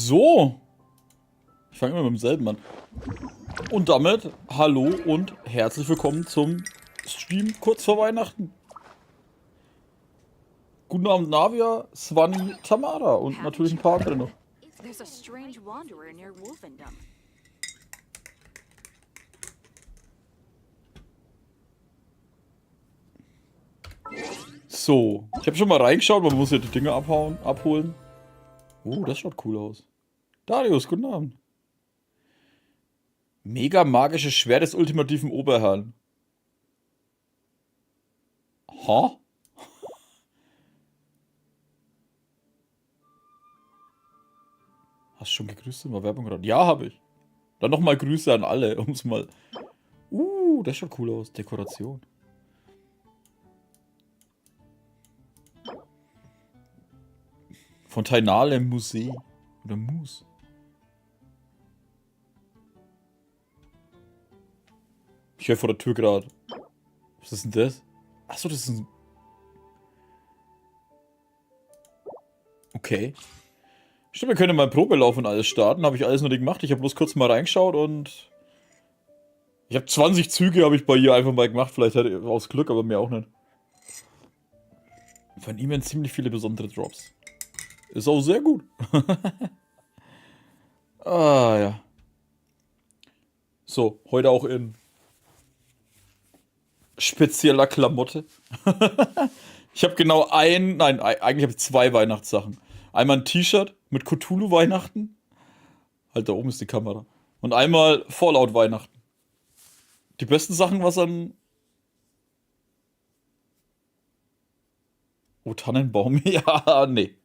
So. Ich fange immer mit demselben an. Und damit hallo und herzlich willkommen zum Stream kurz vor Weihnachten. Guten Abend Navia, Swanny, Tamara und natürlich ein paar andere noch. So, ich habe schon mal reingeschaut, man muss ja die Dinge abholen. Oh, das schaut cool aus. Darius, guten Abend. Mega magisches Schwert des ultimativen Oberherrn. Ha? Hast du schon gegrüßt? Mal Werbung gerade? Ja, habe ich. Dann nochmal Grüße an alle, um es mal... das schaut cool aus. Dekoration. Von Tainale Musee. Oder Mus. Ich höre vor der Tür gerade. Was ist denn das? Achso, das ist ein... Okay. Stimmt, wir können mal Probelauf und alles starten. Habe ich alles noch nicht gemacht. Ich habe bloß kurz mal reingeschaut und... Ich habe 20 Züge, habe ich bei ihr einfach mal gemacht. Vielleicht hätte ich aus Glück, aber mehr auch nicht. Von ihm ziemlich viele besondere Drops. Ist auch sehr gut. Ah, ja. So, heute auch in spezieller Klamotte. Ich habe genau nein, eigentlich habe ich zwei Weihnachtssachen. Einmal ein T-Shirt mit Cthulhu Weihnachten. Halt, da oben ist die Kamera. Und einmal Fallout Weihnachten. Die besten Sachen, was an... Oh, Tannenbaum. Ja, nee.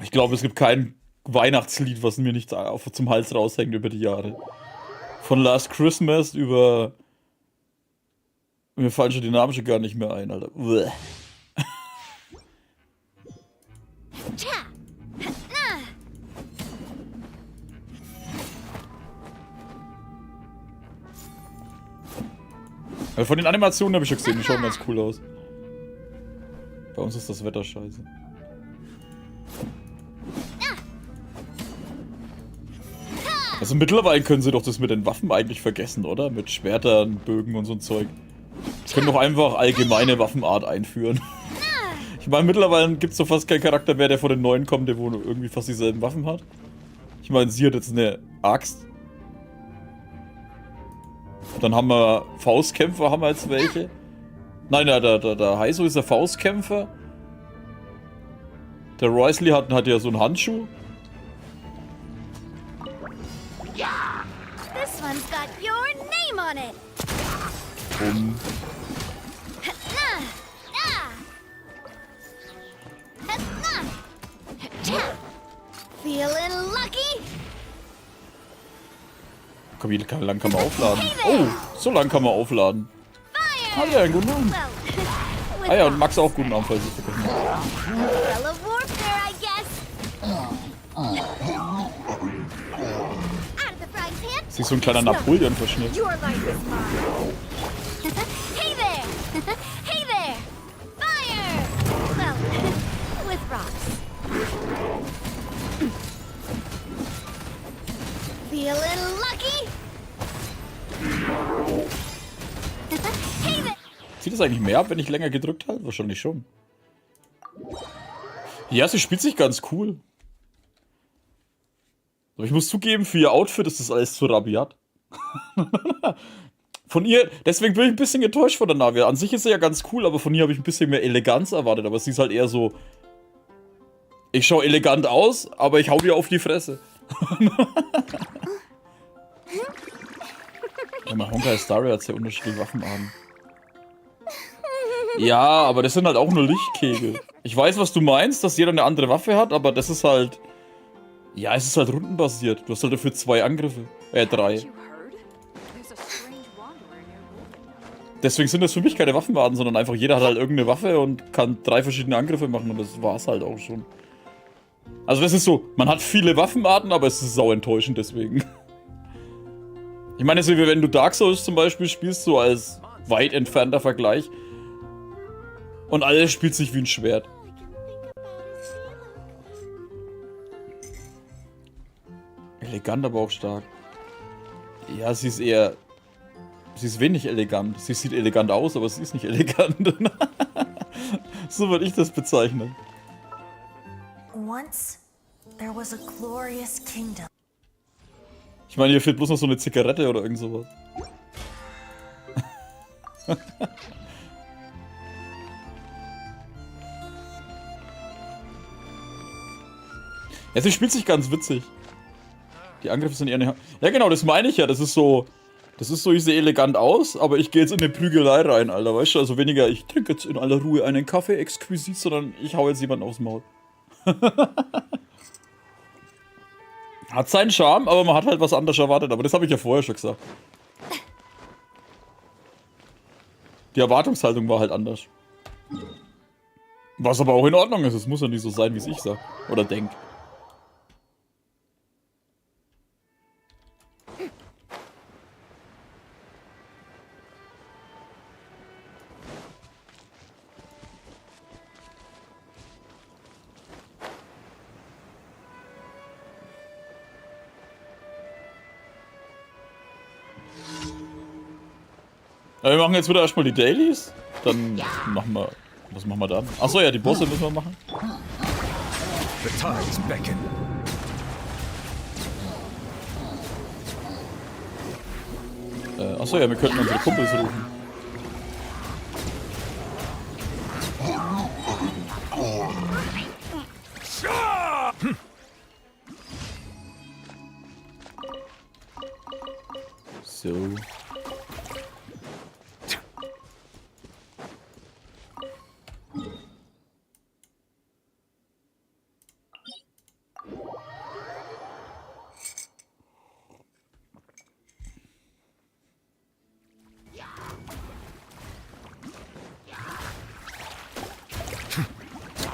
Ich glaube, es gibt kein Weihnachtslied, was mir nicht zum Hals raushängt über die Jahre. Von Last Christmas über... Mir fallen schon die Namen schon gar nicht mehr ein, Alter. Uäh. Aber von den Animationen habe ich schon gesehen, die schauen ganz cool aus. Bei uns ist das Wetter scheiße. Also mittlerweile können sie doch das mit den Waffen eigentlich vergessen, oder? Mit Schwertern, Bögen und so ein Zeug. Sie können doch einfach allgemeine Waffenart einführen. Ich meine, mittlerweile gibt es doch fast keinen Charakter mehr, der von den Neuen kommt, der wohl irgendwie fast dieselben Waffen hat. Ich meine, sie hat jetzt eine Axt. Dann haben wir Faustkämpfer, haben wir jetzt welche. Nein, der Heiso ist der Faustkämpfer. Der Roisley hat ja so einen Handschuh. This one's got your name on it. Feeling lucky? Komm, wie lang kann man aufladen? Oh, so lang kann man aufladen. Hat ja einen guten Abend. Ah ja, und Max auch guten Abend, falls ich vergessen habe. Sie ist so ein kleiner Napoleon-Verschnitt. Hey there! Hey there! Fire! Well, with rocks. Feeling lucky? Hey there! Zieht es eigentlich mehr ab, wenn ich länger gedrückt habe? Wahrscheinlich schon. Ja, sie spielt sich ganz cool. Aber ich muss zugeben, für ihr Outfit ist das alles zu rabiat. Von ihr, deswegen bin ich ein bisschen enttäuscht von der Navia. An sich ist sie ja ganz cool, aber von ihr habe ich ein bisschen mehr Eleganz erwartet. Aber sie ist halt eher so... Ich schaue elegant aus, aber ich hau dir auf die Fresse. Ja, Honkai Star hat sehr unterschiedliche Waffenarten. Ja, aber das sind halt auch nur Lichtkegel. Ich weiß, was du meinst, dass jeder eine andere Waffe hat, aber das ist halt... Ja, es ist halt rundenbasiert. Du hast halt dafür 2 Angriffe. 3. Deswegen sind das für mich keine Waffenarten, sondern einfach jeder hat halt irgendeine Waffe und kann 3 verschiedene Angriffe machen und das war's halt auch schon. Also das ist so, man hat viele Waffenarten, aber es ist sau enttäuschend deswegen. Ich meine, so wie wenn du Dark Souls zum Beispiel spielst, so als weit entfernter Vergleich. Und alles spielt sich wie ein Schwert. Elegant, aber auch stark. Ja, sie ist eher... Sie ist wenig elegant. Sie sieht elegant aus, aber sie ist nicht elegant. So würde ich das bezeichnen. Once there was a glorious kingdom. Ich meine, hier fehlt bloß noch so eine Zigarette oder irgend sowas. Ja, sie spielt sich ganz witzig. Die Angriffe sind eher eine... Ja genau, das meine ich ja. Das ist so, ich sehe elegant aus, aber ich gehe jetzt in eine Prügelei rein, Alter. Weißt du, also weniger, ich trinke jetzt in aller Ruhe einen Kaffee exquisit, sondern ich hau jetzt jemanden aufs Maul. Hat seinen Charme, aber man hat halt was anderes erwartet. Aber das habe ich ja vorher schon gesagt. Die Erwartungshaltung war halt anders. Was aber auch in Ordnung ist. Es muss ja nicht so sein, wie es ich sag. Oder denk. Ja, wir machen jetzt wieder erstmal die Dailies. Dann machen wir... Was machen wir dann? Achso, ja, die Bosse müssen wir machen. The tides beckon. Achso, ja, wir könnten unsere Kumpels rufen. So.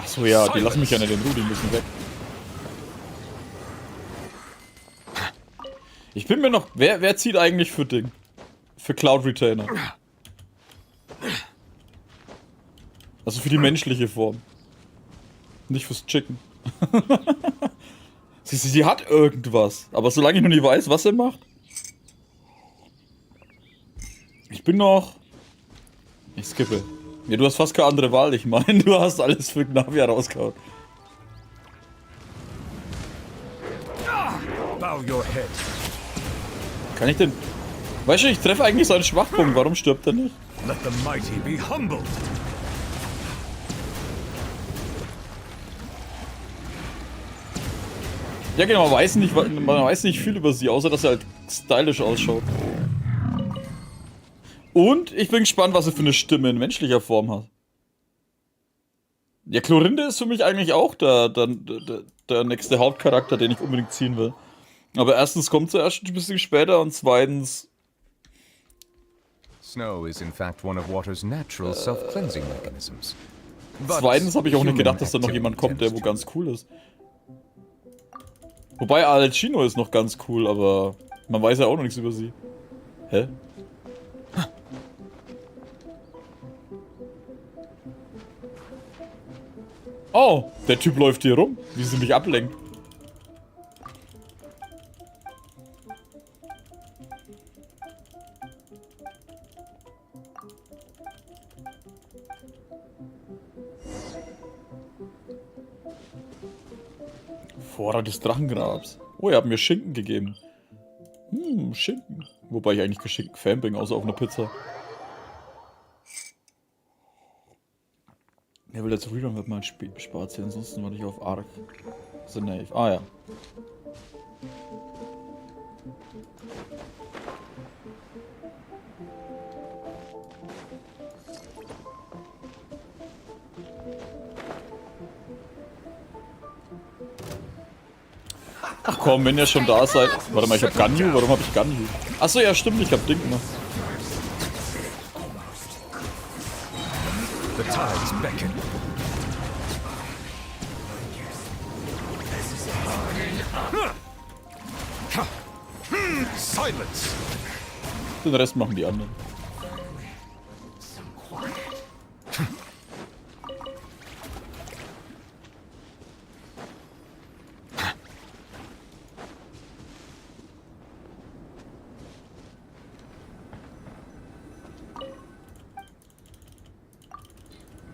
Achso, ja, die lassen mich ja nicht in Ruhe, die müssen weg. Ich bin mir noch... Wer zieht eigentlich für Ding? Für Cloud Retainer. Also für die menschliche Form. Nicht fürs Chicken. Sie hat irgendwas. Aber solange ich noch nie weiß, was er macht. Ich bin noch... Ich skippe. Ja, du hast fast keine andere Wahl. Ich meine, du hast alles für Gnavia rausgehauen. Bow your head. Kann ich denn... Weißt du, ich treffe eigentlich seinen Schwachpunkt. Warum stirbt er nicht? Let the mighty be humbled. Ja genau, man weiß nicht viel über sie, außer dass er halt stylisch ausschaut. Und ich bin gespannt, was er für eine Stimme in menschlicher Form hat. Ja, Chlorinde ist für mich eigentlich auch der nächste Hauptcharakter, den ich unbedingt ziehen will. Aber erstens kommt sie erst ein bisschen später und zweitens... Snow is in fact one of water's natural self-cleansing mechanisms. Zweitens habe ich auch nicht gedacht, dass da noch jemand kommt, der wo ganz cool ist. Wobei Alcino ist noch ganz cool, aber man weiß ja auch noch nichts über sie. Hä? Oh, der Typ läuft hier rum, wie sie mich ablenkt. Vorrat des Drachengrabs. Oh, ihr habt mir Schinken gegeben. Schinken. Wobei ich eigentlich kein Schinken-Fan bin, außer auf einer Pizza. Er will jetzt Rerun mit meinem Spar ziehen, ansonsten warte ich auf Ark. The Knave. Ah ja. Ach komm, wenn ihr schon da seid. Warte mal, ich hab Ganyu. Warum hab ich Ganyu? Achso, ja stimmt, ich hab Ding gemacht. The tides beckon. Silence. Den Rest machen die anderen.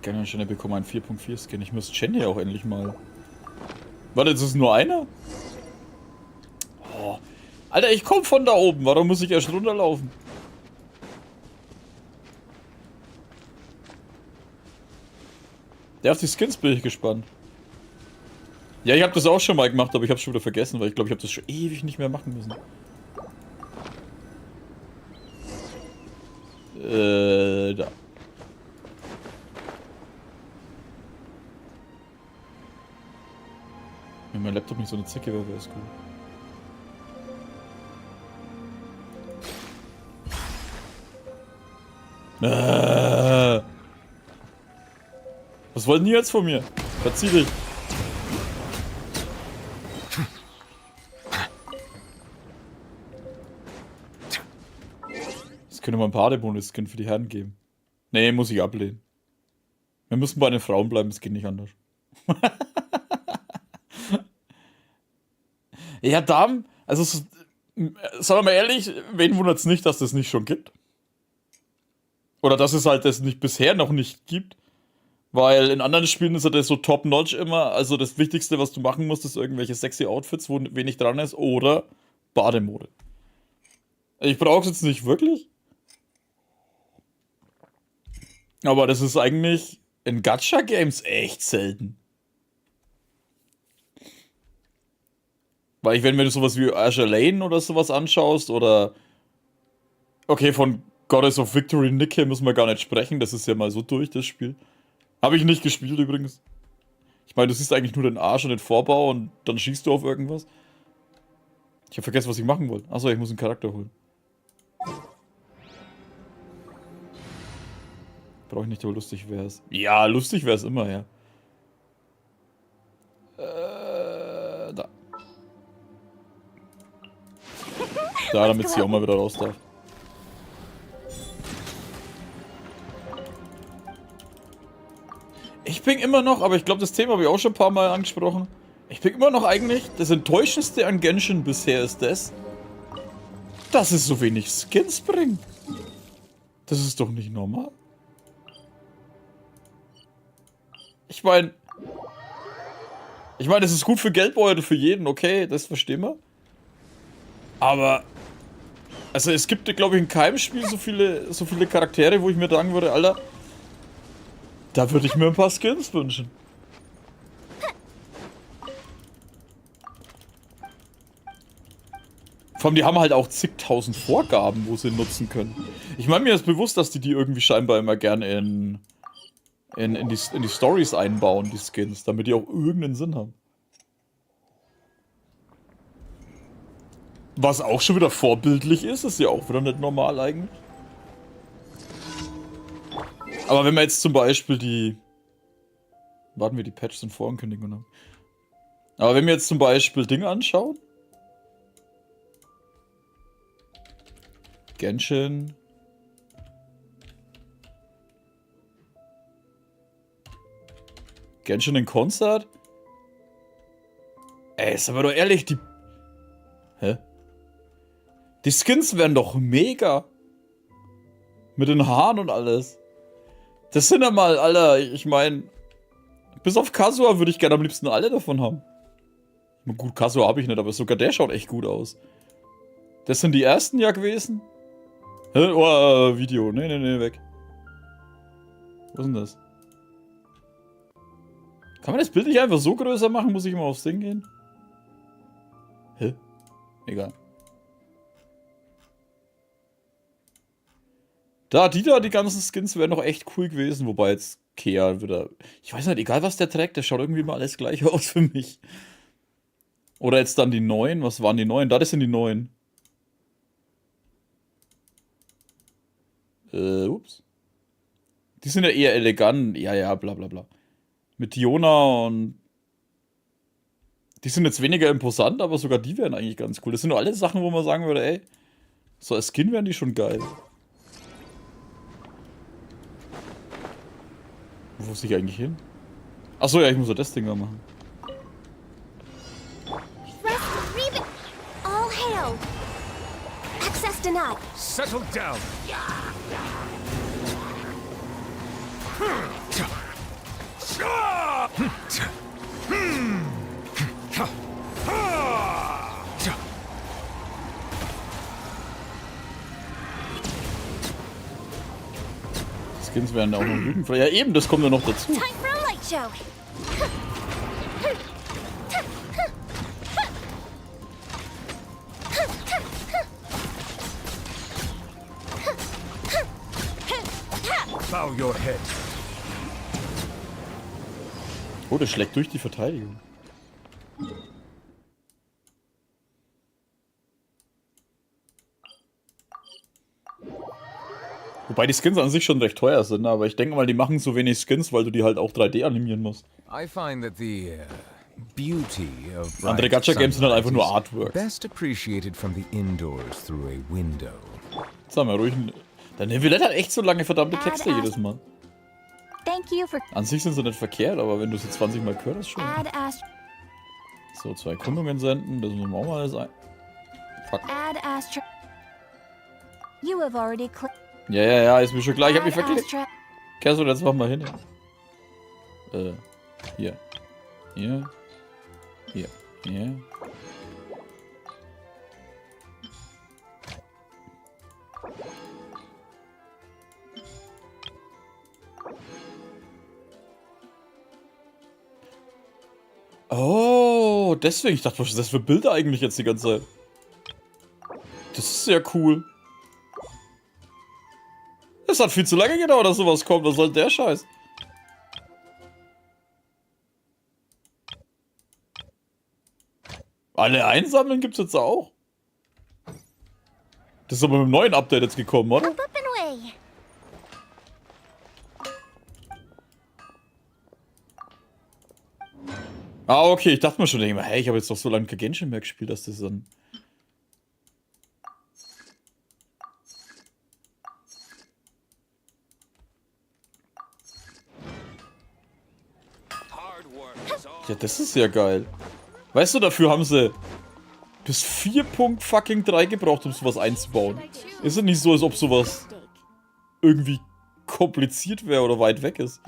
Genshin bekommen einen 4.4 Skin. Ich muss Chen ja auch endlich mal. Warte, ist es nur einer? Oh. Alter, ich komm von da oben. Warum muss ich erst runterlaufen? Der auf die Skins bin ich gespannt. Ja, ich habe das auch schon mal gemacht, aber ich habe schon wieder vergessen, weil ich glaube, ich habe das schon ewig nicht mehr machen müssen. Da. Wenn mein Laptop nicht so eine Zicke wäre, wäre es gut. Was wollten die jetzt von mir? Verzieh dich. Es könnte mal ein Padebonus-Skin für die Herren geben. Nee, muss ich ablehnen. Wir müssen bei den Frauen bleiben, es geht nicht anders. Ja, Damen, also, sagen wir mal ehrlich, wen wundert es nicht, dass das nicht schon gibt? Oder dass es halt das nicht bisher noch nicht gibt? Weil in anderen Spielen ist ja das so top-notch immer, also das Wichtigste, was du machen musst, ist irgendwelche sexy Outfits, wo wenig dran ist, oder Bademode. Ich brauche es jetzt nicht wirklich. Aber das ist eigentlich in Gacha-Games echt selten. Weil wenn du sowas wie Azure Lane oder sowas anschaust, oder okay, von Goddess of Victory Nikke müssen wir gar nicht sprechen, das ist ja mal so durch, das Spiel. Habe ich nicht gespielt übrigens. Ich meine, du siehst eigentlich nur den Arsch und den Vorbau und dann schießt du auf irgendwas. Ich habe vergessen, was ich machen wollte. Achso, ich muss einen Charakter holen. Brauche ich nicht, aber lustig wär's. Ja, lustig wär's immer, ja. Da. Da, damit sie auch mal wieder raus darf. Ich bin immer noch, aber ich glaube, das Thema habe ich auch schon ein paar Mal angesprochen. Ich bin immer noch eigentlich, das Enttäuschendste an Genshin bisher ist das, dass es so wenig Skins bringt. Das ist doch nicht normal. Ich meine, das ist gut für Geldbeutel für jeden, okay, das verstehen wir. Aber, also es gibt, glaube ich, in keinem Spiel so viele Charaktere, wo ich mir sagen würde, Alter, da würde ich mir ein paar Skins wünschen. Vor allem, die haben halt auch zigtausend Vorgaben, wo sie nutzen können. Ich meine, mir ist bewusst, dass die irgendwie scheinbar immer gerne in die Stories einbauen, die Skins, damit die auch irgendeinen Sinn haben. Was auch schon wieder vorbildlich ist ja auch wieder nicht normal eigentlich. Aber wenn wir jetzt zum Beispiel die Patches und Vorankündigungen haben. Aber wenn wir jetzt zum Beispiel Dinge anschauen. Genshin. Genshin in Konzert? Ey, ist aber doch ehrlich, die... Hä? Die Skins wären doch mega. Mit den Haaren und alles. Das sind ja mal, Alter, ich meine... Bis auf Kazuha würde ich gerne am liebsten alle davon haben. Gut, Kazuha habe ich nicht, aber sogar der schaut echt gut aus. Das sind die ersten ja gewesen. Hä? Oh, Video. Nee, weg. Wo ist denn das? Kann man das Bild nicht einfach so größer machen? Muss ich immer aufs Ding gehen? Hä? Egal. Die ganzen Skins wären noch echt cool gewesen, wobei jetzt Kea wieder... Ich weiß nicht, egal was der trägt, der schaut irgendwie immer alles gleich aus für mich. Oder jetzt dann die neuen, was waren die neuen? Das sind die neuen. Ups. Die sind ja eher elegant, ja, bla bla bla. Mit Diona und... Die sind jetzt weniger imposant, aber sogar die wären eigentlich ganz cool. Das sind nur alle Sachen, wo man sagen würde, ey, so als Skin wären die schon geil. Wo muss ich eigentlich hin? Achso, ja, ich muss ja das Ding da machen. All hail. Access denied. Settle down. eins. Skins werden auch noch jugendfrei. Ja eben, das kommt ja noch dazu. Time for a light show. Bow your head. Oh, das schlägt durch die Verteidigung. Wobei die Skins an sich schon recht teuer sind, aber ich denke mal, die machen so wenig Skins, weil du die halt auch 3D animieren musst. I find that the beauty of Andere Gacha-Games sind halt einfach nur Artworks. best appreciated from the indoors through a window. Sag mal ruhig. Dann Villette hat echt so lange verdammte Texte jedes Mal. Thank you for An sich sind sie nicht verkehrt, aber wenn du sie 20 Mal gehört hast, schon. add So, 2 Erkundungen senden, das müssen wir auch mal alles ein. Fuck. Astro. You have already clicked. Ja, ist mir schon klar, ich hab mich verklickt. Kerstin, jetzt mach mal hin. Hier. Hier. Hier. Hier. Oh, deswegen. Ich dachte, was ist das für Bilder eigentlich jetzt die ganze Zeit? Das ist sehr cool. Das hat viel zu lange gedauert, dass sowas kommt. Was soll der Scheiß? Alle einsammeln gibt's jetzt auch. Das ist aber mit dem neuen Update jetzt gekommen, oder? Up and away. Ah, okay. Ich dachte mir schon, hey, ich habe jetzt doch so lange kein Genshin mehr gespielt, dass das dann... Ja, das ist ja geil. Weißt du, dafür haben sie bis 4.3 gebraucht, um sowas einzubauen. Ist es nicht so, als ob sowas irgendwie kompliziert wäre oder weit weg ist?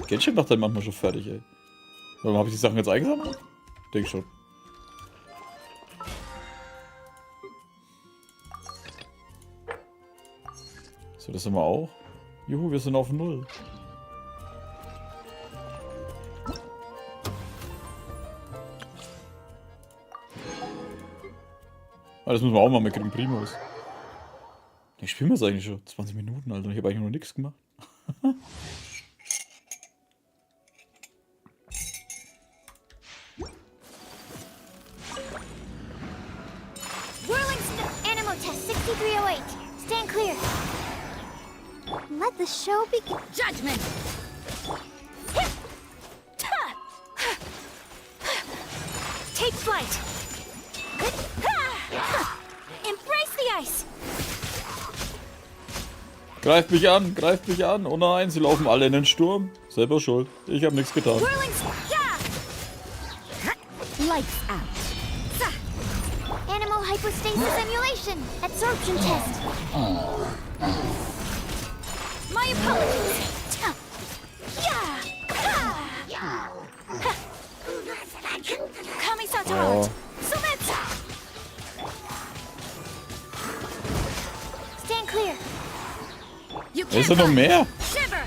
Genshin macht dann manchmal schon fertig, ey. Warum habe ich die Sachen jetzt eingesammelt? Denk schon. So, das sind wir auch. Juhu, wir sind auf 0. Ah, das müssen wir auch mal mitkriegen, Primus. Ich spiele das eigentlich schon 20 Minuten, Alter. Ich habe eigentlich noch nichts gemacht. Animal test 6308. Stand clear. Let the show begin. Judgment. Take flight. Embrace the ice. Greift mich an, greift mich an. Oh nein, sie laufen alle in den Sturm. Selber schuld. Ich habe nichts getan. Lights out. Animal hypostasis simulation. Absorption test. My apologies. Kamisato out. Submit. Stand clear. You can't Ist da noch mehr? shiver.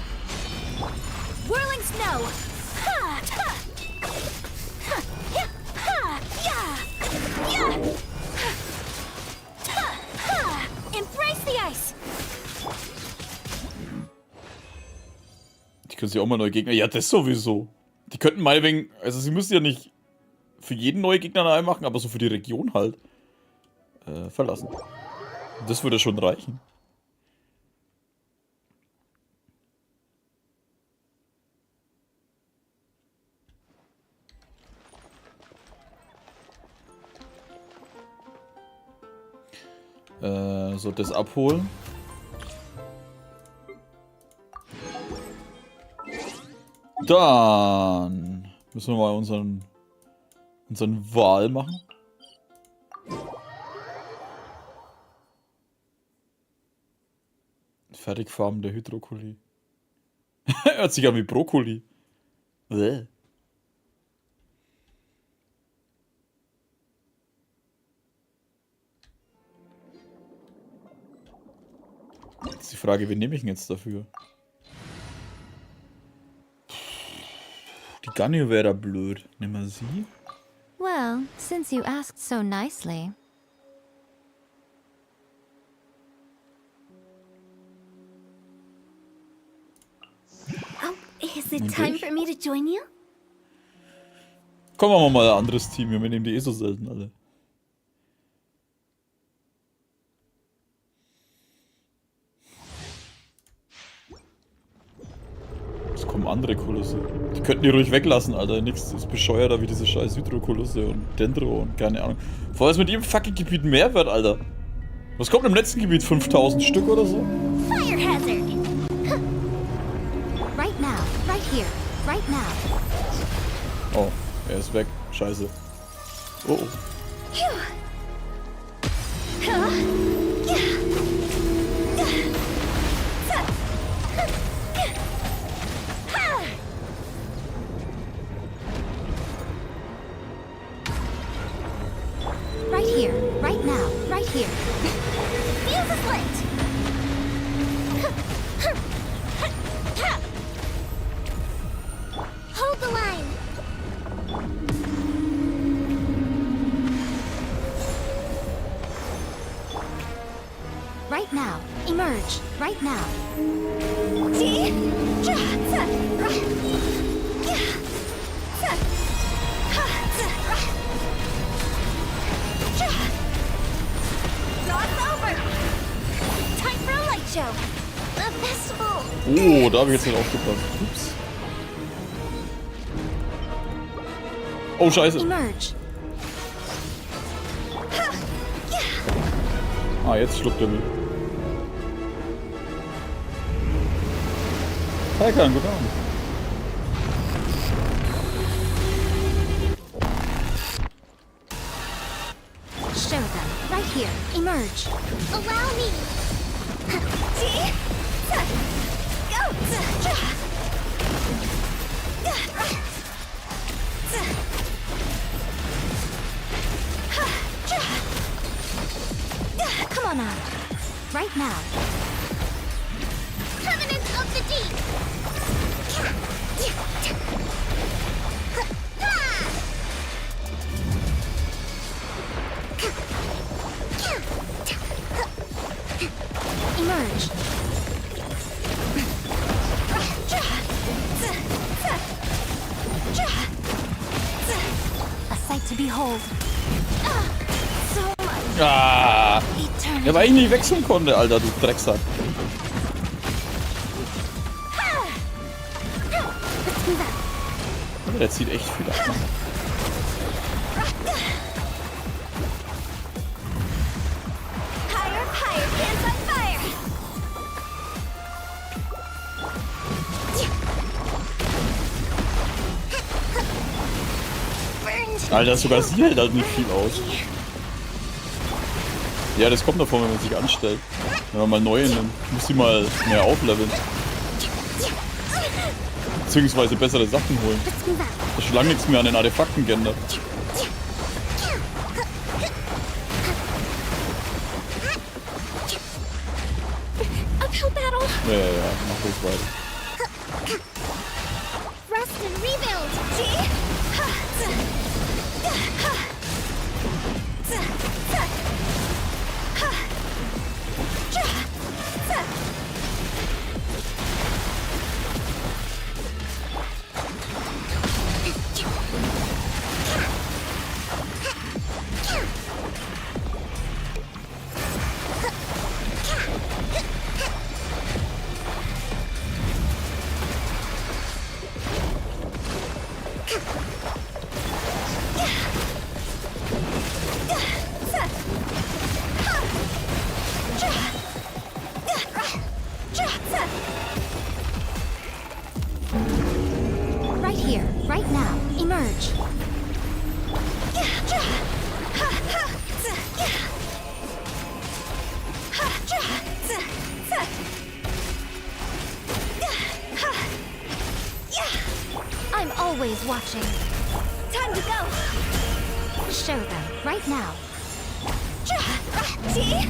Whirling snow. Embrace the ice. Die können sich auch mal neue Gegner... Ja, das sowieso. Die könnten meinetwegen... Also sie müssen ja nicht für jeden neue Gegner neu machen, aber so für die Region halt verlassen. Das würde schon reichen. So, das abholen. Dann müssen wir mal unseren Wal machen. Fertigfarben der Hydrokolie. Hört sich an wie Brokkoli. Bäh. Jetzt die Frage, wen nehme ich denn jetzt dafür? Die Ganyu wäre da blöd. Nehmen wir sie? Well, since you asked so nicely. Oh, is it time for me to join you? Komm, machen wir mal ein anderes Team. Wir nehmen die eh so selten alle. Es kommen andere Kolosse. Die könnten die ruhig weglassen, Alter. Nix ist bescheuerter wie diese scheiß Hydrokolosse und Dendro und keine Ahnung. Vor allem mit jedem fucking Gebiet mehr wird, Alter. Was kommt im letzten Gebiet? 5000 Stück oder so? Fire hazard! Huh. Right now, right here, right now. Oh, er ist weg. Scheiße. Oh, oh. Right here, right now, right here. Fuse is lit! Hold the line! Right now, emerge, right now. Time for a light show. A festival. Oh, da habe ich jetzt nicht aufgepasst. Ups. Oh, scheiße. Emerge. Ah, jetzt schluckt er mich. Hey, kann gut an. Show them, right here, emerge. Allow me. Come on out. Right now. Covenant of the Deep. Emerge. A sight to behold. So much. Ah! Eternity. Ja, weil ich nie wechseln konnte, Alter, du Drecksack. Aber der zieht echt viel ab. Higher, higher, hands on fire. Burned. Alter, sogar sie hält halt nicht viel aus. Ja, das kommt davon, wenn man sich anstellt. Wenn man mal neue nimmt, muss sie mal mehr aufleveln. Beziehungsweise bessere Sachen holen. Das ist schon lange nichts mehr an den Artefakten geändert. Uphill battle. Ja, mach ruhig weiter. Rest and rebuild. Right here, right now, emerge. is watching. Time to go. Show them, right now. See?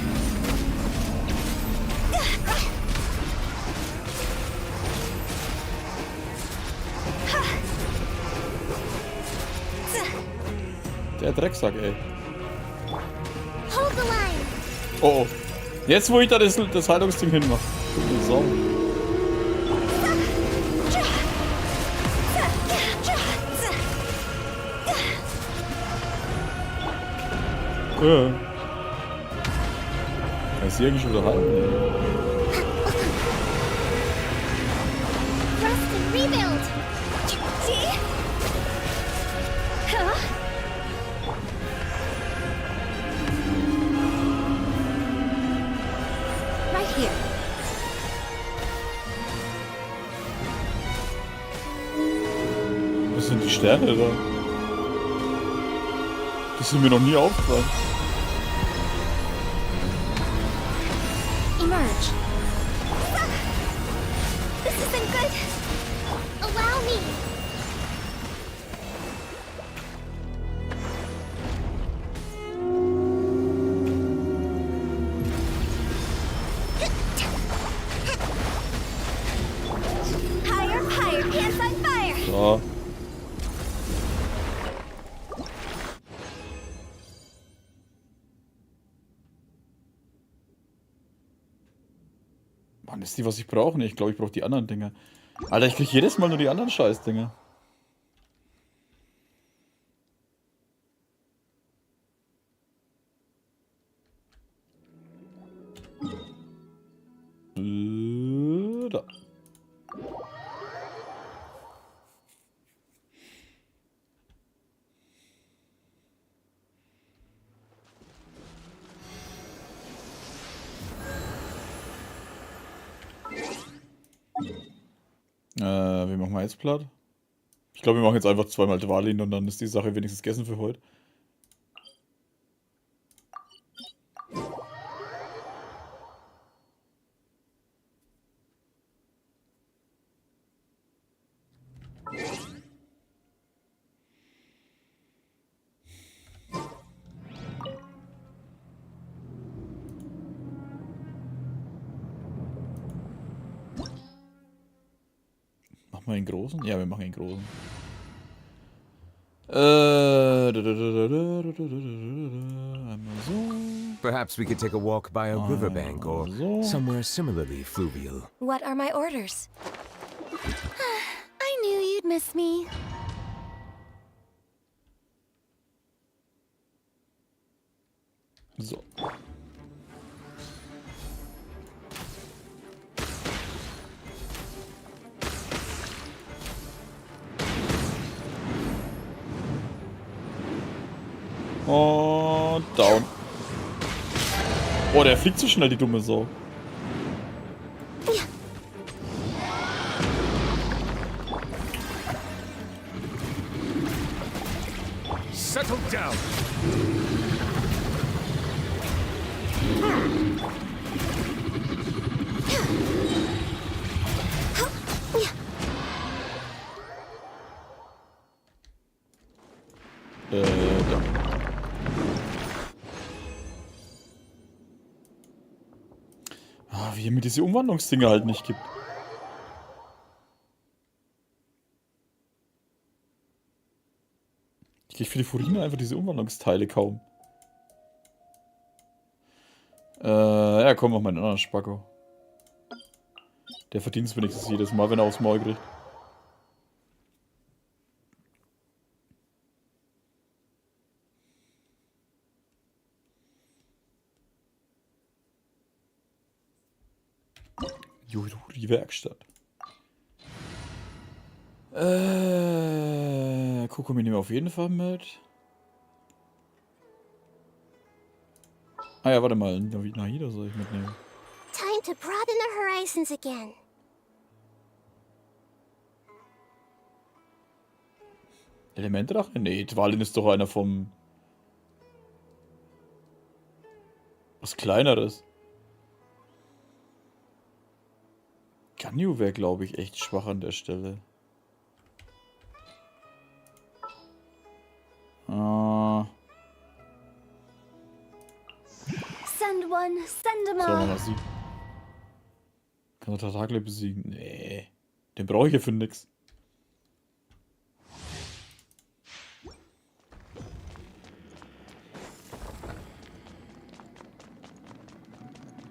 Der Drecksack, ey. Hold the line. Oh, oh. Jetzt, wo ich da das Haltungsding hinmache. Du Sau. Ist hier eigentlich schon wieder halten? Rest and rebuild. See? Huh? Right here. Was sind die Sterne da? Die sind mir noch nie aufgefallen. Emerge. This isn't good. Allow me. Higher, higher, pants on fire. So. Mann, ist die, was ich brauche? Nee, ich glaube, ich brauche die anderen Dinge. Alter, ich krieg jedes Mal nur die anderen Scheißdinge. Da. Wie machen wir jetzt platt? Ich glaube, wir machen jetzt einfach zweimal Dwalin und dann ist die Sache wenigstens gegessen für heute. Machen wir einen großen? Ja, wir machen einen großen. Einmal so. Perhaps we could take a walk by a riverbank or so. somewhere similarly fluvial. What are my orders? I knew you'd miss me. So. Und down. Oh, der fliegt zu schnell, die dumme Sau. Settle down. Da. Ah, wie er mir diese Umwandlungsdinger halt nicht gibt. Ich krieg für die Furine einfach diese Umwandlungsteile kaum. Ja, komm, mach mal einen anderen Spacko. Der verdient es wenigstens jedes Mal, wenn er aufs Maul kriegt. Die Werkstatt. Kokumi nehmen wir auf jeden Fall mit. Ah ja, warte mal. Nahida soll ich mitnehmen. Time to broaden the horizons again. Elementdrache? Nee, Dwalin ist doch einer vom... Was Kleineres. Ganyu wäre, glaube ich, echt schwach an der Stelle. everyone. Send them So, all. nochmal sie. Kann er Tentakel besiegen? Nee. Den brauche ich ja für nix.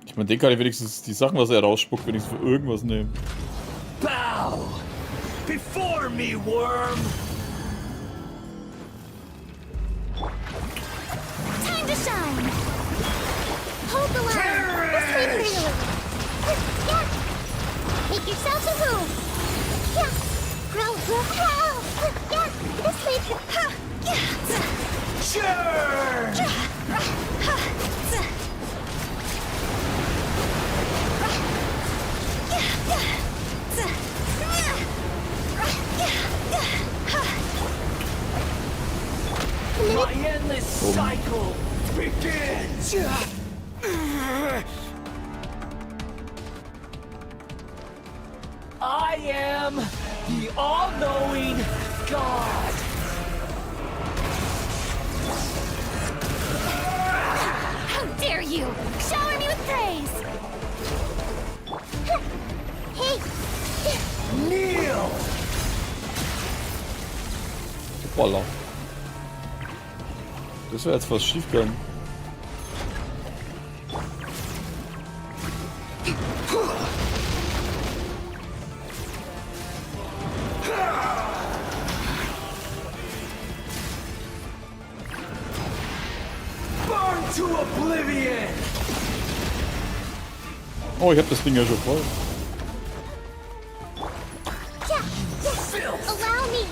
Ich meine, den kann ich wenigstens die Sachen, was er rausspuckt, wenigstens für irgendwas nehmen. Bow before me, worm. Time to shine. Hold the line. This way clearly. Yeah. Make yourselves a move. Yeah. Growl, growl, growl. Yeah. This way. Yeah. Sure. My endless cycle begins. I am the all-knowing God. How dare you! Shower me with praise! Hey! Kneel. Voila. Das wäre jetzt fast schief gegangen. Burn to oblivion. Oh, ich hab das Ding ja schon voll. Yeah! Yeah! Allow me!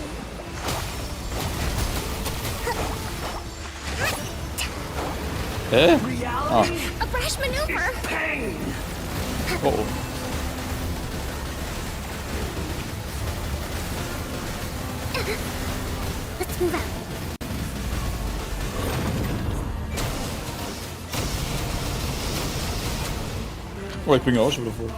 Hä? Reality. A brash maneuver! Pain. Oh oh. Let's move out. Oh, ich bin ja auch schon wieder voll.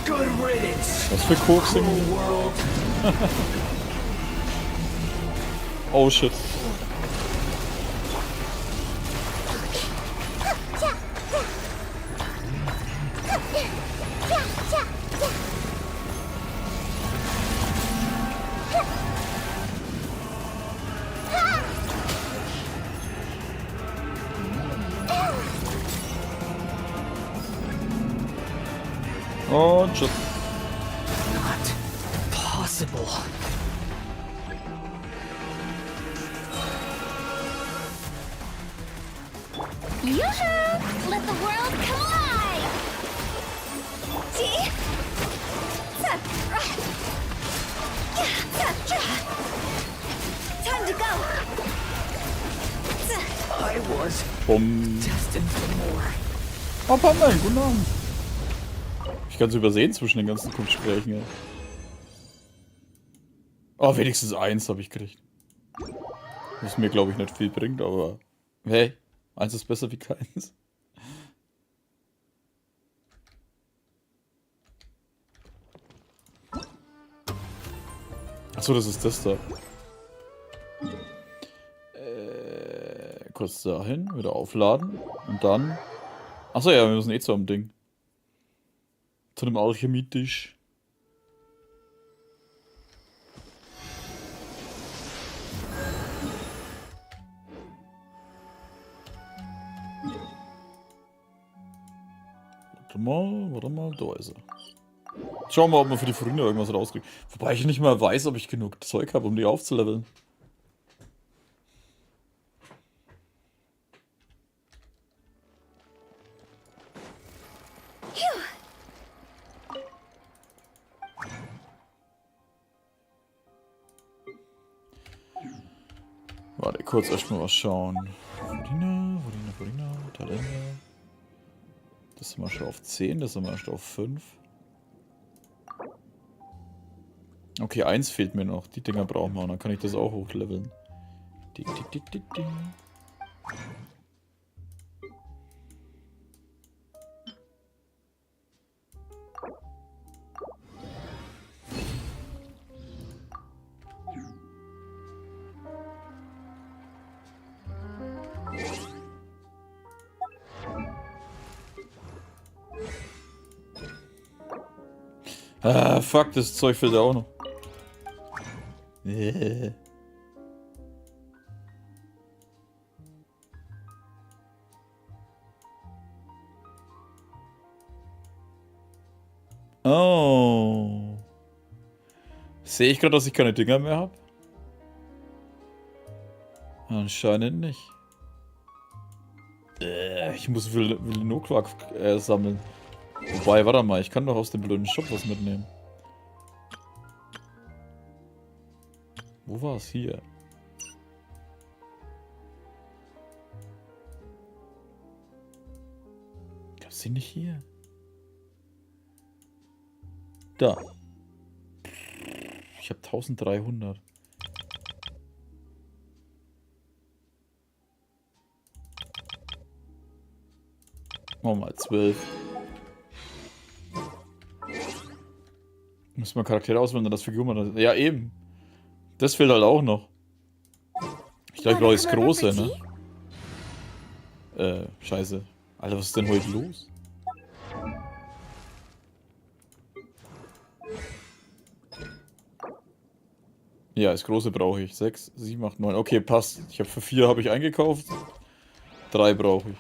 Good riddance. Was für Koksing? World. Oh shit. Und tschüss. Not possible. Yoo-hoo! Let the world come alive! See? Time to go! I was Bumm. destined for more. Oh, Papa, guten Abend. Ich kann es übersehen zwischen den ganzen Gesprächen. Ja. Oh, wenigstens eins habe ich gekriegt. Was mir, glaube ich, nicht viel bringt, aber hey, eins ist besser wie keins. Achso, das ist das da. Kurz dahin, wieder aufladen und dann... Achso, ja, wir müssen eh zu einem Ding. Zu einem Alchemietisch. Warte mal, da ist er. Schauen wir mal, ob wir für die Freunde irgendwas rauskriegen. Wobei ich nicht mal weiß, ob ich genug Zeug habe, um die aufzuleveln. Warte, kurz erstmal was schauen. Verdiener, Talente. Das sind wir schon auf 10, das sind wir schon auf 5. Okay, 1 fehlt mir noch. Die Dinger brauchen wir, dann kann ich das auch hochleveln. Ding, ding, ding, ding, ding. Ah, fuck, das Zeug fehlt ja auch noch. Oh. Sehe ich gerade, dass ich keine Dinger mehr habe? Anscheinend nicht. Ich muss Villeneuve sammeln. Wobei, warte mal, ich kann doch aus dem blöden Shop was mitnehmen. Wo war es? Hier. Gab's die nicht hier? Da. Ich habe 1300. Oh, mal 12. Muss man Charaktere auswählen, dann das Figuren. Ja, eben. Das fehlt halt auch noch. Ich glaube, ich brauche das Große, ne? Scheiße. Alter, was ist denn heute los? Ja, das Große brauche ich. 6, 7, 8, 9. Okay, passt. Ich habe für 4 habe ich eingekauft. 3 brauche ich.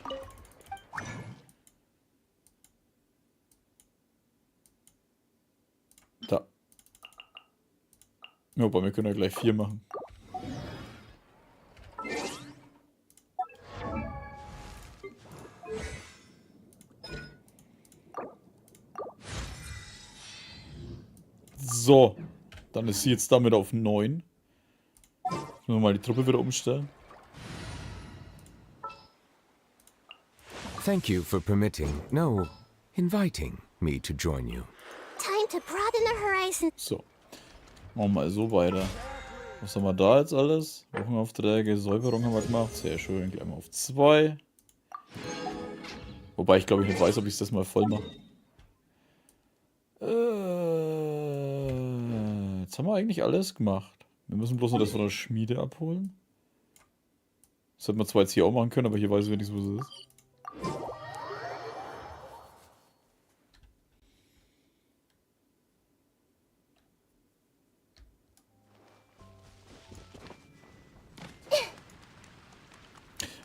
Da. Ja, aber wir können ja gleich 4 machen. So. Dann ist sie jetzt damit auf 9. Müssen wir mal die Truppe wieder umstellen. Thank you for permitting, no, inviting me to join you. Time to broaden the horizon. So. Machen wir mal so weiter. Was haben wir da jetzt alles? Wochenaufträge, Säuberung haben wir gemacht. Sehr schön. Gleich mal auf 2. Wobei ich glaube ich nicht weiß, ob ich das mal voll mache. Jetzt haben wir eigentlich alles gemacht. Wir müssen bloß noch das von der Schmiede abholen. Das hätten wir zwar jetzt hier auch machen können, aber hier weiß ich wenigstens, wo es ist.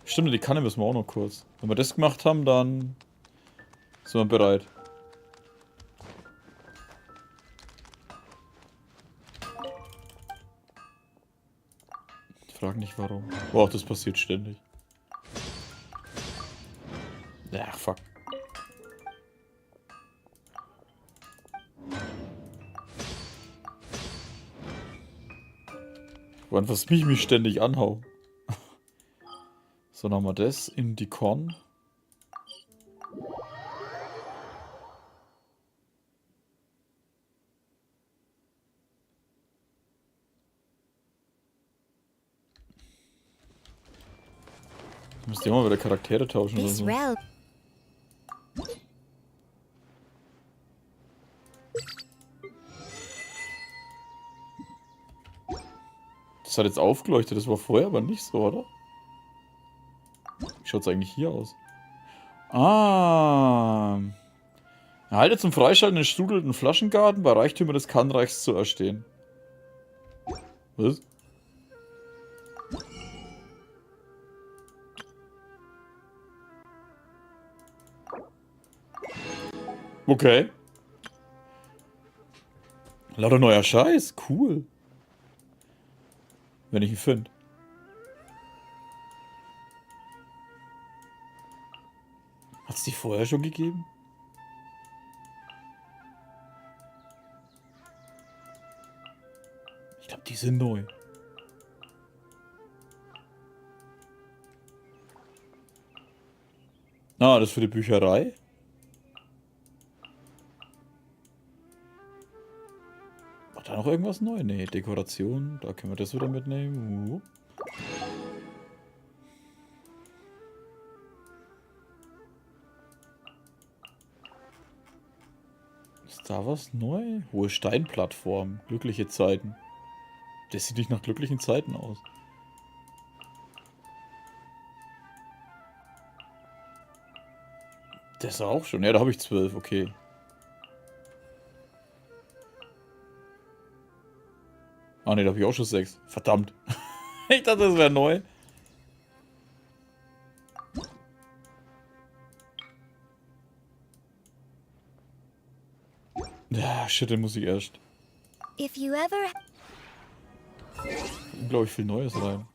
Stimmt, die Kanne müssen wir auch noch kurz. Wenn wir das gemacht haben, dann sind wir bereit. Ich frage nicht warum. Boah, das passiert ständig. Ja, fuck. Wann was mich ständig anhau. So, dann haben wir das in die Korn. Müsst ihr mal wieder Charaktere tauschen oder This so. road. Das hat jetzt aufgeleuchtet, das war vorher aber nicht so, oder? Wie schaut es eigentlich hier aus? Ah. Erhalte zum Freischalten den strudelnden Flaschengarten bei Reichtümern des Kannreichs zu erstehen. Was? Okay. Lauter neuer Scheiß. Cool. Wenn ich ihn finde. Hat es die vorher schon gegeben? Ich glaube, die sind neu. Ah, das ist für die Bücherei. War da noch irgendwas neu? Nee, Dekoration. Da können wir das wieder mitnehmen. Ist da was neu? Hohe Steinplattform. Glückliche Zeiten. Das sieht nicht nach glücklichen Zeiten aus. Das auch schon. Ja, da habe ich 12. Okay. Ah ne, da habe ich auch schon 6. Verdammt. Ich dachte, das wäre neu. Ja, shit, den muss ich erst. If you ever... Unglaublich viel Neues rein.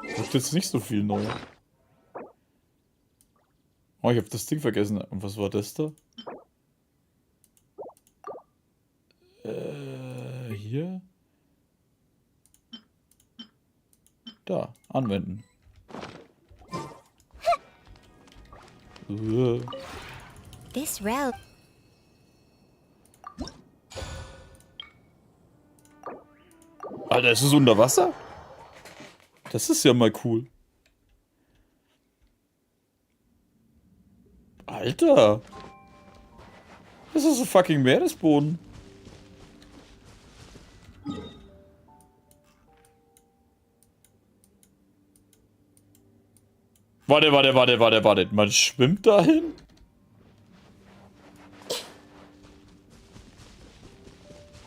Gibt jetzt nicht so viel Neues. Oh, ich habe das Ding vergessen. Und was war das da? Hier? Da, anwenden. This route... Alter, ist es unter Wasser? Das ist ja mal cool. Alter! Das ist ein fucking Meeresboden. Warte. Man schwimmt dahin?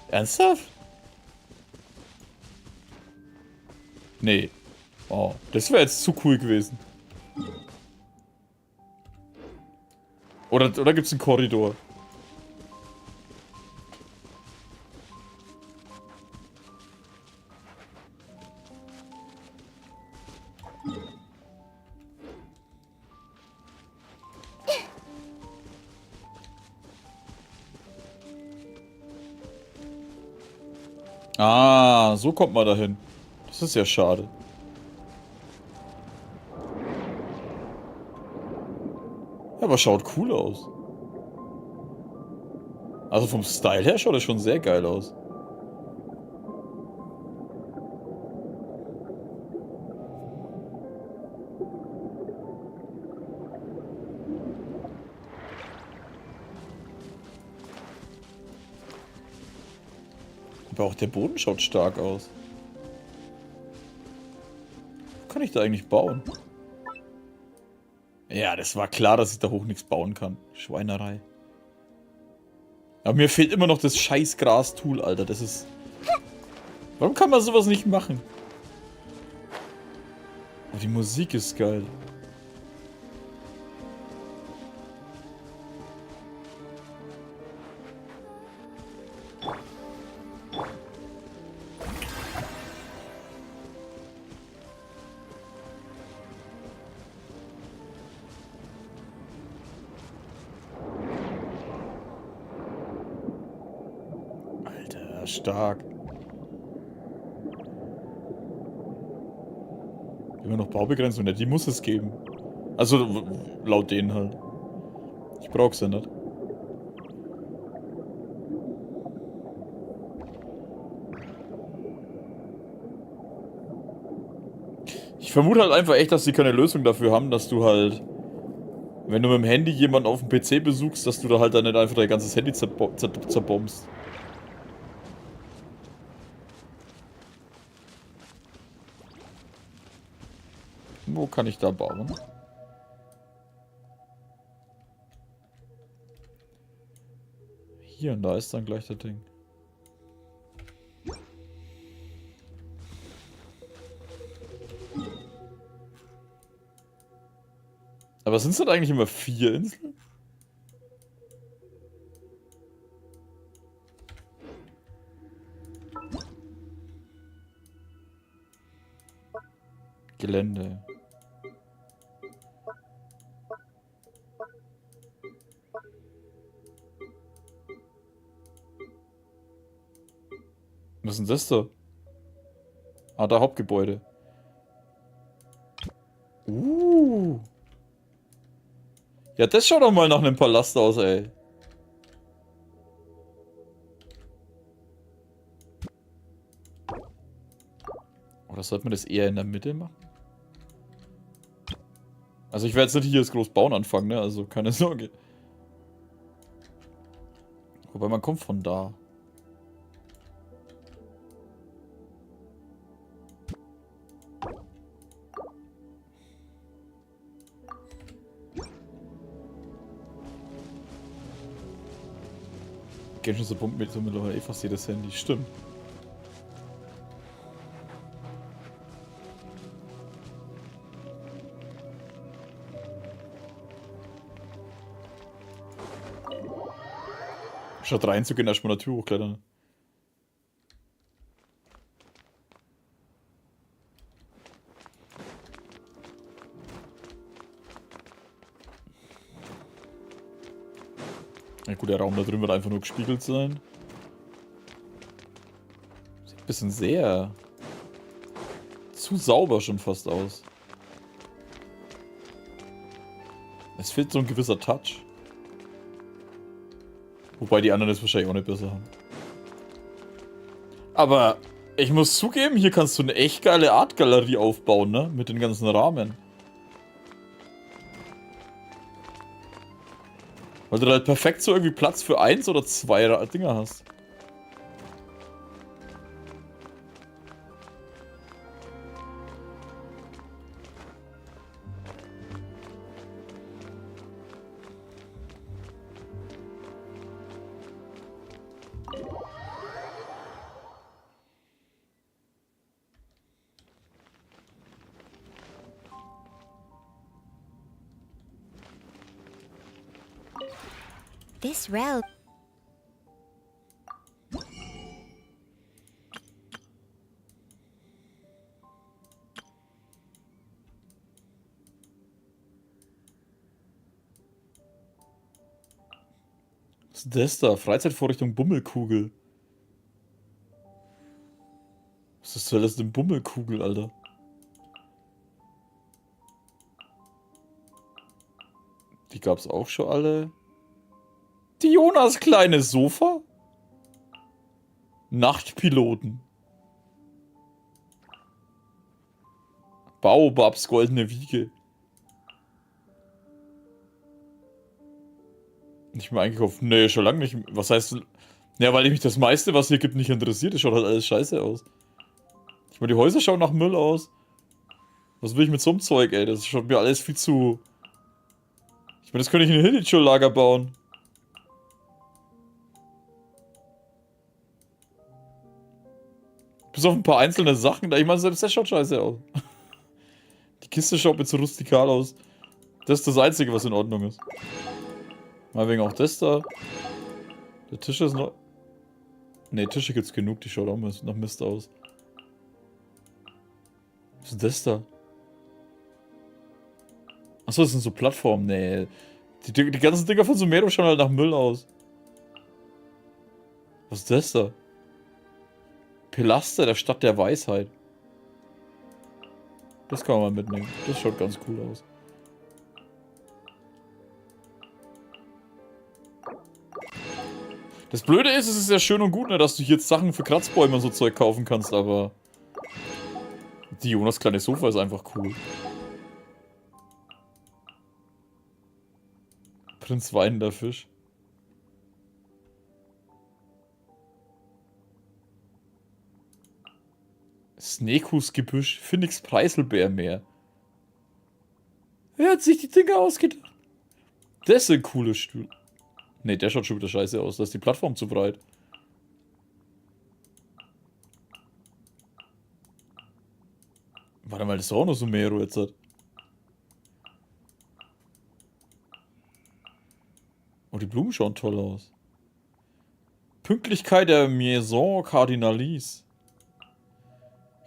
Ernsthaft? Nee. Oh, das wäre jetzt zu cool gewesen. Oder gibt's einen Korridor? Ah, so kommt man dahin. Das ist ja schade. Ja, aber schaut cool aus. Also vom Style her schaut das schon sehr geil aus. Aber auch der Boden schaut stark aus. Kann ich da eigentlich bauen? Ja, das war klar, dass ich da hoch nichts bauen kann. Schweinerei. Aber mir fehlt immer noch das scheiß Gras-Tool, Alter. Das ist... Warum kann man sowas nicht machen? Oh, die Musik ist geil. Stark. Immer noch Baubegrenzung, ja, die muss es geben. Also laut denen halt. Ich brauch's ja nicht. Ich vermute halt einfach echt, dass sie keine Lösung dafür haben, dass du halt, wenn du mit dem Handy jemanden auf dem PC besuchst, dass du da halt dann nicht einfach dein ganzes Handy zerbombst. Wo kann ich da bauen? Hier und da ist dann gleich das Ding. Aber sind es denn eigentlich immer 4 Inseln? Gelände. Was ist denn das da? Ah, da Hauptgebäude. Ja, das schaut doch mal nach einem Palast aus, ey. Oder sollte man das eher in der Mitte machen? Also ich werde jetzt nicht hier das groß bauen anfangen, ne? Also keine Sorge. Wobei man kommt von da. Genshin so pumpt mir mittlerweile fast jedes Handy. Stimmt. Statt reinzugehen, erstmal eine Tür hochklettern. Ja gut, der Raum da drin wird einfach nur gespiegelt sein. Sieht ein bisschen sehr zu sauber schon fast aus. Es fehlt so ein gewisser Touch. Wobei die anderen es wahrscheinlich auch nicht besser haben. Aber ich muss zugeben, hier kannst du eine echt geile Artgalerie aufbauen, ne? Mit den ganzen Rahmen. Weil du da halt perfekt so irgendwie Platz für 1 oder 2 Dinger hast. This road. Was ist das da? Freizeitvorrichtung Bummelkugel. Was ist das denn Bummelkugel, Alter? Die gab's auch schon alle. Die Jonas kleine Sofa? Nachtpiloten. Baobabs goldene Wiege. Nicht mehr eingekauft. Nee, schon lange nicht. Was heißt... Ja, weil mich das meiste, was hier gibt, nicht interessiert. Das schaut halt alles scheiße aus. Ich meine, die Häuser schauen nach Müll aus. Was will ich mit so einem Zeug, ey? Das schaut mir alles viel zu... Ich meine, das könnte ich in ein Hillitschul-Lager bauen. Bis auf ein paar einzelne Sachen. Ich meine, selbst das schaut scheiße aus. Die Kiste schaut mir zu rustikal aus. Das ist das Einzige, was in Ordnung ist. Mal wegen auch das da. Der Tisch ist noch... Ne, Tische gibt's genug. Die schaut auch nach Mist aus. Was ist das da? Achso, das sind so Plattformen. Nee. Die ganzen Dinger von Sumero schauen halt nach Müll aus. Was ist das da? Pilaster der Stadt der Weisheit. Das kann man mitnehmen. Das schaut ganz cool aus. Das Blöde ist, es ist ja schön und gut, ne, dass du hier jetzt Sachen für Kratzbäume und so Zeug kaufen kannst, aber... Die Jonas kleine Sofa ist einfach cool. Prinz weinender Fisch. Snekus Gebüsch, Phoenix Preiselbeer mehr. Wer hat sich die Dinger ausgedacht? Das sind coole Stühle. Ne, der schaut schon wieder scheiße aus. Da ist die Plattform zu breit. Warte mal, das ist auch noch so Mero jetzt hat. Oh, die Blumen schauen toll aus. Pünktlichkeit der Maison Cardinalis.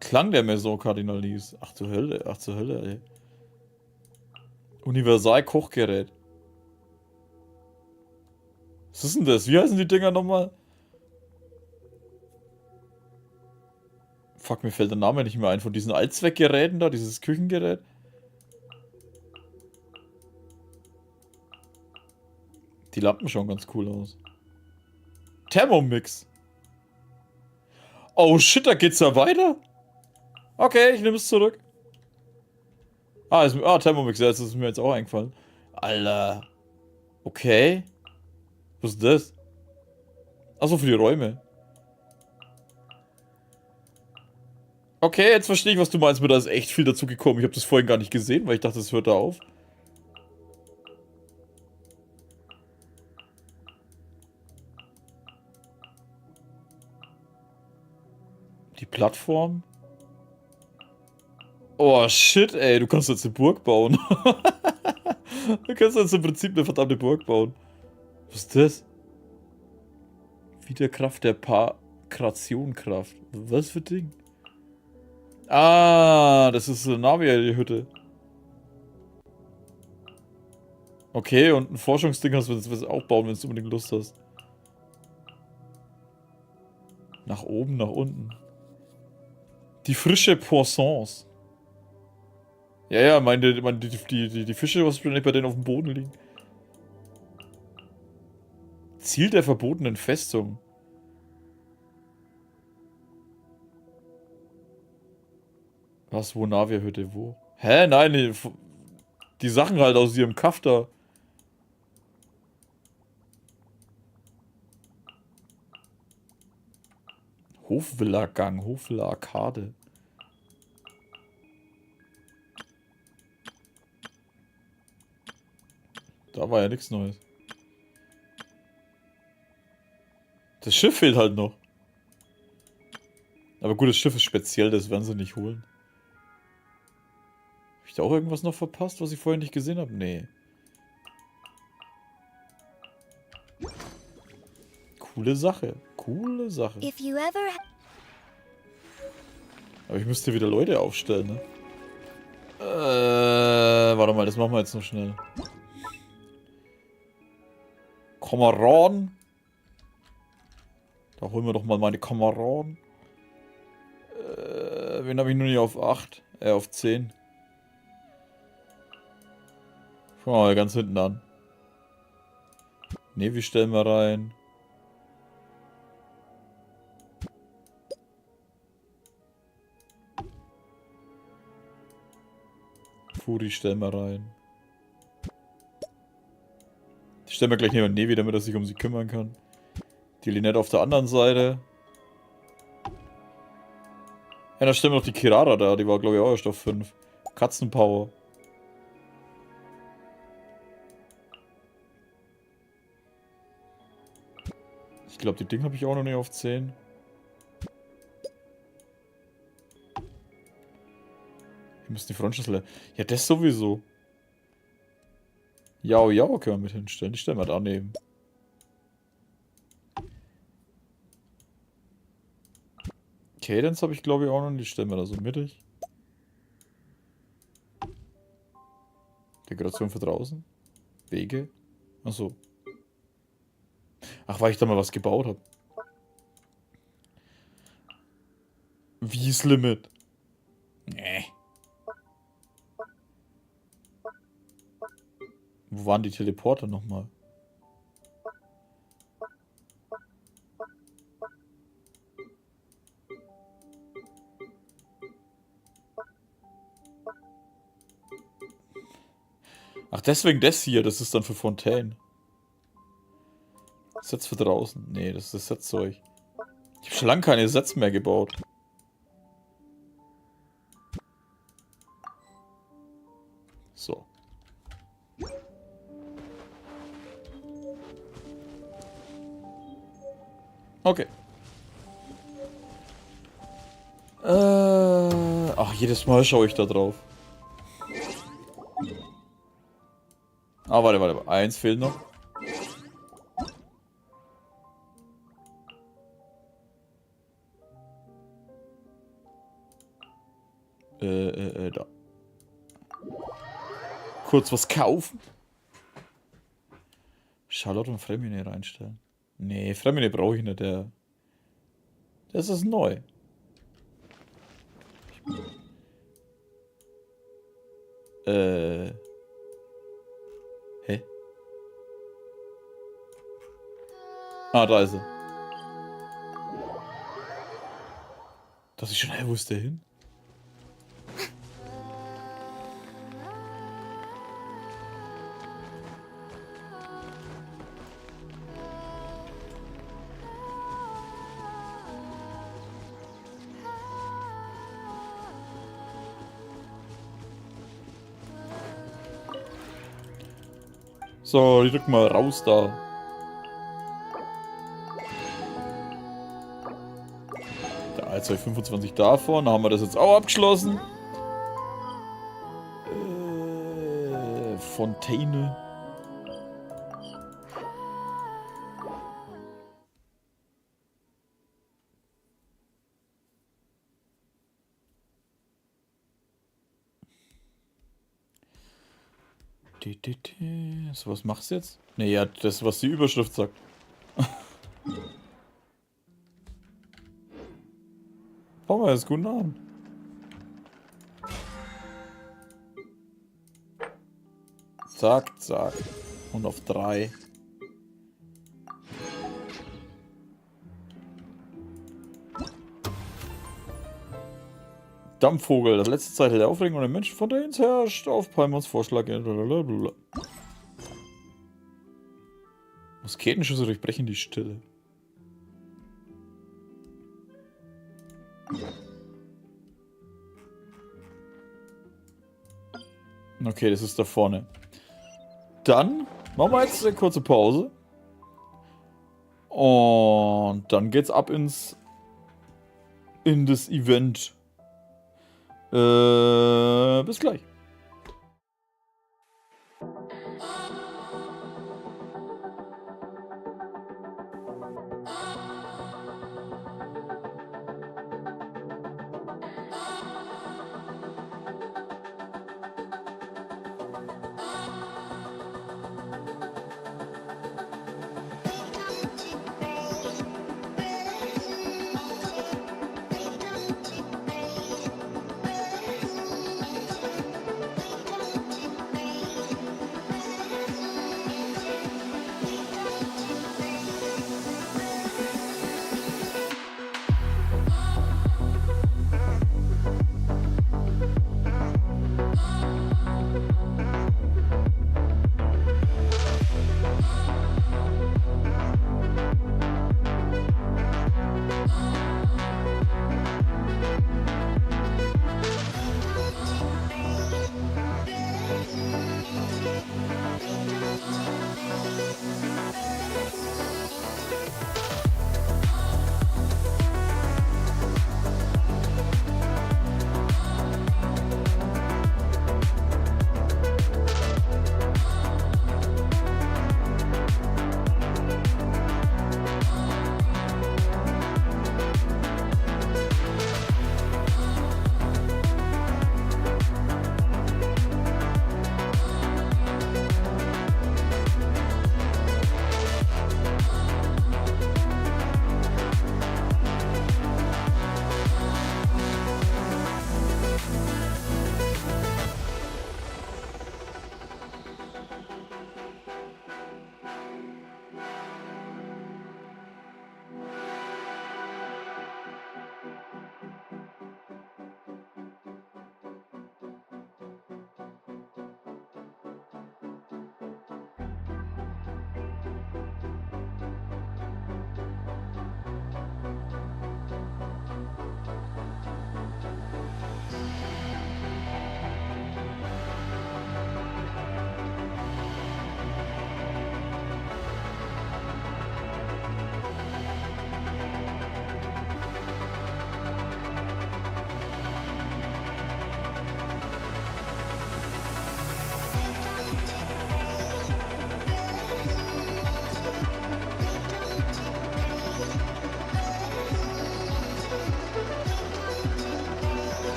Klang der Maison Cardinalis. Ach zur Hölle, ey. Universal-Kochgerät. Was ist denn das? Wie heißen die Dinger nochmal? Fuck, mir fällt der Name nicht mehr ein. Von diesen Allzweckgeräten da, dieses Küchengerät. Die Lampen schauen ganz cool aus. Thermomix. Oh shit, da geht's ja weiter. Okay, ich nehme es zurück. Thermomix, ja, das ist mir jetzt auch eingefallen. Alter. Okay. Was ist das? Achso, für die Räume. Okay, jetzt verstehe ich, was du meinst. Mir da ist echt viel dazu gekommen. Ich habe das vorhin gar nicht gesehen, weil ich dachte, es hört da auf. Die Plattform. Oh shit, ey. Du kannst jetzt eine Burg bauen. Du kannst jetzt im Prinzip eine verdammte Burg bauen. Was ist das? Widerkraft der Pakrationkraft. Was für Ding? Ah, das ist eine Navi-Hütte. Okay, und ein Forschungsding hast du das auch bauen, wenn du unbedingt Lust hast. Nach oben, nach unten. Die frische Poissons. Ja, ja, die Fische, was wahrscheinlich bei denen auf dem Boden liegen. Ziel der verbotenen Festung. Was, wo Navia-Hütte, wo? Hä? Nein, die Sachen halt aus ihrem Kaff da. Hofvilla-Gang, Hofvilla-Arkade. Da war ja nichts Neues. Das Schiff fehlt halt noch. Aber gut, das Schiff ist speziell, das werden sie nicht holen. Habe ich da auch irgendwas noch verpasst, was ich vorher nicht gesehen habe? Nee. Coole Sache. Coole Sache. If you ever Aber ich müsste wieder Leute aufstellen, ne? Warte mal, das machen wir jetzt noch schnell. Kameraden. Da holen wir doch mal meine Kameraden. Wen habe ich nur nicht auf 8? Auf 10. Fangen wir mal ganz hinten an. Ne, wie stellen wir rein? Furi stellen wir rein. Die stellen wir gleich neben Nevi, damit er sich um sie kümmern kann. Die Linette auf der anderen Seite. Ja, da stellen wir noch die Kirara da. Die war, glaube ich, auch erst auf 5. Katzenpower. Ich glaube, die Ding habe ich auch noch nicht auf 10. Hier müssen die Frontschlüssel. Ja, das sowieso. Jau, jau können wir mit hinstellen. Die stellen wir daneben. Cadence habe ich, glaube ich, auch noch. Die stellen wir da so mittig. Dekoration für draußen. Wege. Achso. Ach, weil ich da mal was gebaut habe. Wie's Limit? Nee. Wo waren die Teleporter nochmal? Ach, deswegen das hier. Das ist dann für Fontaine. Sets für draußen. Nee, das ist das Setzeug. Ich habe schon lange keine Sets mehr gebaut. So. Okay. Ach, jedes Mal schaue ich da drauf. Ah, warte. Eins fehlt noch. Da. Kurz was kaufen. Charlotte und Fremine reinstellen. Nee, Fremine brauche ich nicht, das ist neu. Hä? Ah, da ist er. Das ist schon, wo ist der hin? So, ich drück mal raus da. Da, jetzt habe ich 25 davon. Dann haben wir das jetzt auch abgeschlossen. Fontaine. So, was machst du jetzt? Nee, ja, das, was die Überschrift sagt. Bauen wir jetzt guten Abend. Zack, zack. Und auf 3. Dampfvogel, das letzte Zeichen der Aufregung und der Menschen, von denen es herrscht, auf Palmons Vorschlag. Blablabla. Musketenschüsse durchbrechen die Stille. Okay, das ist da vorne. Dann machen wir jetzt eine kurze Pause. Und dann geht's ab in das Event. Bis gleich.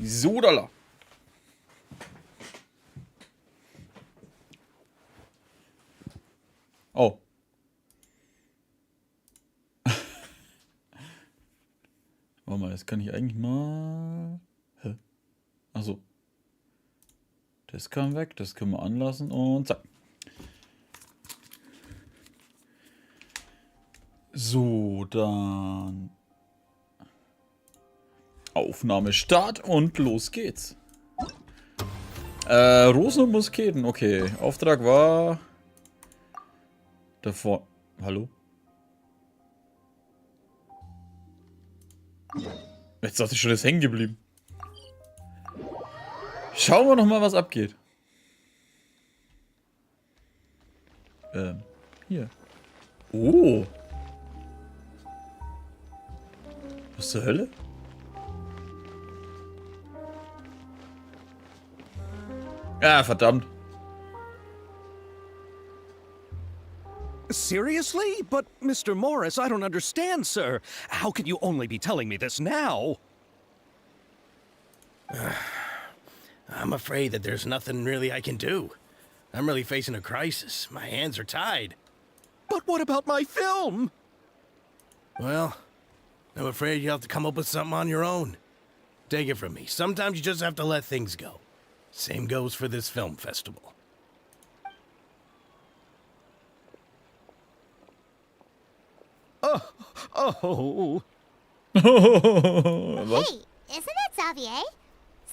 Sodala. Oh. Warte mal, das kann ich eigentlich mal... Hä? Achso. Das kann weg, das können wir anlassen und zack. So, dann... Aufnahme Start und los geht's. Rosen und Musketen, okay. Auftrag war... Davor... Hallo? Jetzt dachte ich schon, ist hängen geblieben. Schauen wir noch mal, was abgeht. Hier. Oh. Was zur Hölle? Ja, verdammt. Seriously? But, Mr. Morris, I don't understand, sir. How can you only be telling me this now? I'm afraid that there's nothing really I can do. I'm really facing a crisis. My hands are tied. But what about my film? Well, I'm afraid you'll have to come up with something on your own. Take it from me. Sometimes you just have to let things go. Same goes for this film festival. Oh. Was? Hey, isn't that Xavier?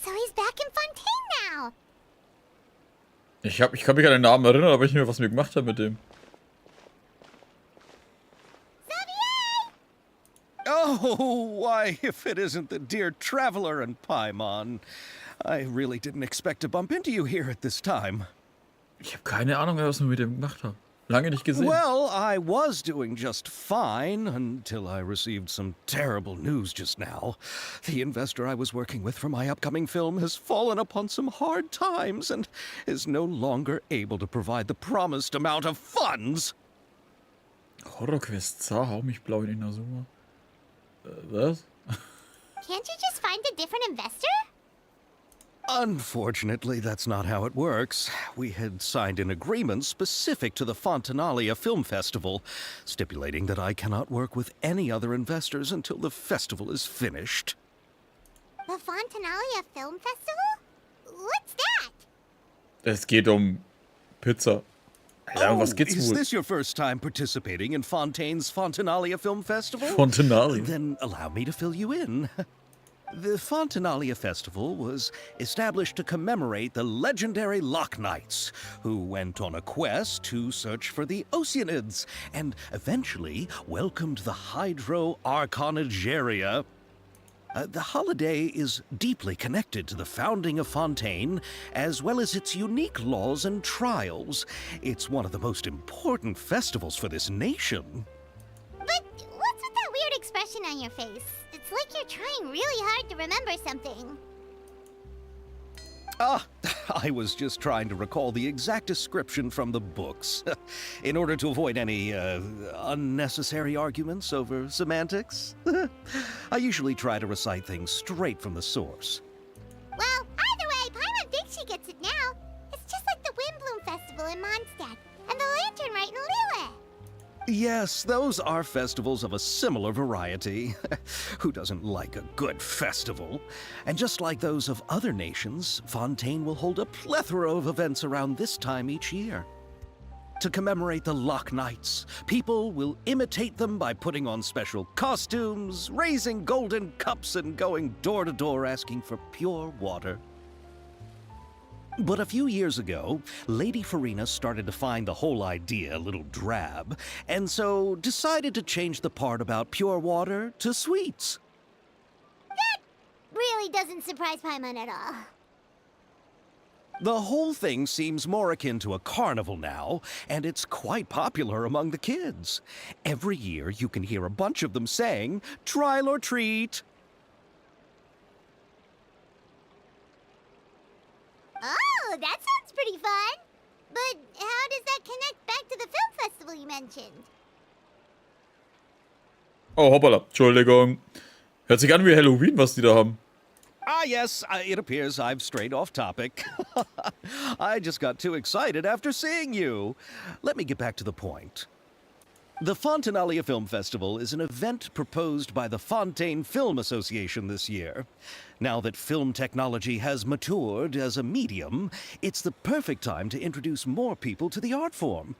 So he's back in Fontaine now. Ich kann mich an den Namen erinnern, aber ich nicht mehr, was wir gemacht haben mit dem. Oh, why, if it isn't the dear traveler and Paimon. I really didn't expect to bump into you here at this time. Ich habe keine Ahnung mehr, was wir mit dem gemacht haben. Lange nicht gesehen. Well, I was doing just fine until I received some terrible news just now. The investor I was working with for my upcoming film has fallen upon some hard times and is no longer able to provide the promised amount of funds. Horrorquest, hau mich blau in den Nasuma. Was? Can't you just find a different investor? Unfortunately, that's not how it works. We had signed an agreement specific to the Fontanalia Film Festival, stipulating that I cannot work with any other investors until the festival is finished. The Fontanalia Film Festival? What's that? Es geht Pizza. Ja, was geht's is wohl? this your first time participating in Fontaine's Fontanalia Film Festival? Fontanalia. Then allow me to fill you in. The Fontanalia Festival was established to commemorate the legendary Loch Knights, who went on a quest to search for the Oceanids, and eventually welcomed the Hydro Arconageria. The holiday is deeply connected to the founding of Fontaine, as well as its unique laws and trials. It's one of the most important festivals for this nation. But what's with that weird expression on your face? It's like you're trying really hard to remember something. I was just trying to recall the exact description from the books, in order to avoid any unnecessary arguments over semantics. I usually try to recite things straight from the source. Well, either way, Paimon thinks she gets it now. It's just like the Windbloom Festival in Mondstadt, and the Lantern Rite in Lille. Yes, those are festivals of a similar variety. Who doesn't like a good festival? And just like those of other nations, Fontaine will hold a plethora of events around this time each year. To commemorate the Loch Nights, people will imitate them by putting on special costumes, raising golden cups, and going door to door asking for pure water. But a few years ago, Lady Farina started to find the whole idea a little drab, and so decided to change the part about pure water to sweets. That really doesn't surprise Paimon at all. The whole thing seems more akin to a carnival now, and it's quite popular among the kids. Every year you can hear a bunch of them saying, "Trial or treat." Oh, that sounds pretty fun. But how does that connect back to the film festival you mentioned? Oh, hoppala. Entschuldigung. Hört sich an wie Halloween, was die da haben. Ah, yes, it appears I've strayed off topic. I just got too excited after seeing you. Let me get back to the point. The Fontinalia Film Festival is an event proposed by the Fontaine Film Association this year. Now that film technology has matured as a medium, it's the perfect time to introduce more people to the art form.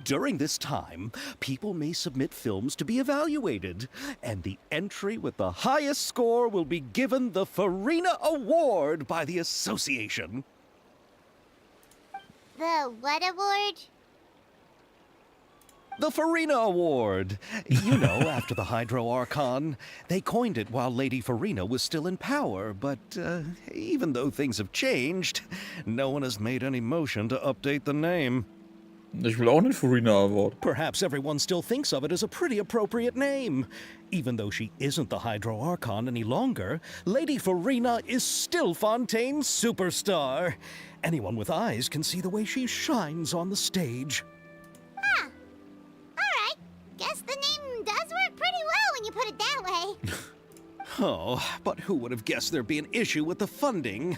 During this time, people may submit films to be evaluated, and the entry with the highest score will be given the Farina Award by the association. The what award? The Farina Award. You know, after the Hydro Archon. They coined it while Lady Farina was still in power, but even though things have changed, no one has made any motion to update the name. Ich will auch einen Farina Award. Perhaps everyone still thinks of it as a pretty appropriate name. Even though she isn't the Hydro Archon any longer, Lady Farina is still Fontaine's superstar. Anyone with eyes can see the way she shines on the stage. Alright, guess the name does work pretty well when you put it that way. Oh, but who would have guessed there'd be an issue with the funding?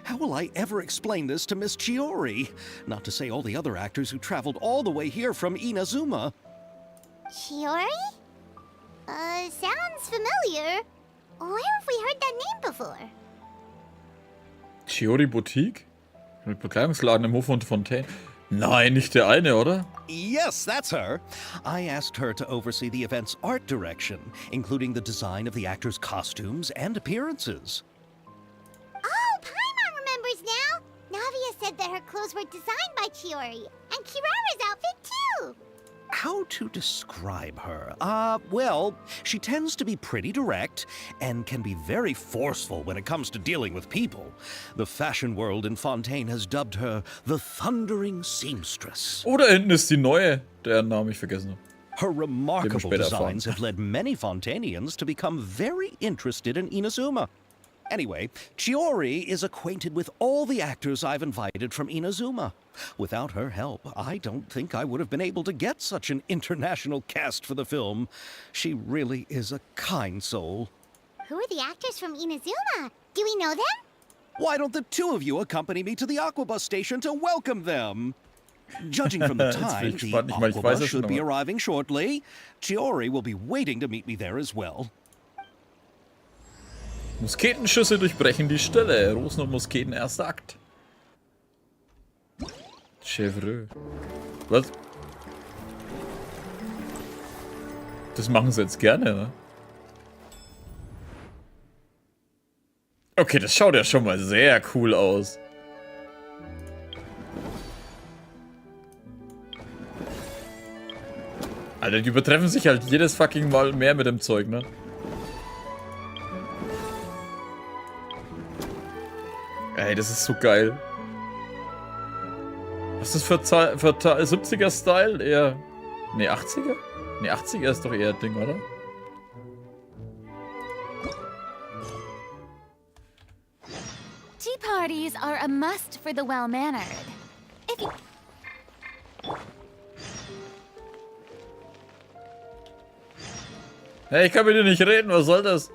How will I ever explain this to Miss Chiori? Not to say all the other actors who traveled all the way here from Inazuma. Chiori? Sounds familiar. Where have we heard that name before? Chiori Boutique? Mit Bekleidungsladen im Hof von Fontaine. Nein, nicht der eine, oder? Yes, that's her. I asked her to oversee the event's art direction, including the design of the actors' costumes and appearances. Oh, Paimon remembers now. Navia said that her clothes were designed by Chiori, and Kirara's outfit too. How to describe her? Well, she tends to be pretty direct and can be very forceful when it comes to dealing with people. The fashion world in Fontaine has dubbed her the Thundering Seamstress. Oh, da hinten ist die neue, deren Namen ich vergessen habe. Her remarkable später designs erfahren. have led many Fontainians to become very interested in Inazuma. Anyway, Chiori is acquainted with all the actors I've invited from Inazuma. Without her help, I don't think I would have been able to get such an international cast for the film. She really is a kind soul. Who are the actors from Inazuma? Do we know them? Why don't the two of you accompany me to the Aquabus station to welcome them? Judging from the Jetzt bin time, ich the gespannt. Ich meine, ich weiß Aquabus es schon, should be aber- arriving shortly. Chiori will be waiting to meet me there as well. Musketenschüsse durchbrechen die Stille. Rosen und Musketen, erster Akt. Chevreux. Was? Das machen sie jetzt gerne, ne? Okay, das schaut ja schon mal sehr cool aus. Alter, die übertreffen sich halt jedes fucking Mal mehr mit dem Zeug, ne? Ey, das ist so geil. Was ist das für 70er-Style? Eher. Ne, 80er? Ne, 80er ist doch eher Ding, oder? Tea parties are a must for the well-mannered. If you... Hey, ich kann mit dir nicht reden, was soll das?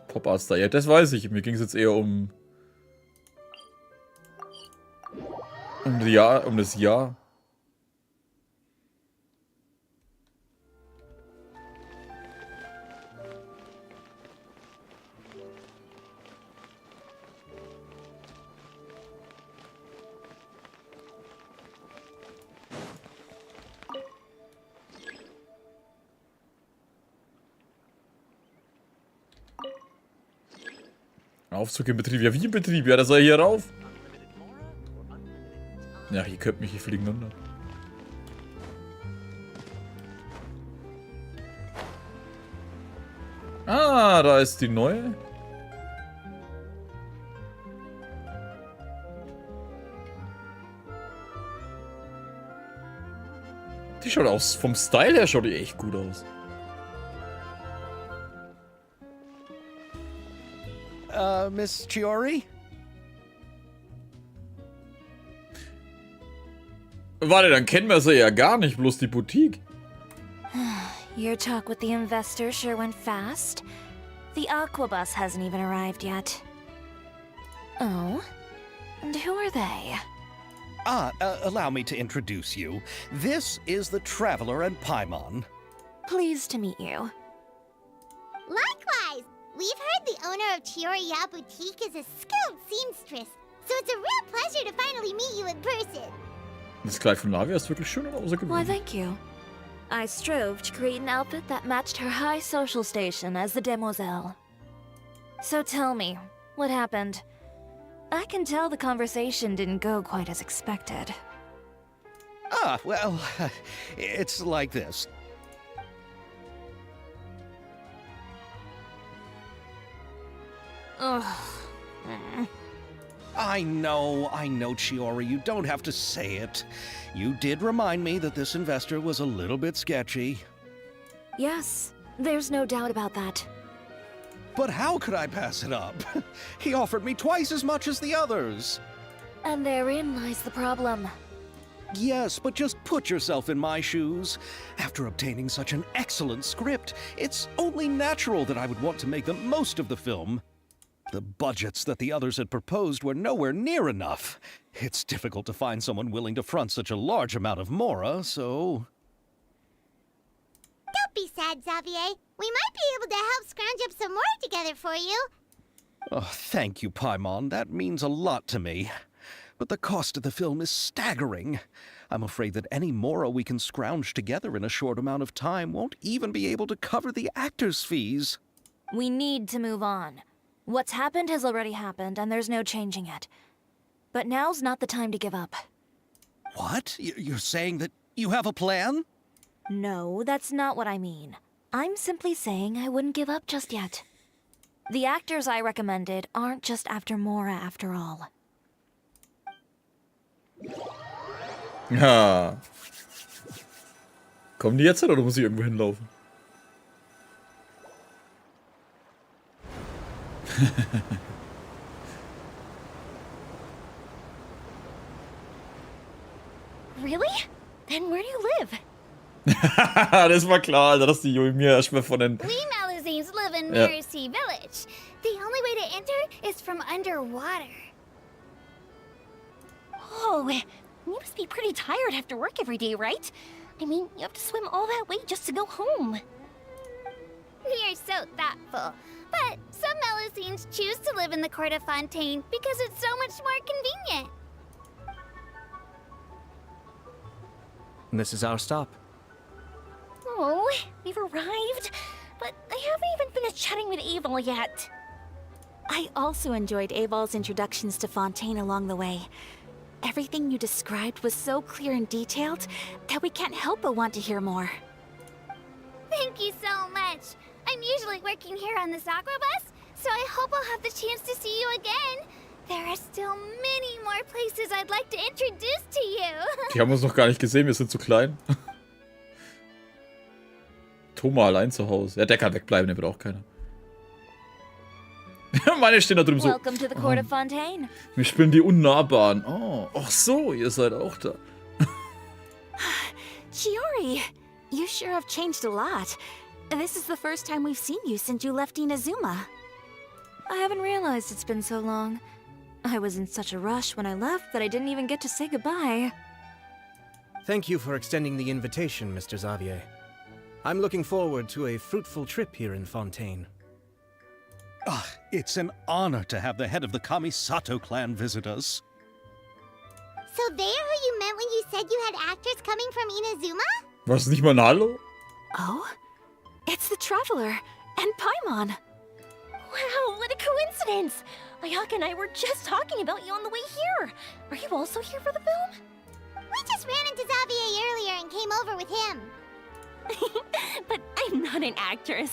Pop-Art-Style. Ja, das weiß ich. Mir ging es jetzt eher um das Jahr. Aufzug im Betrieb. Ja, wie im Betrieb? Ja, das soll hier rauf. Ja, ihr könnt mich hier fliegen runter. Ah, da ist die neue. Die schaut aus, vom Style her schaut die echt gut aus. Miss Chiori? Warte, dann kennen wir sie ja gar nicht, bloß die Boutique. Your talk with the investor sure went fast. The aquabus hasn't even arrived yet. Oh? And who are they? Allow me to introduce you. This is the Traveler and Paimon. Pleased to meet you. Likewise! We've heard the owner of Chioriya Boutique is a skilled seamstress, so it's a real pleasure to finally meet you in person. Das Kleid von Lavia ist wirklich schön und Why, außergewöhnlich. thank you. I strove to create an outfit that matched her high social station as the demoiselle. So tell me, what happened? I can tell the conversation didn't go quite as expected. Well, it's like this. Ugh. I know, Chiori, you don't have to say it. You did remind me that this investor was a little bit sketchy. Yes, there's no doubt about that. But how could I pass it up? He offered me twice as much as the others. And therein lies the problem. Yes, but just put yourself in my shoes. After obtaining such an excellent script, it's only natural that I would want to make the most of the film. The budgets that the others had proposed were nowhere near enough. It's difficult to find someone willing to front such a large amount of mora, so... Don't be sad, Xavier. We might be able to help scrounge up some more together for you. Oh, thank you, Paimon. That means a lot to me. But the cost of the film is staggering. I'm afraid that any mora we can scrounge together in a short amount of time won't even be able to cover the actors' fees. We need to move on. What's happened has already happened, and there's no changing it. But now's not the time to give up. What? You're saying that you have a plan? No, that's not what I mean. I'm simply saying I wouldn't give up just yet. The actors I recommended aren't just after Mora after all. Ja. Kommen die jetzt oder muss ich irgendwo hinlaufen? Really? Then where do you live? Das war klar, Alter, dass die mir erstmal von den... We Malazines live in Yeah. Mercy Village. The only way to enter is from underwater. Oh, you must be pretty tired after work every day, right? I mean, you have to swim all that way just to go home. We are so thoughtful. But some Malazines choose to live in the court of Fontaine because it's so much more convenient. This is our stop. Oh, we've arrived. But I haven't even finished chatting with Aval yet. I also enjoyed Aval's introductions to Fontaine along the way. Everything you described was so clear and detailed that we can't help but want to hear more. Thank you so much. I'm usually working here on this aqua bus, so I hope I'll have the chance to see you again. There are still many more places I'd like to introduce to you. Die haben uns noch gar nicht gesehen, wir sind zu klein. Thomas allein zu Hause. Ja, der kann wegbleiben, der braucht keiner. Meine stehen da drüben so. Welcome to the court of Fontaine. Wir spielen die Unnahbaren. Oh, ach so, ihr seid auch da. Chiori, you sure have changed a lot. This is the first time we've seen you since you left Inazuma. I haven't realized it's been so long. I was in such a rush when I left that I didn't even get to say goodbye. Thank you for extending the invitation, Mr. Xavier. I'm looking forward to a fruitful trip here in Fontaine. It's an honor to have the head of the Kamisato clan visit us. So they're who you meant when you said you had actors coming from Inazuma? Was nicht mal ein Hallo? Oh? It's the Traveler and Paimon. Wow, what a coincidence! Ayaka and I were just talking about you on the way here. Are you also here for the film? We just ran into Xavier earlier and came over with him. But I'm not an actress.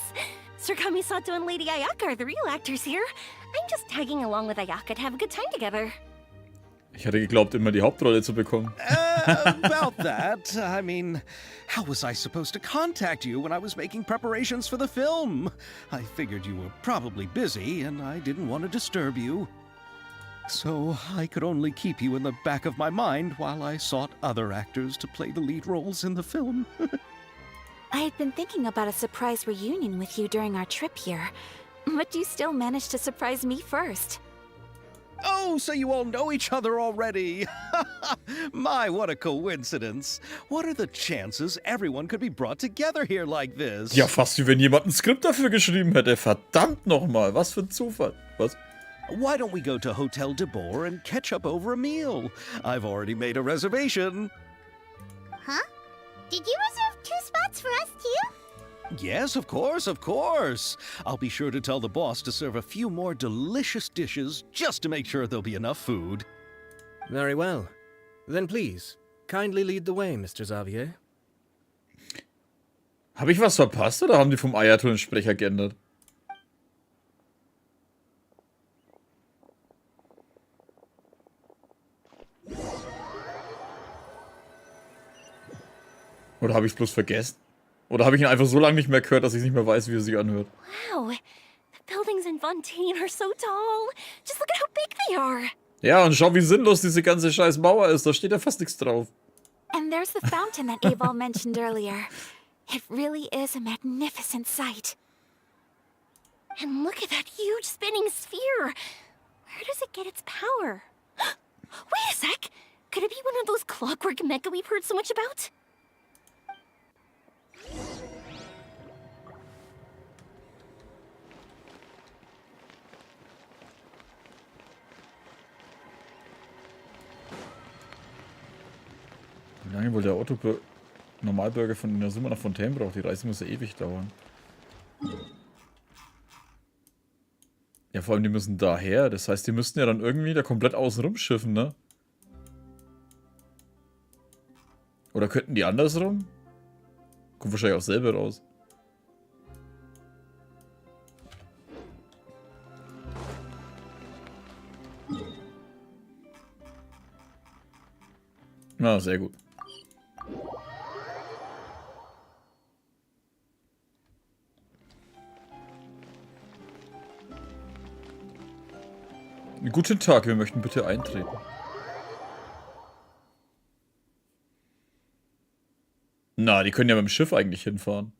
Sir Kamisato and Lady Ayaka are the real actors here. I'm just tagging along with Ayaka to have a good time together. Ich hatte geglaubt, immer die Hauptrolle zu bekommen. About that, I mean, how was I supposed to contact you when I was making preparations for the film? I figured you were probably busy, and I didn't want to disturb you. So I could only keep you in the back of my mind while I sought other actors to play the lead roles in the film. I had been thinking about a surprise reunion with you during our trip here, but you still managed to surprise me first. Oh, so you all know each other already. My, what a coincidence. What are the chances everyone could be brought together here like this? Ja, fast wie wenn jemand ein Skript dafür geschrieben hätte. Verdammt nochmal, was für ein Zufall. Was? Why don't we go to Hotel de Boer and catch up over a meal? I've already made a reservation. Huh? Did you reserve 2 spots for us too? Yes, of course, of course. I'll be sure to tell the boss to serve a few more delicious dishes just to make sure there'll be enough food. Very well. Then please, kindly lead the way, Mr. Xavier. Habe ich was verpasst oder haben die vom Ayato den Sprecher geändert? Oder habe ich es bloß vergessen? Oder habe ich ihn einfach so lange nicht mehr gehört, dass ich nicht mehr weiß, wie er sich anhört? Wow, the buildings in Fontaine are so tall. Just look at how big they are. Ja, und schau, wie sinnlos diese ganze scheiß Mauer ist. Da steht ja fast nichts drauf. And there's the fountain that Abel mentioned earlier. It really is a magnificent sight. And look at that huge spinning sphere. Where does it get its power? Wait a sec. Could it be one of those clockwork mecha we've heard so much about? Wie lange wohl der Normalbürger von Inazuma nach Fontaine braucht? Die Reise muss ja ewig dauern. Ja, vor allem, die müssen daher. Das heißt, die müssten ja dann irgendwie da komplett außen rumschiffen, ne? Oder könnten die andersrum? Kommt wahrscheinlich auch selber raus. Na, sehr gut. Guten Tag, wir möchten bitte eintreten. Na, die können ja mit dem Schiff eigentlich hinfahren.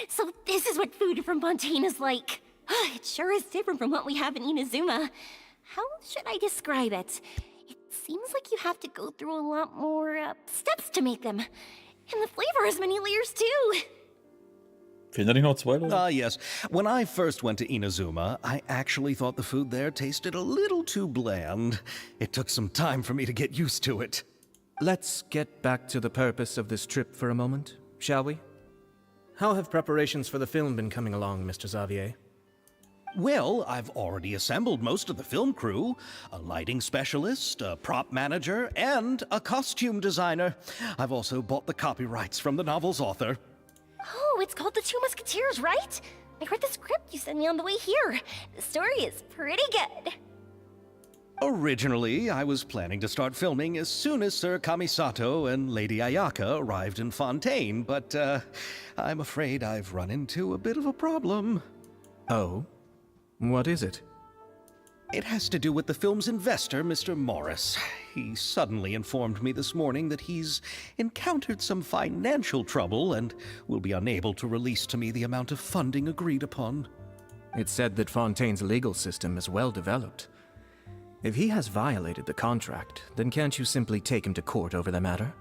So this is what food from Fontaine is like. It sure is different from what we have in Inazuma. How should I describe it? It seems like you have to go through a lot more steps to make them. And the flavor has many layers too. Fehlen da nicht noch 2 Leute? Yes. When I first went to Inazuma, I actually thought the food there tasted a little too bland. It took some time for me to get used to it. Let's get back to the purpose of this trip for a moment, shall we? How have preparations for the film been coming along, Mr. Xavier? Well, I've already assembled most of the film crew. A lighting specialist, a prop manager, and a costume designer. I've also bought the copyrights from the novel's author. Oh, it's called The Two Musketeers, right? I read the script you sent me on the way here. The story is pretty good. Originally, I was planning to start filming as soon as Sir Kamisato and Lady Ayaka arrived in Fontaine, but I'm afraid I've run into a bit of a problem. Oh? What is it? It has to do with the film's investor, Mr. Morris. He suddenly informed me this morning that he's encountered some financial trouble and will be unable to release to me the amount of funding agreed upon. It's said that Fontaine's legal system is well developed. If he has violated the contract, then can't you simply take him to court over the matter?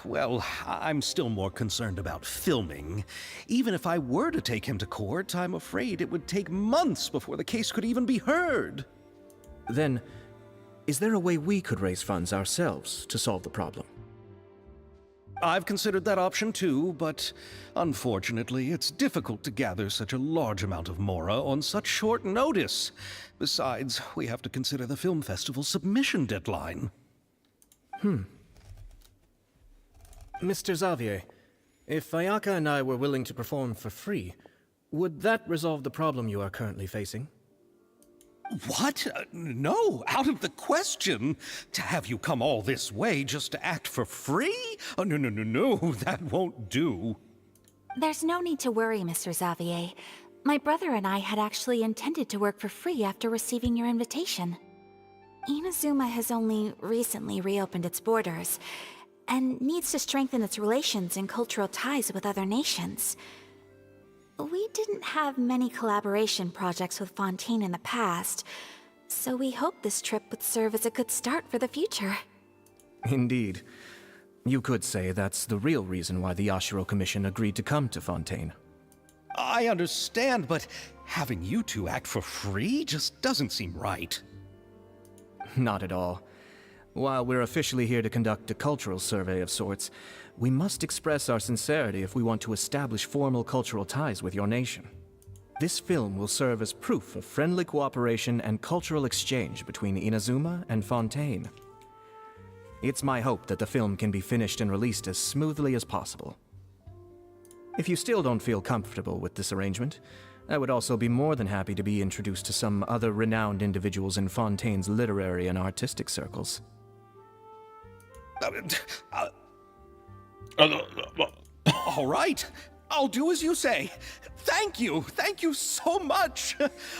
Well, I'm still more concerned about filming. Even if I were to take him to court, I'm afraid it would take months before the case could even be heard. Then, is there a way we could raise funds ourselves to solve the problem? I've considered that option too, but unfortunately, it's difficult to gather such a large amount of mora on such short notice. Besides, we have to consider the film festival's submission deadline. Mr. Xavier, if Ayaka and I were willing to perform for free, would that resolve the problem you are currently facing? What? No, out of the question. To have you come all this way just to act for free? Oh, no, that won't do. There's no need to worry, Mr. Xavier. My brother and I had actually intended to work for free after receiving your invitation. Inazuma has only recently reopened its borders, and needs to strengthen its relations and cultural ties with other nations. We didn't have many collaboration projects with Fontaine in the past, so we hoped this trip would serve as a good start for the future. Indeed. You could say that's the real reason why the Yashiro Commission agreed to come to Fontaine. I understand, but having you two act for free just doesn't seem right. Not at all. While we're officially here to conduct a cultural survey of sorts, we must express our sincerity if we want to establish formal cultural ties with your nation. This film will serve as proof of friendly cooperation and cultural exchange between Inazuma and Fontaine. It's my hope that the film can be finished and released as smoothly as possible. If you still don't feel comfortable with this arrangement, I would also be more than happy to be introduced to some other renowned individuals in Fontaine's literary and artistic circles. All right, I'll do as you say. Thank you so much.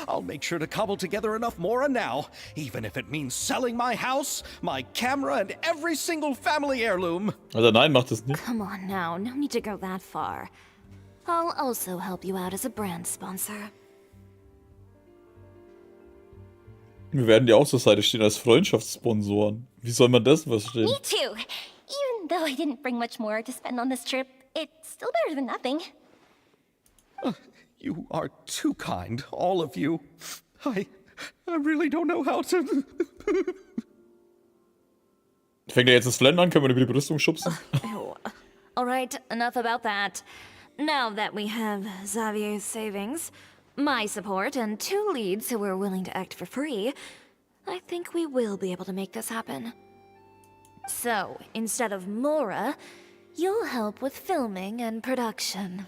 I'll make sure to cobble together enough mora now, even if it means selling my house, my camera, and every single family heirloom. Also nein, macht es nicht. Come on now, no need to go that far. I'll also help you out as a brand sponsor. Wir werden dir auch zur Seite stehen als Freundschaftssponsoren. Wie soll man das verstehen? Me too. Even though I didn't bring much more to spend on this trip, it's still better than nothing. You are too kind, all of you. I really don't know how to... Fängt er jetzt das Flennen an? Können wir ihn über die Brüstung schubsen? Ew. Alright, enough about that. Now that we have Xavier's savings, my support, and 2 leads who are willing to act for free, I think we will be able to make this happen. So, instead of Mora, you'll help with filming and production.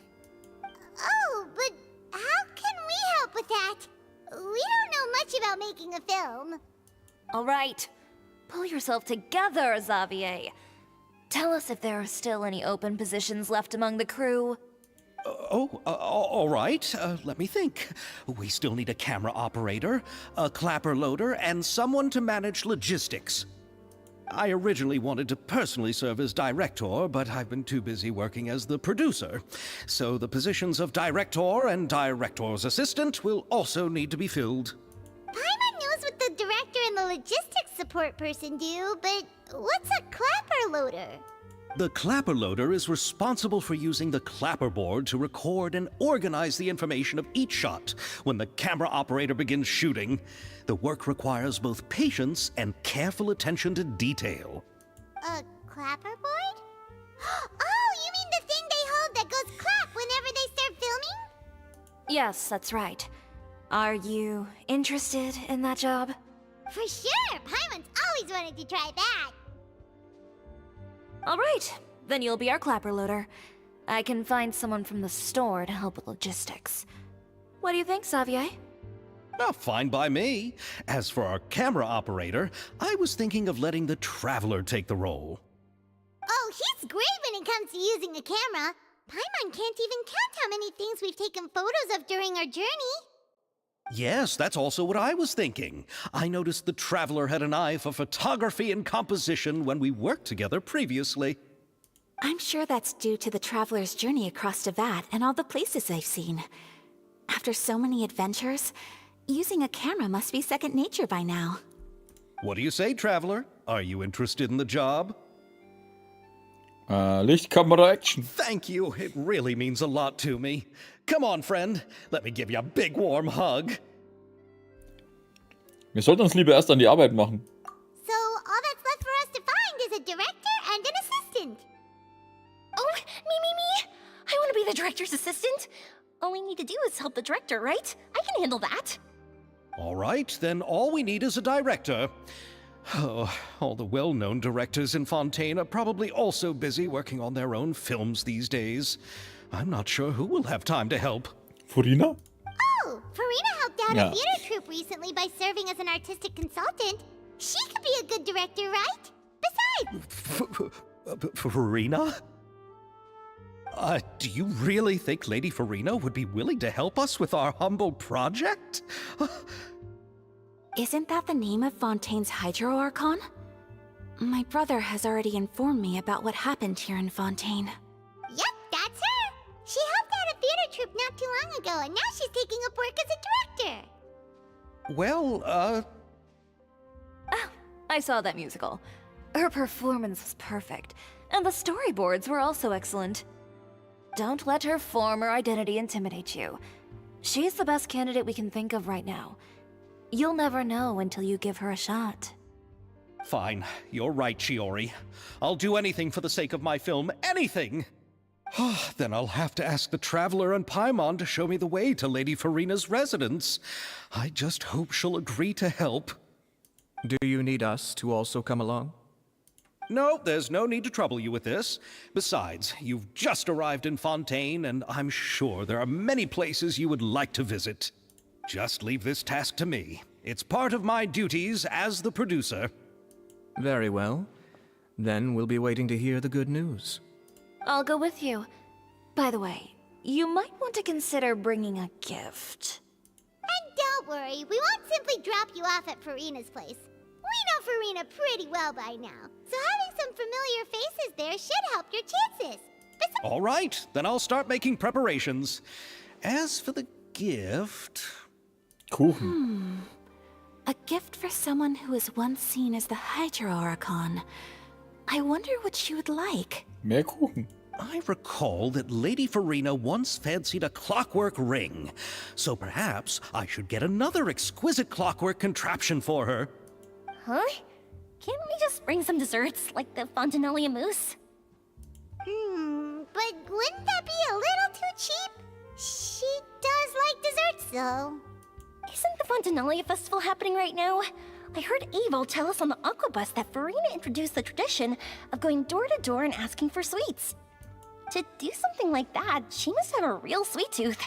Oh, but how can we help with that? We don't know much about making a film. Alright, pull yourself together, Xavier. Tell us if there are still any open positions left among the crew. All right. Let me think. We still need a camera operator, a clapper loader, and someone to manage logistics. I originally wanted to personally serve as director, but I've been too busy working as the producer. So the positions of director and director's assistant will also need to be filled. Paimon knows what the director and the logistics support person do, but what's a clapper loader? The clapper loader is responsible for using the clapper board to record and organize the information of each shot when the camera operator begins shooting. The work requires both patience and careful attention to detail. A clapper board? Oh, you mean the thing they hold that goes clap whenever they start filming? Yes, that's right. Are you interested in that job? For sure! Paimon's always wanted to try that. Alright, then you'll be our clapper loader. I can find someone from the store to help with logistics. What do you think, Xavier? Fine by me. As for our camera operator, I was thinking of letting the Traveler take the role. Oh, he's great when it comes to using a camera. Paimon can't even count how many things we've taken photos of during our journey. Yes, that's also what I was thinking. I noticed the Traveler had an eye for photography and composition when we worked together previously. I'm sure that's due to the traveler's journey across Devat and all the places they've seen. After so many adventures, using a camera must be second nature by now. What do you say, Traveler? Are you interested in the job? Licht, Kamera, Action. Thank you. It really means a lot to me. Come on, friend. Let me give you a big warm hug. Wir sollten uns lieber erst an die Arbeit machen. So all that's left for us to find is a director and an assistant. Oh, me. I want to be the director's assistant. All we need to do is help the director, right? I can handle that. All right, then all we need is a director. Oh, all the well-known directors in Fontaine are probably also busy working on their own films these days. I'm not sure who will have time to help. Furina? Oh, Farina helped out Yeah. a theater troupe recently by serving as an artistic consultant. She could be a good director, right? Besides, Farina? Do you really think Lady Farina would be willing to help us with our humble project? Isn't that the name of Fontaine's Hydro Archon? My brother has already informed me about what happened here in Fontaine. yep, that's her. She helped out a theater troupe not too long ago, and now she's taking up work as a director. Well, I saw that musical. Her performance was perfect, and the storyboards were also excellent. Don't let her former identity intimidate you. She's the best candidate we can think of right now. You'll never know until you give her a shot. fine. You're right, Shiori. I'll do anything for the sake of my film. Anything! Then I'll have to ask the Traveler and Paimon to show me the way to Lady Farina's residence. I just hope she'll agree to help. Do you need us to also come along? No, there's no need to trouble you with this. Besides, you've just arrived in Fontaine, and I'm sure there are many places you would like to visit. Just leave this task to me. It's part of my duties as the producer. Very well. Then we'll be waiting to hear the good news. I'll go with you. By the way, you might want to consider bringing a gift. And don't worry, we won't simply drop you off at Farina's place. We know Farina pretty well by now, so having some familiar faces there should help your chances. All right, then I'll start making preparations. As for the gift... Kuchen. A gift for someone who was once seen as the Hydro Archon. I wonder what she would like. Mehr Kuchen. I recall that Lady Farina once fancied a clockwork ring, so perhaps I should get another exquisite clockwork contraption for her. Huh? Can't we just bring some desserts, like the Fontanalia mousse? But wouldn't that be a little too cheap? She does like desserts, though. Isn't the Fontanalia festival happening right now? I heard Abel tell us on the Aquabus that Farina introduced the tradition of going door to door and asking for sweets. To do something like that, she must have a real sweet tooth.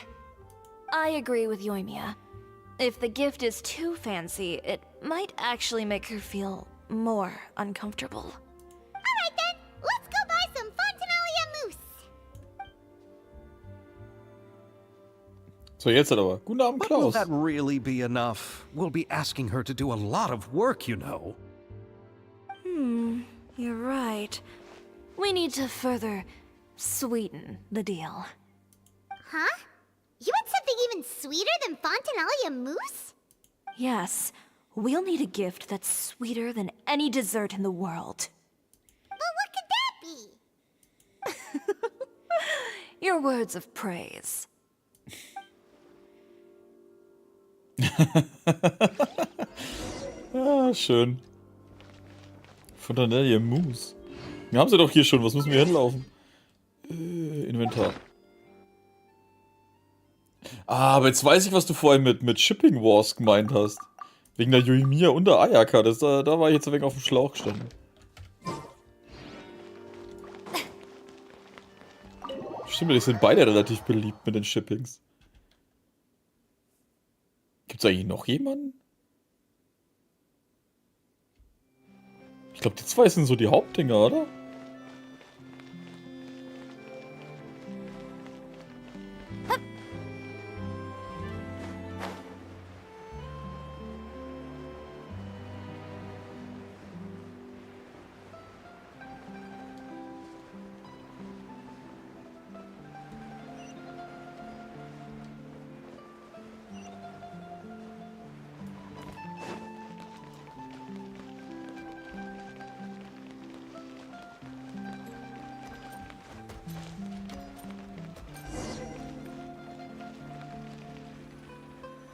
I agree with Yoimiya. If the gift is too fancy, it might actually make her feel more uncomfortable. Alright then, let's go buy some Fontanalia mousse. So, jetzt aber. Guten Abend, But will Klaus. that really be enough? We'll be asking her to do a lot of work, you know. You're right. We need to further sweeten the deal. Huh? You want something even sweeter than Fontanalia mousse? Yes, we'll need a gift that's sweeter than any dessert in the world. But what could that be? Your words of praise. Ah, schön. Fontanalia Mousse. Wir haben sie doch hier schon. Was müssen wir hinlaufen? Inventar. Ah, aber jetzt weiß ich, was du vorhin mit Shipping Wars gemeint hast. Wegen der Yoimiya und der Ayaka. Da war ich jetzt ein wenig auf dem Schlauch gestanden. Stimmt, die sind beide relativ beliebt mit den Shippings. Gibt's eigentlich noch jemanden? Ich glaube, die zwei sind so die Hauptdinger, oder?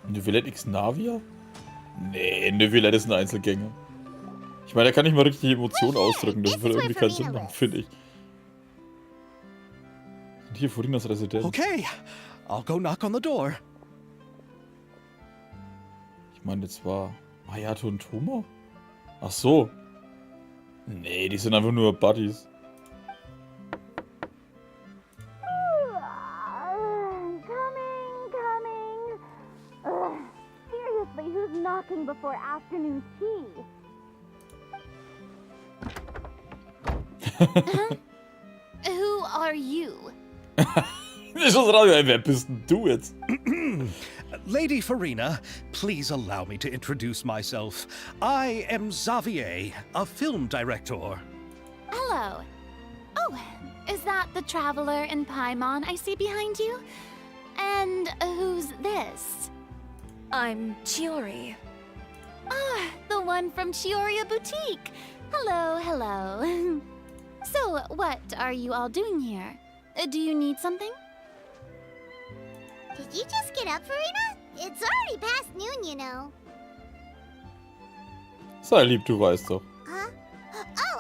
Neuvillette X Navia? Nee, Neuvillette ist ein Einzelgänger. Ich meine, der kann nicht mal richtig Emotionen ausdrücken. Das würde irgendwie keinen Sinn machen, finde ich. Und hier Furinas Residenz. Okay, I'll go knock on the door. Ich meine, das war Hayato und Toma? Ach so. Nee, die sind einfach nur Buddies. Seriously, who's knocking before afternoon tea? Who are you? Ich muss Radio, ey, wer bist denn du jetzt? Lady Farina, please allow me to introduce myself. I am Xavier, a film director. Hello. Oh, is that the traveler in Paimon I see behind you? And who's this? I'm Chiori. Ah, the one from Chioria Boutique. Hello, hello. So, what are you all doing here? Do you need something? Did you just get up, Farina? It's already past noon, you know. Sei lieb, du weißt doch. Huh? Oh,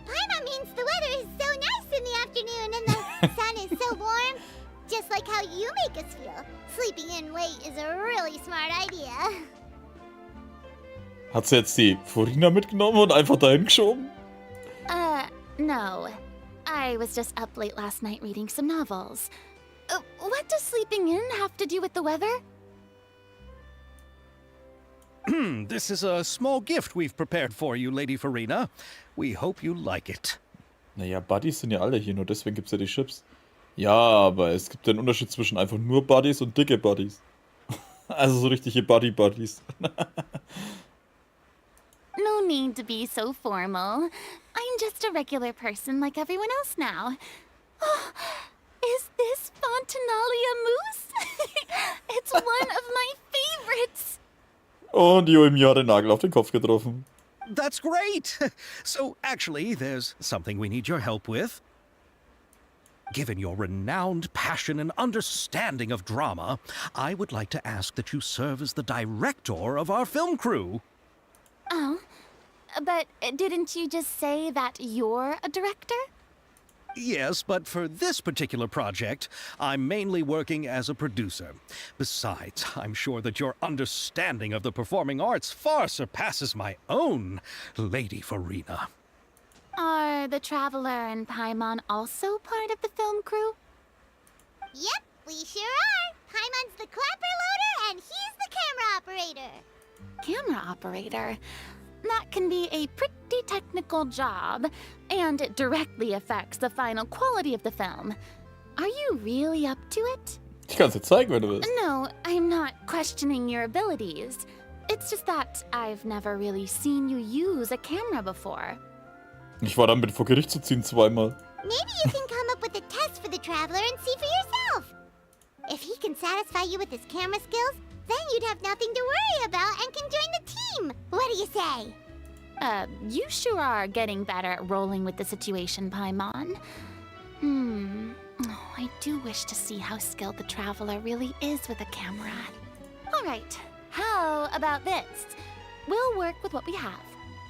Paimon means the weather is so nice in the afternoon and the sun is so warm. Just like how you make us feel. Sleeping in late is a really smart idea. Hat sie jetzt die Furina mitgenommen und einfach dahin geschoben? No. I was just up late last night reading some novels. What does sleeping in have to do with the weather? This is a small gift we've prepared for you, Lady Farina. We hope you like it. Naja, Buddies sind ja alle hier, nur deswegen gibt's ja die Chips. Ja, aber es gibt ja einen Unterschied zwischen einfach nur Buddies und dicke Buddies. Also so richtige Buddy-Buddies. No need to be so formal. I'm just a regular person like everyone else now. Oh, is this Fontanalia mousse? It's one of my favorites. Und Joemi hat den Nagel auf den Kopf getroffen. That's great! So, actually, there's something we need your help with. Given your renowned passion and understanding of drama, I would like to ask that you serve as the director of our film crew. Oh, but didn't you just say that you're a director? Yes, but for this particular project, I'm mainly working as a producer. Besides, I'm sure that your understanding of the performing arts far surpasses my own, Lady Farina. Are the Traveler and Paimon also part of the film crew? Yep, we sure are. Paimon's the clapper loader and he's the camera operator. Camera operator? That can be a pretty technical job, and it directly affects the final quality of the film. Are you really up to it? Ich kann's dir zeigen, wenn du willst. No, I'm not questioning your abilities. It's just that I've never really seen you use a camera before. Ich war damit vor Gericht zu ziehen zweimal. Maybe you can come up with a test for the Traveler and see for yourself. If he can satisfy you with his camera skills, then you'd have nothing to worry about and can join the team. What do you say? You sure are getting better at rolling with the situation, Paimon. Oh, I do wish to see how skilled the Traveler really is with a camera. Alright, how about this? We'll work with what we have.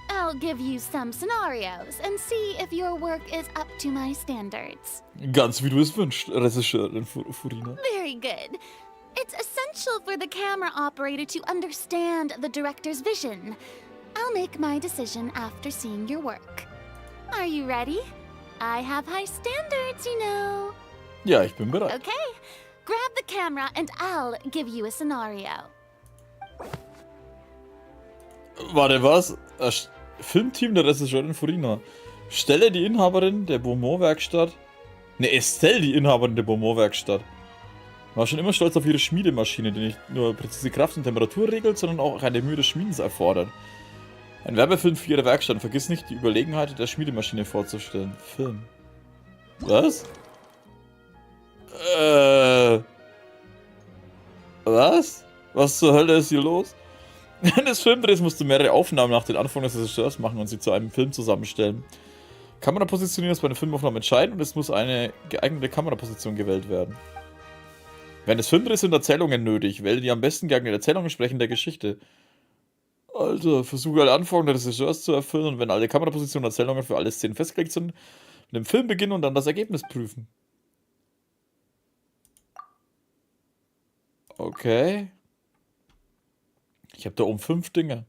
I'll give you some scenarios and see if your work is up to my standards. Ganz wie du es wünschst, Regisseurin Furina. Very good. It's essential for the camera operator to understand the director's vision. I'll make my decision after seeing your work. Are you ready? I have high standards, you know. Ja, ich bin bereit. Okay, grab the camera and I'll give you a scenario. Warte, was? Filmteam der Regisseurin Furina. Stelle die Inhaberin der Beaumont-Werkstatt. Ne, Estelle, die Inhaberin der Beaumont-Werkstatt. War schon immer stolz auf ihre Schmiedemaschine, die nicht nur präzise Kraft und Temperatur regelt, sondern auch eine Mühe des Schmiedens erfordert. Ein Werbefilm für ihre Werkstatt. Vergiss nicht, die Überlegenheit der Schmiedemaschine vorzustellen. Film. Was? Was? Was zur Hölle ist hier los? Während des Filmdrehs musst du mehrere Aufnahmen nach den Anfang des Regisseurs machen und sie zu einem Film zusammenstellen. Kamerapositionierung ist bei einer Filmaufnahme entscheidend und es muss eine geeignete Kameraposition gewählt werden. Wenn es Filme sind Erzählungen nötig, wähle die am besten geeignete Erzählungen sprechen der Geschichte. Also, versuche alle Anforderungen des Regisseurs zu erfüllen und wenn alle Kamerapositionen und Erzählungen für alle Szenen festgelegt sind, mit dem Film beginnen und dann das Ergebnis prüfen. Okay. Ich habe da oben 5 Dinge.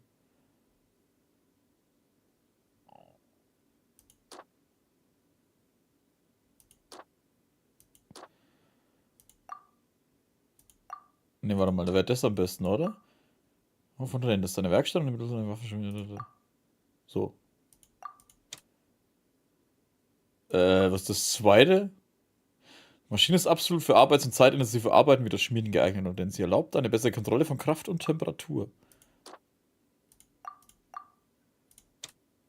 Ne, warte mal, da wäre das am besten, oder? Oh, von drin, das ist deine Werkstatt und deine Waffe schon wieder. So. Was ist das zweite? Die Maschine ist absolut für Arbeits- und zeitintensive Arbeiten wie das Schmieden geeignet, denn sie erlaubt eine bessere Kontrolle von Kraft und Temperatur.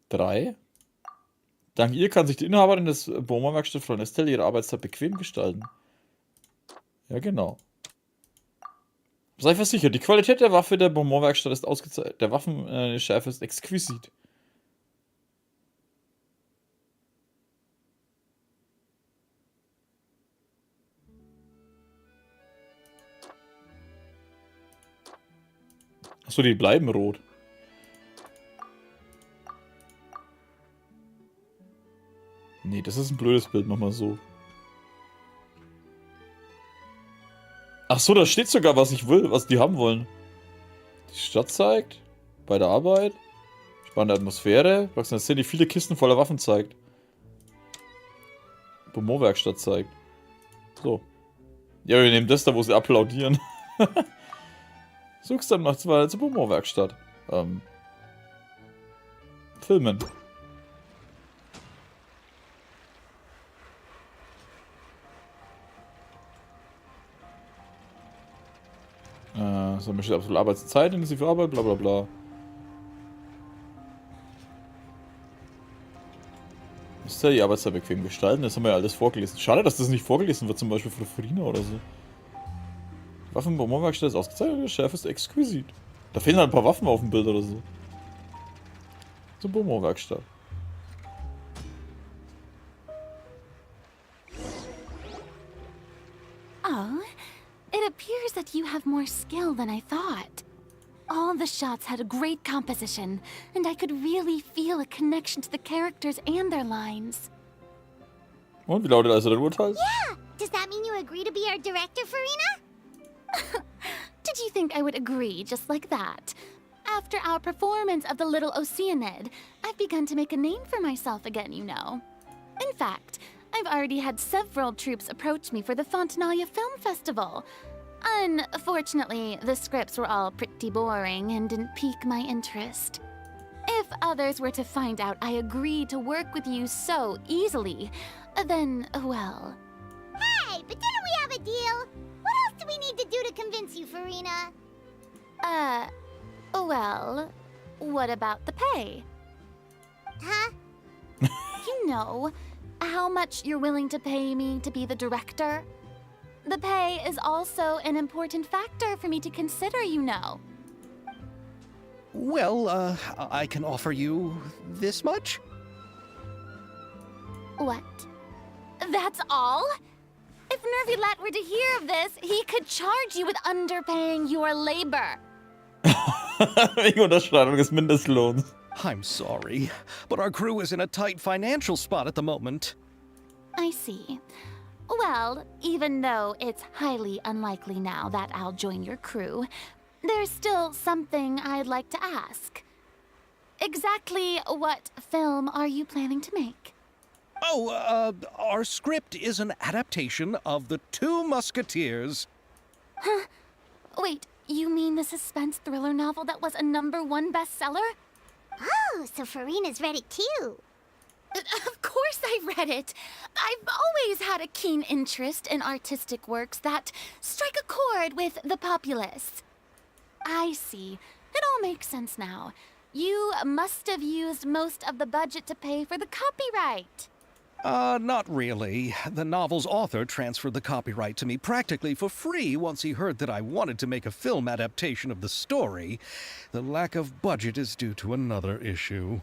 3. Dank ihr kann sich die Inhaberin des Boma-Werkstatt Frau Nestelle ihre Arbeitszeit bequem gestalten. Ja, genau. Sei versichert, die Qualität der Waffe der Beaumont-Werkstatt ist ausgezeichnet. Der Waffenschärfe ist exquisit. Achso, die bleiben rot. Nee, das ist ein blödes Bild, mach mal so. Ach so, da steht sogar, was ich will, was die haben wollen. Die Stadt zeigt, bei der Arbeit, spannende Atmosphäre, eine Szene, die viele Kisten voller Waffen zeigt. Beaumont-Werkstatt zeigt. So. Ja, wir nehmen das da, wo sie applaudieren. Suchst dann macht's mal zur Beaumont-Werkstatt. Filmen. So, man steht absolut Arbeitszeit, intensive Arbeit, bla bla bla. Ist ja die Arbeitszeit bequem gestalten? Das haben wir ja alles vorgelesen. Schade, dass das nicht vorgelesen wird, zum Beispiel für Farina oder so. Waffen-Beaumont-Werkstatt ist ausgezeichnet, der Schärfe ist exquisit. Da fehlen halt ein paar Waffen auf dem Bild oder so. Zur Beaumont-Werkstatt. Oh, it appears that you have more skill than I thought. All the shots had a great composition, and I could really feel a connection to the characters and their lines. Und wie lautet also dein Urteil? Yeah! Does that mean you agree to be our director, Farina? Did you think I would agree just like that? After our performance of the Little Oceanid, I've begun to make a name for myself again, you know. In fact, I've already had several troops approach me for the Fontanalia Film Festival. Unfortunately, the scripts were all pretty boring and didn't pique my interest. If others were to find out I agreed to work with you so easily, then, well... Hey, but didn't we have a deal? What else do we need to do to convince you, Farina? Well, what about the pay? Huh? You know, how much you're willing to pay me to be the director? The pay is also an important factor for me to consider, you know. Well, I can offer you this much? What? That's all? If Nervilat were to hear of this, he could charge you with underpaying your labor. Wegen Unterschreitung des Mindestlohns. I'm sorry, but our crew is in a tight financial spot at the moment. I see. Well, even though it's highly unlikely now that I'll join your crew, there's still something I'd like to ask. Exactly what film are you planning to make? Oh, our script is an adaptation of The Two Musketeers. Huh? Wait, you mean the suspense thriller novel that was a #1 bestseller? Oh, so Farina's read it too. Of course I read it. I've always had a keen interest in artistic works that strike a chord with the populace. I see. It all makes sense now. You must have used most of the budget to pay for the copyright. Not really. The novel's author transferred the copyright to me practically for free once he heard that I wanted to make a film adaptation of the story. The lack of budget is due to another issue.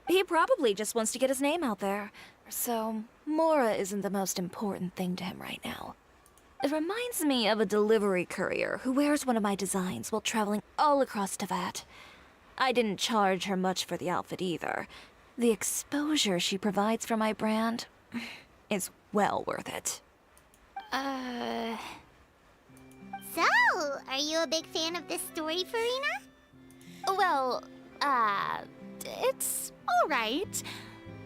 He probably just wants to get his name out there. So, Mora isn't the most important thing to him right now. It reminds me of a delivery courier who wears one of my designs while traveling all across Teyvat. I didn't charge her much for the outfit either. The exposure she provides for my brand is well worth it. So, are you a big fan of this story, Farina? Well, it's alright.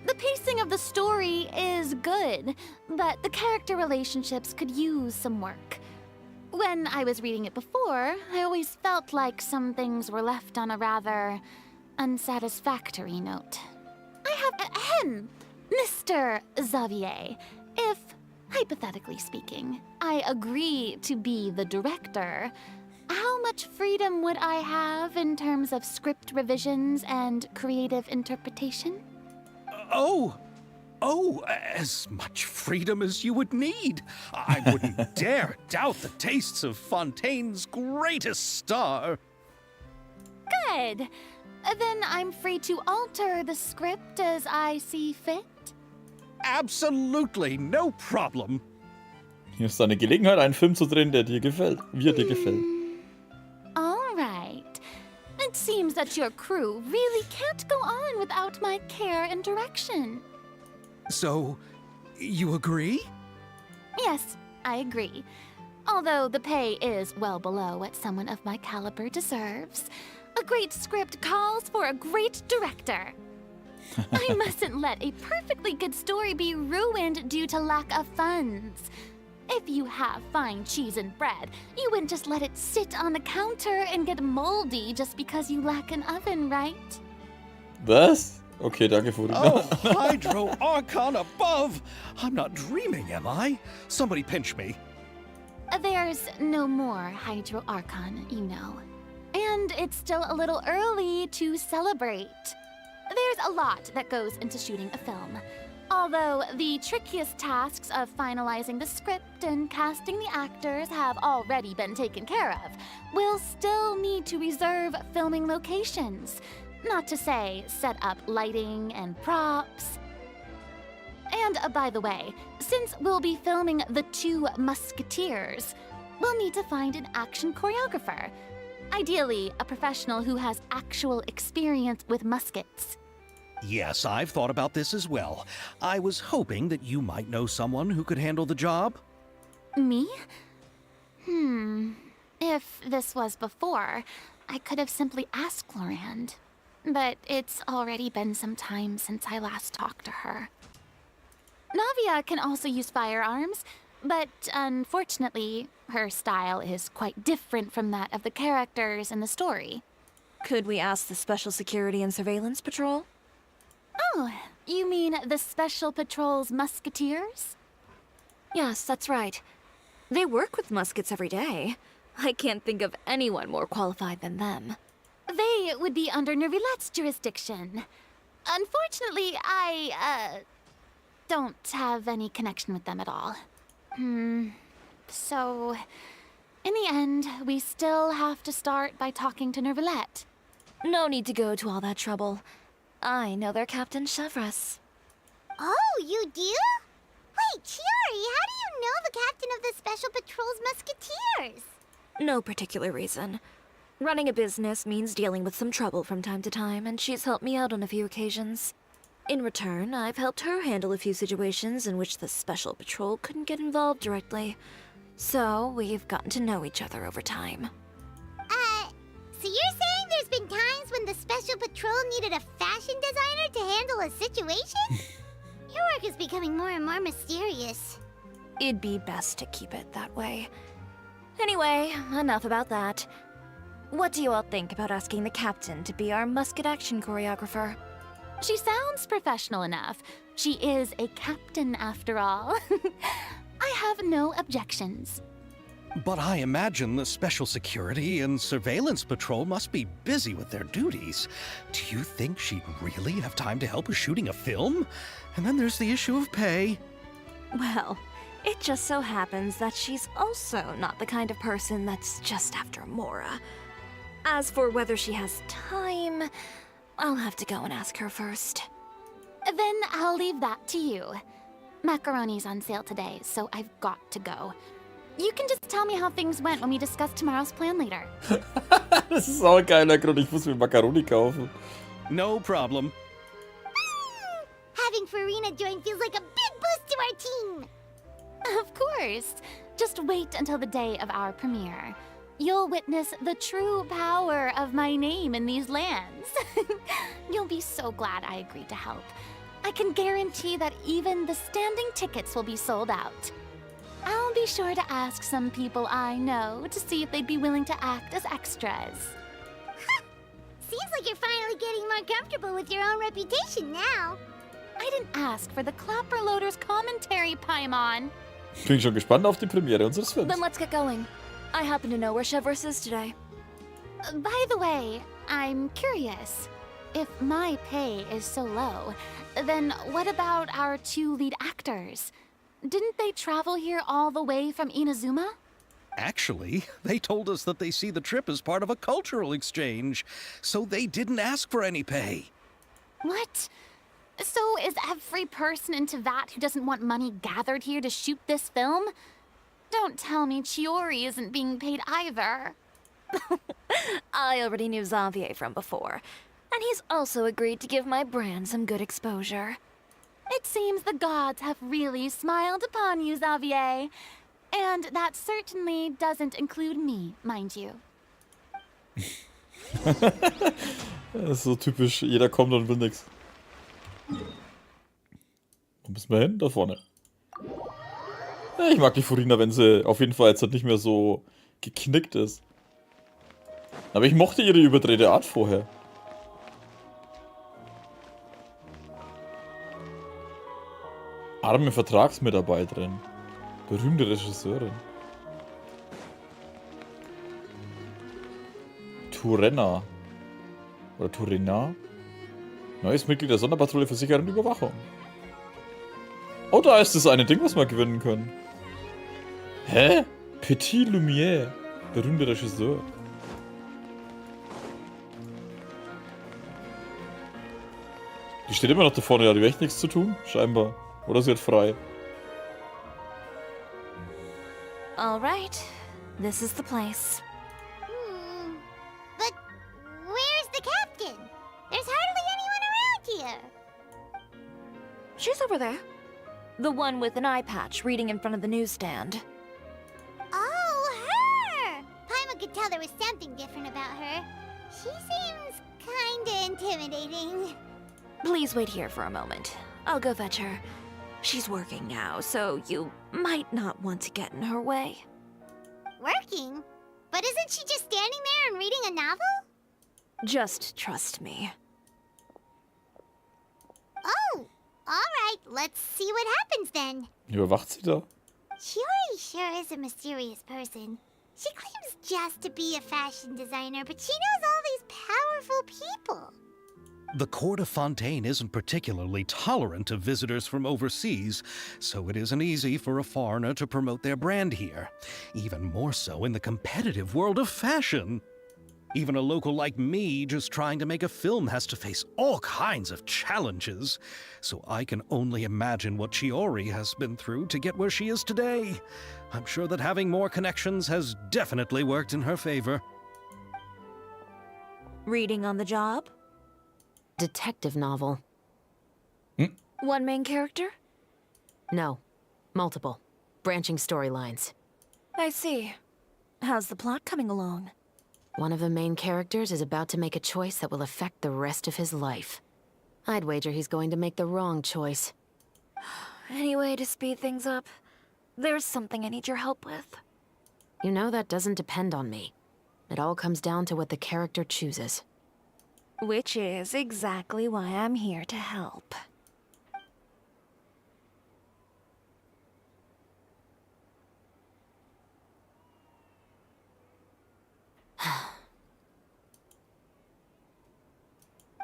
The pacing of the story is good, but the character relationships could use some work. When I was reading it before, I always felt like some things were left on a rather unsatisfactory note. I have Mr. Xavier, if, hypothetically speaking, I agree to be the director, how much freedom would I have in terms of script revisions and creative interpretation? As much freedom as you would need. I wouldn't dare doubt the tastes of Fontaine's greatest star. Good. Then I'm free to alter the script as I see fit. Absolutely, no problem. Hier ist eine Gelegenheit, einen Film zu drehen, der dir gefällt. Wie er dir gefällt. All right. It seems that your crew really can't go on without my care and direction. So, you agree? Yes, I agree. Although the pay is well below what someone of my caliber deserves. A great script calls for a great director. I mustn't let a perfectly good story be ruined due to lack of funds. If you have fine cheese and bread, you wouldn't just let it sit on the counter and get moldy just because you lack an oven, right? Was? Okay, danke, Furina. Oh, Hydro Archon above! I'm not dreaming, am I? Somebody pinch me. There's no more Hydro Archon, you know. And it's still a little early to celebrate. There's a lot that goes into shooting a film. Although the trickiest tasks of finalizing the script and casting the actors have already been taken care of, we'll still need to reserve filming locations. Not to say set up lighting and props. And by the way, since we'll be filming The Two Musketeers, we'll need to find an action choreographer. Ideally, a professional who has actual experience with muskets. Yes, I've thought about this as well. I was hoping that you might know someone who could handle the job. Me? If this was before, I could have simply asked Glorand. But it's already been some time since I last talked to her. Navia can also use firearms, but unfortunately, her style is quite different from that of the characters in the story. Could we ask the Special Security and Surveillance Patrol? Oh, you mean the Special Patrol's musketeers? Yes, that's right. They work with muskets every day. I can't think of anyone more qualified than them. They would be under Nervilette's jurisdiction. Unfortunately, I, don't have any connection with them at all. So, in the end, we still have to start by talking to Nervilette. No need to go to all that trouble. I know their Captain Chevres. Oh, you do? Wait, Chiari, how do you know the captain of the Special Patrol's Musketeers? No particular reason. Running a business means dealing with some trouble from time to time, and she's helped me out on a few occasions. In return, I've helped her handle a few situations in which the Special Patrol couldn't get involved directly. So, we've gotten to know each other over time. So you're saying there's been times when the Special Patrol needed a fashion designer to handle a situation? Your work is becoming more and more mysterious. It'd be best to keep it that way. Anyway, enough about that. What do you all think about asking the captain to be our musket action choreographer? She sounds professional enough. She is a captain, after all. I have no objections. But I imagine the Special Security and Surveillance Patrol must be busy with their duties. Do you think she'd really have time to help with shooting a film? And then there's the issue of pay. Well, it just so happens that she's also not the kind of person that's just after Mora. As for whether she has time, I'll have to go and ask her first. Then I'll leave that to you. Macaroni's on sale today, so I've got to go. You can just tell me how things went when we discuss tomorrow's plan later. Das ist auch ein geiler Grund. Ich muss mir Macaroni kaufen. No problem. Having Farina join feels like a big boost to our team. Of course. Just wait until the day of our premiere. You'll witness the true power of my name in these lands. You'll be so glad I agreed to help. I can guarantee that even the standing tickets will be sold out. I'll be sure to ask some people I know to see if they'd be willing to act as extras. Seems like you're finally getting more comfortable with your own reputation now. I didn't ask for the Clapperloaders commentary, Paimon. Bin schon gespannt auf die Premiere unseres Films. Then let's get going. I happen to know where Chevreuse is today. By the way, I'm curious. If my pay is so low, then what about our 2 lead actors? Didn't they travel here all the way from Inazuma? Actually, they told us that they see the trip as part of a cultural exchange, so they didn't ask for any pay. What? So is every person in Tevat who doesn't want money gathered here to shoot this film? Don't tell me Chiori isn't being paid either. I already knew Xavier from before, and he's also agreed to give my brand some good exposure. It seems the gods have really smiled upon you, Xavier. And that certainly doesn't include me, mind you. Das ist so typisch, jeder kommt und will nix. Wo müssen wir hin? Da vorne. Ja, ich mag die Furina, wenn sie auf jeden Fall jetzt nicht mehr so geknickt ist. Aber ich mochte ihre überdrehte Art vorher. Arme Vertragsmitarbeiterin. Berühmte Regisseurin. Turena. Oder Turena. Neues Mitglied der Sonderpatrouille für Sicherheit und Überwachung. Oh, da ist das eine Ding, was wir gewinnen können. Hä? Petit Lumière. Berühmter Regisseur. Die steht immer noch da vorne, ja, die hat echt nichts zu tun, scheinbar. Oder sie hat frei. All right, this is the place. But where's the captain? There's hardly anyone around here. She's over there. The one with an eye patch reading in front of the newsstand. Oh, her! Paimon could tell there was something different about her. She seems kinda intimidating. Please wait here for a moment. I'll go fetch her. She's working now, so you might not want to get in her way. Working? But isn't she just standing there and reading a novel? Just trust me. Oh, alright, let's see what happens then. Überwacht sie da? Chiori sure is a mysterious person. She claims just to be a fashion designer, but she knows all these powerful people. The court of Fontaine isn't particularly tolerant of visitors from overseas, so it isn't easy for a foreigner to promote their brand here. Even more so in the competitive world of fashion. Even a local like me just trying to make a film has to face all kinds of challenges. So I can only imagine what Chiori has been through to get where she is today. I'm sure that having more connections has definitely worked in her favor. Reading on the job? Detective novel. One main character? No. Multiple. Branching storylines. I see. How's the plot coming along? One of the main characters is about to make a choice that will affect the rest of his life. I'd wager he's going to make the wrong choice. Any way to speed things up? There's something I need your help with. You know that doesn't depend on me. It all comes down to what the character chooses. Which is exactly why I'm here to help.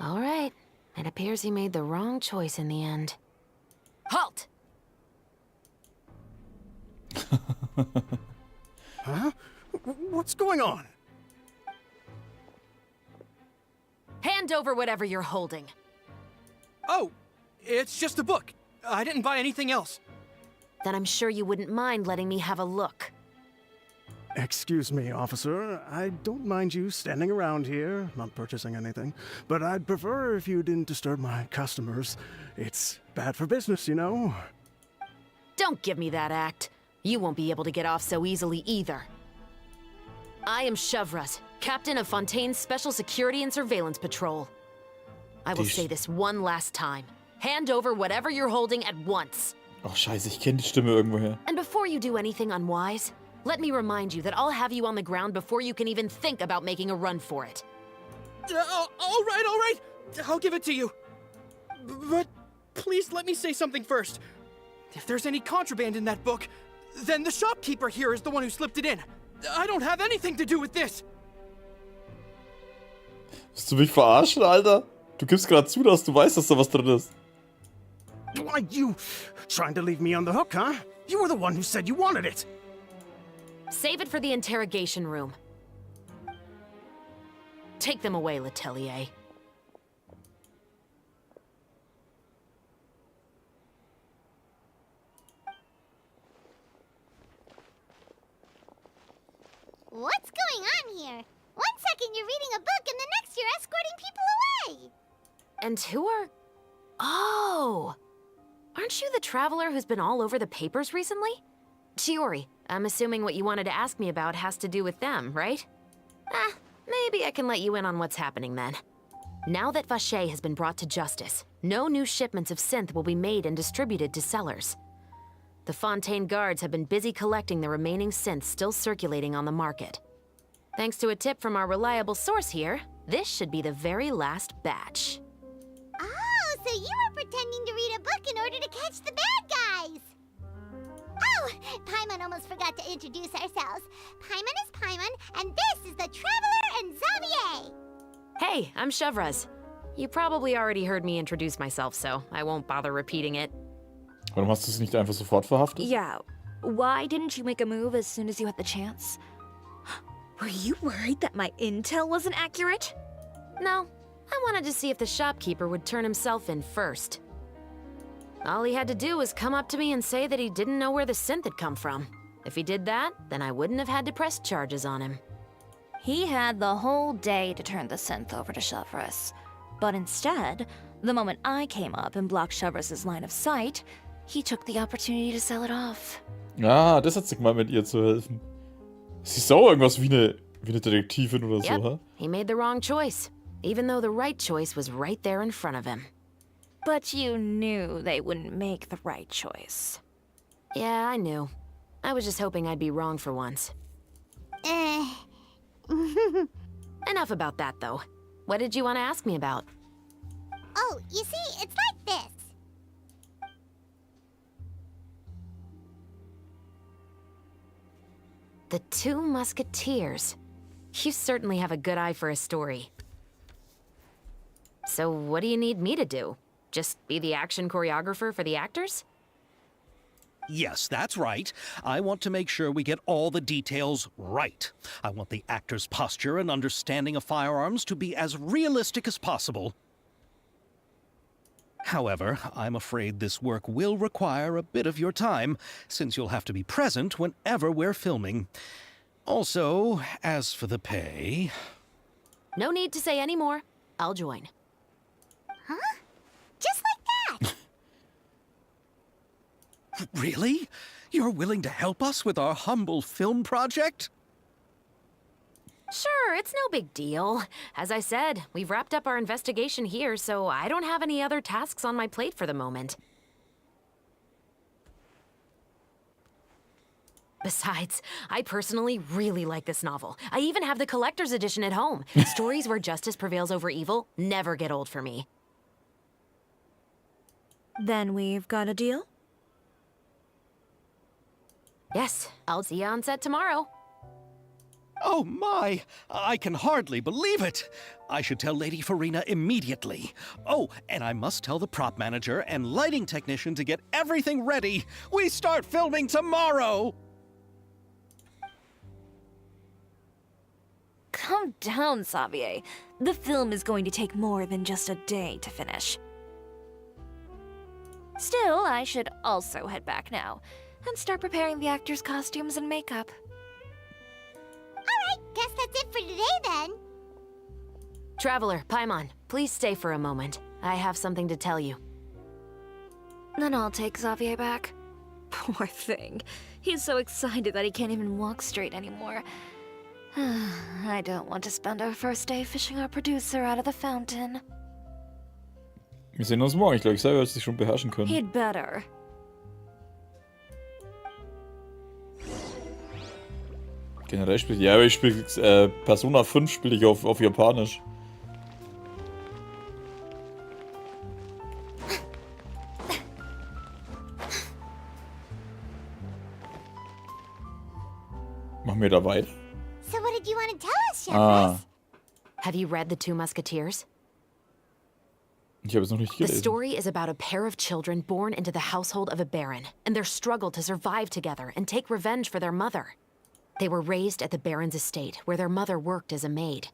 All right. It appears he made the wrong choice in the end. Halt! Huh? What's going on? Hand over whatever you're holding. Oh, it's just a book. I didn't buy anything else. Then I'm sure you wouldn't mind letting me have a look. Excuse me, officer. I don't mind you standing around here, not purchasing anything, but I'd prefer if you didn't disturb my customers. It's bad for business, you know? Don't give me that act. You won't be able to get off so easily either. I am Chevraz, captain of Fontaine's Special Security and Surveillance Patrol. I will say this one last time. Hand over whatever you're holding at once. Oh, scheiße, ich kenne die Stimme irgendwoher. And before you do anything unwise, let me remind you that I'll have you on the ground before you can even think about making a run for it. All right. I'll give it to you. But please let me say something first. If there's any contraband in that book, then the shopkeeper here is the one who slipped it in. I don't have anything to do with this. Willst du mich verarschen, Alter? Du gibst gerade zu, dass du weißt, dass da was drin ist. Why, you trying to leave me on the hook, huh? You were the one who said you wanted it. Save it for the interrogation room. Take them away, Letelier. What's going on here? One second you're reading a book and the next you're escorting people away. And who are... Oh! Aren't you the traveler who's been all over the papers recently? Chiori, I'm assuming what you wanted to ask me about has to do with them, right? Maybe I can let you in on what's happening then. Now that Vacher has been brought to justice, no new shipments of synth will be made and distributed to sellers. The Fontaine guards have been busy collecting the remaining synths still circulating on the market. Thanks to a tip from our reliable source here, this should be the very last batch. Oh, so you were pretending to read a book in order to catch the bad guys. Oh, Paimon almost forgot to introduce ourselves. Paimon is Paimon, and this is the Traveler and Xavier. Hey, I'm Chevraz. You probably already heard me introduce myself, so I won't bother repeating it. Warum hast du es nicht einfach sofort verhaftet? Yeah. Why didn't you make a move as soon as you had the chance? Were you worried that my intel wasn't accurate? No. I wanted to see if the shopkeeper would turn himself in first. All he had to do was come up to me and say that he didn't know where the synth had come from. If he did that, then I wouldn't have had to press charges on him. He had the whole day to turn the synth over to Chevraz. But instead, the moment I came up and blocked Chevraz's line of sight, he took the opportunity to sell it off. Ah, das hat sich mal mit ihr zu helfen. Sie ist auch irgendwas wie eine Detektivin oder so, hä? He made the wrong choice, even though the right choice was right there in front of him. But you knew they wouldn't make the right choice. Yeah, I knew. I was just hoping I'd be wrong for once. Enough about that, though. What did you want to ask me about? Oh, you see, it's like this. The Two Musketeers. You certainly have a good eye for a story. So what do you need me to do? Just be the action choreographer for the actors? Yes, that's right. I want to make sure we get all the details right. I want the actor's posture and understanding of firearms to be as realistic as possible. However, I'm afraid this work will require a bit of your time, since you'll have to be present whenever we're filming. Also, as for the pay... No need to say any more. I'll join. Huh? Just like that? Really? You're willing to help us with our humble film project? Sure, it's no big deal. As I said, we've wrapped up our investigation here, so I don't have any other tasks on my plate for the moment. Besides, I personally really like this novel. I even have the collector's edition at home. Stories where justice prevails over evil never get old for me. Then we've got a deal? Yes, I'll see you on set tomorrow. Oh my! I can hardly believe it! I should tell Lady Farina immediately. Oh, and I must tell the prop manager and lighting technician to get everything ready. We start filming tomorrow! Calm down, Xavier. The film is going to take more than just a day to finish. Still, I should also head back now and start preparing the actors' costumes and makeup. Guess that's it for today then. Traveler, Paimon, please stay for a moment. I have something to tell you. Then I'll take Xavier back. Poor thing. He's so excited that he can't even walk straight anymore. I don't want to spend our first day fishing our producer out of the fountain. Wir sehen uns morgen. Ich glaube, Xavier wird sich schon beherrschen können. He'd better. Generell spiele ich... Ja, aber ich spiele... Persona 5 spiele ich auf Japanisch. Machen wir da weiter? So what did you want to tell us, Shepard? Have you read The Two Musketeers? Ich habe es noch nicht The gelesen. story is about a pair of children born into the household of a baron, and their struggle to survive together and take revenge for their mother. They were raised at the baron's estate, where their mother worked as a maid.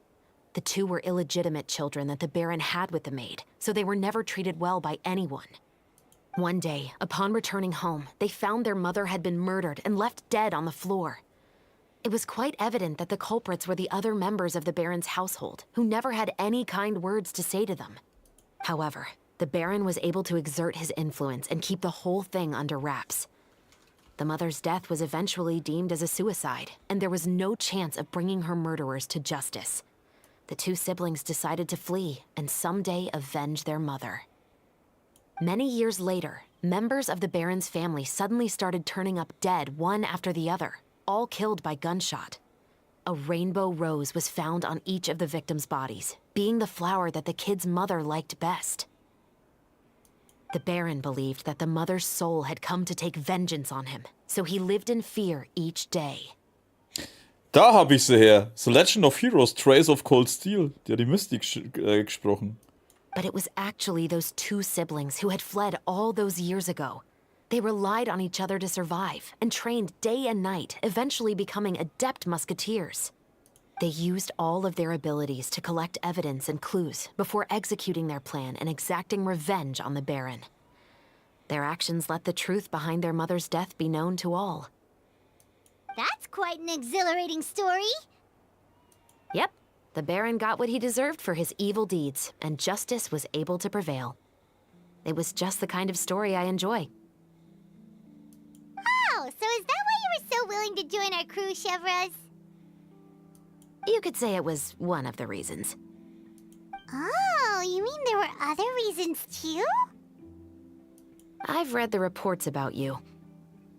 The two were illegitimate children that the baron had with the maid, so they were never treated well by anyone. One day, upon returning home, they found their mother had been murdered and left dead on the floor. It was quite evident that the culprits were the other members of the baron's household, who never had any kind words to say to them. However, the baron was able to exert his influence and keep the whole thing under wraps. The mother's death was eventually deemed as a suicide, and there was no chance of bringing her murderers to justice. The two siblings decided to flee and someday avenge their mother. Many years later, members of the baron's family suddenly started turning up dead one after the other, all killed by gunshot. A rainbow rose was found on each of the victims' bodies, being the flower that the kid's mother liked best. The Baron believed that the mother's soul had come to take vengeance on him, so he lived in fear each day. Da habe ich sie her. The Legend of Heroes, Trace of Cold Steel. Die hat die Mystik gesprochen. But it was actually those two siblings who had fled all those years ago. They relied on each other to survive and trained day and night, eventually becoming adept musketeers. They used all of their abilities to collect evidence and clues before executing their plan and exacting revenge on the Baron. Their actions let the truth behind their mother's death be known to all. That's quite an exhilarating story. Yep, the Baron got what he deserved for his evil deeds, and justice was able to prevail. It was just the kind of story I enjoy. Oh, so is that why you were so willing to join our crew, Chevraz? You could say it was one of the reasons. Oh, you mean there were other reasons too? I've read the reports about you.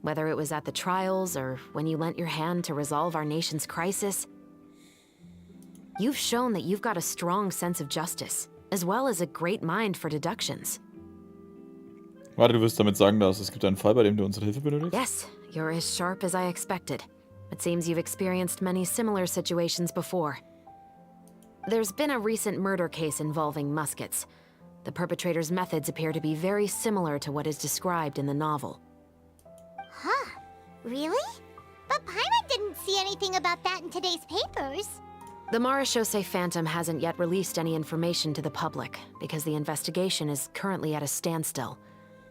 Whether it was at the trials or when you lent your hand to resolve our nation's crisis, you've shown that you've got a strong sense of justice, as well as a great mind for deductions. Warte, du wirst damit sagen, dass es gibt einen Fall, bei dem du unsere Hilfe benötigst? Yes, you're as sharp as I expected. It seems you've experienced many similar situations before. There's been a recent murder case involving muskets. The perpetrator's methods appear to be very similar to what is described in the novel. Huh. Really? But Paimon didn't see anything about that in today's papers. The Marechaussee Phantom hasn't yet released any information to the public because the investigation is currently at a standstill.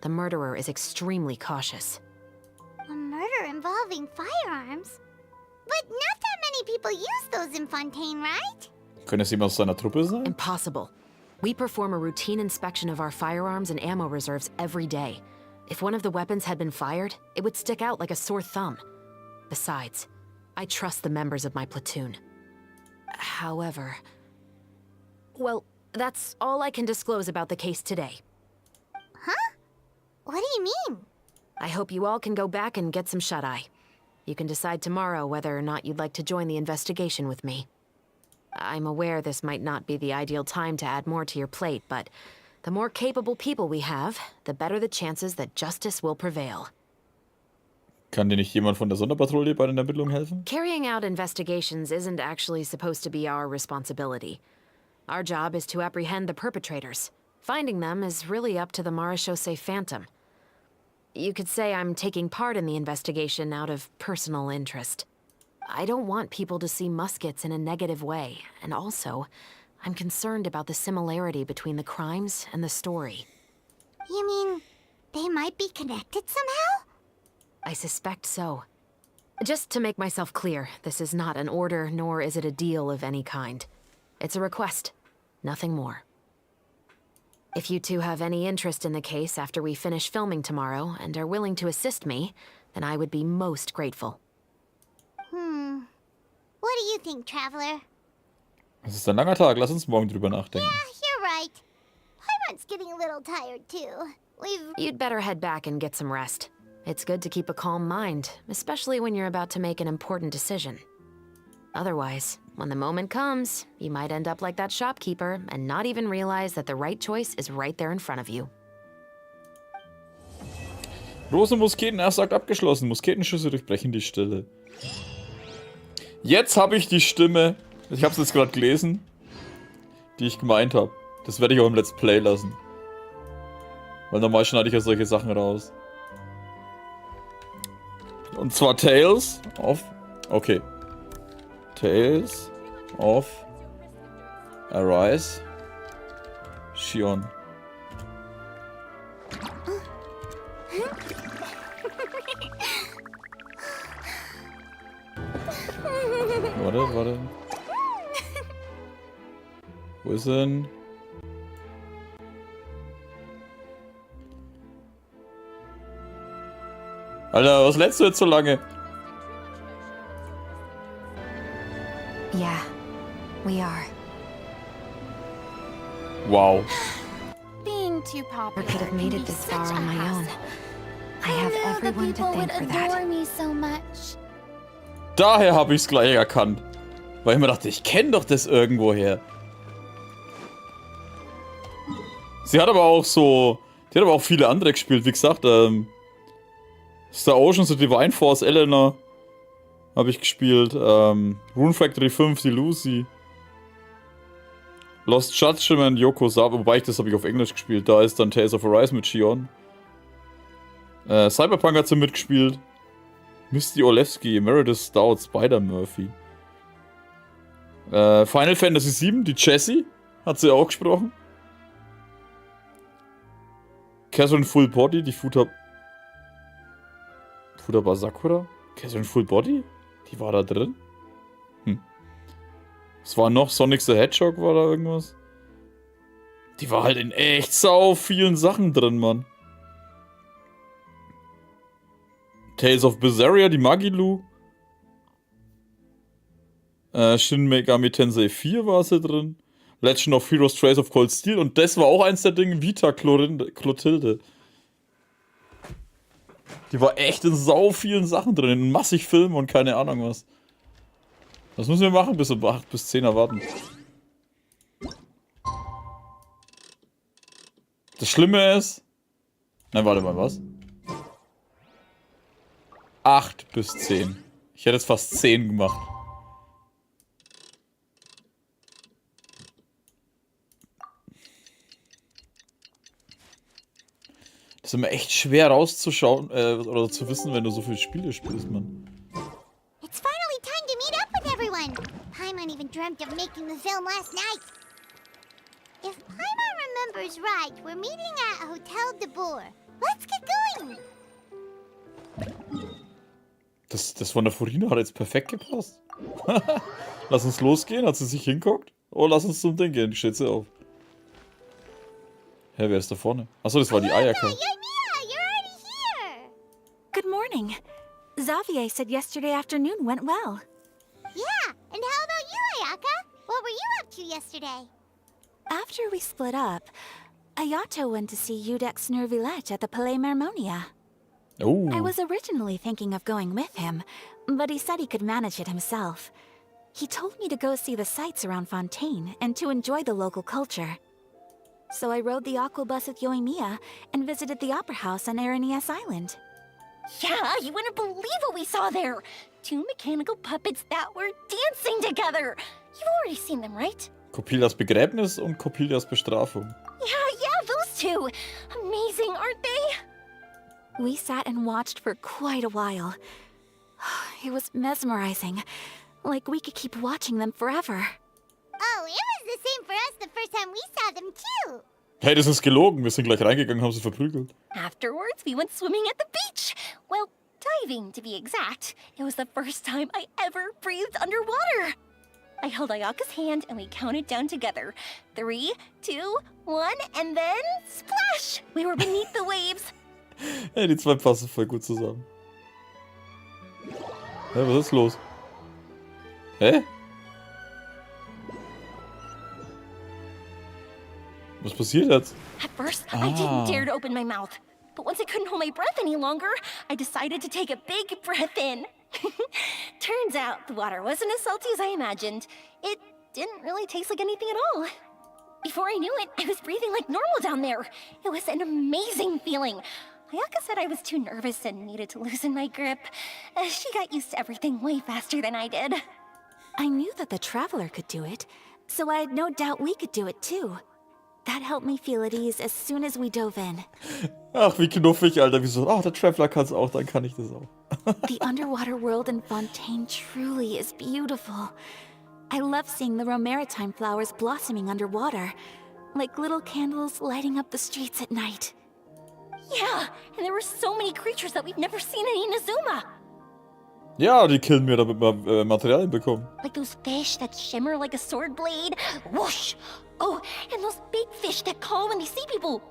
The murderer is extremely cautious. A murder involving firearms? But not that many people use those in Fontaine, right? Könnte es jemand aus seiner Truppe sein? Impossible. We perform a routine inspection of our firearms and ammo reserves every day. If one of the weapons had been fired, it would stick out like a sore thumb. Besides, I trust the members of my platoon. However... Well, that's all I can disclose about the case today. Huh? What do you mean? I hope you all can go back and get some shut-eye. You can decide tomorrow whether or not you'd like to join the investigation with me. I'm aware this might not be the ideal time to add more to your plate, but the more capable people we have, the better the chances that justice will prevail. Kann dir nicht jemand von der Sonderpatrouille bei den Ermittlungen helfen? Carrying out investigations isn't actually supposed to be our responsibility. Our job is to apprehend the perpetrators. Finding them is really up to the Marechaussee Phantom. You could say I'm taking part in the investigation out of personal interest. I don't want people to see muskets in a negative way, and also, I'm concerned about the similarity between the crimes and the story. You mean they might be connected somehow? I suspect so. Just to make myself clear, this is not an order, nor is it a deal of any kind. It's a request, nothing more. If you two have any interest in the case after we finish filming tomorrow and are willing to assist me, then I would be most grateful. What do you think, Traveler? Es ist ein langer Tag, lass uns morgen drüber nachdenken. Yeah, you're right. Paimon's getting a little tired too. You'd better head back and get some rest. It's good to keep a calm mind, especially when you're about to make an important decision. Otherwise, when the moment comes, you might end up like that shopkeeper and not even realize that the right choice is right there in front of you. Rosen, Musketen, Erstakt abgeschlossen. Musketenschüsse durchbrechen die Stille. Jetzt habe ich die Stimme, ich habe es jetzt gerade gelesen, die ich gemeint habe. Das werde ich auch im Let's Play lassen. Weil normal schneide ich ja solche Sachen raus. Und zwar Tales of... Okay. Tales of Arise Shion. Warte. Wo ist denn? Alter, was lädst du jetzt so lange? Yeah, we are. Wow. Being too popular Never could have made it this far on my own. I have I know the everyone to people thank would for that. adore me so much. Daher habe ich es gleich erkannt. Weil ich mir dachte, ich kenne doch das irgendwoher. Sie hat aber auch so... Die hat aber auch viele andere gespielt. Wie gesagt, Star Ocean, The Divine Force, Elena habe ich gespielt. Rune Factory 5, die Lucy. Lost Judgment, Yoko Saba, wobei das habe ich auf Englisch gespielt. Da ist dann Tales of Arise mit Shion. Cyberpunk hat sie mitgespielt. Misty Olewski, Meredith Stout, Spider-Murphy. Final Fantasy VII, die Jessie, hat sie auch gesprochen. Catherine Full Body, die Futaba Sakura? Catherine Full Body? Die war da drin? Was war noch? Sonic the Hedgehog war da irgendwas? Die war halt in echt sau vielen Sachen drin, Mann. Tales of Berseria, die Magilu. Shin Megami Tensei 4 war sie drin. Legend of Heroes Trace of Cold Steel. Und das war auch eins der Dinge, Vita Clotilde. Die war echt in sau vielen Sachen drin. In massig Filmen und keine Ahnung was. Was müssen wir machen, bis um 8 bis 10 erwarten? Das Schlimme ist... Nein, warte mal, was? 8 bis 10. Ich hätte jetzt fast 10 gemacht. Das ist immer echt schwer rauszuschauen, oder zu wissen, wenn du so viele Spiele spielst, Mann. It's finally time to meet up with everyone. Paimon even dreamt of making the film last night. If Paimon remembers right, we're meeting at Hotel de Boer. Let's get going. Das von der Furina hat jetzt perfekt gepasst. Lass uns losgehen, hat sie sich hinguckt? Oh, lass uns zum Ding gehen, steht sie auf. Hä, wer ist da vorne? Achso, das war die Ayaka. You're already here. Good morning. Xavier said yesterday afternoon went well. Yeah, and how about you, Ayaka? What were you up to yesterday? After we split up, Ayato went to see Udex Nervillette at the Palais Mermonia. Oh. I was originally thinking of going with him, but he said he could manage it himself. He told me to go see the sights around Fontaine and to enjoy the local culture. So I rode the aqua bus with Yoimiya and visited the opera house on Aranias Island. Yeah, you wouldn't believe what we saw there. 2 mechanical puppets that were dancing together. You've already seen them, right? Copilias Begräbnis und Copilias Bestrafung. Yeah, those two. Amazing, aren't they? We sat and watched for quite a while. It was mesmerizing. Like we could keep watching them forever. Oh, it was the same for us the first time we saw them too. Hey, das ist gelogen. Wir sind gleich reingegangen, haben sie verprügelt. Afterwards, we went swimming at the beach. Well, diving, to be exact. It was the first time I ever breathed underwater. I held Ayaka's hand and we counted down together. 3, 2, 1, and then splash! We were beneath the waves. Ey, die zwei passen voll gut zusammen. Hä, was ist los? Hä? Was passiert jetzt? At first, I didn't dare to open my mouth. But once I couldn't hold my breath any longer, I decided to take a big breath in. Turns out the water wasn't as salty as I imagined. It didn't really taste like anything at all. Before I knew it, I was breathing like normal down there. It was an amazing feeling. Ayaka said I was too nervous and needed to loosen my grip. She got used to everything way faster than I did. I knew that the Traveler could do it, so I had no doubt we could do it too. That helped me feel at ease as soon as we dove in. Ach, wie knuffig, Alter. Wie so, der Traveler kann's auch, dann kann ich das auch. The underwater world in Fontaine truly is beautiful. I love seeing the romaritime flowers blossoming underwater, like little candles lighting up the streets at night. Yeah, and there were so many creatures that we've never seen in Inazuma. Ja, die killen wir, damit wir Materialien bekommen. Like those fish that shimmer like a sword blade. Whoosh! Oh, and those big fish that call when they see people.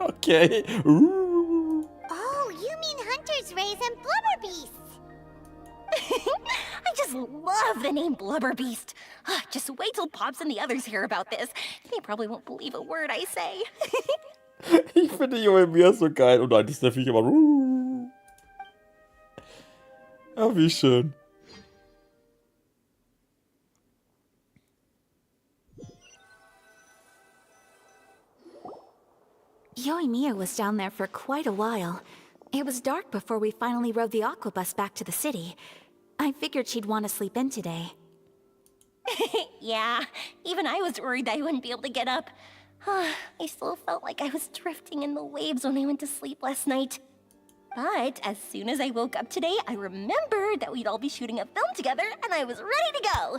Okay. Oh, you mean hunters, rays, and blubber beasts. I just love the name Blubber Beast. Just wait till Pops and the others hear about this. They probably won't believe a word I say. Ich finde Übernimm so geil. Und eigentlich ist der Viech aber. Ah, wie schön. Yoimiya was down there for quite a while. It was dark before we finally rode the aquabus back to the city. I figured she'd want to sleep in today. Yeah, even I was worried that I wouldn't be able to get up. I still felt like I was drifting in the waves when I went to sleep last night. But as soon as I woke up today, I remembered that we'd all be shooting a film together, and I was ready to go.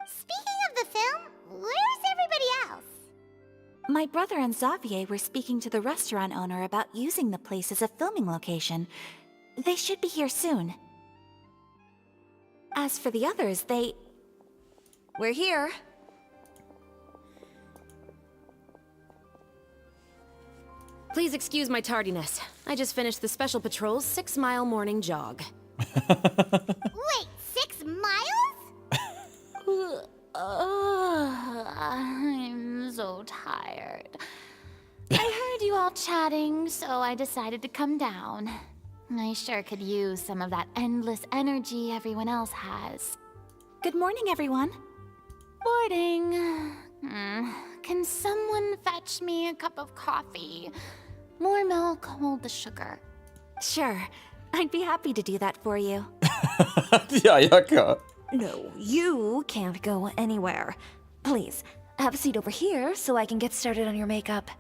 Speaking of the film, where's everybody else? My brother and Xavier were speaking to the restaurant owner about using the place as a filming location. They should be here soon. As for the others, we're here. Please excuse my tardiness. I just finished the Special Patrol's 6-mile morning jog. Wait, 6 miles? I'm so tired. I heard you all chatting, so I decided to come down. I sure could use some of that endless energy everyone else has. Good morning, everyone. Morning. Can someone fetch me a cup of coffee? More milk, hold the sugar. Sure. I'd be happy to do that for you. Ja, klar. No, you can't go anywhere. Please, have a seat over here so I can get started on your makeup.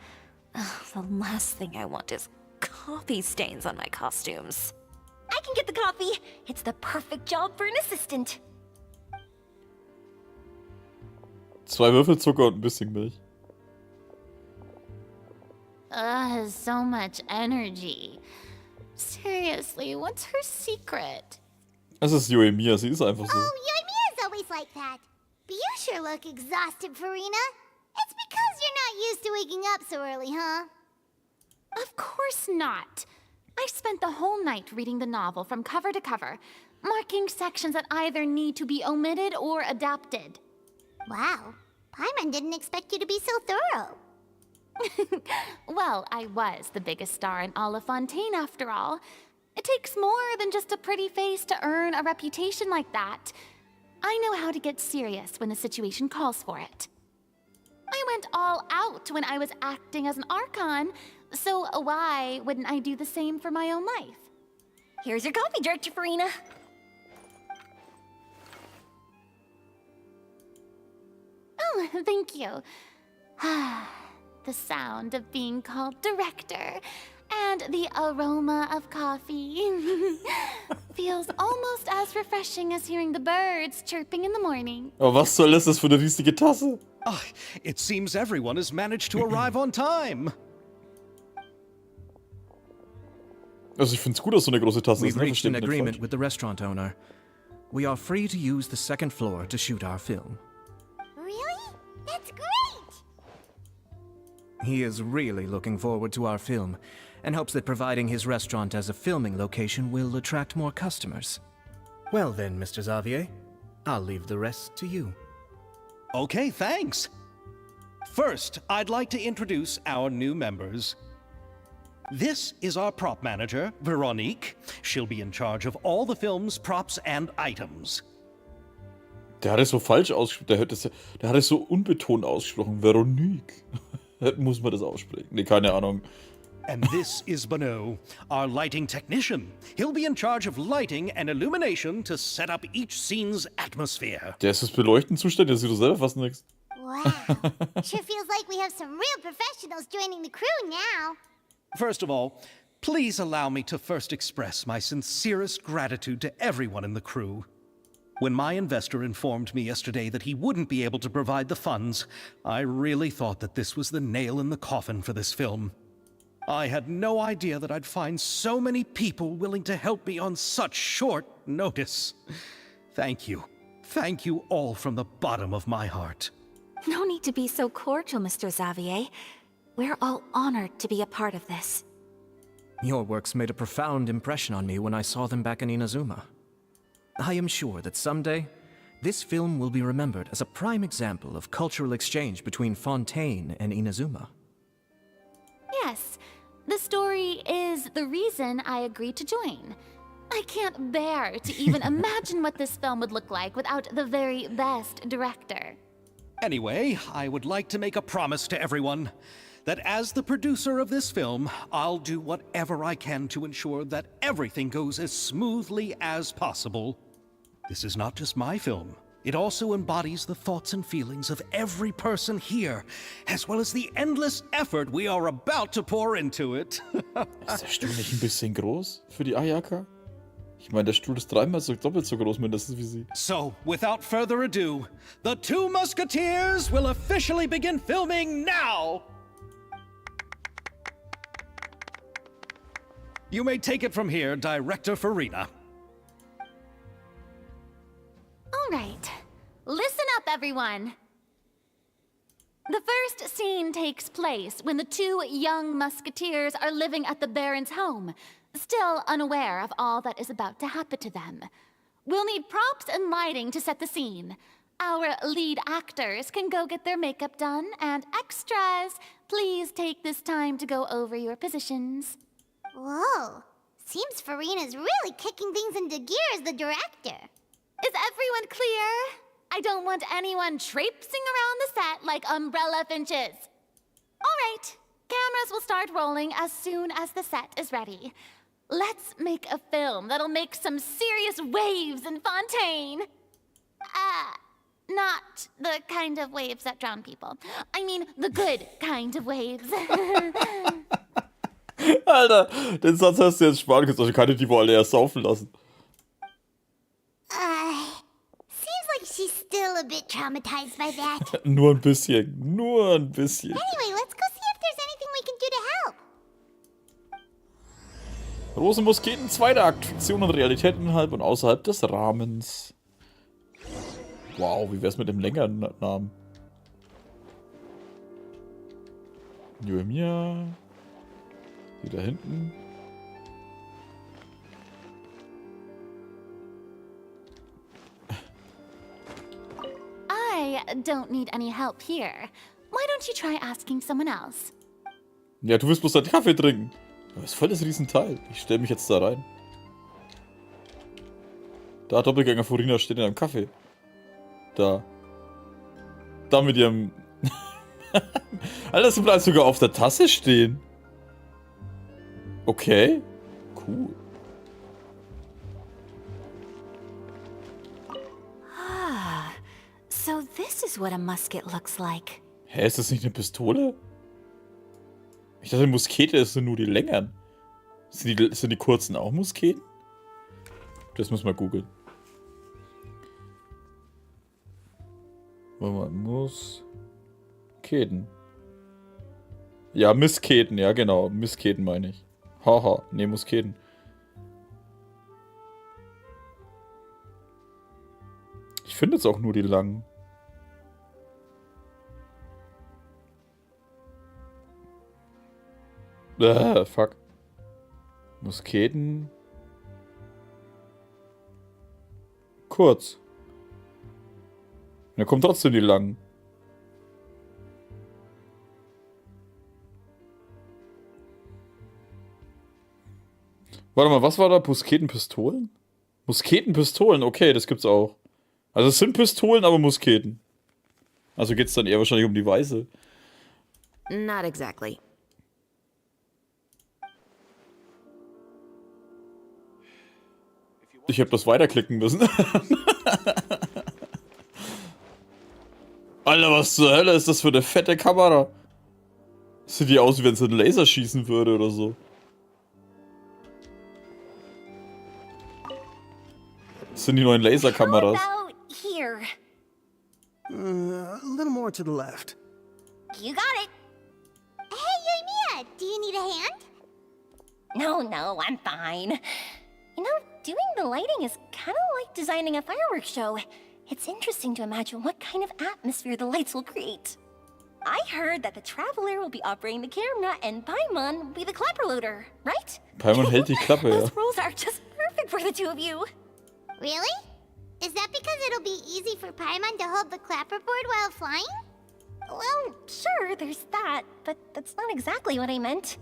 The last thing I want is coffee stains on my costumes. I can get the coffee. It's the perfect job for an assistant. 2 Würfel Zucker und ein bisschen Milch. So much energy. Seriously, what's her secret? Es ist Yoimiya, sie ist einfach so. Oh, Yoimiya's always like that. But you sure look exhausted, Farina. It's because you're not used to waking up so early, huh? Of course not. I spent the whole night reading the novel from cover to cover, marking sections that either need to be omitted or adapted. Wow. Paimon didn't expect you to be so thorough. Well, I was the biggest star in all of Fontaine after all. It takes more than just a pretty face to earn a reputation like that. I know how to get serious when the situation calls for it. I went all out when I was acting as an Archon, so why wouldn't I do the same for my own life? Here's your coffee, Director Farina. Oh, thank you. The sound of being called director and the aroma of coffee feels almost as refreshing as hearing the birds chirping in the morning. Aber was soll das für eine riesige Tasse? It seems everyone has managed to arrive on time. Also ich find's gut, dass so eine große Tasse ist. We've Ne? reached an Versteht mich nicht agreement falsch. with the restaurant owner. We are free to use the second floor to shoot our film. Really? That's great! He is really looking forward to our film and hopes that providing his restaurant as a filming location will attract more customers. Well then, Mr. Xavier, I'll leave the rest to you. Okay, thanks. First, I'd like to introduce our new members. This is our prop manager, Veronique. She'll be in charge of all the film's props and items. Der hat es so falsch ausgesprochen. Der hat es so unbetont ausgesprochen. Veronique. Muss man das aussprechen? Nee, keine Ahnung. And this is Bono, our lighting technician. He'll be in charge of lighting and illumination to set up each scene's atmosphere. Der ist das Beleuchten zuständig, der sieht doch selber fast nichts. Wow. Sure feels like we have some real professionals joining the crew now. First of all, please allow me to first express my sincerest gratitude to everyone in the crew. When my investor informed me yesterday that he wouldn't be able to provide the funds, I really thought that this was the nail in the coffin for this film. I had no idea that I'd find so many people willing to help me on such short notice. Thank you. Thank you all from the bottom of my heart. No need to be so cordial, Mr. Xavier. We're all honored to be a part of this. Your works made a profound impression on me when I saw them back in Inazuma. I am sure that someday, this film will be remembered as a prime example of cultural exchange between Fontaine and Inazuma. Yes, the story is the reason I agreed to join. I can't bear to even imagine what this film would look like without the very best director. Anyway, I would like to make a promise to everyone that as the producer of this film, I'll do whatever I can to ensure that everything goes as smoothly as possible. This is not just my film. It also embodies the thoughts and feelings of every person here, as well as the endless effort we are about to pour into it. Ist der Stuhl nicht ein bisschen groß für die Ayaka? Ich meine, der Stuhl ist doppelt so groß mindestens wie sie. So, without further ado, the Two Musketeers will officially begin filming now! You may take it from here, Director Farina. All right, listen up, everyone. The first scene takes place when the two young musketeers are living at the Baron's home, still unaware of all that is about to happen to them. We'll need props and lighting to set the scene. Our lead actors can go get their makeup done, and extras, please take this time to go over your positions. Whoa. Seems Farina's really kicking things into gear as the director. Is everyone clear? I don't want anyone traipsing around the set like umbrella finches. All right, cameras will start rolling as soon as the set is ready. Let's make a film that'll make some serious waves in Fontaine. Not the kind of waves that drown people. I mean, the good kind of waves. Alter, den Satz hast du jetzt sparen können. Also keine, die wo alle erst saufen lassen. Seems like she's still a bit traumatized by that. Nur ein bisschen. Nur ein bisschen. Anyway, let's go see if there's anything we can do to help. Rosen, Musketen, zweiter Akt. Fiktion und Realität innerhalb und außerhalb des Rahmens. Wow, wie wär's mit dem längeren Namen? Joemia. Die da hinten. I don't need any help here. Why don't you try asking someone else? Ja, du willst bloß deinen Kaffee trinken. Das ist voll das Riesenteil. Ich stelle mich jetzt da rein. Da, Doppelgänger Furina steht in einem Kaffee. Da. Da mit ihrem... Alter, das bleibt sogar auf der Tasse stehen. Okay. Cool. So this is what a musket looks like. Hä, ist das nicht eine Pistole? Ich dachte, Muskete sind nur die längeren. Sind die kurzen auch Musketen? Das muss man googeln. Warte mal, Musketen. Ja, Musketen, ja genau. Musketen meine ich. Haha, nee, Musketen. Ich finde jetzt auch nur die langen. Fuck. Musketen. Kurz. Da kommt trotzdem die langen. Warte mal, was war da? Musketenpistolen? Musketenpistolen, okay, das gibt's auch. Also es sind Pistolen, aber Musketen. Also geht's dann eher wahrscheinlich um die Weiße. Not exactly. Ich habe das weiterklicken müssen. Alter, was zur Hölle ist das für eine fette Kamera? Sieht die aus, wie wenn es einen Laser schießen würde oder so. Das sind die neuen Laserkameras. How about here? A little more to the left. You got it. Hey, Mia, do you need a hand? No, I'm fine. You know, doing the lighting is kind of like designing a fireworks show. It's interesting to imagine what kind of atmosphere the lights will create. I heard that the Traveler will be operating the camera and Paimon will be the clapper loader, right? Paimon hält die Klappe, ja. Those roles are just perfect for the two of you. Really? Is that because it'll be easy for Paimon to hold the clapperboard while flying? Well, sure, there's that, but that's not exactly what I meant.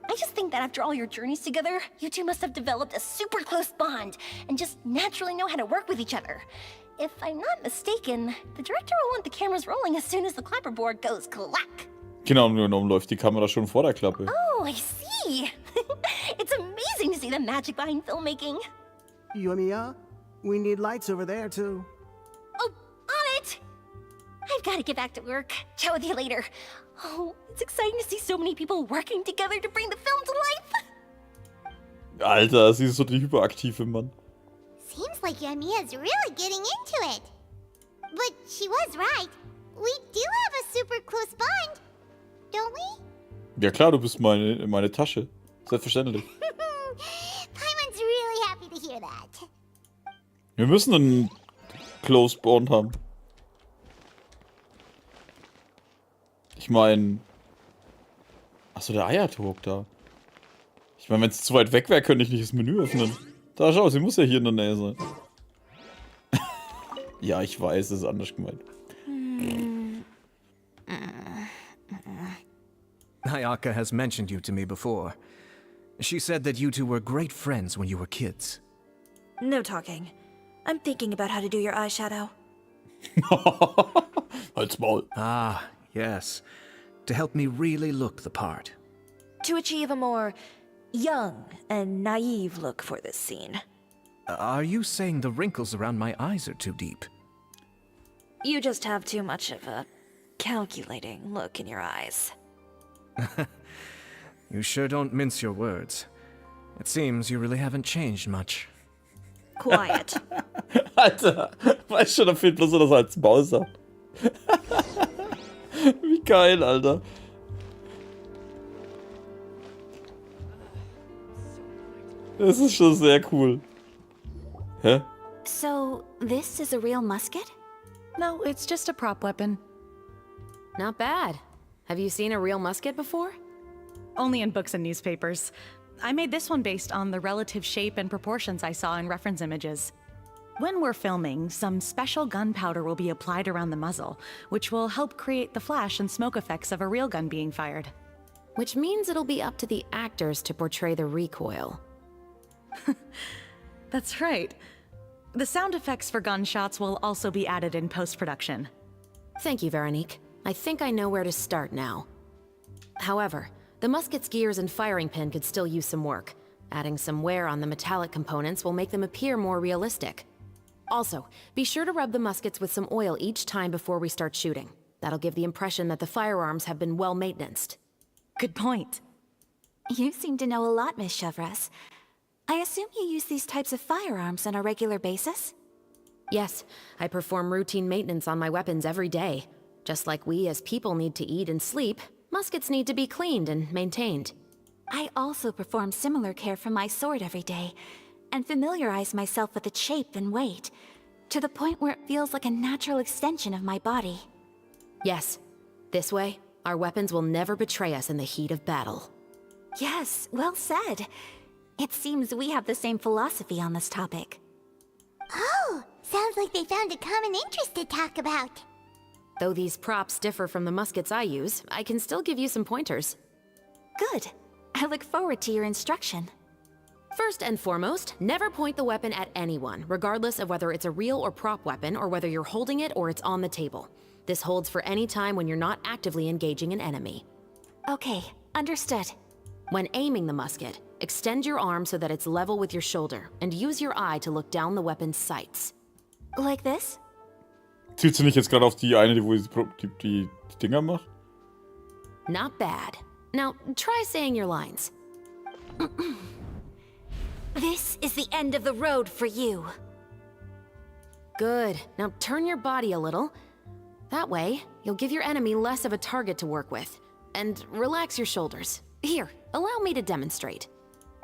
I just think that after all your journeys together, you two must have developed a super close bond and just naturally know how to work with each other. If I'm not mistaken, the director will want the cameras rolling as soon as the clapperboard goes clack. Genau, genommen läuft die Kamera schon vor der Klappe. Oh, I see. It's amazing to see the magic behind filmmaking. Mia, we need lights over there too. Oh, on it! I've got to get back to work. Chat with you later. Oh, it's exciting to see so many people working together to bring the film to life. Alter, sie ist so die hyperaktive Mann. Seems like Mia's really getting into it. But she was right. We do have a super close bond, don't we? Ja klar, du bist meine Tasche. Selbstverständlich. Paimon's really happy to hear that. Wir müssen einen Close Bond haben. Ich meine... Achso, der Eiertalk da. Ich meine, wenn es zu weit weg wäre, könnte ich nicht das Menü öffnen. Da, schau, sie muss ja hier in der Nähe sein. Ja, ich weiß, das ist anders gemeint. Ayaka has mentioned you to me before. She said that you two were great friends when you were kids. No talking. I'm thinking about how to do your eyeshadow. Halt's Maul. Ah, yes. To help me really look the part. To achieve a more young and naive look for this scene. Are you saying the wrinkles around my eyes are too deep? You just have too much of a calculating look in your eyes. You sure don't mince your words. It seems you really haven't changed much. Quiet. Alter, weißt schon, da fehlt bloß so, dass er als Maul sagt. Wie geil, Alter. Das ist schon sehr cool. Hä? So, this is a real musket? No, it's just a prop weapon. Not bad. Have you seen a real musket before? Only in books and newspapers. I made this one based on the relative shape and proportions I saw in reference images. When we're filming, some special gunpowder will be applied around the muzzle, which will help create the flash and smoke effects of a real gun being fired. Which means it'll be up to the actors to portray the recoil. That's right. The sound effects for gunshots will also be added in post-production. Thank you, Veronique. I think I know where to start now. However, the musket's gears and firing pin could still use some work. Adding some wear on the metallic components will make them appear more realistic. Also, be sure to rub the muskets with some oil each time before we start shooting. That'll give the impression that the firearms have been well maintained. Good point. You seem to know a lot, Miss Chevres. I assume you use these types of firearms on a regular basis? Yes, I perform routine maintenance on my weapons every day. Just like we as people need to eat and sleep, muskets need to be cleaned and maintained. I also perform similar care for my sword every day, and familiarize myself with its shape and weight, to the point where it feels like a natural extension of my body. Yes. This way, our weapons will never betray us in the heat of battle. Yes, well said. It seems we have the same philosophy on this topic. Oh, sounds like they found a common interest to talk about. Though these props differ from the muskets I use, I can still give you some pointers. Good. I look forward to your instruction. First and foremost, never point the weapon at anyone, regardless of whether it's a real or prop weapon, or whether you're holding it or it's on the table. This holds for any time when you're not actively engaging an enemy. Okay, understood. When aiming the musket, extend your arm so that it's level with your shoulder, and use your eye to look down the weapon's sights. Like this? Zielt sie nicht jetzt gerade auf die eine, wo sie die Dinger macht? Not bad. Now, try saying your lines. This is the end of the road for you. Good. Now turn your body a little. That way, you'll give your enemy less of a target to work with. And relax your shoulders. Here, allow me to demonstrate.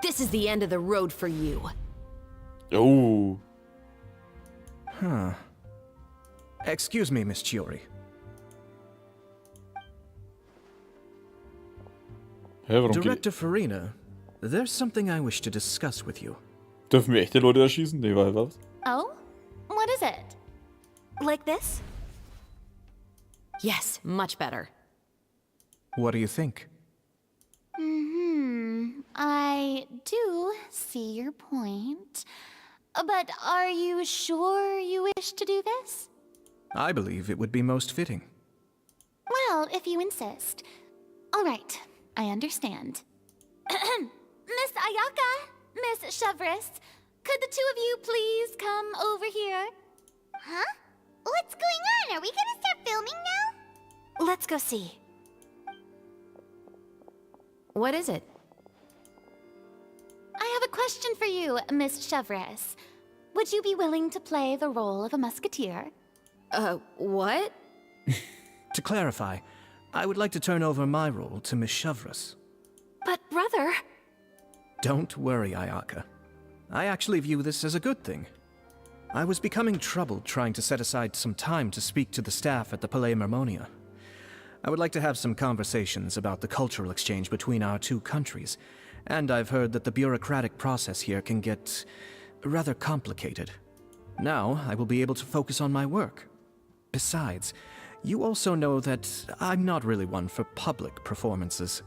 This is the end of the road for you. Oh. Huh. Excuse me, Miss Chiori. Director Farina, there's something I wish to discuss with you. Dürfen wir echte Leute erschießen? Nee, was? Oh? What is it? Like this? Yes, much better. What do you think? I do see your point. But are you sure you wish to do this? I believe it would be most fitting. Well, if you insist. All right, I understand. Miss Ayaka, Miss Chevres, could the two of you please come over here? Huh? What's going on? Are we gonna start filming now? Let's go see. What is it? I have a question for you, Miss Chevres. Would you be willing to play the role of a musketeer? What? To clarify, I would like to turn over my role to Miss Chevres. But brother... Don't worry, Ayaka. I actually view this as a good thing. I was becoming troubled trying to set aside some time to speak to the staff at the Palais Mermonia. I would like to have some conversations about the cultural exchange between our two countries, and I've heard that the bureaucratic process here can get rather complicated. Now, I will be able to focus on my work. Besides, you also know that I'm not really one for public performances.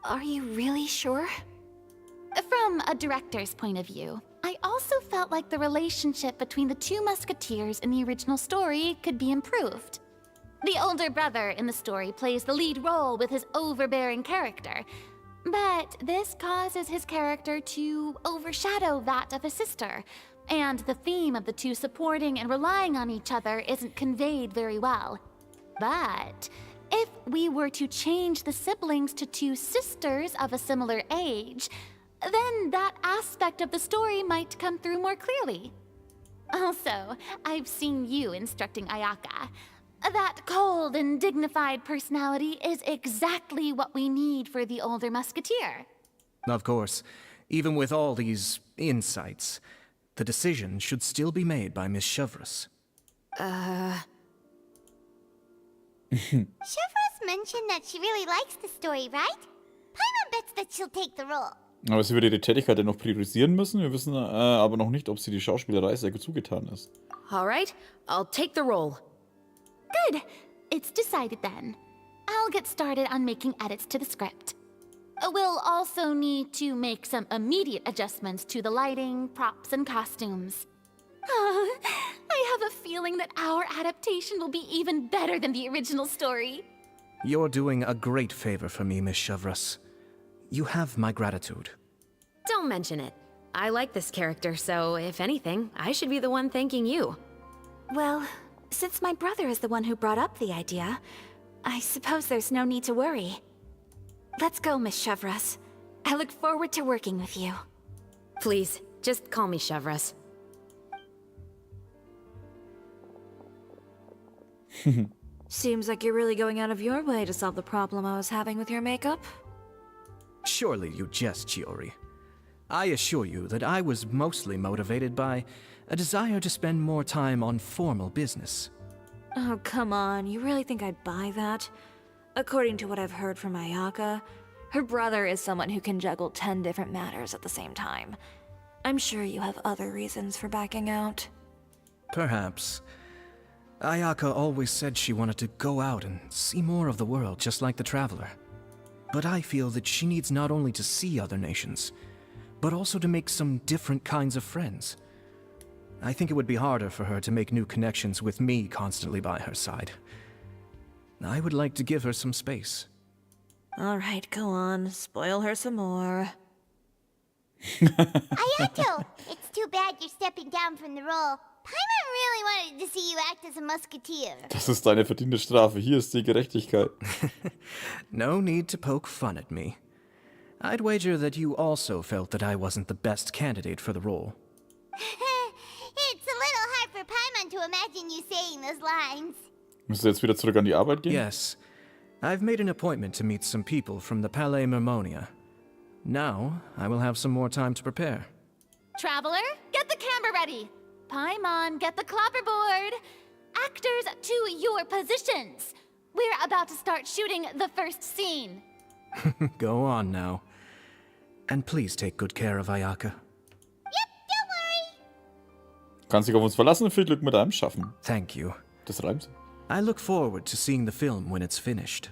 Are you really sure? From a director's point of view, I also felt like the relationship between the two musketeers in the original story could be improved. The older brother in the story plays the lead role with his overbearing character, but this causes his character to overshadow that of his sister, and the theme of the two supporting and relying on each other isn't conveyed very well. But if we were to change the siblings to two sisters of a similar age, then that aspect of the story might come through more clearly. Also, I've seen you instructing Ayaka. That cold and dignified personality is exactly what we need for the older musketeer. Of course, even with all these insights, the decision should still be made by Miss Chevres. Chevres mentioned that she really likes the story, right? Paimon bets that she'll take the role. Aber sie würde die Tätigkeit dann noch priorisieren müssen. Wir wissen aber noch nicht, ob sie die Schauspielerei sehr gut zugetan ist. Alright, I'll take the role. Good. It's decided then. I'll get started on making edits to the script. We'll also need to make some immediate adjustments to the lighting, props, and costumes. I have a feeling that our adaptation will be even better than the original story. You're doing a great favor for me, Miss Chevres. You have my gratitude. Don't mention it. I like this character, so if anything, I should be the one thanking you. Well, since my brother is the one who brought up the idea, I suppose there's no need to worry. Let's go, Miss Chevres. I look forward to working with you. Please, just call me Chevres. Seems like you're really going out of your way to solve the problem I was having with your makeup. Surely you jest, Chiori. I assure you that I was mostly motivated by a desire to spend more time on formal business. Oh, come on. You really think I'd buy that? According to what I've heard from Ayaka, her brother is someone who can juggle 10 different matters at the same time. I'm sure you have other reasons for backing out. Perhaps. Ayaka always said she wanted to go out and see more of the world, just like the Traveler. But I feel that she needs not only to see other nations, but also to make some different kinds of friends. I think it would be harder for her to make new connections with me constantly by her side. I would like to give her some space. All right, go on. Spoil her some more. Ayato, it's too bad you're stepping down from the role. Paimon really wanted to see you act as a musketeer. Das ist deine verdiente Strafe. Hier ist die Gerechtigkeit. No need to poke fun at me. I'd wager that you also felt that I wasn't the best candidate for the role. It's a little hard for Paimon to imagine you saying those lines. Müsst ihr jetzt wieder zurück an die Arbeit gehen? Yes. I've made an appointment to meet some people from the Palais Mermonia. Now, I will have some more time to prepare. Traveler, get the camera ready. Paimon, get the clapperboard. Actors, to your positions. We're about to start shooting the first scene. Go on now. And please take good care of Ayaka. Yep, don't worry. Kannst dich auf uns verlassen und viel Glück mit deinem Schaffen. Thank you. Das reimt. I look forward to seeing the film when it's finished.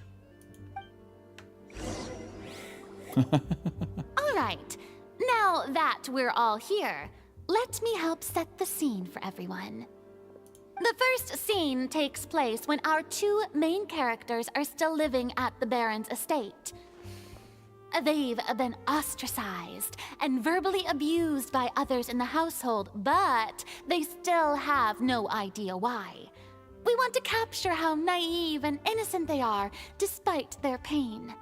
All right. Now that we're all here, let me help set the scene for everyone. The first scene takes place when our two main characters are still living at the Baron's estate. They've been ostracized and verbally abused by others in the household, but they still have no idea why. We want to capture how naive and innocent they are, despite their pain.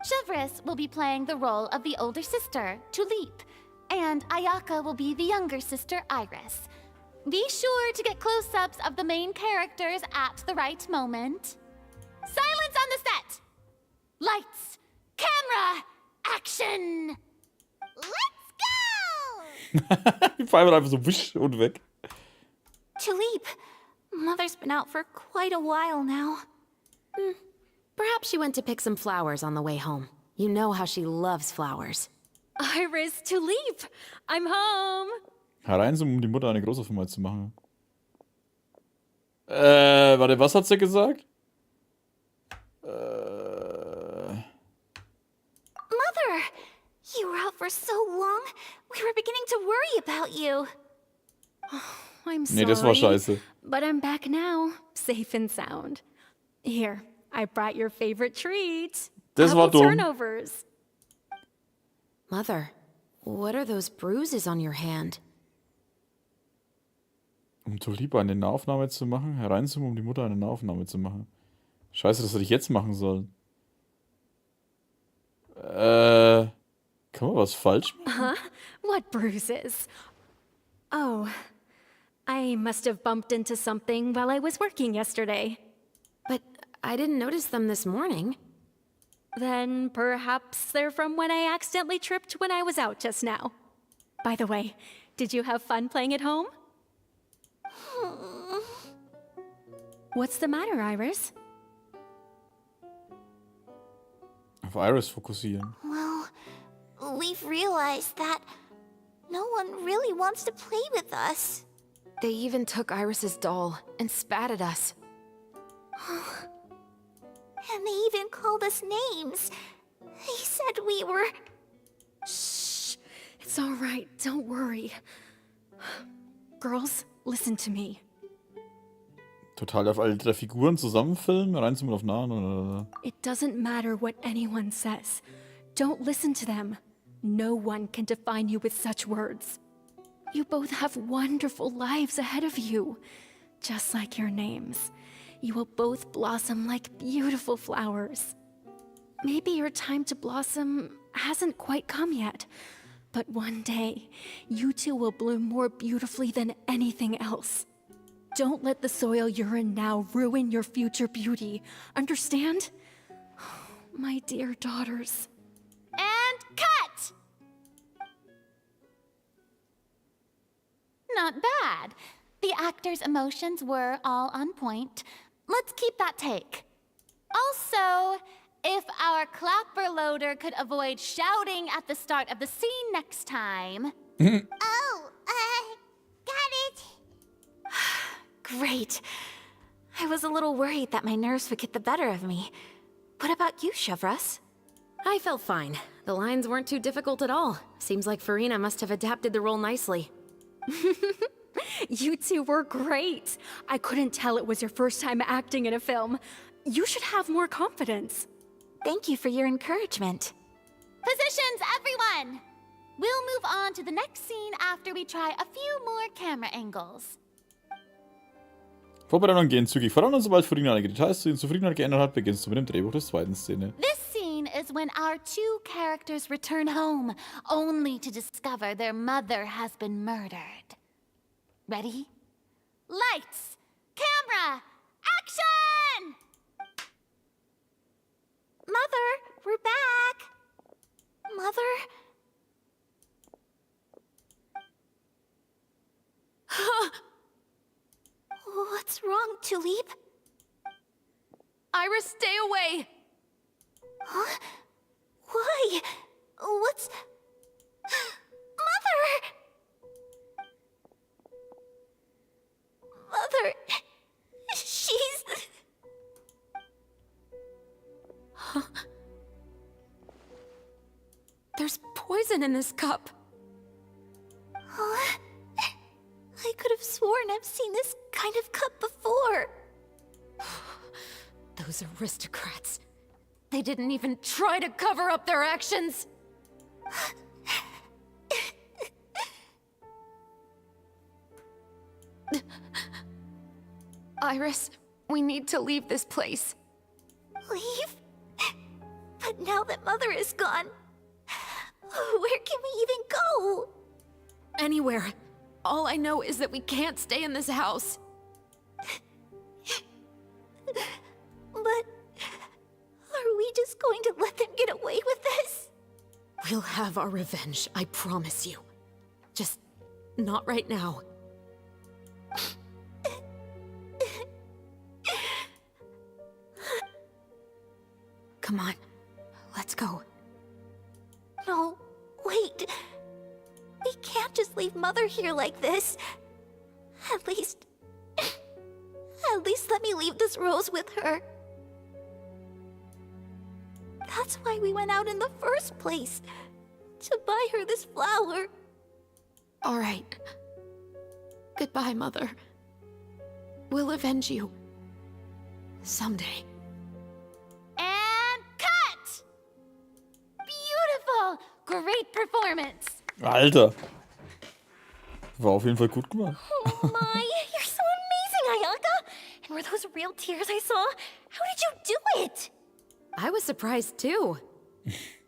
Chevres will be playing the role of the older sister, Tulip, and Ayaka will be the younger sister, Iris. Be sure to get close-ups of the main characters at the right moment. Silence on the set! Lights, camera, action! Let's go! Die Pfeife einfach so wisch und weg. Tulip, Mother's been out for quite a while now. Perhaps she went to pick some flowers on the way home. You know how she loves flowers. Iris, Tulip, I'm home. Herein, die Mutter eine große Firma zu machen. Warte, was hat sie gesagt? Mother! You were out for so long, we were beginning to worry about you. I'm sorry. Nee, das war scheiße. But I'm back now, safe and sound. Here, I brought your favorite treat. Das war Apple dumm. turnovers. Mother, what are those bruises on your hand? Um Tulip eine Nahaufnahme zu machen? Hereinzoomen, um die Mutter eine Nahaufnahme zu machen. Scheiße, das hätte ich jetzt machen sollen. Kann man was falsch machen? Huh? What bruises? Oh, I must have bumped into something while I was working yesterday. But I didn't notice them this morning. Then perhaps they're from when I accidentally tripped when I was out just now. By the way, did you have fun playing at home? What's the matter, Iris? Auf Iris fokussieren. Well, we've realized that no one really wants to play with us. They even took Iris's doll and spat at us. And they even called us names. They said we were... Shh. It's all right. Don't worry. Girls, listen to me. Total auf alle drei Figuren zusammenfilmen, reinzoomen auf Nahen oder... It doesn't matter what anyone says. Don't listen to them. No one can define you with such words. You both have wonderful lives ahead of you. Just like your names. You will both blossom like beautiful flowers. Maybe your time to blossom hasn't quite come yet. But one day, you two will bloom more beautifully than anything else. Don't let the soil you're in now ruin your future beauty. Understand? My dear daughters. And not bad. The actors' emotions were all on point. Let's keep that take. Also, if our clapper loader could avoid shouting at the start of the scene next time. Oh, got it. Great. I was a little worried that my nerves would get the better of me. What about you, Chevros? I felt fine. The lines weren't too difficult at all. Seems like Farina must have adapted the role nicely. You two were great. I couldn't tell it was your first time acting in a film. You should have more confidence. Thank you for your encouragement. Positions, everyone! We'll move on to the next scene after we try a few more camera angles. Vorbereitungen gehen zügig voran und sobald Farina einige Details zu ihren Zufriedenheit geändert hat, beginnst du mit dem Drehbuch der zweiten Szene. This scene is when our two characters return home, only to discover their mother has been murdered. Ready? Lights! Camera! Action! Mother, we're back. Mother? What's wrong, Tulip? Iris, stay away! Huh? Why? What's... Mother! Mother... She's... Huh? There's poison in this cup. Huh? I could have sworn I've seen this kind of cup before. Those aristocrats. They didn't even try to cover up their actions. Iris, we need to leave this place. Leave? But now that Mother is gone, where can we even go? Anywhere. All I know is that we can't stay in this house. But are we just going to let them get away with this? We'll have our revenge, I promise you. Just not right now. Come on, let's go. No, wait. We can't just leave Mother here like this. At least let me leave this rose with her. That's why we went out in the first place. To buy her this flower. All right. Goodbye, Mother. We'll avenge you. Someday. And cut! Beautiful! Great performance! Alter. War auf jeden Fall gut gemacht. Oh my, you're so amazing, Ayaka! And were those real tears I saw? How did you do it? I was surprised too.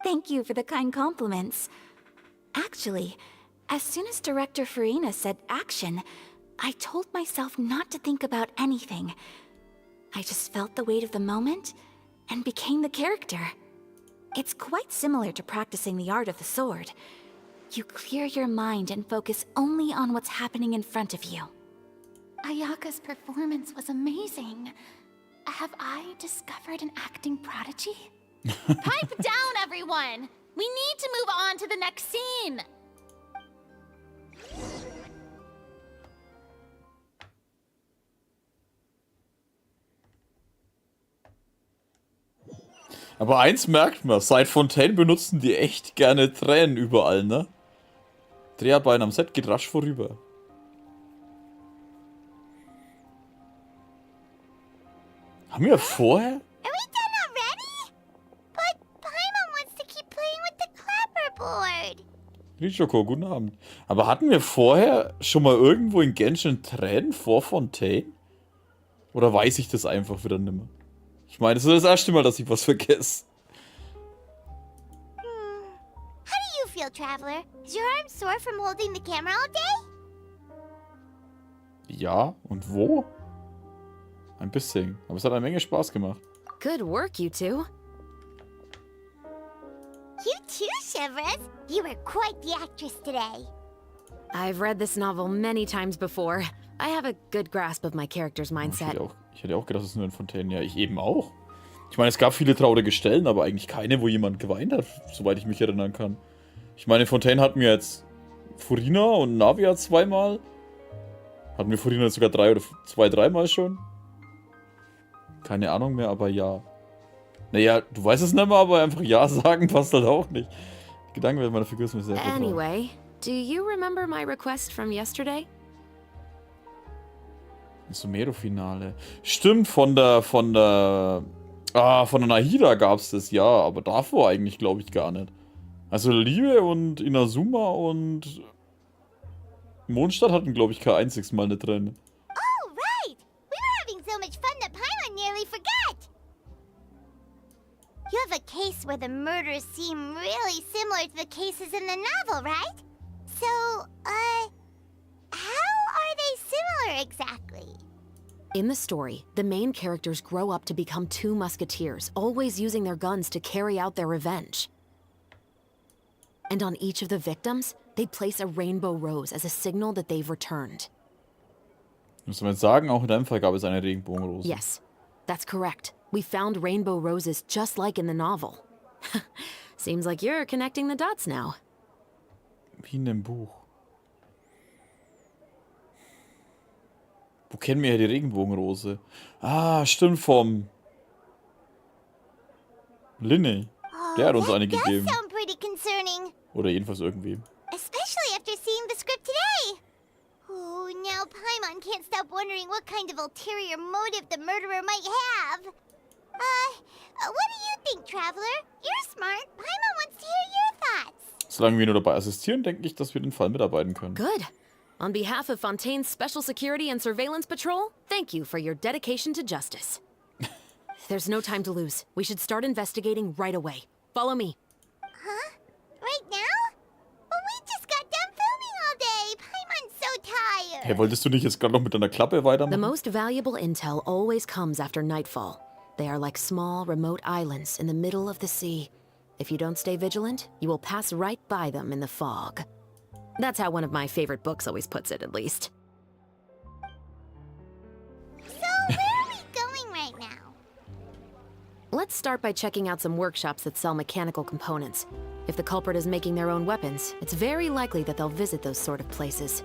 Thank you for the kind compliments. Actually, as soon as Director Farina said action, I told myself not to think about anything. I just felt the weight of the moment and became the character. It's quite similar to practicing the art of the sword. You clear your mind and focus only on what's happening in front of you. Ayaka's performance was amazing. Have I discovered an acting prodigy? Pipe down, everyone! We need to move on to the next scene! Aber eins merkt man, seit Fontaine benutzen die echt gerne Tränen überall, ne? Dreharbeiten am Set geht rasch vorüber. Haben wir vorher? Are we done already? But Paimon wants to keep playing with the clapperboard. Richoko, guten Abend. Aber hatten wir vorher schon mal irgendwo in Genshin Tränen vor Fontaine? Oder weiß ich das einfach wieder nimmer? Ich meine, das ist das erste Mal, dass ich was vergesse. How do you feel, Traveler? Is your arm sore from holding the camera all day? Ja, und wo? Ein bisschen. Aber es hat eine Menge Spaß gemacht. Good work, you two. You too, Shivers. You were quite the actress today. I've read this novel many times before. I have a good grasp of my character's mindset. Ich hätte auch gedacht, es ist nur in Fontaine. Ja, ich eben auch. Ich meine, es gab viele traurige Stellen, aber eigentlich keine, wo jemand geweint hat, soweit ich mich erinnern kann. Ich meine, in Fontaine hatten wir jetzt Furina und Navia zweimal. Hatten wir Furina sogar dreimal schon? Keine Ahnung mehr, aber ja. Naja, du weißt es nicht mehr, aber einfach ja sagen passt halt auch nicht. Die Gedankenwelt meiner Figur ist mir sehr gut. Anyway, do you remember my request from yesterday? Sumero-Finale. Stimmt, von der Nahida gab's das, ja, aber davor eigentlich glaube ich gar nicht. Also Liebe und Inazuma und Mondstadt hatten, glaube ich, kein einziges Mal nicht drin. Oh, right! We were having so much fun that Paimon nearly forgot! You have a case where the murders seem really similar to the cases in the novel, right? So, how are they similar exactly? In the story, the main characters grow up to become 2 musketeers, always using their guns to carry out their revenge. And on each of the victims, they place a rainbow rose as a signal that they've returned. Muss man jetzt sagen, auch in deinem Fall gab es eine Regenbogenrose. Yes, that's correct. We found rainbow roses just like in the novel. Seems like you're connecting the dots now. Wie in dem Buch. Wo kennen wir ja die Regenbogenrose? Ah, stimmt, vom Linne. Der hat uns eine gegeben. That sound pretty concerning. Oder jedenfalls irgendwie. Especially after seeing the script today. Oh, now Paimon can't stop wondering what kind of ulterior motive the murderer might have. What do you think, Traveler? You're smart. Paimon wants to hear your thoughts. Solange wir nur dabei assistieren, denke ich, dass wir den Fall mitarbeiten können. Good. On behalf of Fontaine's Special Security and Surveillance Patrol, thank you for your dedication to justice. There's no time to lose. We should start investigating right away. Follow me. Huh? Right now? Well, we just got done filming all day. Paimon's so tired. Hey, wolltest du nicht jetzt gerade noch mit deiner Klappe weitermachen? The most valuable intel always comes after nightfall. They are like small, remote islands in the middle of the sea. If you don't stay vigilant, you will pass right by them in the fog. That's how one of my favorite books always puts it, at least. So, where are we going right now? Let's start by checking out some workshops that sell mechanical components. If the culprit is making their own weapons, it's very likely that they'll visit those sort of places.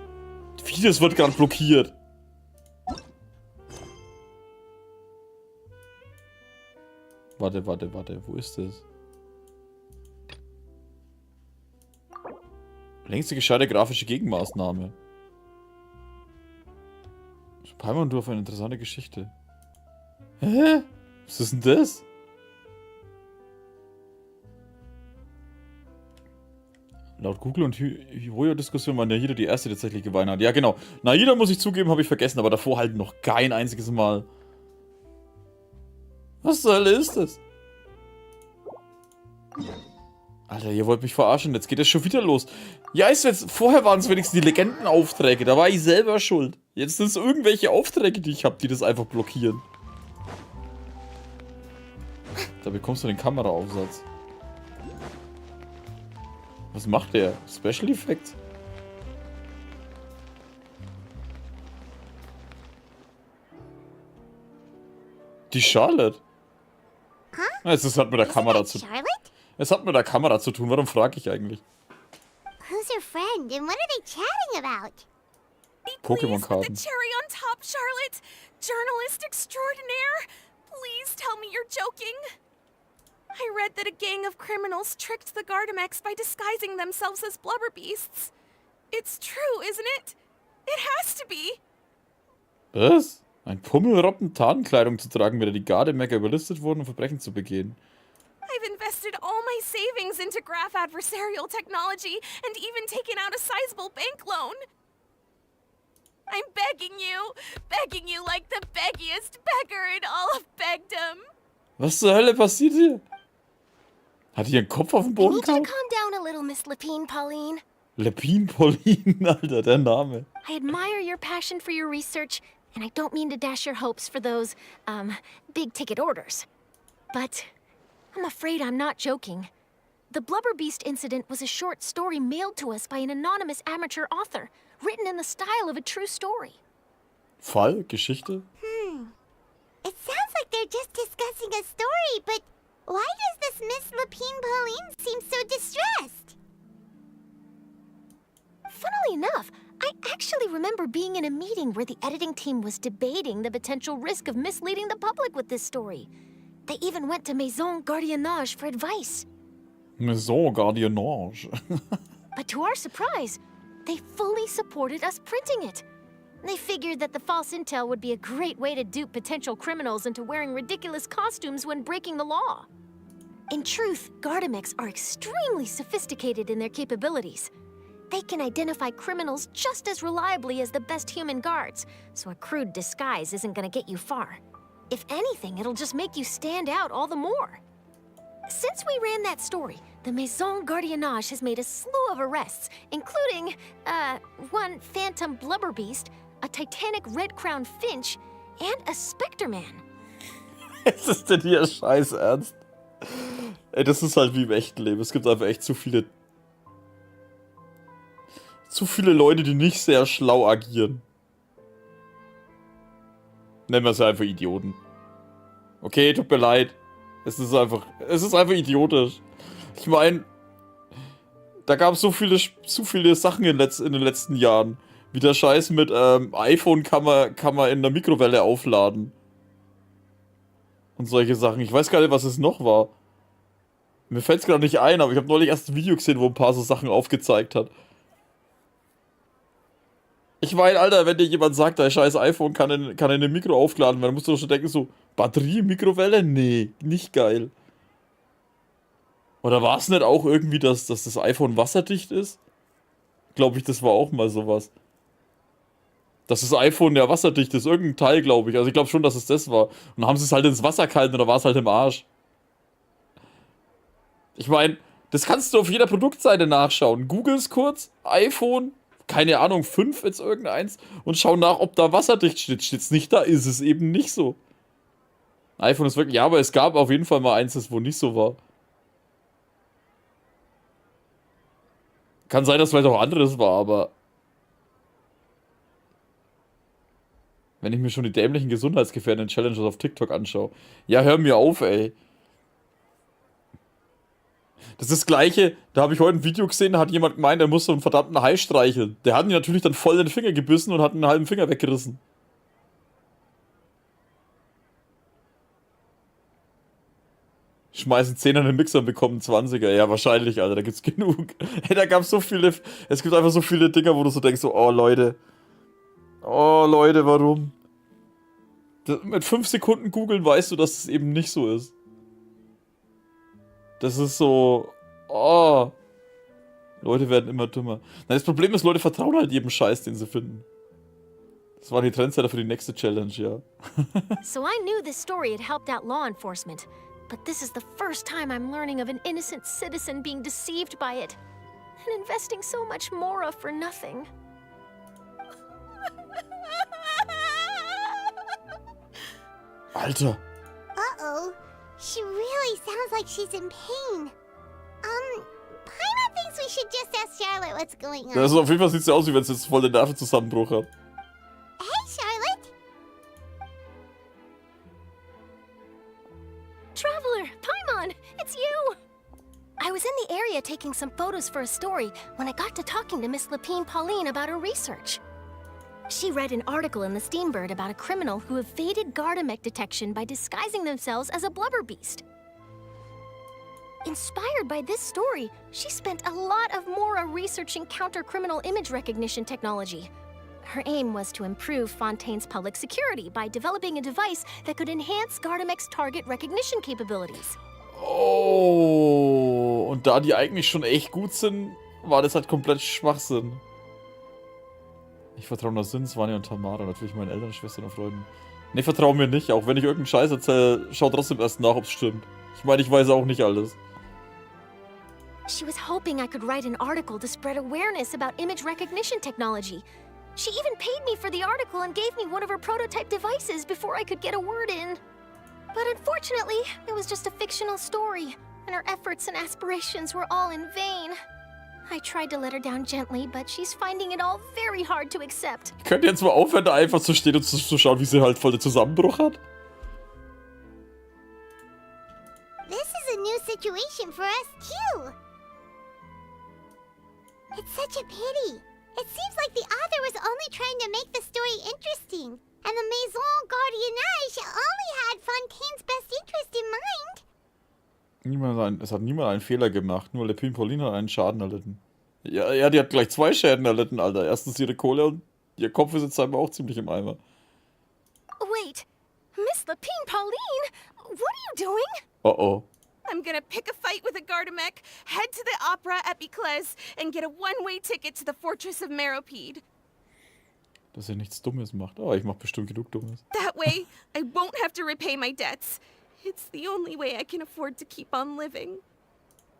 Wie, das wird gerade blockiert. Warte, wo ist das? Längste gescheite grafische Gegenmaßnahme. Paimon und du auf eine interessante Geschichte. Hä? Was ist denn das? Laut Google und Hiroyo-Diskussion war Nahida die erste, die tatsächlich geweint hat. Ja, genau. Nahida, muss ich zugeben, habe ich vergessen, aber davor halt noch kein einziges Mal. Was zur Hölle ist das? Alter, ihr wollt mich verarschen, jetzt geht es schon wieder los. Ja, ist jetzt, vorher waren es wenigstens die Legendenaufträge, da war ich selber schuld. Jetzt sind es irgendwelche Aufträge, die ich habe, die das einfach blockieren. Da bekommst du den Kameraaufsatz. Was macht der? Special Effects? Die Charlotte? Huh? Es hat mit der Kamera zu tun. Es hat mit der Kamera zu tun. Warum frage ich eigentlich? Who's your friend and what are they chatting about? Pokémon-Karten. Cherry on top, Charlotte. Journalist extraordinaire. Please tell me you're joking. I read that a gang of criminals tricked the Gardamex by disguising themselves as blubber beasts. It's true, isn't it? It has to be. Was? Ein Pummelroppen Tarnkleidung zu tragen, während die Gardemecker überlistet wurden, um Verbrechen zu begehen. I've invested all my savings into graph adversarial technology and even taken out a sizable bank loan. I'm begging you like the beggiest beggar in all of begdom. Was zur Hölle passiert hier? Hat die ihren Kopf auf den Boden gehauen? Calm down a little, Miss Lepine, Pauline. Lepine Pauline, Alter, der Name. I admire your passion for your research, and I don't mean to dash your hopes for those, big-ticket orders. But I'm afraid I'm not joking. The Blubber Beast incident was a short story mailed to us by an anonymous amateur author, written in the style of a true story. Fall? Geschichte? It sounds like they're just discussing a story, but why does this Miss Lapine Pauline seem so distressed? Funnily enough, I actually remember being in a meeting where the editing team was debating the potential risk of misleading the public with this story. They even went to Maison Gardiennage for advice. Maison Gardiennage. But to our surprise, they fully supported us printing it. They figured that the false intel would be a great way to dupe potential criminals into wearing ridiculous costumes when breaking the law. In truth, Gardamex are extremely sophisticated in their capabilities. They can identify criminals just as reliably as the best human guards, so a crude disguise isn't gonna get you far. If anything, it'll just make you stand out all the more. Since we ran that story, the Maison Gardiennage has made a slew of arrests, including, one phantom blubber beast, a titanic red-crowned finch, and a Spectre Man. Was ist denn hier scheiß ernst? Ey, das ist halt wie im echten Leben. Es gibt einfach echt zu viele Leute, die nicht sehr schlau agieren. Nennen wir es einfach Idioten. Okay, tut mir leid. Es ist einfach idiotisch. Ich meine, da gab es so viele Sachen in den letzten Jahren. Wie der Scheiß mit iPhone kann man in der Mikrowelle aufladen. Und solche Sachen. Ich weiß gar nicht, was es noch war. Mir fällt es gerade nicht ein, aber ich habe neulich erst ein Video gesehen, wo ein paar so Sachen aufgezeigt hat. Ich meine, Alter, wenn dir jemand sagt, dein scheiß iPhone kann in eine Mikro aufgeladen werden, musst du doch schon denken, so, Batterie, Mikrowelle? Nee, nicht geil. Oder war es nicht auch irgendwie, dass das iPhone wasserdicht ist? Glaube ich, das war auch mal sowas. Dass das iPhone ja wasserdicht ist, irgendein Teil, glaube ich. Also ich glaube schon, dass es das war. Und dann haben sie es halt ins Wasser gehalten oder war es halt im Arsch. Ich meine, das kannst du auf jeder Produktseite nachschauen. Googles kurz, iPhone, keine Ahnung, 5 jetzt irgendeins und schau nach, ob da wasserdicht steht. Steht's nicht da, ist es eben nicht so. iPhone ist wirklich, ja, aber es gab auf jeden Fall mal eins, das wo nicht so war. Kann sein, dass vielleicht auch anderes war, aber wenn ich mir schon die dämlichen gesundheitsgefährdenden Challenges auf TikTok anschaue. Ja, hör mir auf, ey. Das ist das Gleiche, da habe ich heute ein Video gesehen, da hat jemand gemeint, er muss so einen verdammten Hai streicheln. Der hat ihn natürlich dann voll in den Finger gebissen und hat einen halben Finger weggerissen. Schmeißen 10er in den Mixer und bekommen 20er. Ja, wahrscheinlich, Alter, da gibt's genug. Hey, da gab's so viele, es gibt einfach so viele Dinger, wo du so denkst, so, oh Leute, warum? Mit 5 Sekunden googeln weißt du, dass es eben nicht so ist. Das ist so, oh. Leute werden immer dümmer. Na, das Problem ist, Leute vertrauen halt jedem Scheiß, den sie finden. Das waren die Trendsetter für die nächste Challenge, ja. So I knew this story had helped out law enforcement, but this is the first time I'm learning of an innocent citizen being deceived by it and investing so much mora for nothing. Alter. Uh-oh. She really sounds like she's in pain. Paimon thinks we should just ask Charlotte what's going on. Also auf jeden Fall sieht es ja aus, wie wenn es jetzt voll den Nervenzusammenbruch hat. Hey, Charlotte. Traveler, Paimon, it's you! I was in the area taking some photos for a story when I got to talking to Miss Lapine Pauline about her research. She read an article in the Steambird about a criminal who evaded Gardamex detection by disguising themselves as a blubber beast. Inspired by this story, she spent a lot of mora researching counter-criminal image recognition technology. Her aim was to improve Fontaine's public security by developing a device that could enhance Gardamex target recognition capabilities. Oh, und da die eigentlich schon echt gut sind, war das halt komplett Schwachsinn. Ich vertraue nur Sinn, Svanja und Tamara, natürlich meinen Eltern, Schwestern und Freunden. Ne, vertraue mir nicht, auch wenn ich irgendeinen Scheiß erzähle, schau trotzdem erst nach, ob es stimmt. Ich meine, ich weiß auch nicht alles. She was hoping I could write an article to spread awareness about image recognition technology. She even paid me for the article and gave me one of her prototype devices before I could get a word in. But unfortunately, it was just a fictional story. and her efforts and aspirations were all in vain. I tried to let her down gently, but she's finding it all very hard to accept. Könnt ihr jetzt mal aufhören, da einfach zu stehen und zu schauen, wie sie halt voll den Zusammenbruch hat? This is a new situation for us, too. It's such a pity. It seems like the author was only trying to make the story interesting, and the Maison Gardiennage only had Fontaine's best interest in mind. Es hat niemand einen Fehler gemacht, nur Lepine Pauline hat einen Schaden erlitten. Ja, die hat gleich 2 Schäden erlitten, Alter. Erstens ihre Kohle und ihr Kopf ist jetzt einfach auch ziemlich im Eimer. Wait, Miss Lepine Pauline, what are you doing? Oh. I'm gonna pick a fight with a Gardamek, head to the opera at Biclès, and get a one-way ticket to the Fortress of Meropide. Dass er nichts Dummes macht. Oh, ich mach bestimmt genug Dummes. That way, I won't have to repay my debts. It's the only way I can afford to keep on living.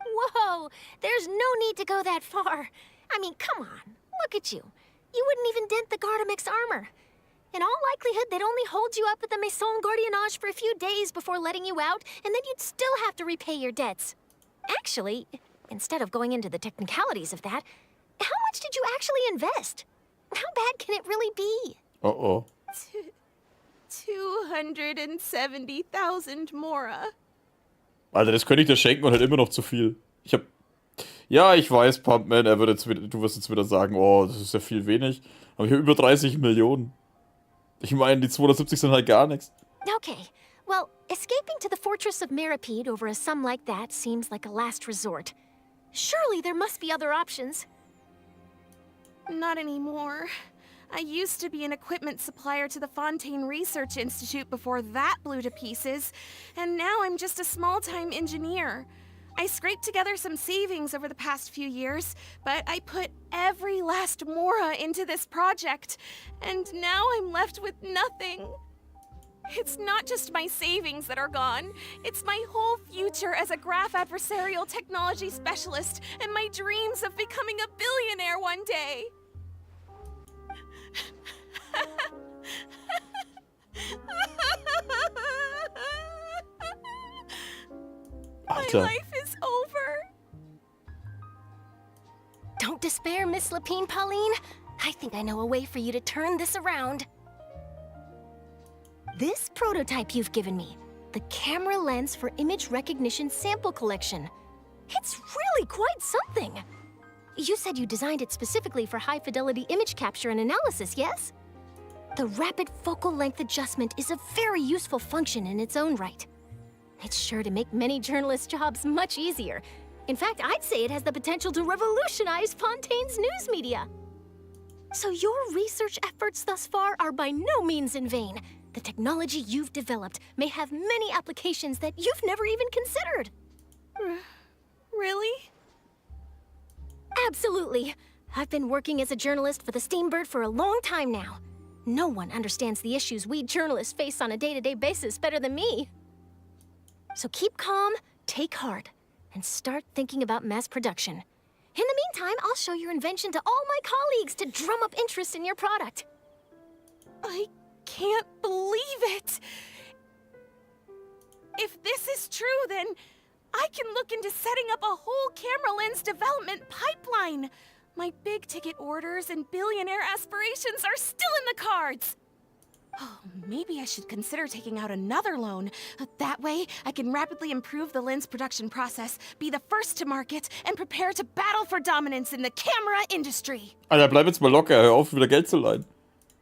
Whoa, there's no need to go that far. I mean, come on, look at you. You wouldn't even dent the Gardamek's armor. In all likelihood, they'd only hold you up at the Maison Gardiennage for a few days before letting you out, and then you'd still have to repay your debts. Actually, instead of going into the technicalities of that, how much did you actually invest? How bad can it really be? 270,000 Mora. Alter, das könnte ich dir schenken und halt immer noch zu viel. Ja, ich weiß, Pumpman, du wirst jetzt wieder sagen, oh, das ist ja viel wenig. Aber ich habe über 30 Millionen. Ich meine, die 270 sind halt gar nichts. Okay, well, escaping to the Fortress of Meropide over a sum like that seems like a last resort. Surely there must be other options. Not anymore. I used to be an equipment supplier to the Fontaine Research Institute before that blew to pieces, and now I'm just a small-time engineer. I scraped together some savings over the past few years, but I put every last Mora into this project, and now I'm left with nothing. It's not just my savings that are gone. It's my whole future as a graph adversarial technology specialist and my dreams of becoming a billionaire one day. Alter. My life is over. Don't despair, Miss Lepine Pauline. I think I know a way for you to turn this around. This prototype you've given me, the camera lens for image recognition sample collection. It's really quite something. You said you designed it specifically for high-fidelity image capture and analysis, yes? The rapid focal length adjustment is a very useful function in its own right. It's sure to make many journalists' jobs much easier. In fact, I'd say it has the potential to revolutionize Fontaine's news media. So your research efforts thus far are by no means in vain. The technology you've developed may have many applications that you've never even considered. Really? Absolutely. I've been working as a journalist for the Steambird for a long time now. No one understands the issues we journalists face on a day-to-day basis better than me. So keep calm, take heart, and start thinking about mass production. In the meantime, I'll show your invention to all my colleagues to drum up interest in your product. I can't believe it! If this is true, then I can look into setting up a whole camera lens development pipeline. My big ticket orders and billionaire aspirations are still in the cards. Oh, maybe I should consider taking out another loan. That way, I can rapidly improve the lens production process, be the first to market, and prepare to battle for dominance in the camera industry. Alter, bleib jetzt mal locker, hör auf, wieder Geld zu leihen.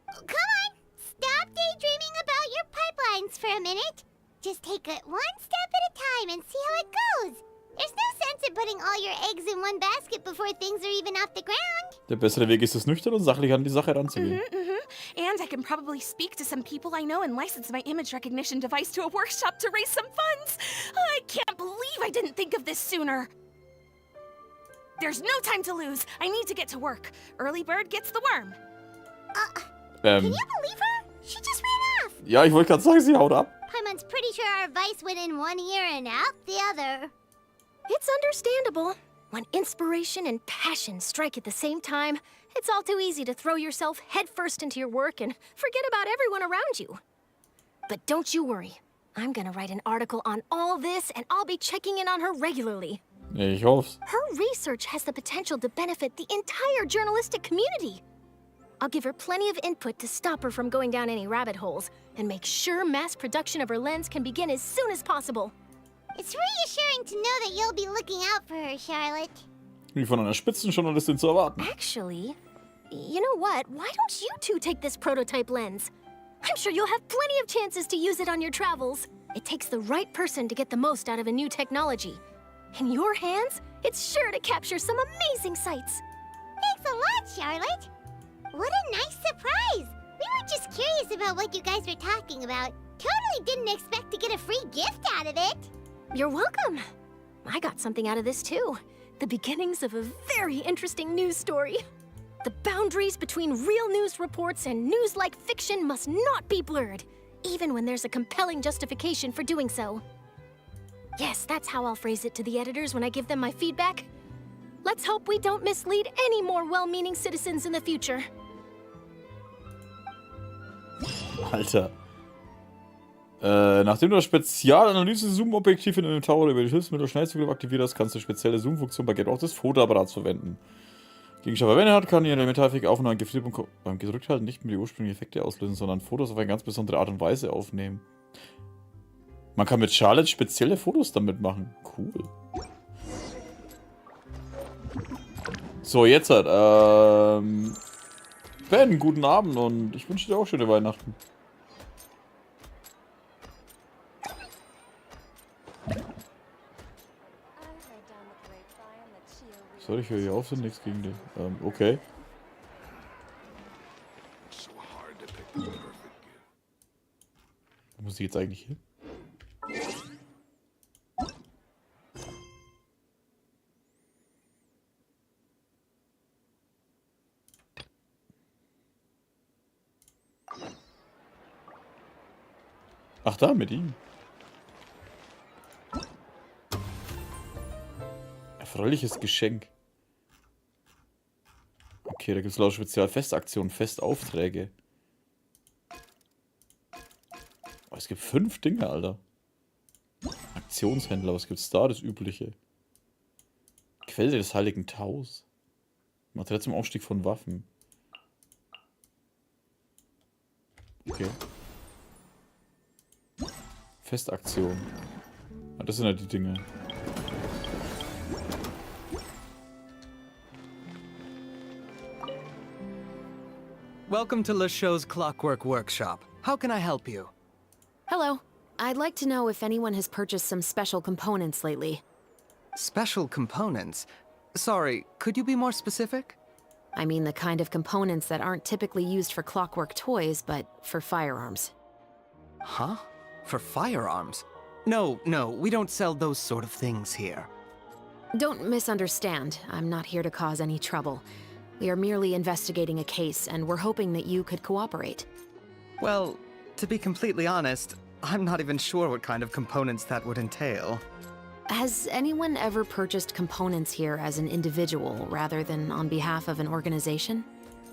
Come on, stop daydreaming about your pipelines for a minute. Just take it one step at a time and see how it goes. There's no sense in putting all your eggs in one basket before things are even off the ground. Der bessere Weg ist es, nüchtern und sachlich an die Sache heranzugehen. And I can probably speak to some people I know and license my image recognition device to a workshop to raise some funds. I can't believe I didn't think of this sooner. There's no time to lose. I need to get to work. Early bird gets the worm. Can you believe her? She just ran off. Ja, ich wollte gerade sagen, sie haut ab. Paimon's pretty sure our advice went in one ear and out the other. It's understandable. When inspiration and passion strike at the same time, it's all too easy to throw yourself headfirst into your work and forget about everyone around you. But don't you worry. I'm gonna write an article on all this, and I'll be checking in on her regularly. Ja, ich hoff's. Her research has the potential to benefit the entire journalistic community. I'll give her plenty of input to stop her from going down any rabbit holes, and make sure mass production of her lens can begin as soon as possible. It's reassuring to know that you'll be looking out for her, Charlotte. Wie von einer Spitzenjournalistin zu erwarten. Actually, you know what? Why don't you two take this prototype lens? I'm sure you'll have plenty of chances to use it on your travels. It takes the right person to get the most out of a new technology. In your hands, it's sure to capture some amazing sights. Thanks a lot, Charlotte. What a nice surprise. We were just curious about what you guys were talking about. Totally didn't expect to get a free gift out of it. You're welcome. I got something out of this too. The beginnings of a very interesting news story. The boundaries between real news reports and news-like fiction must not be blurred, even when there's a compelling justification for doing so. Yes, that's how I'll phrase it to the editors when I give them my feedback. Let's hope we don't mislead any more well-meaning citizens in the future. Alter. Nachdem du das Spezialanalyse-Zoom-Objektiv in einem Tower über die Hilfsmittel Schnellzugriff aktiviert hast, kannst du die spezielle Zoom-Funktion bei Gebrauch des Fotoapparats verwenden. Gegenstand verwendet hat, kann ihre metallfähige Aufnahme beim Gedrückthalten nicht mehr die ursprünglichen Effekte auslösen, sondern Fotos auf eine ganz besondere Art und Weise aufnehmen. Man kann mit Charlotte spezielle Fotos damit machen. Cool. So, jetzt halt. Ben, guten Abend und ich wünsche dir auch schöne Weihnachten. Soll ich hier auf, sind nichts gegen dich. Okay. Wo muss ich jetzt eigentlich hin? Ach, da, mit ihm. Erfreuliches Geschenk. Okay, da gibt es laut Spezialfestaktionen, Festaufträge. Oh, es gibt 5 Dinge, Alter. Aktionshändler, was gibt's da? Das Übliche. Quelle des Heiligen Taus. Material zum Aufstieg von Waffen. Okay. Festaktion. Ah, das sind ja die Dinge. Welcome to LeChaux's Clockwork Workshop. How can I help you? Hello. I'd like to know if anyone has purchased some special components lately. Special components? Sorry, could you be more specific? I mean the kind of components that aren't typically used for clockwork toys, but for firearms. Huh? For firearms? No, we don't sell those sort of things here. Don't misunderstand. I'm not here to cause any trouble. We are merely investigating a case, and we're hoping that you could cooperate. Well, to be completely honest, I'm not even sure what kind of components that would entail. Has anyone ever purchased components here as an individual rather than on behalf of an organization?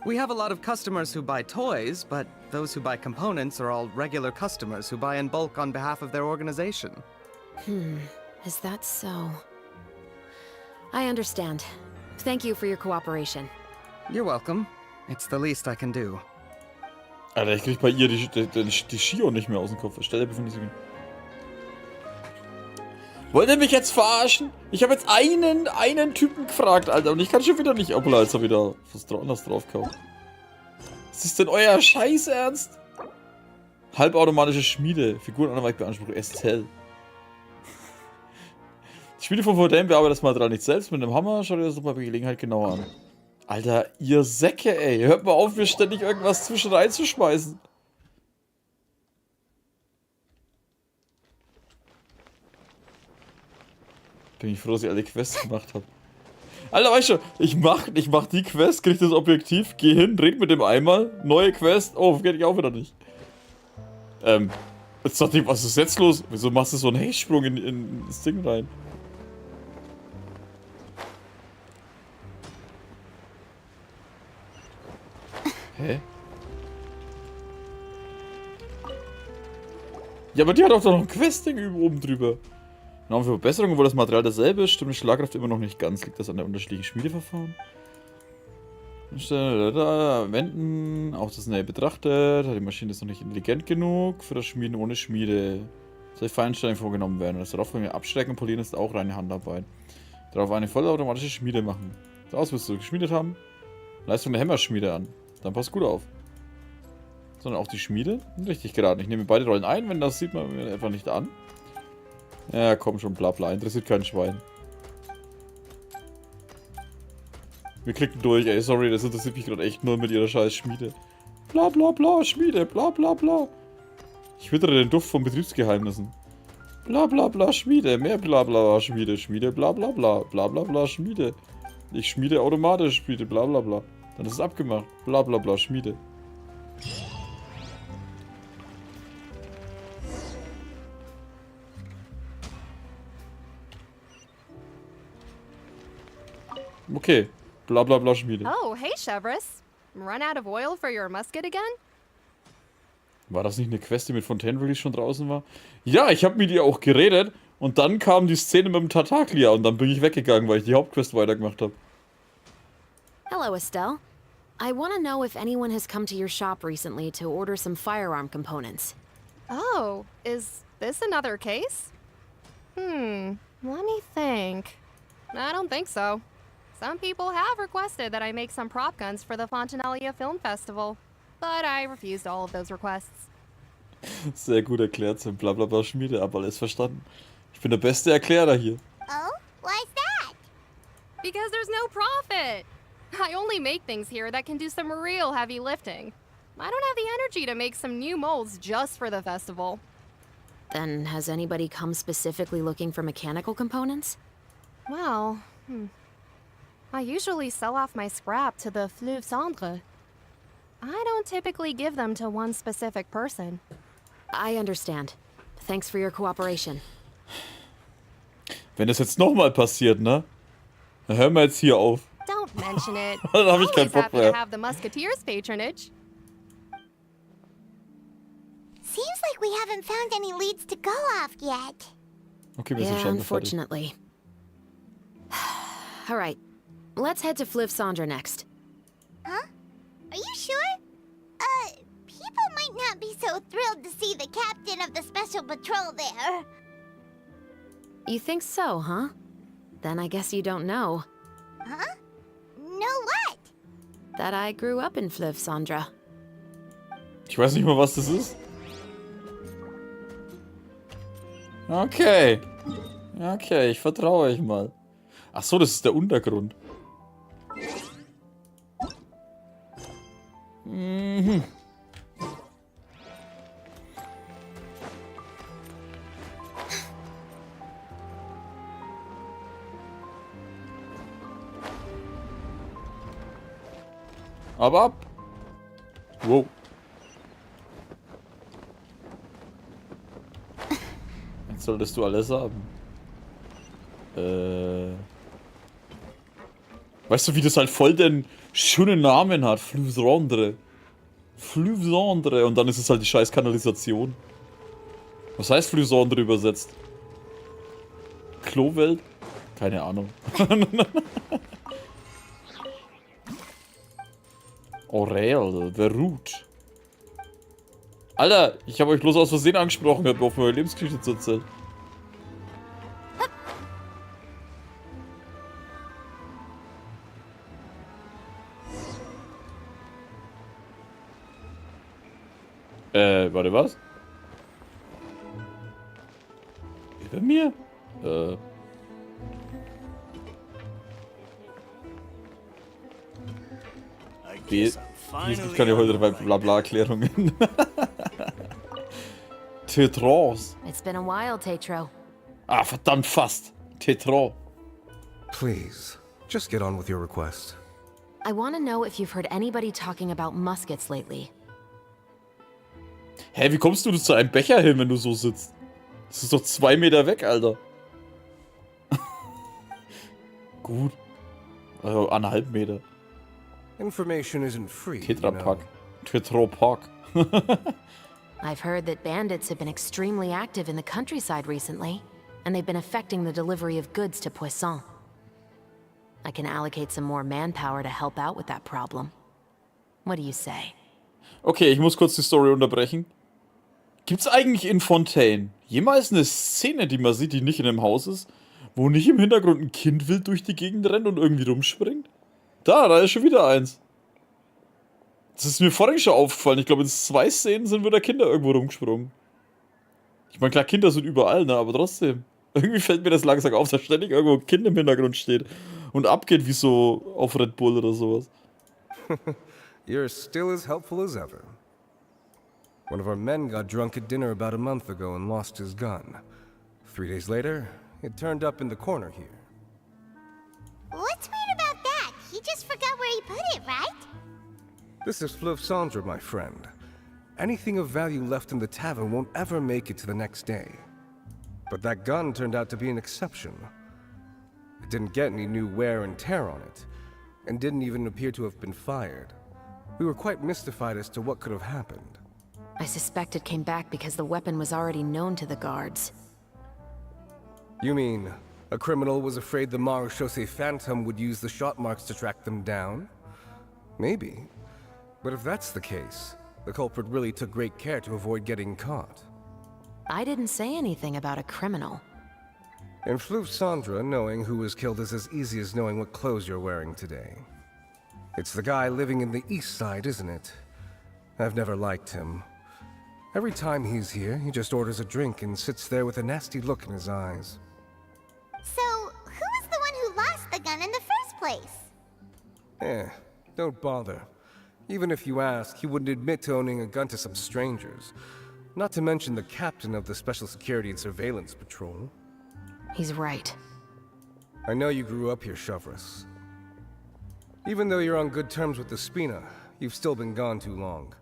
We have a lot of customers who buy toys, but those who buy components are all regular customers who buy in bulk on behalf of their organization. Is that so? I understand. Thank you for your cooperation. You're welcome. It's the least I can do. Alter, ich krieg bei ihr die Shio nicht mehr aus dem Kopf. Stelle befindet sich. Wollt ihr mich jetzt verarschen? Ich habe jetzt einen Typen gefragt, Alter. Und ich kann schon wieder nicht. Obwohl, als er wieder was anderes draufkauft. Was ist denn euer Scheiß Ernst? Halbautomatische Schmiede. Figurenanwalt beansprucht. Estelle. Die Schmiede von Verdam bearbeitet das Material nicht selbst. Mit einem Hammer schaut ihr das doch mal bei Gelegenheit genauer an. Alter, ihr Säcke, ey. Hört mal auf, mir ständig irgendwas zwischen reinzuschmeißen. Bin ich froh, dass ich alle Quests gemacht habe. Alter, weißt du, ich mach die Quest, krieg das Objektiv, geh hin, red mit dem einmal, neue Quest, oh, geht ich auch wieder nicht. Jetzt dachte ich, was ist jetzt los? Wieso machst du so einen Hechtsprung in das Ding rein? Hä? Ja, aber die hat auch noch ein Questing oben drüber. Namen für Verbesserungen, obwohl das Material dasselbe ist, stimmt die Schlagkraft immer noch nicht ganz. Liegt das an der unterschiedlichen Schmiedeverfahren? Wenden, auch das näher betrachtet. Die Maschine ist noch nicht intelligent genug für das Schmieden ohne Schmiede. Soll Feinstellung vorgenommen werden. Das Darauffolgende Abstrecken und Polieren ist auch reine Handarbeit. Darauf eine vollautomatische Schmiede machen. Das willst du geschmiedet haben? Leistung der Hämmerschmiede an. Dann passt gut auf. Sondern auch die Schmiede? Richtig geraten. Ich nehme beide Rollen ein, wenn das sieht man mir etwa nicht an. Ja, komm schon, bla bla. Interessiert kein Schwein. Wir klicken durch, ey. Sorry, das interessiert mich gerade echt nur mit ihrer scheiß Schmiede. Bla bla bla, Schmiede, bla bla bla. Ich wittere den Duft von Betriebsgeheimnissen. Bla bla bla, Schmiede, mehr bla bla bla, Schmiede, Schmiede, bla bla bla, bla bla bla, Schmiede. Ich schmiede automatisch, Schmiede, bla bla bla. Dann ist es abgemacht. Bla bla bla, Schmiede. Okay. Bla bla bla, Schmiede. Oh, hey, Chevres. Run out of oil for your musket again? War das nicht eine Quest, die mit Fontaine die schon draußen war? Ja, ich habe mit ihr auch geredet und dann kam die Szene mit dem Tartaglia und dann bin ich weggegangen, weil ich die Hauptquest weitergemacht habe. Hello, Estelle. I want to know if anyone has come to your shop recently to order some firearm components. Oh, is this another case? Let me think. I don't think so. Some people have requested that I make some prop guns for the Fontanalia Film Festival, but I refused all of those requests. Sehr gut erklärt, sind blablabla Schmiede, aber alles verstanden. Ich bin der beste Erklärer hier. Oh, why's that? Because there's no profit. I only make things here that can do some real heavy lifting. I don't have the energy to make some new molds just for the festival. Then has anybody come specifically looking for mechanical components? Well, I usually sell off my scrap to the Fleuve Cendre. I don't typically give them to one specific person. I understand. Thanks for your cooperation. Wenn das jetzt nochmal passiert, ne? Dann hören wir jetzt hier auf. Don't mention it. Dann hab ich keinen Always Bock happy mehr. to have the Musketeers' patronage. Seems like we haven't found any leads to go off yet. Okay, wir sind Yeah, schon fertig. unfortunately. All right, let's head to Fleuve Cendre next. Huh? Are you sure? People might not be so thrilled to see the captain of the special patrol there. You think so, huh? Then I guess you don't know Huh? Know what? that I grew up in Fleuve Cendre. Ich weiß nicht mal, was das ist. Okay. Okay, ich vertraue euch mal. Ach so, das ist der Untergrund. Mhm. Aber ab. Wow. Jetzt solltest du alles haben. Weißt du, wie das halt voll den schönen Namen hat? Fleuve Cendre. Fleuve Cendre. Und dann ist es halt die scheiß Kanalisation. Was heißt Fleuve Cendre übersetzt? Klowelt? Keine Ahnung. Aurel, the Root. Alter, ich habe euch bloß aus Versehen angesprochen, hört mir auf, eure Lebensgeschichte zu erzählen. Warte, was? Über mir? Es gibt keine heute bei Blabla-Erklärungen. Tetros. It's been a while, Tetro. Ah, verdammt fast. Tetro. Please, just get on with your request. I want to know if you've heard anybody talking about muskets lately. Hä, wie kommst du zu einem Becher hin, wenn du so sitzt? Das ist doch 2 Meter weg, Alter. Gut. Also 1,5 Meter. Information isn't free. Tetrapack. Tetrapack. I've heard that bandits have been extremely active in the countryside recently, and they've been affecting the delivery of goods to Poisson. I can allocate some more manpower to help out with that problem. What do you say? Okay, ich muss kurz die Story unterbrechen. Gibt's eigentlich in Fontaine jemals eine Szene, die man sieht, die nicht in einem Haus ist, wo nicht im Hintergrund ein Kind wild durch die Gegend rennt und irgendwie rumspringt? Da ist schon wieder eins. Das ist mir vorhin schon aufgefallen. Ich glaube, in 2 Szenen sind wieder Kinder irgendwo rumgesprungen. Ich meine, klar, Kinder sind überall, ne, aber trotzdem. Irgendwie fällt mir das langsam auf, dass ständig irgendwo ein Kind im Hintergrund steht und abgeht wie so auf Red Bull oder sowas. You're still as helpful as ever. One of our men got drunk at dinner about a month ago and lost his gun. 3 days later, it turned up in the corner here. What's weird about that? He just forgot where he put it, right? This is Fleuve Cendre, my friend. Anything of value left in the tavern won't ever make it to the next day. But that gun turned out to be an exception. It didn't get any new wear and tear on it, and didn't even appear to have been fired. We were quite mystified as to what could have happened. I suspect it came back because the weapon was already known to the guards. You mean, a criminal was afraid the Marechaussee Phantom would use the shot marks to track them down? Maybe. But if that's the case, the culprit really took great care to avoid getting caught. I didn't say anything about a criminal. In Fleuve Cendre, knowing who was killed is as easy as knowing what clothes you're wearing today. It's the guy living in the east side, isn't it? I've never liked him. Every time he's here, he just orders a drink and sits there with a nasty look in his eyes. So, who was the one who lost the gun in the first place? Don't bother. Even if you ask, he wouldn't admit to owning a gun to some strangers. Not to mention the captain of the Special Security and Surveillance Patrol. He's right. I know you grew up here, Chevres. Even though you're on good terms with the Spina, you've still been gone too long.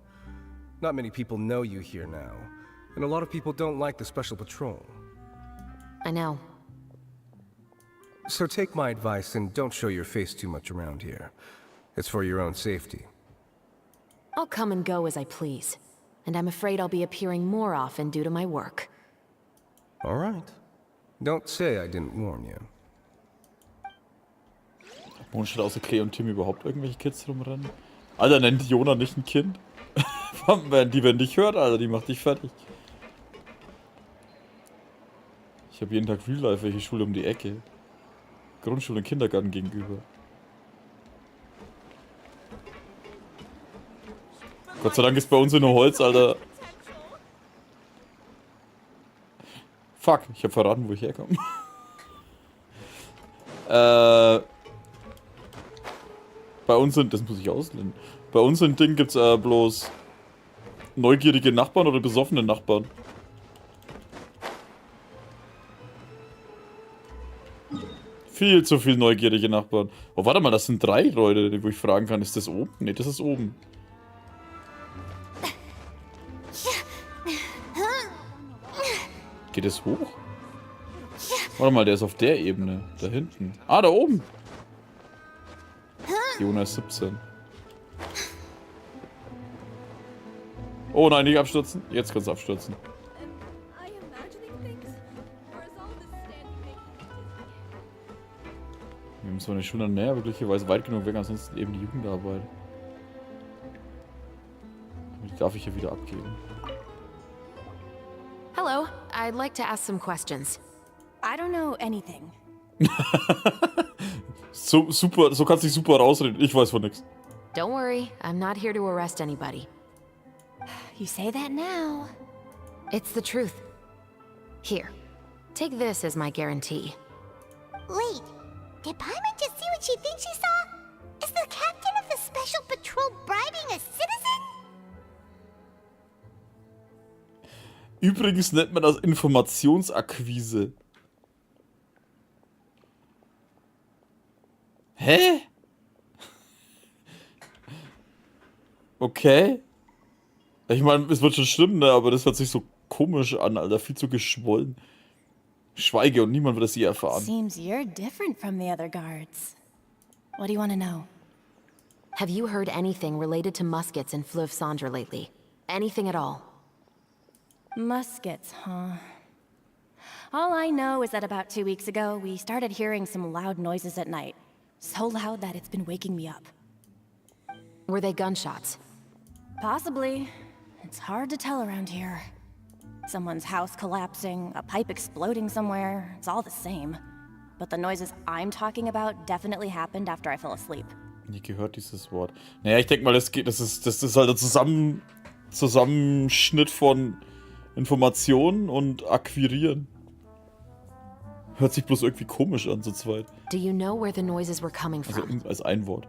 Not many people know you here now, and a lot of people don't like the Special Patrol. I know. So take my advice and don't show your face too much around here. It's for your own safety. I'll come and go as I please, and I'm afraid I'll be appearing more often due to my work. All right. Don't say I didn't warn you. Wohnen steht außer Clay und Tim überhaupt irgendwelche Kids rumrennen? Alter, nennt Jona nicht ein Kind? Die, wenn dich hört, Alter, die macht dich fertig. Ich habe jeden Tag Real Life, welche Schule um die Ecke. Grundschule und Kindergarten gegenüber. Gott sei Dank ist bei uns nur Holz, Alter. Fuck, ich habe verraten, wo ich herkomme. Bei uns sind, das muss ich ausblenden. Bei uns in Ding gibt's bloß neugierige Nachbarn oder besoffene Nachbarn. Viel zu viel neugierige Nachbarn. Oh, warte mal, das sind 3 Leute, wo ich fragen kann, ist das oben? Ne, das ist oben. Geht es hoch? Warte mal, der ist auf der Ebene. Da hinten. Ah, da oben. Jona ist 17. Oh nein, nicht abstürzen. Jetzt kannst du abstürzen. Wir müssen meine Schule näher wirklicherweise weit genug weg, ansonsten eben die Jugendarbeit. Die darf ich hier wieder abgeben. Hello, I'd like to ask some questions. I don't know anything. Super, so kannst du dich super rausreden. Ich weiß von nix. Don't worry, I'm not here to arrest anybody. You say that now. It's the truth. Here, take this as my guarantee. Wait, did Paimon just see what she thinks she saw? Is the captain of the Special Patrol bribing a citizen? Übrigens nennt man das Informationsakquise. Hä? Okay. Ich meine, es wird schon stimmen, ne? Aber das hört sich so komisch an, Alter. Viel zu geschwollen. Schweige und niemand wird es je erfahren. Seems you're different from the other guards. What do you want to know? Have you heard anything related to muskets in Fleuve Cendre lately? Anything at all? Muskets, huh? All I know is that about 2 weeks ago, we started hearing some loud noises at night. So loud that it's been waking me up. Were they gunshots? Possibly. It's hard to tell around here. Someone's house collapsing, a pipe exploding somewhere, it's all the same. But the noises I'm talking about definitely happened after I fell asleep. Nie gehört dieses Wort. Naja, ich denke mal, das ist halt ein Zusammenschnitt von Informationen und Akquirieren. Hört sich bloß irgendwie komisch an, zu zweit. Do you know where the noises were coming from? Also als ein Wort.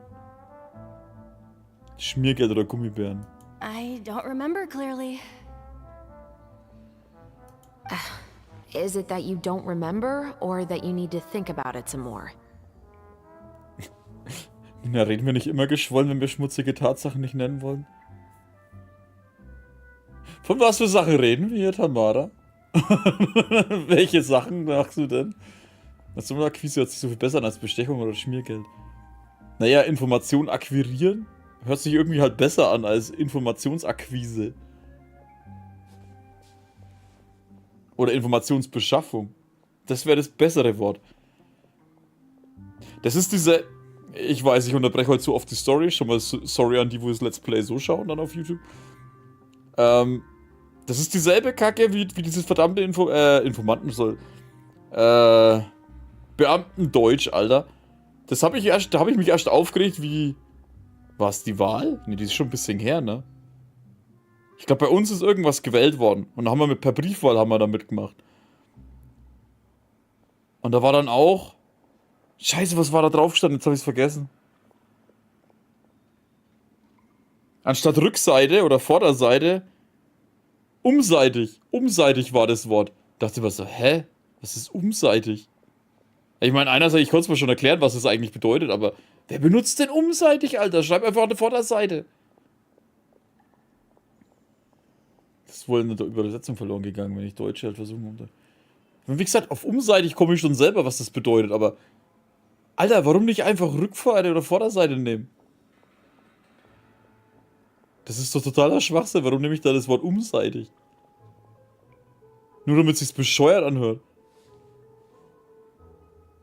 Schmiergeld oder Gummibären. I don't remember clearly. Is it that you don't remember, or that you need to think about it some more? Na, reden wir nicht immer geschwollen, wenn wir schmutzige Tatsachen nicht nennen wollen? Von was für Sachen reden wir hier, Tamara? Welche Sachen machst du denn? Das Akquise hört sich so viel besser an als Bestechung oder Schmiergeld. Naja, Information akquirieren hört sich irgendwie halt besser an als Informationsakquise. Oder Informationsbeschaffung. Das wäre das bessere Wort. Das ist diese... Ich weiß, ich unterbreche heute so oft die Story. Schon mal sorry an die, wo das Let's Play so schauen dann auf YouTube. Das ist dieselbe Kacke wie dieses verdammte Informanten soll. Beamten Deutsch, Alter. Da habe ich mich erst aufgeregt, wie... Was, die Wahl? Ne, die ist schon ein bisschen her, ne? Ich glaube, bei uns ist irgendwas gewählt worden. Und dann haben wir per Briefwahl haben wir da mitgemacht. Und da war dann auch... Scheiße, was war da drauf gestanden? Jetzt habe ich es vergessen. Anstatt Rückseite oder Vorderseite, umseitig. Umseitig war das Wort. Dachte ich mir so, hä? Was ist umseitig? Ich meine, einerseits, ich konnte es mir schon erklären, was das eigentlich bedeutet, aber wer benutzt denn umseitig, Alter? Schreib einfach eine Vorderseite. Das ist wohl in der Übersetzung verloren gegangen, wenn ich Deutsch halt versuchen musste. Und wie gesagt, auf umseitig komme ich schon selber, was das bedeutet, aber... Alter, warum nicht einfach Rückseite oder Vorderseite nehmen? Das ist doch totaler Schwachsinn. Warum nehme ich da das Wort umseitig? Nur damit es sich bescheuert anhört.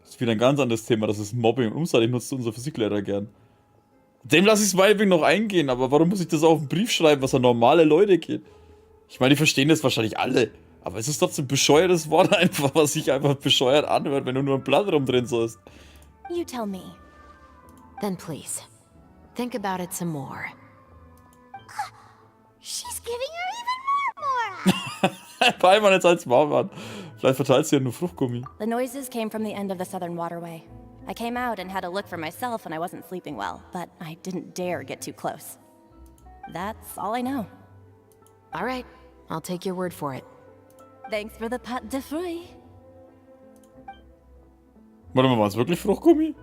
Das ist wieder ein ganz anderes Thema. Das ist Mobbing. Umseitig nutzt unser Physiklehrer gern. Dem lasse ich es meinetwegen noch eingehen, aber warum muss ich das auf einen Brief schreiben, was an normale Leute geht? Ich meine, die verstehen das wahrscheinlich alle. Aber es ist trotzdem ein bescheuertes Wort einfach, was sich einfach bescheuert anhört, wenn du nur ein Blatt rumdrehen sollst. You tell me. Then please, think about it some more. She's giving her even more. Peimann jetzt als Maumann. Vielleicht verteilt sie ja nur Fruchtgummi. The noises came from the end of the southern waterway. I came out and had a look for myself when I wasn't sleeping well, but I didn't dare get too close. That's all I know. All right, I'll take your word for it. Thanks for the pâte de fruits. Warte mal, war es wirklich Fruchtgummi?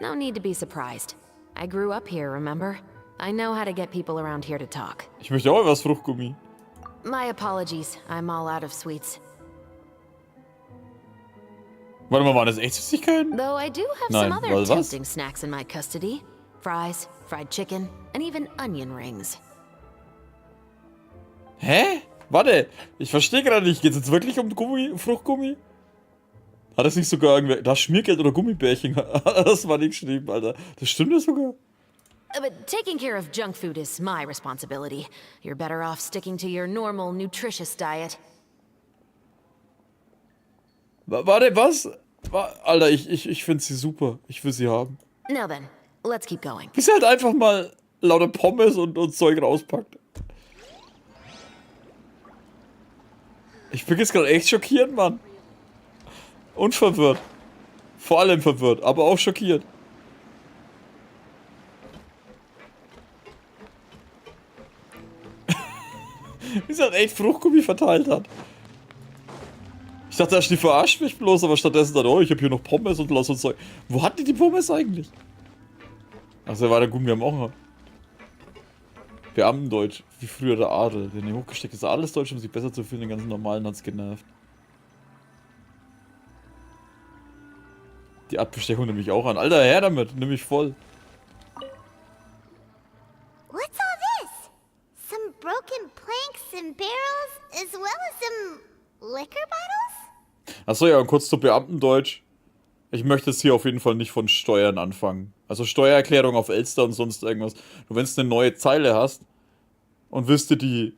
No need to be surprised. I grew up here, remember? I know how to get people around here to talk. Ich möchte auch etwas Fruchtgummi. My apologies, I'm all out of sweets. Warte mal, waren das echt Süßigkeiten? Though I do have Nein, some other was? tempting snacks in my custody. Fries, fried chicken, and even onion rings. Hä? Warte, ich verstehe gerade nicht. Geht es jetzt wirklich um Fruchtgummi? Hat das nicht sogar irgendwer... Da Schmiergeld oder Gummibärchen. Das war nicht geschrieben, Alter. Das stimmt ja sogar. But taking care of junk food is my responsibility. You're better off sticking to your normal, nutritious diet. Warte, was? Alter, ich finde sie super. Ich will sie haben. Now then, let's keep going. Wie sie halt einfach mal lauter Pommes und Zeug rauspackt. Ich bin jetzt gerade echt schockiert, Mann. Und verwirrt. Vor allem verwirrt, aber auch schockiert. Wie sie halt echt Fruchtgummi verteilt hat. Ich dachte erst, die verarscht mich bloß, aber stattdessen dann, oh, ich habe hier noch Pommes und Lass und Zeug. Wo hat die Pommes eigentlich? Achso, war der Gummi am auch. Beamtendeutsch, wie früher der Adel. Denn hochgestecktes Adelsdeutsch, um sich besser zu fühlen, den ganzen Normalen hat's genervt. Die Art Bestechung nehme ich auch an. Alter, her damit, nimm mich voll. What's all this? So some barrels as well as some liquor bottles? Achso, ja, und kurz zu Beamtendeutsch. Ich möchte jetzt hier auf jeden Fall nicht von Steuern anfangen. Also Steuererklärung auf Elster und sonst irgendwas. Nur wenn du eine neue Zeile hast und willst dir die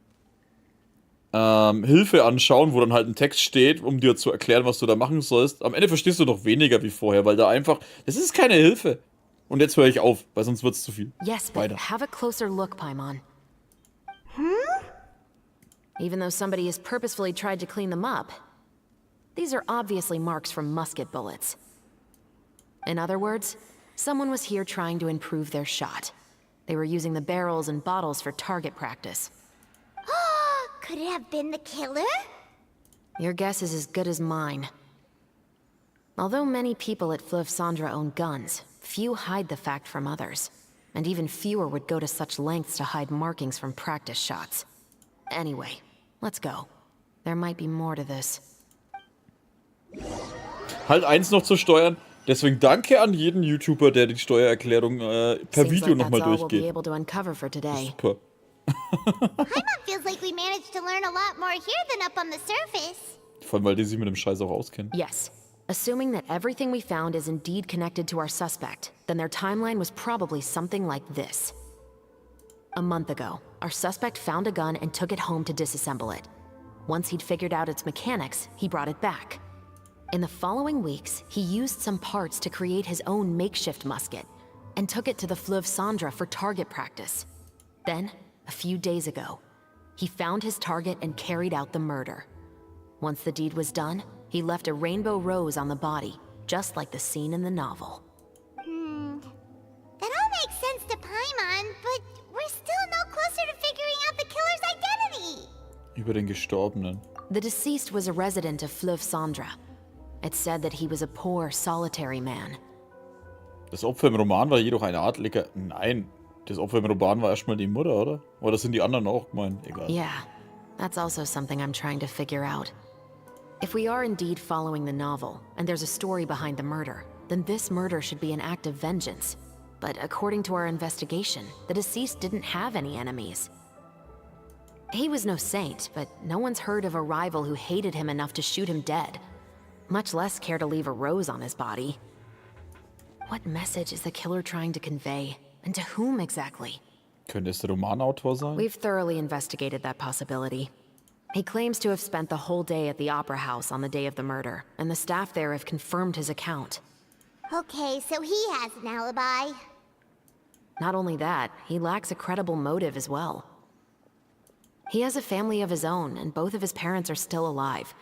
Hilfe anschauen, wo dann halt ein Text steht, um dir zu erklären, was du da machen sollst. Am Ende verstehst du noch weniger wie vorher, weil da einfach... Das ist keine Hilfe. Und jetzt höre ich auf, weil sonst wird es zu viel. Yes, but have a closer look, Paimon. Even though somebody has purposefully tried to clean them up, these are obviously marks from musket bullets. In other words, someone was here trying to improve their shot. They were using the barrels and bottles for target practice. Could it have been the killer? Your guess is as good as mine. Although many people at Fleuve Cendre own guns, few hide the fact from others. And even fewer would go to such lengths to hide markings from practice shots. Anyway, let's go. There might be more to this. Halt eins noch zu steuern. Deswegen danke an jeden YouTuber, der die Steuererklärung per Video nochmal durchgeht. Super. Paimon feels like we managed to learn a lot more here than up on the surface. Vor allem, weil die sich mit dem Scheiß auch auskennen. Yes. Assuming that everything we found is indeed connected to our suspect, then their timeline was probably something like this. A month ago, our suspect found a gun and took it home to disassemble it. Once he'd figured out its mechanics, he brought it back. In the following weeks, he used some parts to create his own makeshift musket, and took it to the Fleuve Cendre for target practice. Then, a few days ago, he found his target and carried out the murder. Once the deed was done, he left a rainbow rose on the body, just like the scene in the novel. That all makes sense to Paimon, but we're still no closer to figuring out the killer's identity. Über den Gestorbenen. The deceased was a resident of Fleuve Cendre. It said that he was a poor, solitary man. Das Opfer im Roman war jedoch ein Adliger. Nein, das Opfer im Roman war erstmal die Mutter, oder? Oder sind die anderen auch gemeint? Egal. Yeah, that's also something I'm trying to figure out. If we are indeed following the novel, and there's a story behind the murder, then this murder should be an act of vengeance. But according to our investigation, the deceased didn't have any enemies. He was no saint, but no one's heard of a rival who hated him enough to shoot him dead. Much less care to leave a rose on his body. What message is the killer trying to convey? And to whom exactly? Könnte es der Romanautor sein? We've thoroughly investigated that possibility. He claims to have spent the whole day at the Opera House on the day of the murder, and the staff there have confirmed his account. Okay, so he has an alibi. Not only that, he lacks a credible motive as well. He has a family of his own, and both of his parents are still alive.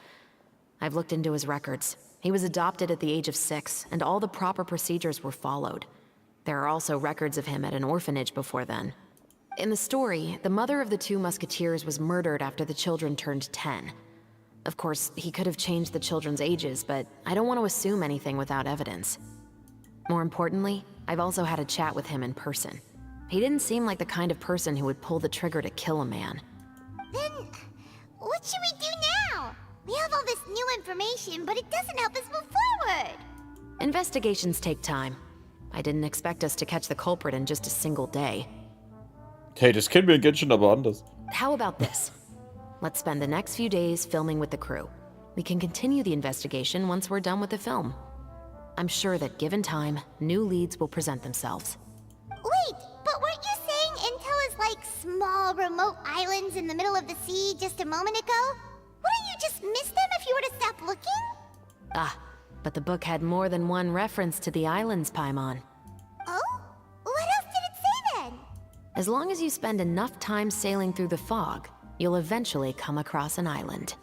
I've looked into his records. He was adopted at the age of 6, and all the proper procedures were followed. There are also records of him at an orphanage before then. In the story, the mother of the 2 musketeers was murdered after the children turned 10. Of course, he could have changed the children's ages, but I don't want to assume anything without evidence. More importantly, I've also had a chat with him in person. He didn't seem like the kind of person who would pull the trigger to kill a man. Then, what should we do now? We have all this new information, but it doesn't help us move forward. Investigations take time. I didn't expect us to catch the culprit in just a single day. Hey, das kennen wir in Genshin aber anders. How about this? Let's spend the next few days filming with the crew. We can continue the investigation once we're done with the film. I'm sure that given time, new leads will present themselves. Wait, but weren't you saying intel is like small, remote islands in the middle of the sea just a moment ago? Wouldn't you just miss them if you were to stop looking? Ah, but the book had more than one reference to the islands, Paimon. Oh? What else did it say then? As long as you spend enough time sailing through the fog, you'll eventually come across an island.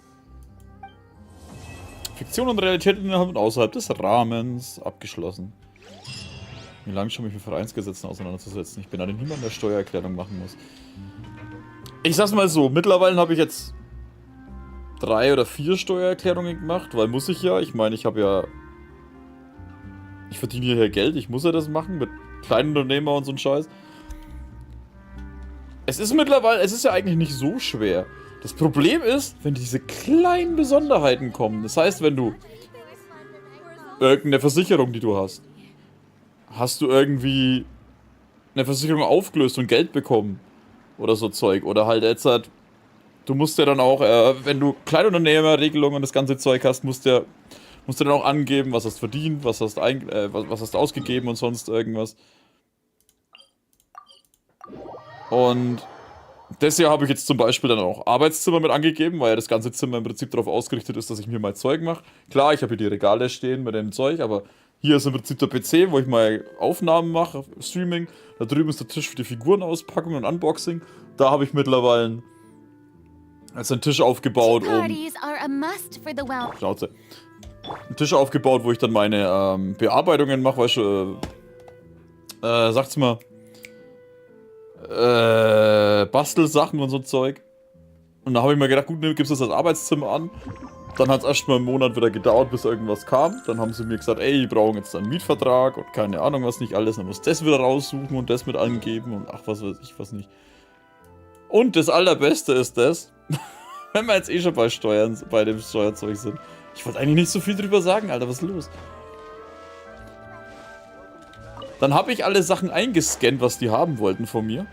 Fiktion und Realität innerhalb und außerhalb des Rahmens. Abgeschlossen. Wie lange schon mich mit Vereinsgesetzen auseinanderzusetzen? Ich bin an den niemand der Steuererklärung machen muss. Ich sag's mal so, mittlerweile habe ich jetzt 3 oder 4 Steuererklärungen gemacht, weil muss ich ja. Ich meine, ich habe ja... Ich verdiene hier Geld, ich muss ja das machen mit Kleinunternehmer und so ein Scheiß. Es ist mittlerweile, es ist ja eigentlich nicht so schwer. Das Problem ist, wenn diese kleinen Besonderheiten kommen. Das heißt, wenn du irgendeine Versicherung, die du hast du irgendwie eine Versicherung aufgelöst und Geld bekommen oder so Zeug. Oder halt jetzt Du musst ja dann auch, wenn du Kleinunternehmerregelungen und das ganze Zeug hast, musst du dann auch angeben, was hast verdient, was hast du ausgegeben und sonst irgendwas. Und das Jahr habe ich jetzt zum Beispiel dann auch Arbeitszimmer mit angegeben, weil ja das ganze Zimmer im Prinzip darauf ausgerichtet ist, dass ich mir mal Zeug mache. Klar, ich habe hier die Regale stehen mit dem Zeug, aber hier ist im Prinzip der PC, wo ich mal Aufnahmen mache, Streaming. Da drüben ist der Tisch für die Figurenauspackung und Unboxing. Da habe ich mittlerweile einen Tisch aufgebaut, Schnauze. Einen Tisch aufgebaut, wo ich dann meine Bearbeitungen mache, weißt du, sag's mal, Bastelsachen und so Zeug. Und da habe ich mir gedacht, gut, gibst du das als Arbeitszimmer an. Dann hat es erstmal einen Monat wieder gedauert, bis irgendwas kam. Dann haben sie mir gesagt, ey, die brauchen jetzt einen Mietvertrag und keine Ahnung was nicht alles. Dann muss das wieder raussuchen und das mit angeben und ach, was weiß ich, was nicht. Und das Allerbeste ist das, wenn wir jetzt eh schon bei Steuern, bei dem Steuerzeug sind. Ich wollte eigentlich nicht so viel drüber sagen, Alter, was ist los? Dann habe ich alle Sachen eingescannt, was die haben wollten von mir.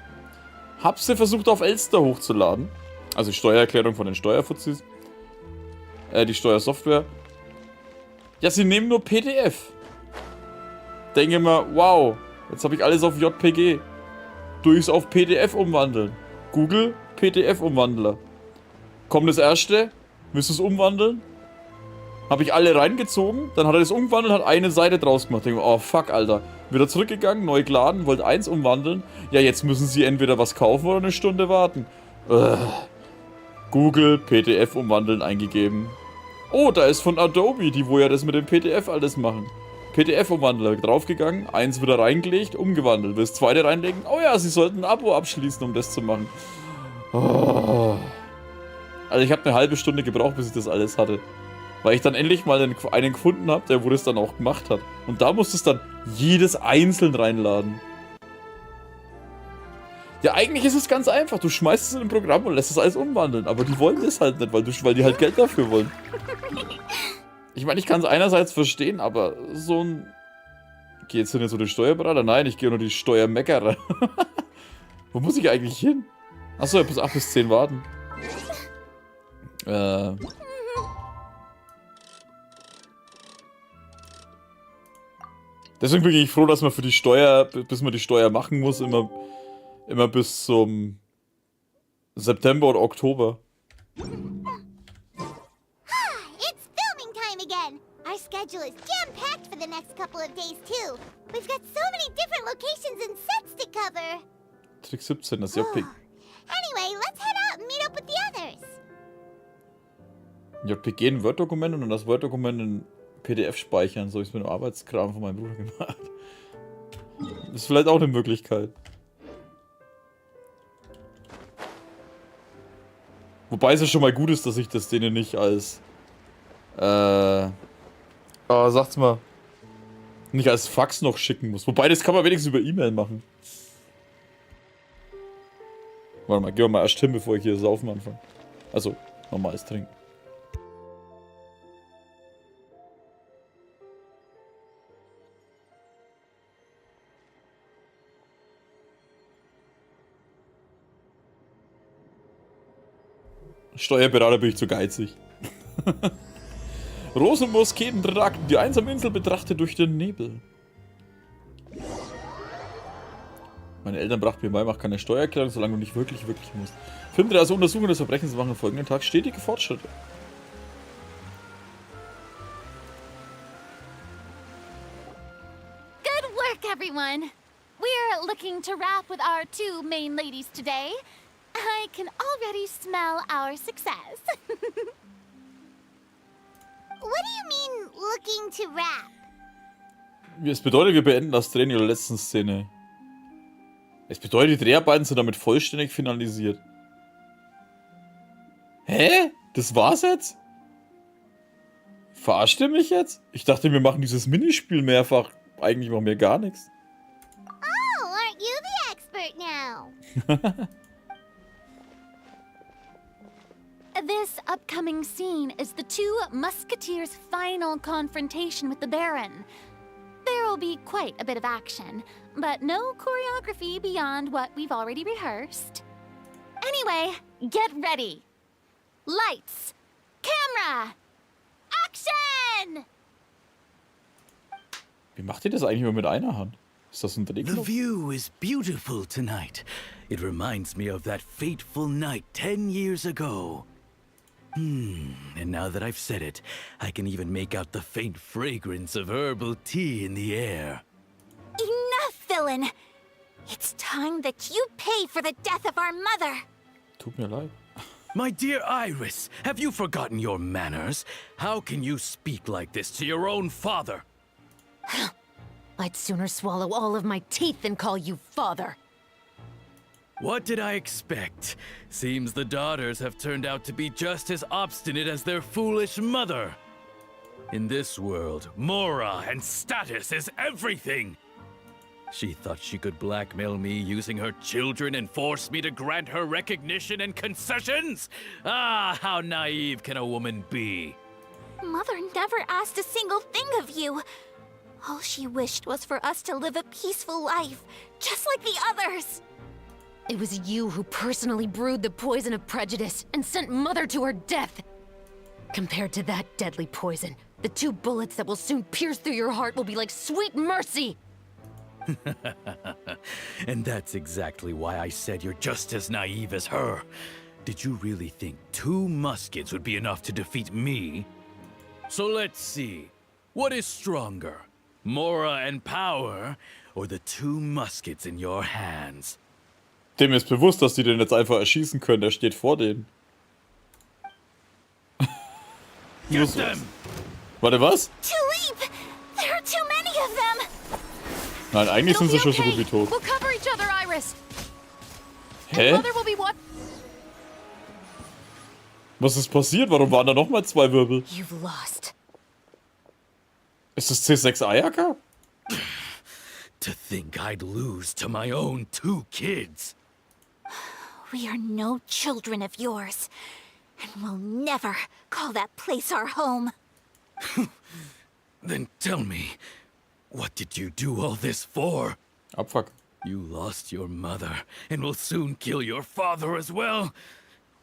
Hab sie versucht auf Elster hochzuladen. Also die Steuererklärung von den Steuerfuzis. Die Steuersoftware. Ja, sie nehmen nur PDF. Denke mal, wow, jetzt habe ich alles auf JPG. Durchs auf PDF umwandeln. Google, PDF-Umwandler. Kommt das erste, willst du es umwandeln? Habe ich alle reingezogen, dann hat er das umgewandelt, hat eine Seite draus gemacht. Denke mir, oh fuck, Alter. Wieder zurückgegangen, neu geladen, wollte eins umwandeln. Ja, jetzt müssen sie entweder was kaufen oder eine Stunde warten. Google, PDF umwandeln eingegeben. Oh, da ist von Adobe, die wo ja das mit dem PDF alles machen. PDF-Umwandler draufgegangen, eins wieder reingelegt, umgewandelt. Will das zweite reinlegen? Oh ja, sie sollten ein Abo abschließen, um das zu machen. Oh. Also ich habe eine halbe Stunde gebraucht, bis ich das alles hatte. Weil ich dann endlich mal einen gefunden habe, der wo das dann auch gemacht hat. Und da musste es dann jedes einzeln reinladen. Ja, eigentlich ist es ganz einfach. Du schmeißt es in ein Programm und lässt es alles umwandeln. Aber die wollen das halt nicht, weil die halt Geld dafür wollen. Ich meine, ich kann es einerseits verstehen, aber so ein... Geh jetzt hin so den Steuerberater? Nein, ich gehe nur die Steuermeckerer. Wo muss ich eigentlich hin? Achso, ich muss 8 bis 10 warten. Deswegen bin ich froh, dass man für die Steuer, bis man die Steuer machen muss, immer bis zum September oder Oktober. It's filming time again. Our schedule is jam-packed for the next couple of days too. We've got so many different locations and sets to cover. Trick 17, das JPG. Anyway, let's head out and meet up with the others. JPG ein Word-Dokument und dann das Word-Dokument in PDF speichern. So habe ich es mit dem Arbeitskram von meinem Bruder gemacht. Das ist vielleicht auch eine Möglichkeit. Wobei es ja schon mal gut ist, dass ich das denen nicht als sag's mal, nicht als Fax noch schicken muss. Wobei, das kann man wenigstens über E-Mail machen. Warte mal, gehen wir mal erst hin, bevor ich hier saufen anfange. Also, normales Trinken. Steuerberater bin ich zu geizig. Rosen und Musketen tragten die einsame Insel betrachtet durch den Nebel. Meine Eltern brachten mir bei, mach keine Steuererklärung, solange du nicht wirklich musst. Finde also Untersuchung des Verbrechens machen am folgenden Tag stetige Fortschritte. Good work, everyone! We're looking to wrap with our 2 main ladies today. I can already smell our success. What do you mean, looking to wrap? Es bedeutet, wir beenden das Drehen in der letzten Szene. Es bedeutet, die Dreharbeiten sind damit vollständig finalisiert. Hä? Das war's jetzt? Verarscht ihr mich jetzt? Ich dachte, wir machen dieses Minispiel mehrfach. Eigentlich machen wir gar nichts. Oh, aren't you the expert now? This upcoming scene is the 2 musketeers' final confrontation with the Baron. There will be quite a bit of action, but no choreography beyond what we've already rehearsed. Anyway, get ready. Lights. Camera. Action! Wie macht ihr das eigentlich nur mit einer Hand? Ist das ein The Drehknopf? view is beautiful tonight. It reminds me of that fateful night 10 years ago. And now that I've said it, I can even make out the faint fragrance of herbal tea in the air. Enough, villain! It's time that you pay for the death of our mother! Tut mir leid. My dear Iris, have you forgotten your manners? How can you speak like this to your own father? I'd sooner swallow all of my teeth than call you father. What did I expect? Seems the daughters have turned out to be just as obstinate as their foolish mother. In this world, mora and status is everything. She thought she could blackmail me using her children and force me to grant her recognition and concessions? Ah, how naive can a woman be? Mother never asked a single thing of you. All she wished was for us to live a peaceful life, just like the others. It was you who personally brewed the poison of prejudice and sent Mother to her death. Compared to that deadly poison, the 2 bullets that will soon pierce through your heart will be like sweet mercy. And that's exactly why I said you're just as naive as her. Did you really think 2 muskets would be enough to defeat me? So let's see. What is stronger? Mora and power, or the 2 muskets in your hands? Dem ist bewusst, dass die den jetzt einfach erschießen können. Der steht vor denen. Get them! Warte, was? Tulip! There are too many of them! Nein, eigentlich sind sie schon so gut wie tot. We'll cover each other, Iris. Hä? Mother will be what? Was ist passiert? Warum waren da nochmal 2 Wirbel? You've lost. Ist das C6 Ayaka? To think I'd lose to my own 2 kids. We are no children of yours, and we'll never call that place our home. Then tell me, what did you do all this for? Abfuck. You lost your mother, and will soon kill your father as well.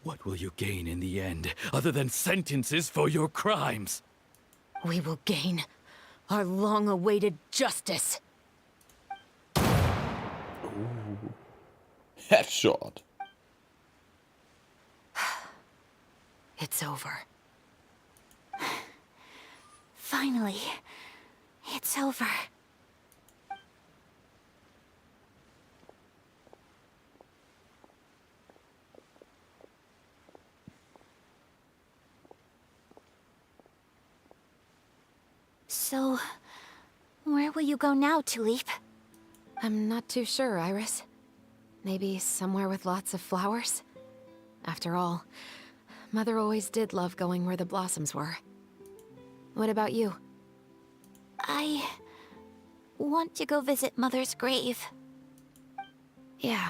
What will you gain in the end, other than sentences for your crimes? We will gain our long-awaited justice. Ooh. Headshot. It's over. Finally, it's over. So, where will you go now, Tulip? I'm not too sure, Iris. Maybe somewhere with lots of flowers? After all, Mother always did love going where the blossoms were. What about you? I want to go visit Mother's grave. Yeah,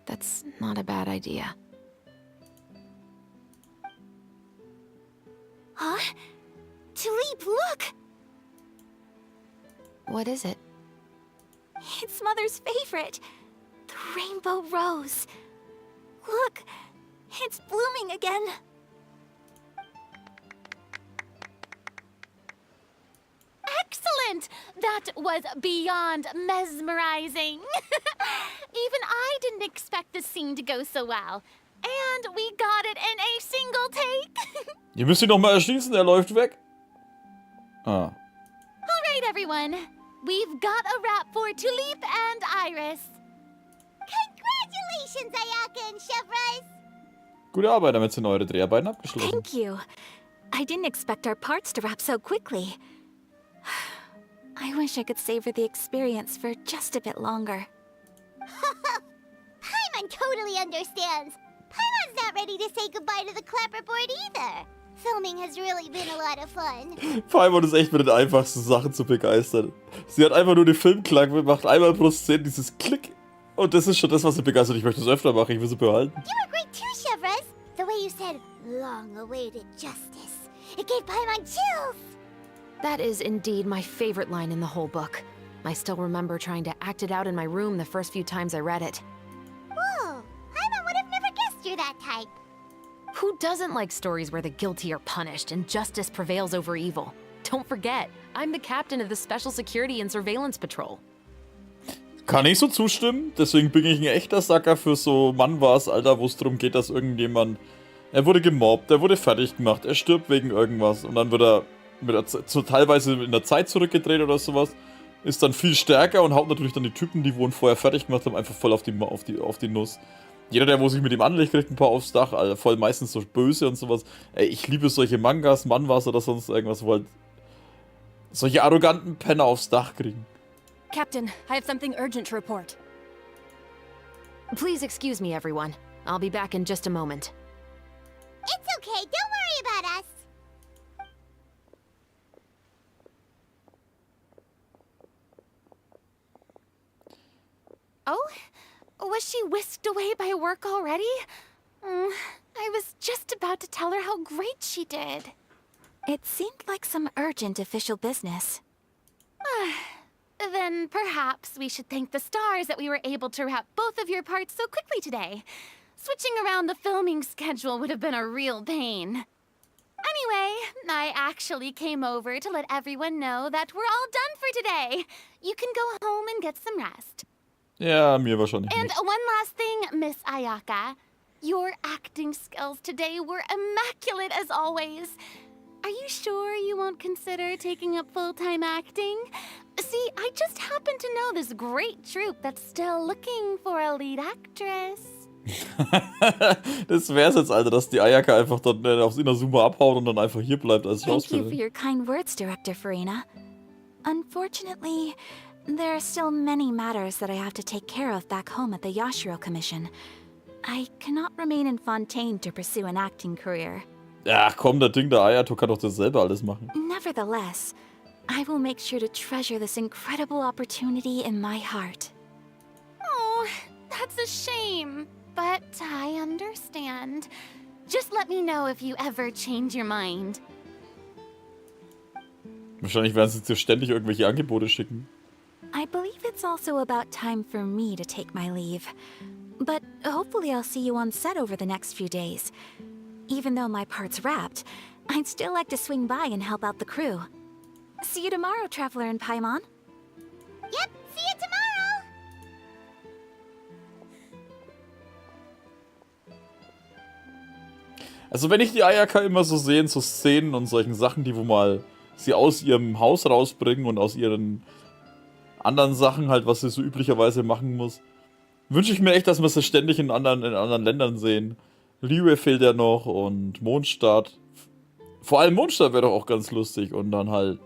that's not a bad idea. Huh? Tulip, look! What is it? It's Mother's favorite. The rainbow rose. Look, it's blooming again. Excellent! That was beyond mesmerizing. Even I didn't expect the scene to go so well. And we got it in a single take. Ihr müsst ihn noch mal erschießen, er läuft weg. Ah. All right, everyone. We've got a wrap for Tulip and Iris. Congratulations, Ayaka and Chevreuse! Gute Arbeit, damit sind eure Dreharbeiten abgeschlossen. Thank you. I didn't expect our parts to wrap so quickly. I wish I could savor the experience for just a bit longer. Paimon totally understands. Paimon's not ready to say goodbye to the clapperboard either. Filming has really been a lot of fun. Paimon ist echt mit den einfachsten Sachen zu begeistern. Sie hat einfach nur den Filmklang gemacht, einmal pro Szene dieses Klick. Und das ist schon das, was sie begeistert. Ich möchte das öfter machen, ich will sie behalten. You were great too, Chevreuse. The way you said, long-awaited justice. It gave Paimon chills. That is indeed my favorite line in the whole book. I still remember trying to act it out in my room the first few times I read it. Whoa, Paimon would have never guessed you're that type. Who doesn't like stories where the guilty are punished and justice prevails over evil? Don't forget, I'm the captain of the Special Security and Surveillance Patrol. Kann ich so zustimmen. Deswegen bin ich ein echter Sacker für so Mann-was, Alter, wo es darum geht, dass irgendjemand... Er wurde gemobbt, er wurde fertig gemacht, er stirbt wegen irgendwas. Und dann wird er teilweise in der Zeit zurückgedreht oder sowas. Ist dann viel stärker und haut natürlich dann die Typen, die ihn vorher fertig gemacht haben, einfach voll auf die Nuss. Jeder, der wo sich mit ihm anlegt, kriegt ein paar aufs Dach, Alter, voll meistens so böse und sowas. Ey, ich liebe solche Mangas, Mann-was oder sonst irgendwas, wo halt solche arroganten Penner aufs Dach kriegen. Captain, I have something urgent to report. Please excuse me, everyone. I'll be back in just a moment. It's okay, don't worry about us. Oh? Was she whisked away by work already? I was just about to tell her how great she did. It seemed like some urgent official business. Then perhaps we should thank the stars that we were able to wrap both of your parts so quickly today. Switching around the filming schedule would have been a real pain. Anyway, I actually came over to let everyone know that we're all done for today. You can go home and get some rest. Ja, mir wahrscheinlich And nicht. one last thing, Miss Ayaka. Your acting skills today were immaculate as always. Are you sure you won't consider taking up full-time acting? See, I just happen to know this great troupe that's still looking for a lead actress. Das wär's jetzt, Alter, dass die Ayaka einfach dann aufs Inazuma abhaut und dann einfach hier bleibt als Thank you for Schauspielerin. your kind words, Director Farina. Unfortunately, there are still many matters that I have to take care of back home at the Yashiro Commission. I cannot remain in Fontaine to pursue an acting career. Ja, komm, der Ding, der Ayato kann doch das selber alles machen. Nevertheless, I will make sure to treasure this incredible opportunity in my heart. Oh, that's a shame. But I understand. Just let me know if you ever change your mind. Wahrscheinlich werden sie dir ständig irgendwelche Angebote schicken. I believe it's also about time for me to take my leave. But hopefully I'll see you on set over the next few days. Even though my part's wrapped, I'd still like to swing by and help out the crew. See you tomorrow, Traveler in Paimon. Yep, see you tomorrow! Also wenn ich die Ayaka immer so sehe in so Szenen und solchen Sachen, die wo mal sie aus ihrem Haus rausbringen und aus ihren anderen Sachen halt, was sie so üblicherweise machen muss, wünsche ich mir echt, dass wir sie ständig in anderen Ländern sehen. Liebe fehlt ja noch und Mondstadt. Vor allem Mondstadt wäre doch auch ganz lustig. Und dann halt...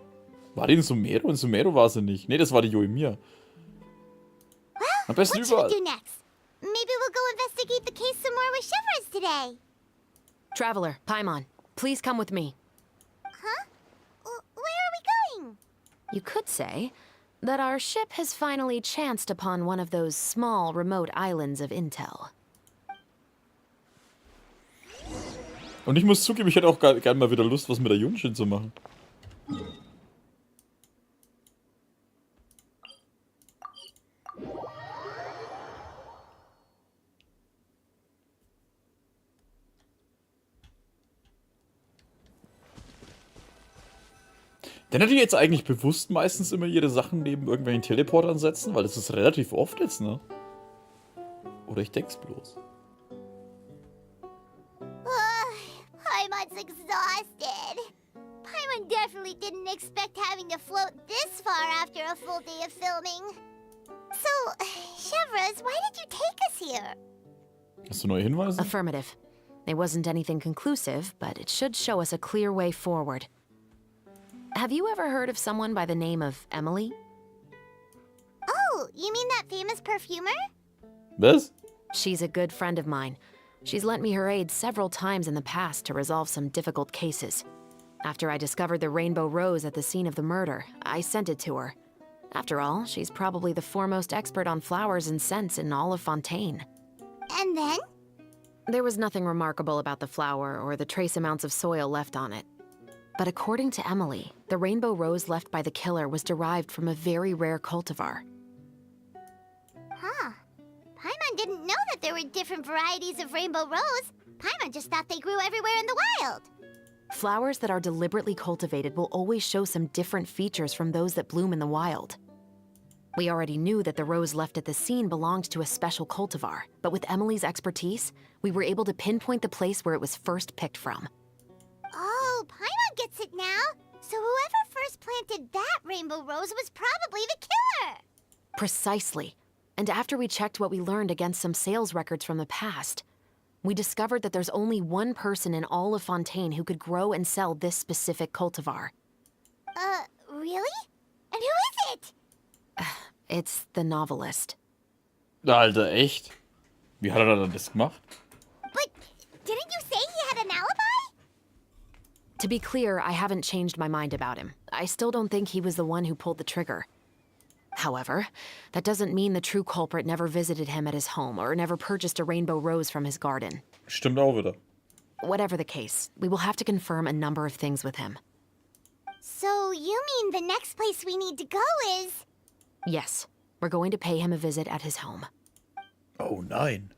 War die in Sumeru? In Sumeru war sie nicht. Nee, das war die Yoimiya. Am besten What should überall. we do next? Maybe we'll go investigate the case some more with Shivers today. Traveler, Paimon, please come with me. Huh? Where are we going? You could say that our ship has finally chanced upon one of those small, remote islands of intel. Und ich muss zugeben, ich hätte auch gerne mal wieder Lust, was mit der Genshin zu machen. Denn hat die jetzt eigentlich bewusst meistens immer ihre Sachen neben irgendwelchen Teleportern setzen? Weil das ist relativ oft jetzt, ne? Oder ich denk's bloß. Paimon's exhausted. Paimon definitely didn't expect having to float this far after a full day of filming. So, Chevres, why did you take us here? Hast du neue Hinweise? Affirmative. It wasn't anything conclusive, but it should show us a clear way forward. Have you ever heard of someone by the name of Emily? Oh, you mean that famous perfumer? Was? She's a good friend of mine. She's lent me her aid several times in the past to resolve some difficult cases. After I discovered the rainbow rose at the scene of the murder, I sent it to her. After all, she's probably the foremost expert on flowers and scents in all of Fontaine. And then? There was nothing remarkable about the flower or the trace amounts of soil left on it. But according to Emily, the rainbow rose left by the killer was derived from a very rare cultivar. Huh. Paimon didn't know that there were different varieties of rainbow rose. Paimon just thought they grew everywhere in the wild. Flowers that are deliberately cultivated will always show some different features from those that bloom in the wild. We already knew that the rose left at the scene belonged to a special cultivar, but with Emily's expertise, we were able to pinpoint the place where it was first picked from. Oh, Paimon gets it now. So whoever first planted that rainbow rose was probably the killer. Precisely. And after we checked what we learned against some sales records from the past, we discovered that there's only one person in all of Fontaine who could grow and sell this specific cultivar. Really? And who is it? It's the novelist. Alter, echt? Wie hat er das gemacht? But didn't you say he had an alibi? To be clear, I haven't changed my mind about him. I still don't think he was the one who pulled the trigger. However, that doesn't mean the true culprit never visited him at his home or never purchased a rainbow rose from his garden. Stimmt auch wieder. Whatever the case, we will have to confirm a number of things with him. So you mean the next place we need to go is... Yes, we're going to pay him a visit at his home. Oh nein.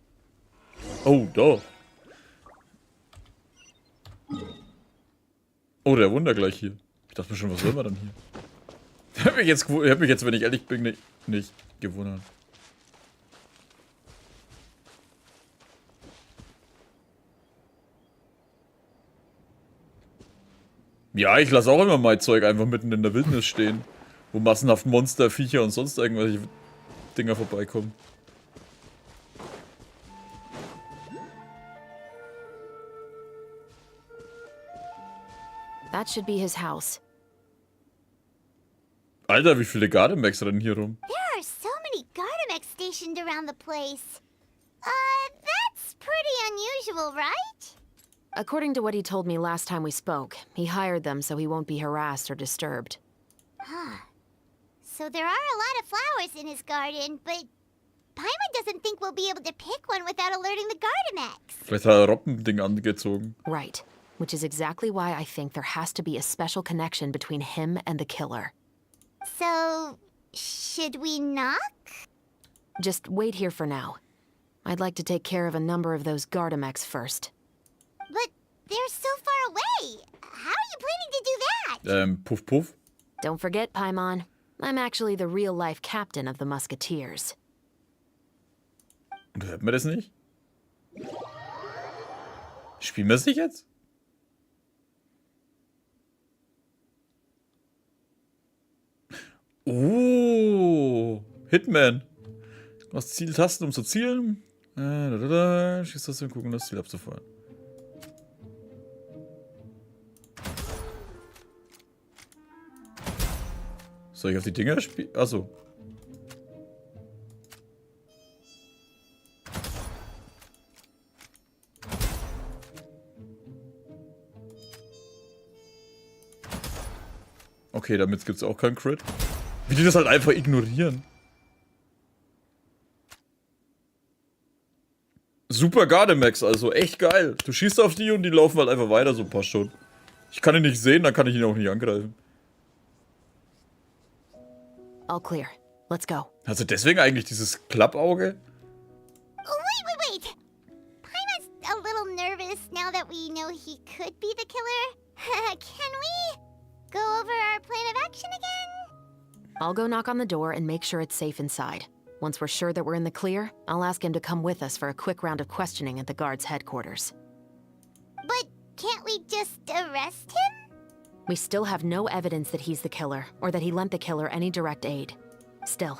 Oh, doch. Oh, der Wunder gleich hier. Ich dachte mir schon, was soll man dann hier? Ich hab mich jetzt, wenn ich ehrlich bin, nicht gewundert. Ja, ich lasse auch immer mein Zeug einfach mitten in der Wildnis stehen, wo massenhaft Monster, Viecher und sonst irgendwelche Dinger vorbeikommen. That should be his house. Alter, wie viele Gardemex rennen hier rum? There are so many Gardemex stationed around the place. That's pretty unusual, right? According to what he told me last time we spoke, he hired them so he won't be harassed or disturbed. Huh. So there are a lot of flowers in his garden, but Paimon doesn't think we'll be able to pick one without alerting the Gardemex. Vielleicht hat er Roppending angezogen. Right. Which is exactly why I think there has to be a special connection between him and the killer. So, should we knock? Just wait here for now. I'd like to take care of a number of those Gardemex first. But they're so far away. How are you planning to do that? Puff Puff. Don't forget, Paimon. I'm actually the real-life captain of the Musketeers. Und hört man das nicht? Spielen wir es nicht jetzt? Oh, Hitman. Was Zieltasten, um zu zielen? Schießt das und gucken, das Ziel abzufeuern. Soll ich auf die Dinger spielen? Achso. Okay, damit gibt's auch keinen Crit. Wie die das halt einfach ignorieren. Super Gardemex, also echt geil. Du schießt auf die und die laufen halt einfach weiter, so passt schon. Ich kann ihn nicht sehen, dann kann ich ihn auch nicht angreifen. All clear. Let's go. Also deswegen eigentlich dieses Klappauge? Wait. Paimon's a little nervous now that we know he could be the killer. Can we go over our plan of action again? I'll go knock on the door and make sure it's safe inside. Once we're sure that we're in the clear, I'll ask him to come with us for a quick round of questioning at the guard's headquarters. But can't we just arrest him? We still have no evidence that he's the killer, or that he lent the killer any direct aid. Still,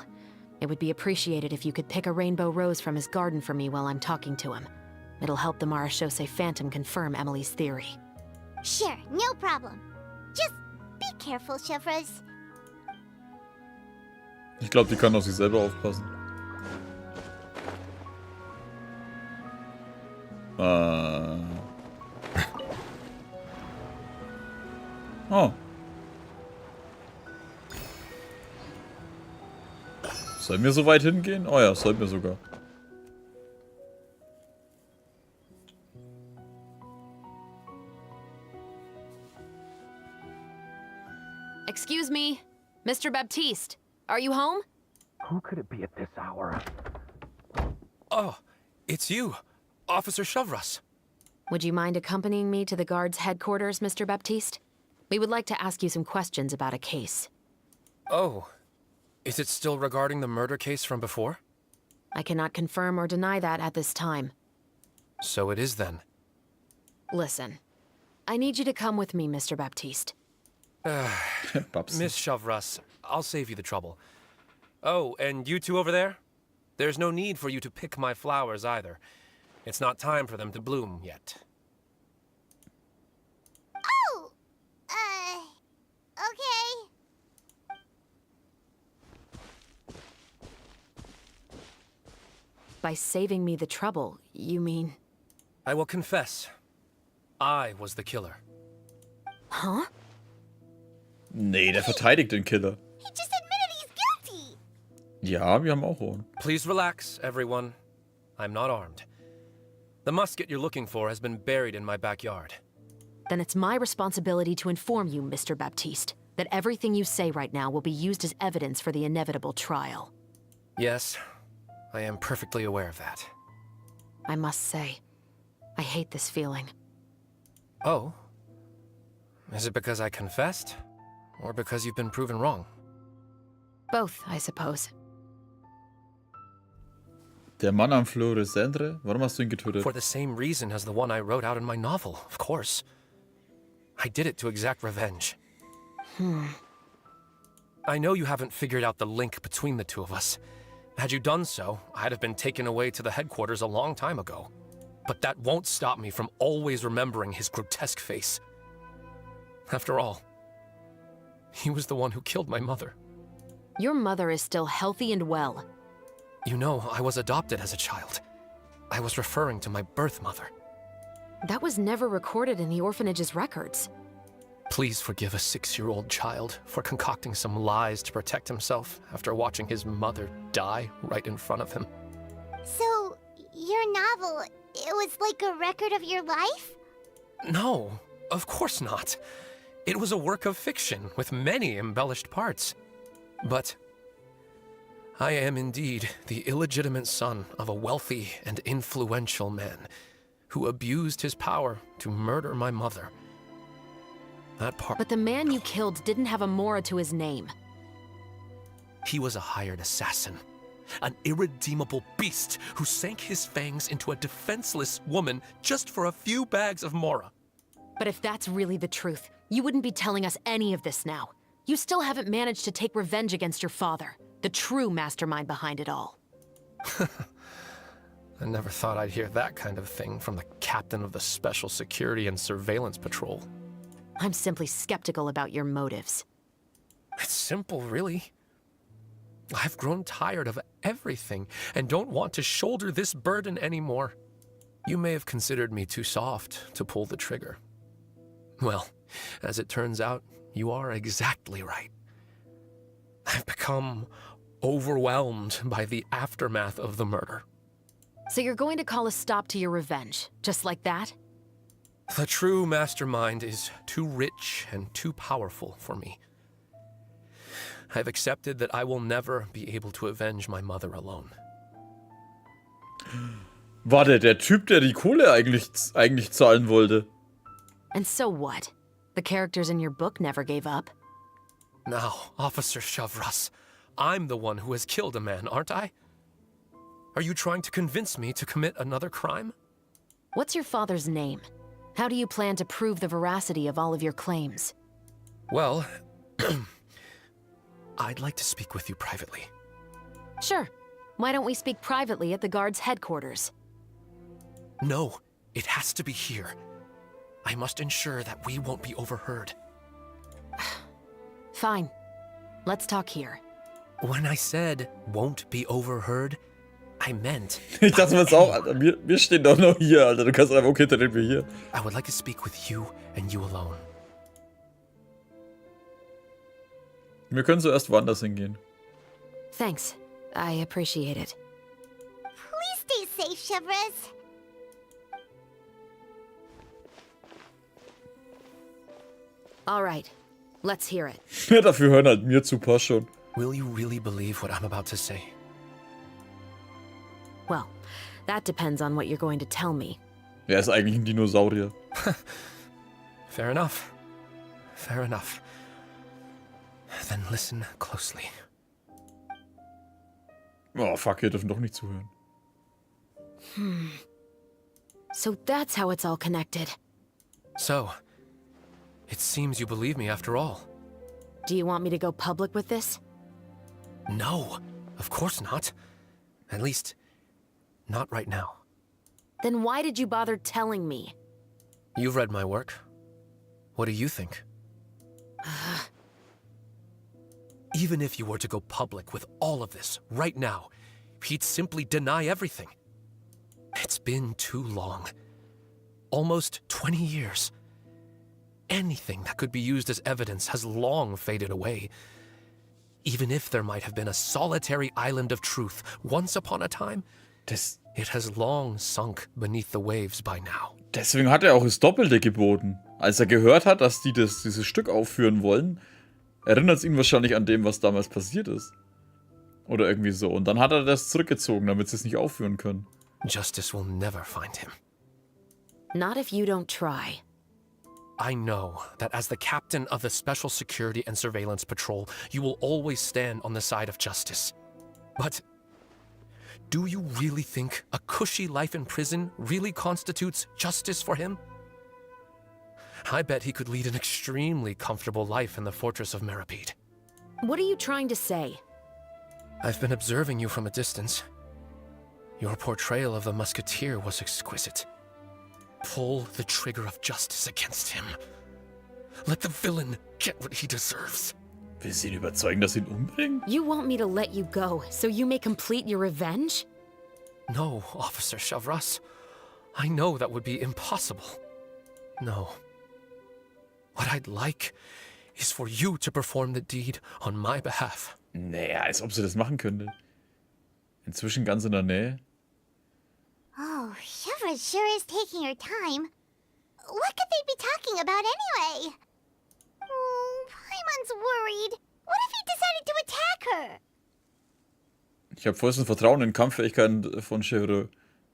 it would be appreciated if you could pick a rainbow rose from his garden for me while I'm talking to him. It'll help the Marechaussee Phantom confirm Emily's theory. Sure, no problem. Just be careful, Chevreuse. Ich glaube, die kann auf sich selber aufpassen. Oh. Sollen wir so weit hingehen? Oh ja, sollten wir sogar. Excuse me, Mr. Baptiste. Are you home? Who could it be at this hour? Oh, it's you, Officer Chevreuse. Would you mind accompanying me to the guard's headquarters, Mr. Baptiste? We would like to ask you some questions about a case. Oh, is it still regarding the murder case from before? I cannot confirm or deny that at this time. So it is then. Listen, I need you to come with me, Mr. Baptiste. Miss Chavras, I'll save you the trouble. Oh, and you two over there? There's no need for you to pick my flowers either. It's not time for them to bloom yet. Oh! Okay. By saving me the trouble, you mean... I will confess. I was the killer. Huh? Nee, der verteidigt den Killer. He just admitted he's guilty. Ja, wir haben auch Ohren. Please relax, everyone. I'm not armed. The musket you're looking for has been buried in my backyard. Then it's my responsibility to inform you, Mr. Baptiste, that everything you say right now will be used as evidence for the inevitable trial. Yes, I am perfectly aware of that. I must say, I hate this feeling. Oh? Is it because I confessed? Or because you've been proven wrong? Both, I suppose. Der Mann am Flore Cendre? Warum hast du ihn getötet? For the same reason as the one I wrote out in my novel, of course. I did it to exact revenge. I know you haven't figured out the link between the two of us. Had you done so, I'd have been taken away to the headquarters a long time ago. But that won't stop me from always remembering his grotesque face. After all, he was the one who killed my mother. Your mother is still healthy and well. You know, I was adopted as a child. I was referring to my birth mother. That was never recorded in the orphanage's records. Please forgive a 6-year-old child for concocting some lies to protect himself after watching his mother die right in front of him. So, your novel, it was like a record of your life? No, of course not. It was a work of fiction with many embellished parts. But I am indeed the illegitimate son of a wealthy and influential man who abused his power to murder my mother. That part. But the man you killed didn't have a mora to his name. He was a hired assassin, an irredeemable beast who sank his fangs into a defenseless woman just for a few bags of mora. But if that's really the truth, you wouldn't be telling us any of this now. You still haven't managed to take revenge against your father, the true mastermind behind it all. I never thought I'd hear that kind of thing from the captain of the Special Security and Surveillance Patrol. I'm simply skeptical about your motives. It's simple, really. I've grown tired of everything and don't want to shoulder this burden anymore. You may have considered me too soft to pull the trigger. Well, as it turns out, you are exactly right. I've become overwhelmed by the aftermath of the murder. So you're going to call a stop to your revenge, just like that? The true mastermind is too rich and too powerful for me. I've accepted that I will never be able to avenge my mother alone. Warte, der Typ, der die Kohle eigentlich zahlen wollte. And so what? The characters in your book never gave up. Now, Officer Chavras, I'm the one who has killed a man, aren't I? Are you trying to convince me to commit another crime? What's your father's name? How do you plan to prove the veracity of all of your claims? Well, I'd like to speak with you privately. Sure. Why don't we speak privately at the guard's headquarters? No, it has to be here. I must ensure that we won't be overheard. Fine. Let's talk here. When I said won't be overheard, I meant... Ich dachte mir jetzt auch, Alter, wir stehen doch noch hier, Alter. Du kannst einfach, okay, dann reden wir hier. I would like to speak with you and you alone. Wir können zuerst woanders hingehen. Thanks. I appreciate it. Please stay safe, Chavras. All right. Let's hear it. Ja, dafür hören halt mir zu, passt schon. Will you really believe what I'm about to say? Well, that depends on what you're going to tell me. Wer ist eigentlich ein Dinosaurier? Fair enough. Fair enough. Then listen closely. Oh, fuck, wir dürfen doch nicht zuhören. So that's how it's all connected. So, it seems you believe me after all. Do you want me to go public with this? No, of course not. At least, not right now. Then why did you bother telling me? You've read my work. What do you think? Even if you were to go public with all of this right now, he'd simply deny everything. It's been too long. Almost 20 years. Anything that could be used as evidence has long faded away. Even if there might have been a solitary island of truth once upon a time, it has long sunk beneath the waves by now. Deswegen hat er auch das Doppelte geboten. Als er gehört hat, dass die dieses Stück aufführen wollen, erinnert es ihn wahrscheinlich an dem, was damals passiert ist. Oder irgendwie so. Und dann hat er das zurückgezogen, damit sie es nicht aufführen können. Justice will never find him. Not if you don't try. I know that as the captain of the Special Security and Surveillance Patrol, you will always stand on the side of justice. But do you really think a cushy life in prison really constitutes justice for him? I bet he could lead an extremely comfortable life in the fortress of Meripede. What are you trying to say? I've been observing you from a distance. Your portrayal of the musketeer was exquisite. Pull the trigger of justice against him. Let the villain get what he deserves. Willst du ihn überzeugen, dass sie ihn umbringen? You want me to let you go so you may complete your revenge? No, Officer Chavras. I know that would be impossible. No. What I'd like is for you to perform the deed on my behalf. Naja, als ob sie das machen könnte. Inzwischen ganz in der Nähe. Oh, Chevra's sure is taking her time. What could they be talking about anyway? Oh, Paimon's worried. What if he decided to attack her? Ich habe vollstes Vertrauen in Kampffähigkeiten von Chevre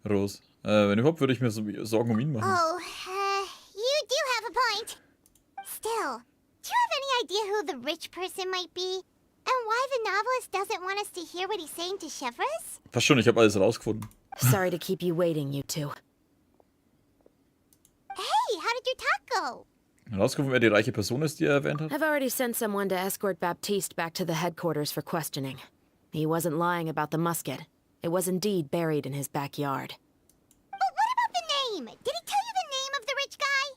Rose. Wenn überhaupt, würde ich mir Sorgen um ihn machen. Oh, you do have a point. Still, do you have any idea who the rich person might be? And why the novelist doesn't want us to hear what he's saying to Chevres? Fast schon, ich habe alles rausgefunden. Sorry to keep you waiting, you two. Hey, how did your talk go? Rausgefunden, wer die reiche Person ist, die er erwähnt hat? I've already sent someone to escort Baptiste back to the headquarters for questioning. He wasn't lying about the musket. It was indeed buried in his backyard. But what about the name? Did he tell you the name of the rich guy?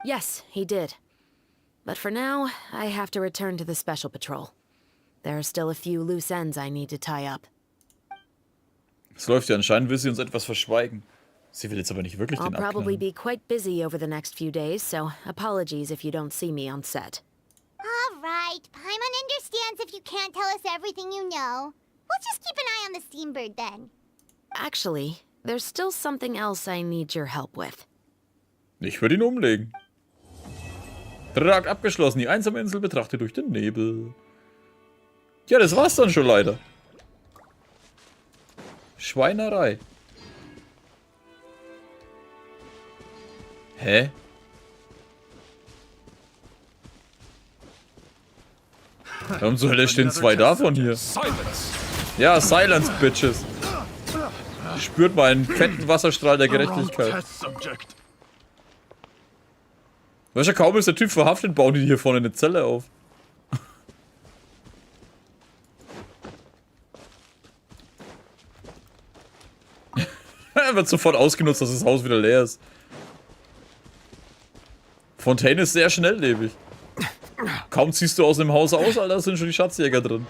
Yes, he did. But for now, I have to return to the Special Patrol. There are still a few loose ends I need to tie up. Es läuft ja anscheinend, will sie uns etwas verschweigen. Sie will jetzt aber nicht wirklich I'll den probably abknallen. be quite busy over the next few days, so apologies if you don't see me on set. All right, Paimon understands if you can't tell us everything you know. We'll just keep an eye on the Steambird then. Actually, there's still something else I need your help with. Ich würde ihn umlegen. Dritter Akt abgeschlossen. Die einsame Insel betrachtet durch den Nebel. Ja, das war's dann schon leider. Schweinerei. Hä? Warum zur Hölle stehen zwei davon hier? Ja, Silence, Bitches. Spürt mal einen fetten Wasserstrahl der Gerechtigkeit. Weißt du, kaum ist der Typ verhaftet, bauen die hier vorne eine Zelle auf. Er wird sofort ausgenutzt, dass das Haus wieder leer ist. Fontaine ist sehr schnelllebig. Kaum ziehst du aus dem Haus aus, Alter, sind schon die Schatzjäger drin.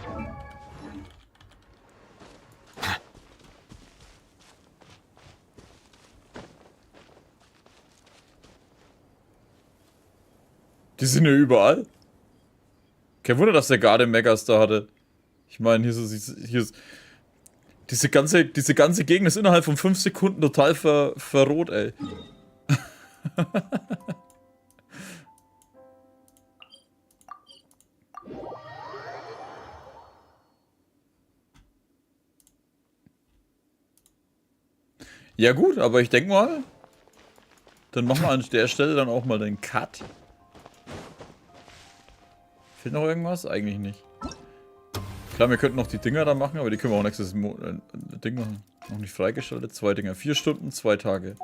Die sind ja überall. Kein Wunder, dass der Garde Megas da hatte. Ich meine, hier ist diese ganze Gegend ist innerhalb von 5 Sekunden total verrot, ey. Ja gut, aber ich denke mal, Dann machen wir an der Stelle dann auch mal den Cut. Fehlt noch irgendwas? Eigentlich nicht. Klar, wir könnten noch die Dinger da machen, aber die können wir auch nächstes Ding machen. Noch nicht freigeschaltet. 2 Dinger. 4 Stunden, 2 Tage.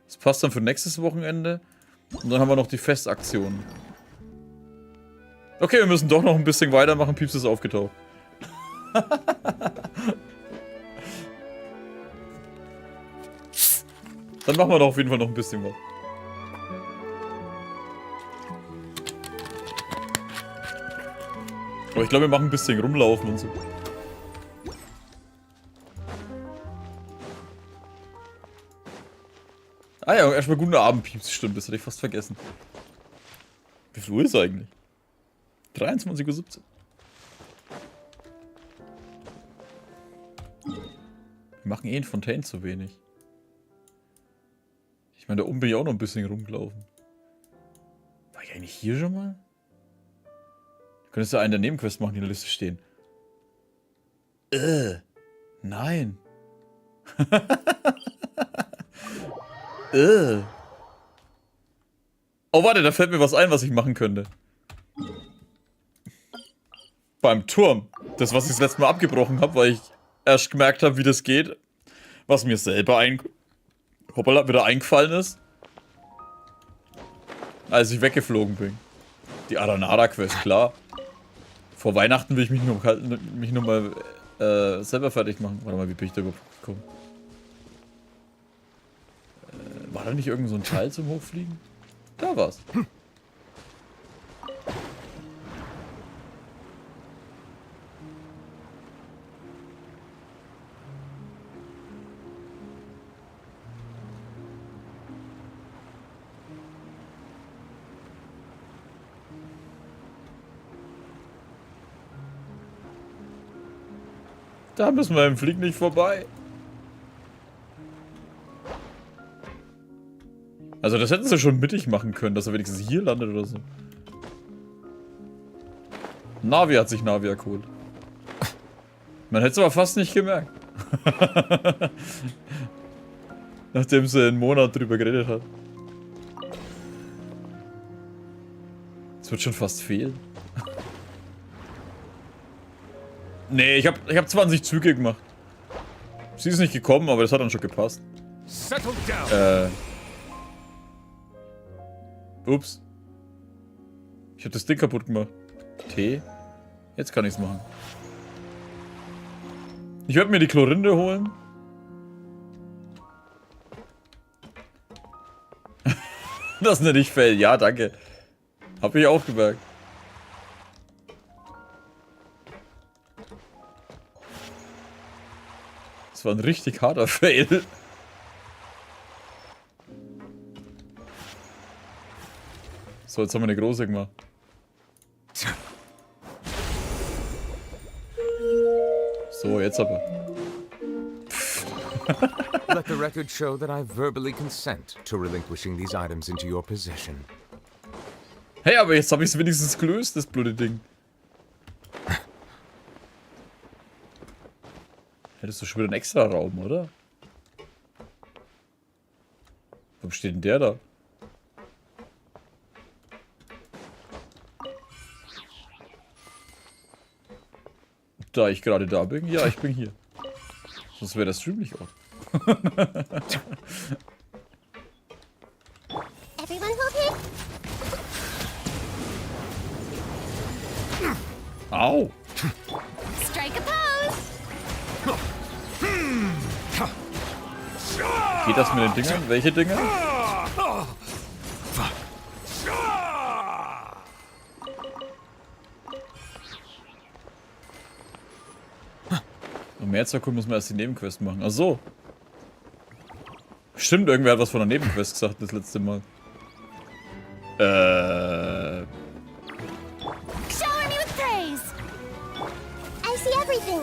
Das passt dann für nächstes Wochenende. Und dann haben wir noch die Festaktionen. Okay, wir müssen doch noch ein bisschen weitermachen. Pieps ist aufgetaucht. Dann machen wir doch auf jeden Fall noch ein bisschen was. Aber ich glaube, wir machen ein bisschen rumlaufen und so. Ah ja, erstmal guten Abend, Pieps. Stimmt, das hätte ich fast vergessen. Wie viel Uhr ist eigentlich? 23:17 Uhr. Wir machen eh in Fontaine zu wenig. Ich meine, da oben bin ich auch noch ein bisschen rumgelaufen. War ich eigentlich hier schon mal? Du könntest ja einen der Nebenquests machen, die in der Liste stehen. Nein. Oh, warte, da fällt mir was ein, was ich machen könnte. Beim Turm. Das, was ich das letzte Mal abgebrochen habe, weil ich erst gemerkt habe, wie das geht. Was mir selber wieder eingefallen ist. Als ich weggeflogen bin. Die Aranara-Quest, klar. Vor Weihnachten will ich mich nur mal selber fertig machen. Warte mal, wie bin ich da überhaupt gekommen? War da nicht irgend so ein Teil zum Hochfliegen? Da war's. Da müssen wir im Fliegen nicht vorbei. Also das hätten sie schon mittig machen können, dass er wenigstens hier landet oder so. Navi hat sich Navi geholt. Man hätte es aber fast nicht gemerkt. Nachdem sie einen Monat drüber geredet hat. Es wird schon fast fehlen. Nee, ich hab 20 Züge gemacht. Sie ist nicht gekommen, aber das hat dann schon gepasst. Ups. Ich hab das Ding kaputt gemacht. T. Jetzt kann ich's machen. Ich werde mir die Chlorinde holen. Das nenne ich Fail. Ja, danke. Hab ich auch gemerkt. Das war ein richtig harter Fail. So, jetzt haben wir eine große gemacht. So, jetzt aber. Let the record show that I verbally consent to relinquishing these items into your possession. Hey, aber jetzt habe ich es wenigstens gelöst, das blöde Ding. Hättest du schon wieder einen extra Raum, oder? Warum steht denn der da? Da ich gerade da bin? Ja, ich bin hier. Sonst wäre der Stream nicht auf. Everyone hold here. Au! Strike a pose. Geht das mit den Dingern? Welche Dinger? Um mehr zu erkunden, müssen wir erst die Nebenquest machen. Ach so. Stimmt, irgendwer hat was von der Nebenquest gesagt das letzte Mal. Shower me with praise. I see everything.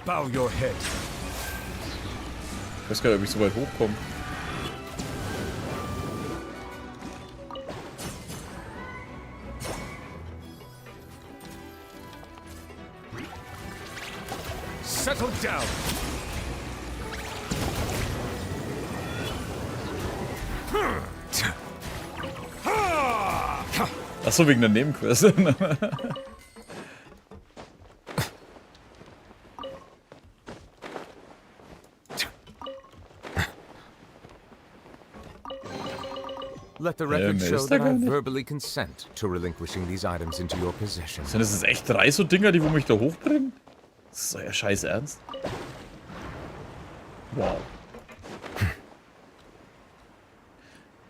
Bow your head. Ich weiß gar nicht, ob ich so weit hochkomme. Settle down. Achso, wegen der Nebenquest. Let the record show that I verbally consent to relinquishing these items into your possession. Sind das echt 3 so Dinger, die wo mich da hochbringen? Das ist doch ja scheiß ernst. Wow.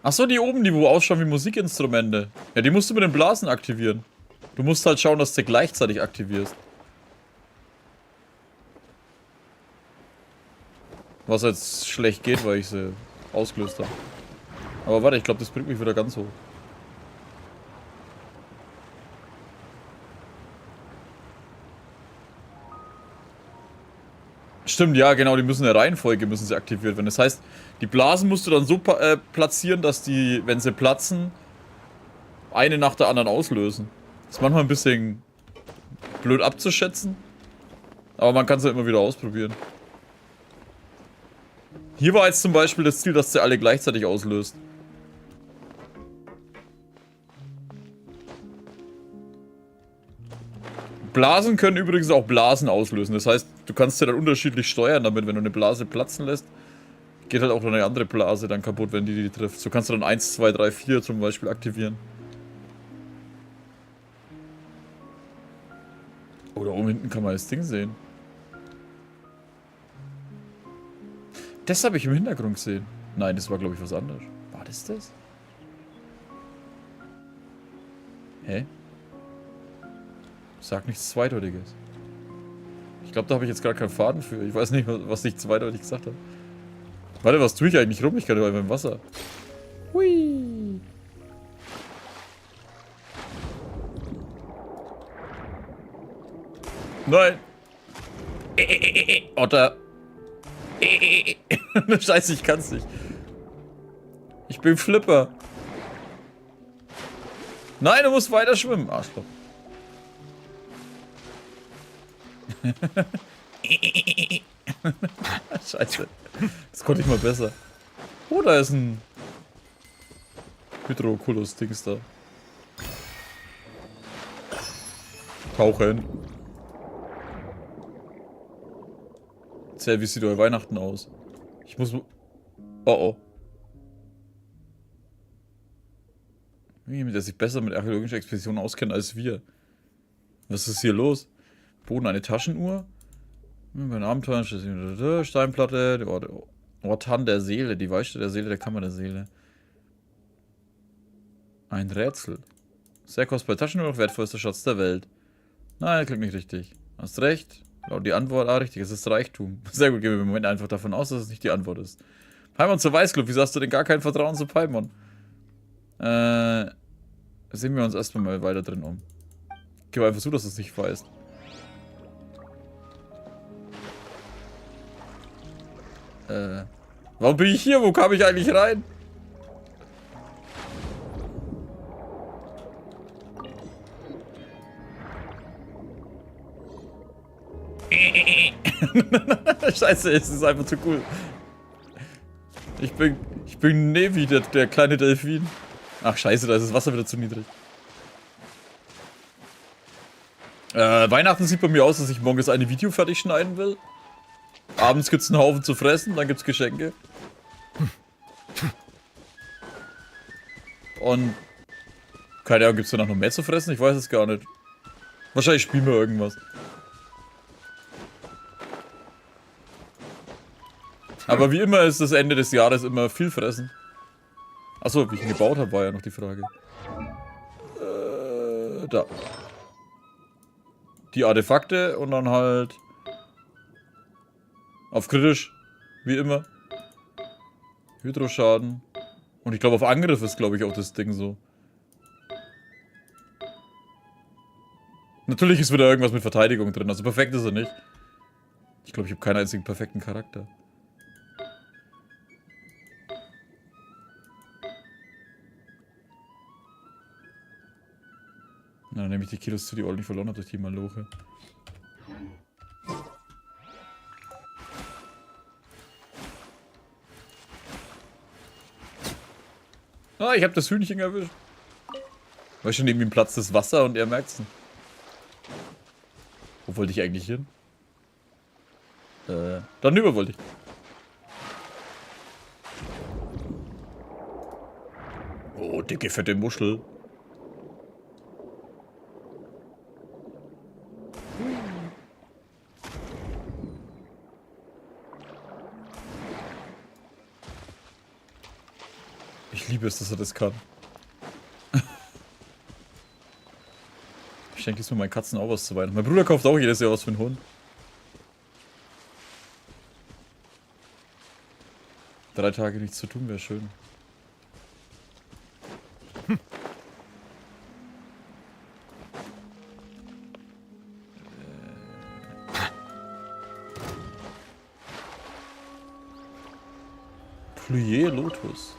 Achso, die oben, die wo ausschauen wie Musikinstrumente. Ja, die musst du mit den Blasen aktivieren. Du musst halt schauen, dass du gleichzeitig aktivierst. Was jetzt schlecht geht, weil ich sie ausgelöst habe. Aber warte, ich glaube, das bringt mich wieder ganz hoch. Stimmt, ja, genau, die müssen in der Reihenfolge müssen sie aktiviert werden. Das heißt, die Blasen musst du dann so platzieren, dass die, wenn sie platzen, eine nach der anderen auslösen. Das ist manchmal ein bisschen blöd abzuschätzen, aber man kann es ja immer wieder ausprobieren. Hier war jetzt zum Beispiel das Ziel, dass sie alle gleichzeitig auslöst. Blasen können übrigens auch Blasen auslösen. Das heißt, du kannst sie dann unterschiedlich steuern damit. Wenn du eine Blase platzen lässt, geht halt auch noch eine andere Blase dann kaputt, wenn die trifft. So kannst du dann 1, 2, 3, 4 zum Beispiel aktivieren. Oh, da oben hinten kann man das Ding sehen. Das habe ich im Hintergrund gesehen. Nein, das war glaube ich was anderes. War das das? Hä? Sag nichts Zweideutiges. Ich glaube, da habe ich jetzt gar keinen Faden für. Ich weiß nicht, was ich zweideutig gesagt habe. Warte, was tue ich eigentlich rum? Ich kann doch einfach im Wasser. Hui. Nein. Otter. Scheiße, ich kann's nicht. Ich bin Flipper. Nein, du musst weiter schwimmen. Arschloch. Scheiße. Das konnte ich mal besser. Oh, da ist ein Hydrokulus-Dings da. Tauchen. Erzähl, wie sieht euer Weihnachten aus? Ich muss... Oh oh. Jemand, der sich besser mit archäologischen Expeditionen auskennt als wir. Was ist hier los? Boden eine Taschenuhr. Bei den Abenteuern Steinplatte. Der Ortan der Seele. Die Weichstelle der Seele, der Kammer der Seele. Ein Rätsel. Sehr kostbare Taschenuhr, wertvollster Schatz der Welt. Nein, das klingt nicht richtig. Hast recht. Laut die Antwort, richtig, es ist Reichtum. Sehr gut, gehen wir im Moment einfach davon aus, dass es nicht die Antwort ist. Paimon zur Weißglut, wieso hast du denn gar kein Vertrauen zu Paimon? Sehen wir uns erstmal mal weiter drin um. Gib einfach zu, dass du es nicht weißt. Warum bin ich hier? Wo kam ich eigentlich rein? Scheiße, es ist einfach zu cool. Ich bin Nevi, der kleine Delfin. Ach scheiße, da ist das Wasser wieder zu niedrig. Weihnachten sieht bei mir aus, dass ich morgens eine Video fertig schneiden will. Abends gibt's einen Haufen zu fressen, dann gibt's Geschenke. Und keine Ahnung, gibt's danach noch mehr zu fressen? Ich weiß es gar nicht. Wahrscheinlich spielen wir irgendwas. Aber wie immer ist das Ende des Jahres immer viel fressen. Achso, wie ich ihn gebaut habe, war ja noch die Frage. Da. Die Artefakte und dann halt auf kritisch, wie immer. Hydroschaden. Und ich glaube auf Angriff ist, glaube ich, auch das Ding so. Natürlich ist wieder irgendwas mit Verteidigung drin, also perfekt ist er nicht. Ich glaube, ich habe keinen einzigen perfekten Charakter. Na, dann nehme ich die Kilos zu, die ordentlich verloren hat durch die Maloche. Ah, ich habe das Hühnchen erwischt. War schon neben ihm Platz das Wasser und er merkt's nicht. Wo wollte ich eigentlich hin? Da rüber wollte ich. Oh, dicke, fette Muschel. Ich liebe es, dass er das kann. Ich schenke diesmal meinen Katzen auch was zu Weihnachten. Mein Bruder kauft auch jedes Jahr was für einen Hund. 3 Tage nichts zu tun wäre schön. Fliege Lotus.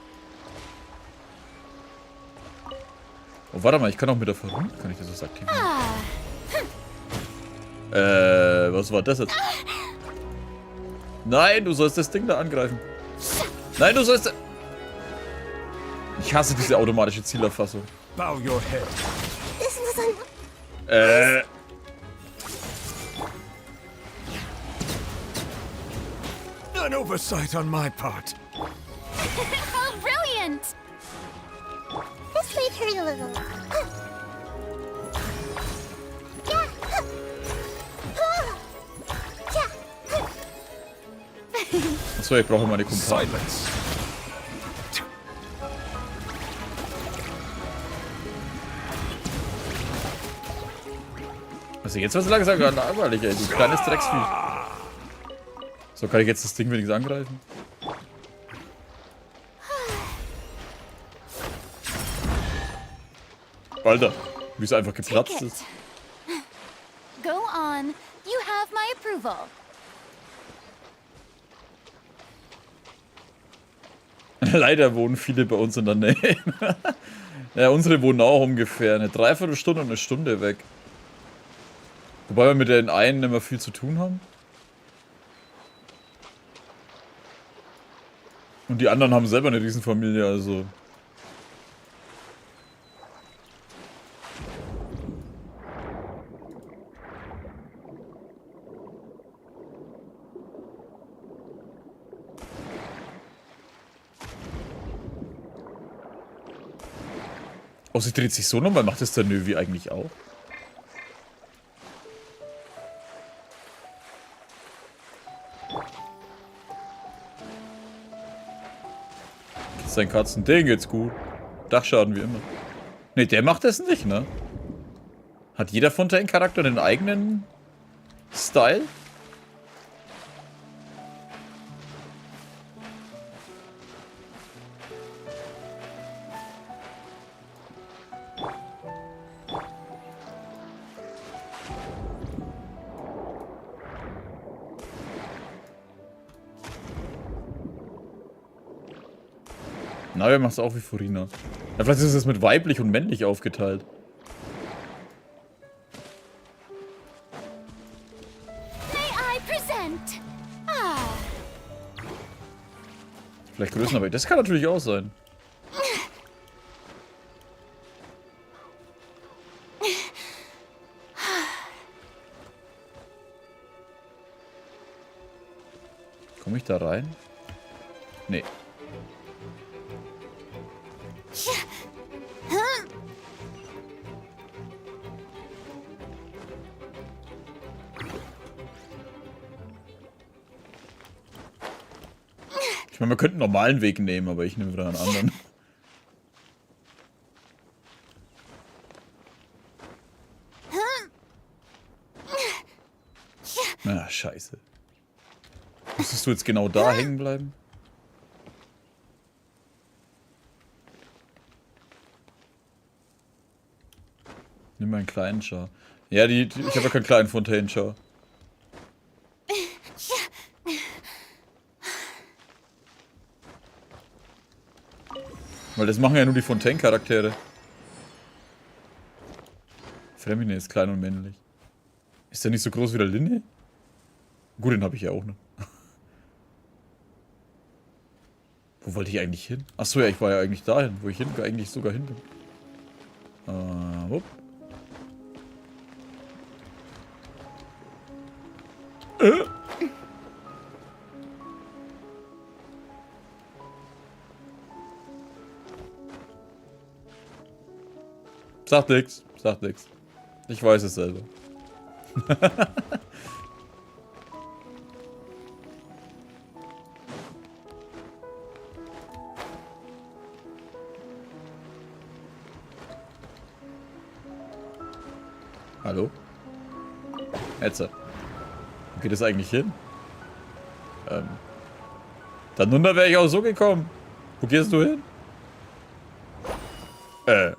Oh, warte mal, ich kann auch mit der Verrückung. Kann ich das jetzt aktivieren? Was war das jetzt? Nein, du sollst das Ding da angreifen. Nein, du sollst... Ich hasse diese automatische Zielerfassung. Bow your head. An oversight on my part. Oh, brilliant! This may hurt a little. Achso, ich brauche meine Kumpanen. Also jetzt wird es langsam gerade langweilig, ey. Du kleines Drecksvieh. So, kann ich jetzt das Ding wenigstens angreifen? Alter, wie es einfach geplatzt ist. Go on. You have my approval. Leider wohnen viele bei uns in der Nähe. Ja, unsere wohnen auch ungefähr eine Dreiviertelstunde und eine Stunde weg. Wobei wir mit den einen immer viel zu tun haben. Und die anderen haben selber eine Riesenfamilie, also... Oh, sie dreht sich so nochmal. Macht das der Növi eigentlich auch? Sein Katzen, denen geht's gut. Dachschaden wie immer. Ne, der macht das nicht, ne? Hat jeder Fontaine-Charakter einen eigenen Style? Na, wir machen es auch wie Furina. Ja, vielleicht ist es mit weiblich und männlich aufgeteilt. Vielleicht Größen, aber das kann natürlich auch sein. Komme ich da rein? Nee. Ich meine, wir könnten einen normalen Weg nehmen, aber ich nehme wieder einen anderen. Na, scheiße. Müsstest du jetzt genau da hängen bleiben? Nimm mal einen kleinen Char. Ja, ich habe ja keinen kleinen Fontaine-Char. Weil das machen ja nur die Fontaine-Charaktere. Fremine ist klein und männlich. Ist der nicht so groß wie der Linne? Gut, den habe ich ja auch noch. Wo wollte ich eigentlich hin? Achso, ja, ich war ja eigentlich dahin, wo ich eigentlich sogar hin bin. Hopp. Sagt nix, sagt nix. Ich weiß es selber. Hallo? Jetzt. Wo geht es eigentlich hin? Dann runter wäre ich auch so gekommen. Wo gehst du hin? Hä?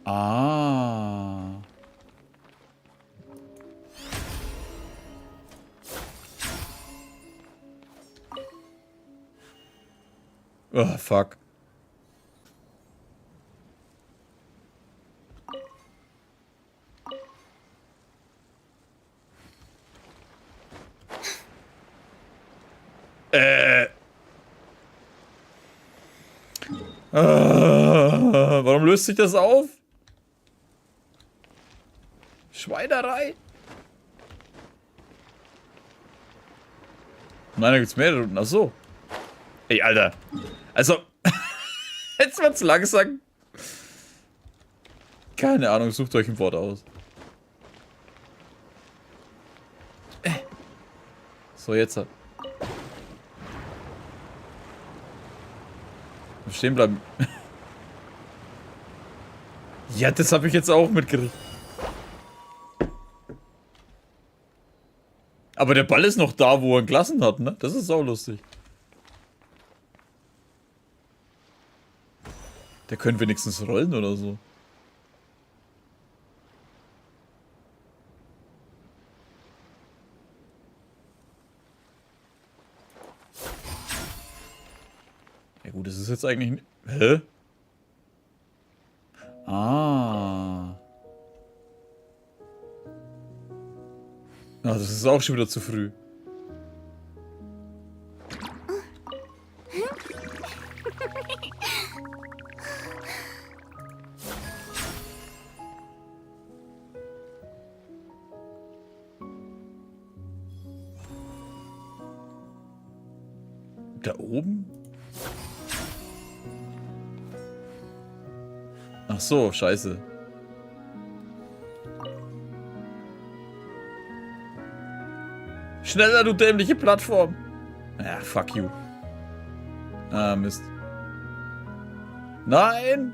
Ah. Oh, fuck. Warum löst sich das auf? Schweinerei. Nein, da gibt's mehrere Runden. Ach so. Ey, Alter. Also, jetzt wird's langsam. Keine Ahnung, sucht euch ein Wort aus. So, jetzt. Stehen bleiben. Ja, das habe ich jetzt auch mitgekriegt. Aber der Ball ist noch da, wo er ihn gelassen hat, ne? Das ist auch lustig. Der könnte wenigstens rollen oder so. Ja gut, das ist jetzt eigentlich... Hä? Ah. Ah, das ist auch schon wieder zu früh. Da oben? Ach so, scheiße. Schneller, du dämliche Plattform. Ja, fuck you. Ah, Mist. Nein!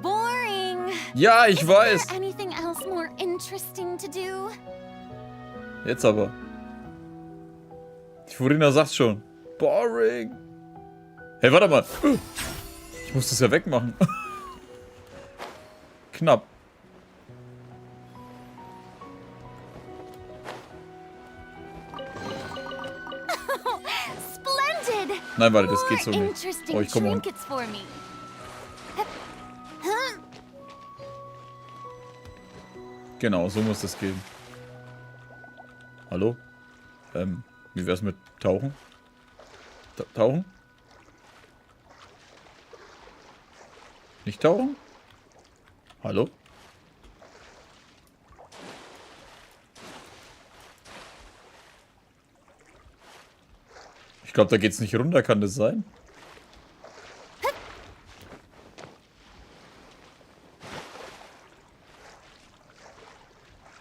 Boring. Ja, ich weiß. Anything else more interesting to do? Jetzt aber. Die Furina sagt schon. Boring. Hey, warte mal. Ich muss das ja wegmachen. Knapp. Splendid. Nein, warte, das geht so nicht. Oh, ich komme runter. Trinkets for me. Genau, so muss das gehen. Hallo? Wie wär's mit Tauchen? Tauchen? Nicht tauchen? Hallo? Ich glaube, da geht's nicht runter, kann das sein?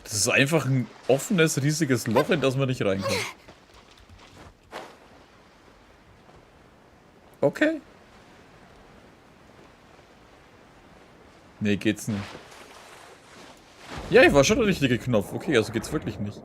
Das ist einfach ein offenes, riesiges Loch, in das man nicht reinkommt. Okay. Nee, geht's nicht. Ja, ich war schon der richtige Knopf. Okay, also geht's wirklich nicht.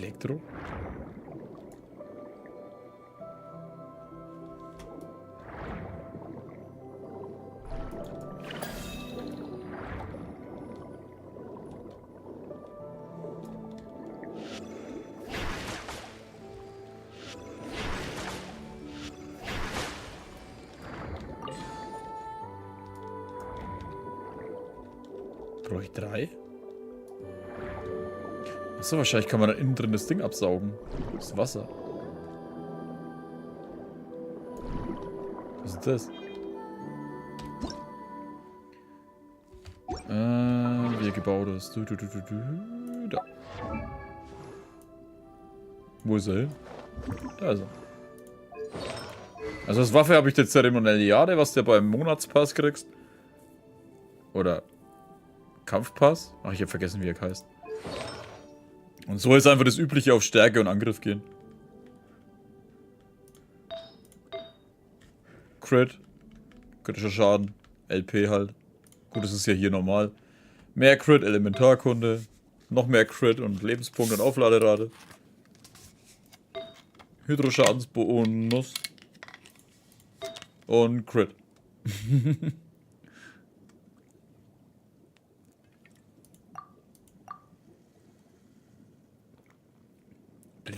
Elektro? Brauche ich 3? Achso, wahrscheinlich kann man da innen drin das Ding absaugen. Das Wasser. Was ist das? Wie er gebaut ist. Da. Wo ist er hin? Da ist er. Also als Waffe habe ich den zeremonielle Jade, was du beim Monatspass kriegst. Oder Kampfpass? Ach, ich habe vergessen, wie er heißt. Und so ist einfach das Übliche auf Stärke und Angriff gehen. Crit. Kritischer Schaden. LP halt. Gut, das ist ja hier normal. Mehr Crit, Elementarkunde. Noch mehr Crit und Lebenspunkt und Aufladerate. Hydroschadensbonus. Und Crit.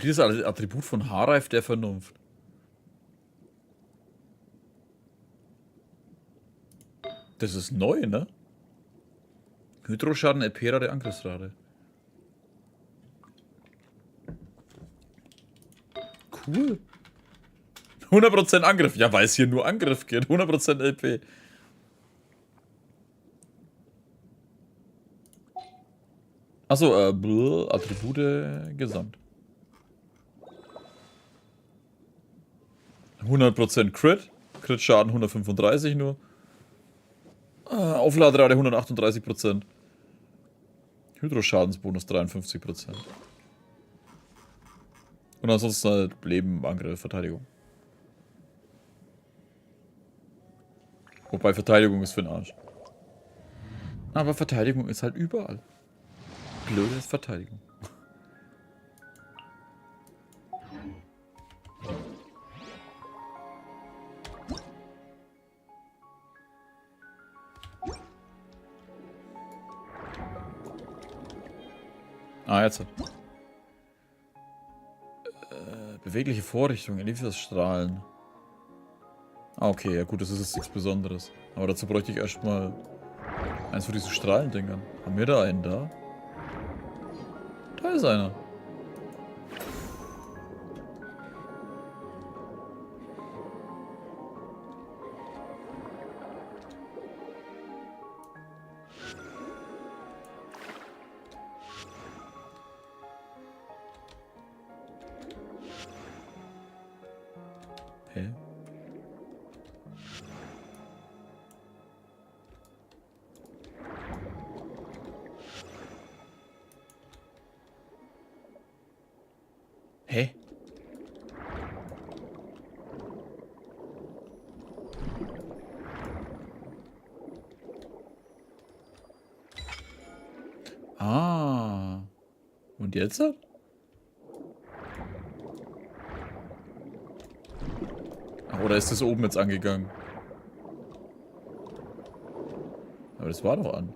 Dieses Attribut von Haarreif der Vernunft. Das ist neu, ne? Hydroschaden, LP-Rate, Angriffsrate. Cool. 100% Angriff. Ja, weil es hier nur Angriff geht. 100% LP. Achso, Attribute gesamt. 100% Crit. Crit-Schaden 135 nur. Aufladerate 138%. Hydroschadensbonus 53%. Und ansonsten halt Leben, Angriff, Verteidigung. Wobei Verteidigung ist für den Arsch. Aber Verteidigung ist halt überall. Blöde ist Verteidigung. Ah, jetzt. Bewegliche Vorrichtung, Erlebtes Strahlen. Ah, okay, ja gut, das ist jetzt nichts Besonderes. Aber dazu bräuchte ich erstmal eins von diesen Strahlendingern. Haben wir da einen da? Da ist einer. Hä? Hä? Ah. Und jetzt? Ach, oder ist das oben jetzt angegangen? Aber das war doch an.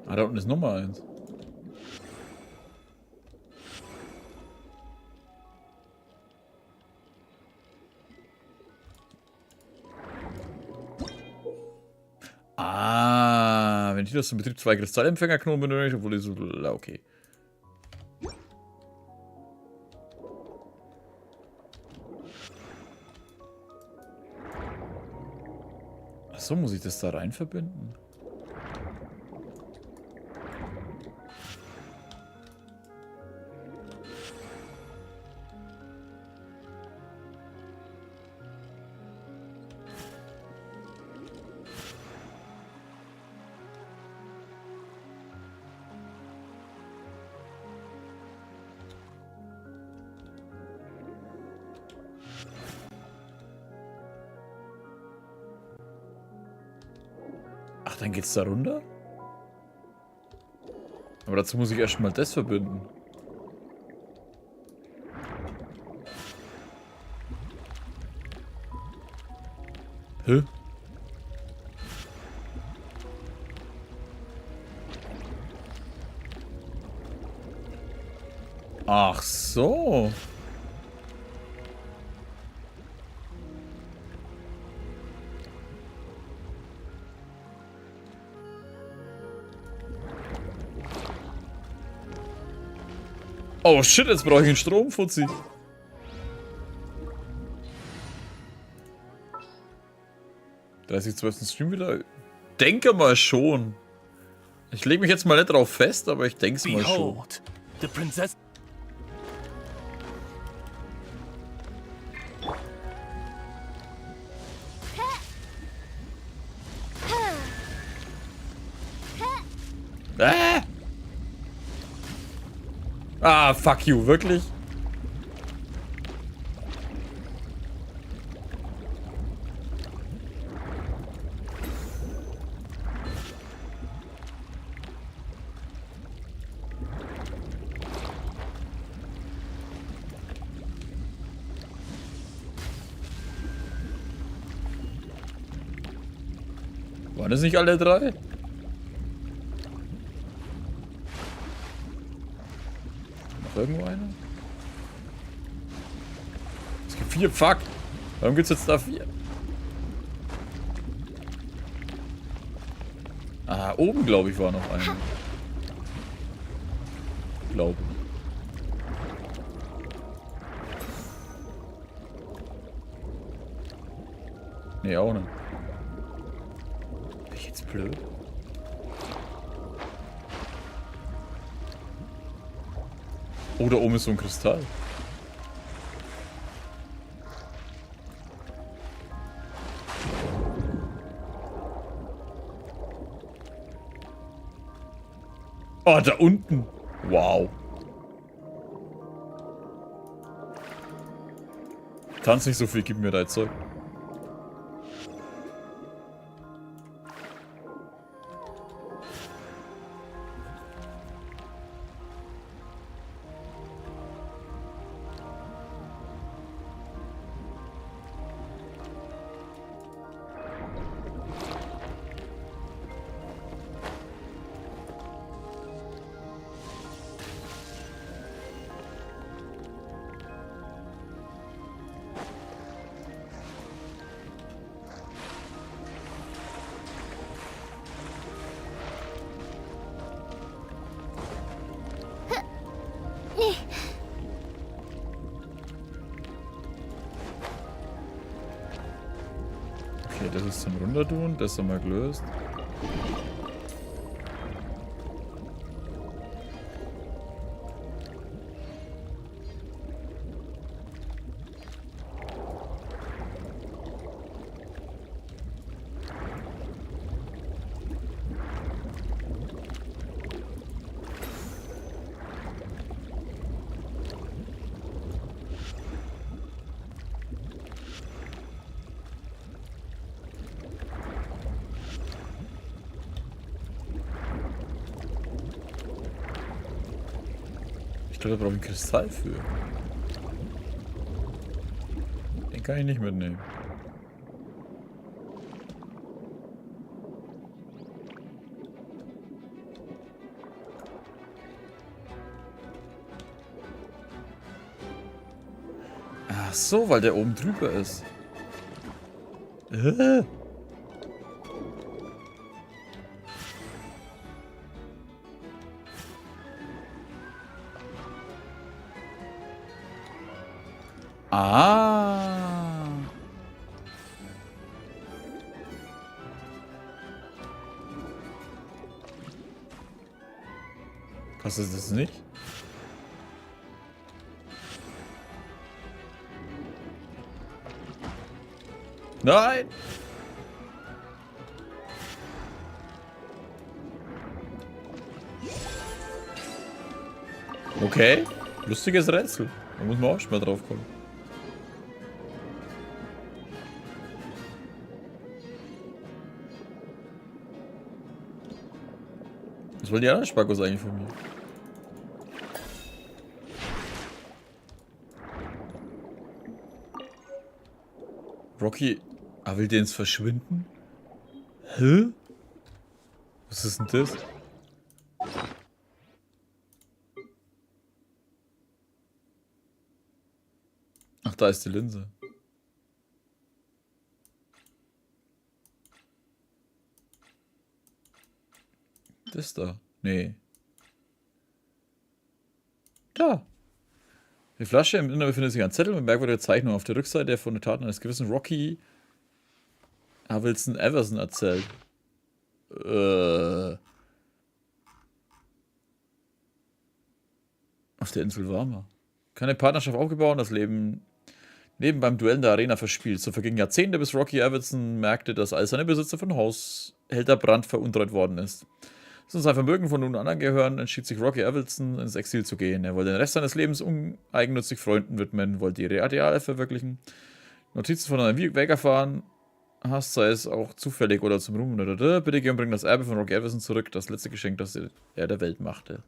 Ah, da unten ist Nummer 1. Ah, wenn ich das zum Betrieb 2 Kristallempfängerknoten benötigt, obwohl die so... Okay. Achso, muss ich das da rein verbinden? Dann geht's da runter? Aber dazu muss ich erstmal das verbinden. Hä? Ach so. Oh shit, jetzt brauche ich einen Stromfuzzi. Stream wieder? Denke mal schon. Ich lege mich jetzt mal nicht drauf fest, aber ich denke es mal schon. The princess. Ah, fuck you, wirklich? Waren das nicht alle drei? Noch irgendwo einer? Es gibt 4, fuck! Warum gibt's jetzt da 4? Ah, oben glaube ich war noch einer. Glaube ich. Nee, auch nicht. Bin ich jetzt blöd? Oh, da oben ist so ein Kristall. Oh, da unten. Wow. Tanz nicht so viel, gib mir dein Zeug. Okay, das ist zum Runtertun, das haben wir gelöst. Ich glaube, da brauche ich einen Kristall für. Den kann ich nicht mitnehmen. Ach so, weil der oben drüber ist. Ah. Kostet das nicht? Nein! Okay, lustiges Rätsel. Da muss man auch schon mal drauf kommen. Was wollen die anderen Spackos eigentlich von mir? Rocky, will der ins Verschwinden? Hä? Was ist denn das? Ach, da ist die Linse. Das da? Nee. Da. Die Flasche im Inneren befindet sich ein Zettel mit merkwürdiger Zeichnung auf der Rückseite, der von den Taten eines gewissen Rocky Wilson Everson erzählt. Auf der Insel Warmer. Keine Partnerschaft aufgebaut und das Leben beim Duell in der Arena verspielt. So vergingen Jahrzehnte, bis Rocky Everson merkte, dass all seine Besitzer von Haushälter Brand veruntreut worden ist. Als sein Vermögen von nun an angehören, entschied sich Rocky Everson, ins Exil zu gehen. Er wollte den Rest seines Lebens uneigennützig Freunden widmen, wollte ihre Ideale verwirklichen, Notizen von einem Weg erfahren, hast, sei es auch zufällig oder zum Ruhm. Bitte geh und bring das Erbe von Rocky Everson zurück, das letzte Geschenk, das er der Welt machte.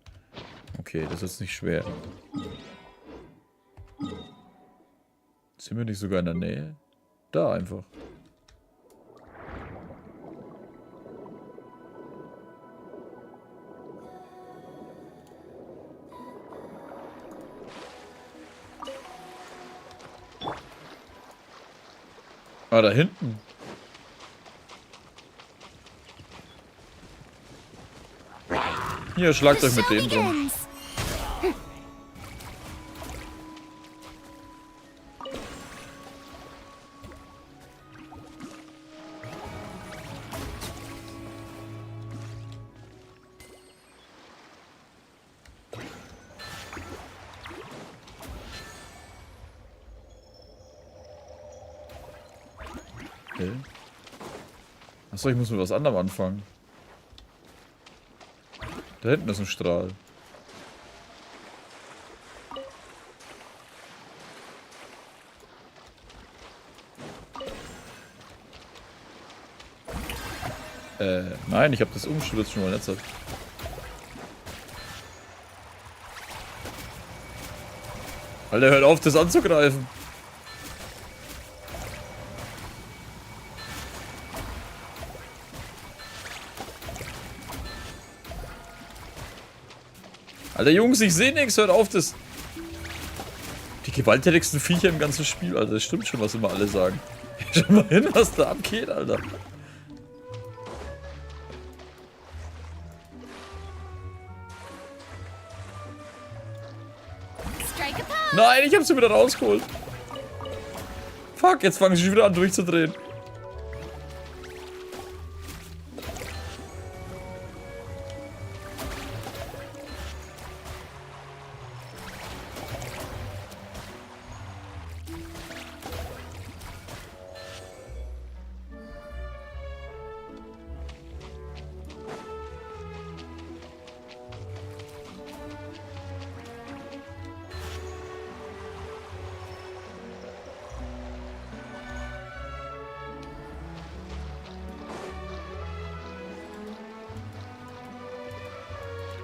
Okay, das ist nicht schwer. Sind wir nicht sogar in der Nähe? Da einfach. Ah, da hinten. Hier, schlagt euch mit denen drum. Okay. Achso, ich muss mit was anderem anfangen. Da hinten ist ein Strahl. Nein, ich habe das umgestürzt schon mal nicht. Alter, hört auf, das anzugreifen. Alter Jungs, ich sehe nichts, hört auf, das... Die gewalttätigsten Viecher im ganzen Spiel, Alter, das stimmt schon, was immer alle sagen. Schau mal hin, was da abgeht, Alter. Nein, ich hab sie wieder rausgeholt. Fuck, jetzt fangen sie schon wieder an durchzudrehen.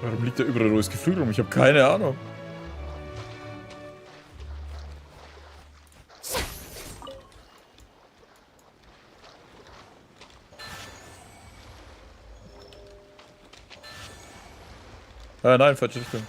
Warum liegt da überall rohes Gefühl rum? Ich habe keine Ahnung. Nein, falsche Richtung.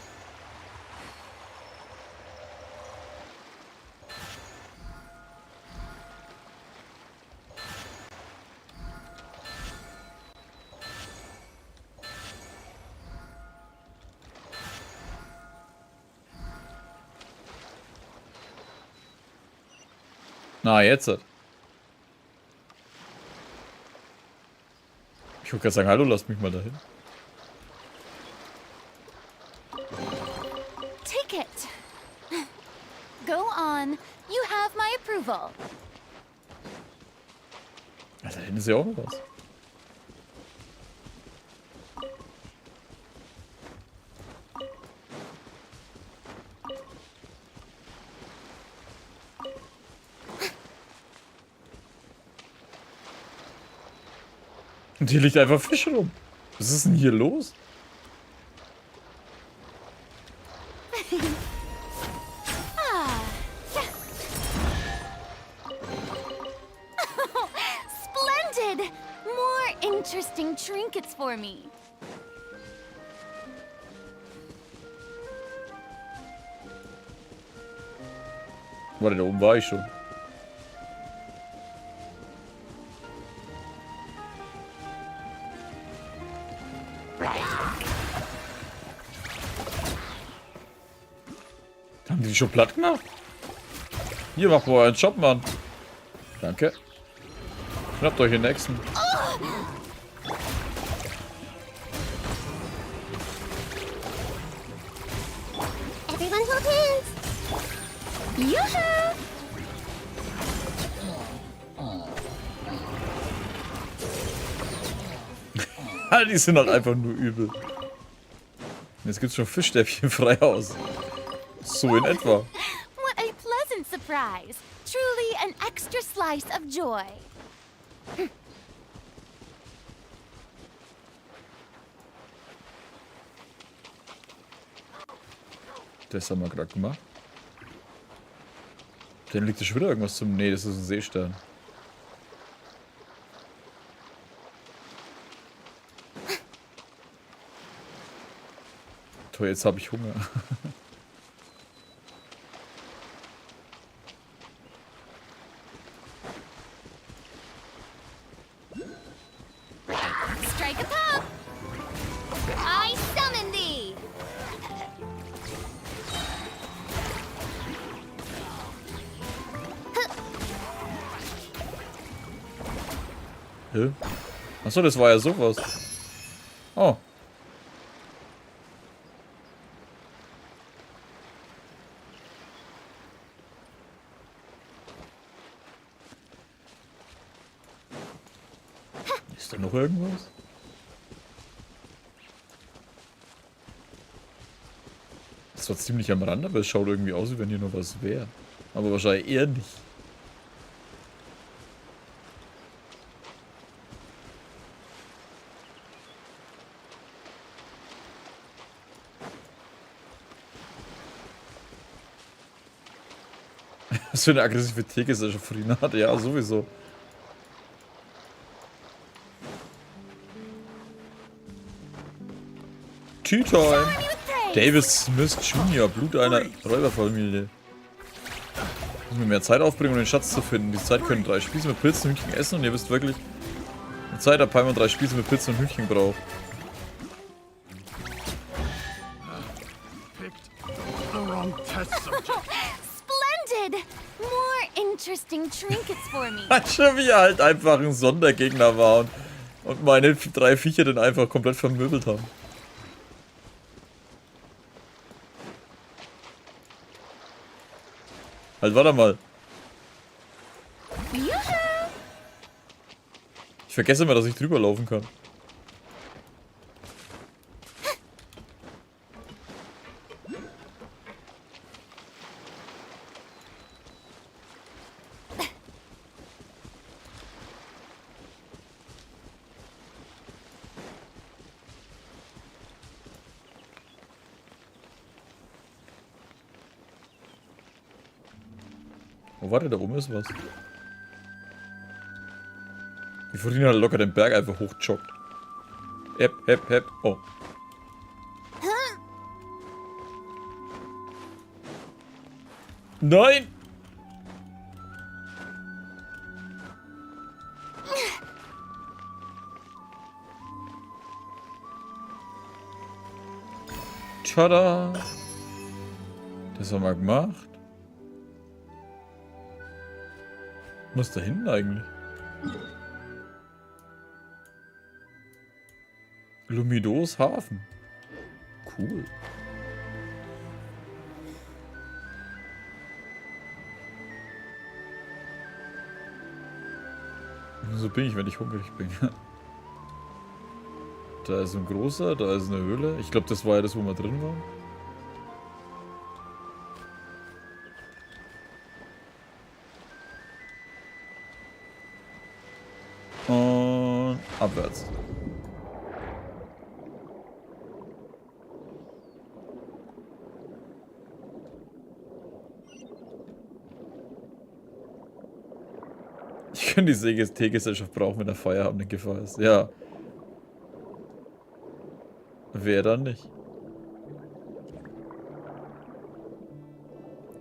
Na, jetzt. Ich wollte gerade sagen, hallo, lasst mich mal dahin. Take it. Go on. You have my approval. Da hinten ist ja auch noch was. Und hier liegt einfach Fisch rum. Was ist denn hier los? Ah, yeah. Splendid! More interesting trinkets for me. Warte, da oben war ich schon. Haben die schon platt gemacht? Hier, macht mal euren Job, Mann. Danke. Schnappt euch den nächsten. Everyone hold hands. Yoo-hoo! Die sind halt einfach nur übel. Jetzt gibt's schon Fischstäbchen frei aus. So in etwa. What a pleasant surprise. Truly an extra slice of joy. Das haben wir gerade gemacht. Dann liegt da schon wieder irgendwas zum... Nee, das ist ein Seestern. Toll, jetzt habe ich Hunger. Strike a pop! I summon thee! Hä? Achso, das war ja sowas. Oh. Ist da noch irgendwas? Das war ziemlich am Rand, aber es schaut irgendwie aus, wie wenn hier noch was wäre. Aber wahrscheinlich eher nicht. Was für eine Aggressivität ist er schon vorhin hat? Ja, sowieso. Tea Time. David Smith Jr., Blut einer Räuberfamilie. Muss mir mehr Zeit aufbringen, um den Schatz zu finden. Die Zeit können 3 Spieße mit Pilzen und Hühnchen essen und ihr wisst wirklich, die Zeit ab, weil man 3 Spieße mit Pilzen und Hühnchen braucht. Splendid! More interesting trinkets for me. Schon wie er halt einfach ein Sondergegner war und meine 3 Viecher dann einfach komplett vermöbelt haben. Halt, warte mal. Ich vergesse immer, dass ich drüber laufen kann. Oh, warte, da oben ist was. Die Furina hat locker den Berg einfach hochjoggt. Hep. Oh. Nein! Tada! Das haben wir gemacht. Was ist da hinten eigentlich? Lumidos Hafen. Cool. So bin ich, wenn ich hungrig bin. Da ist ein großer, da ist eine Höhle. Ich glaube, das war ja das, wo wir drin waren. Und abwärts. Ich kann die Teegesellschaft brauchen, wenn der Feierabend in Gefahr ist. Ja. Wer dann nicht?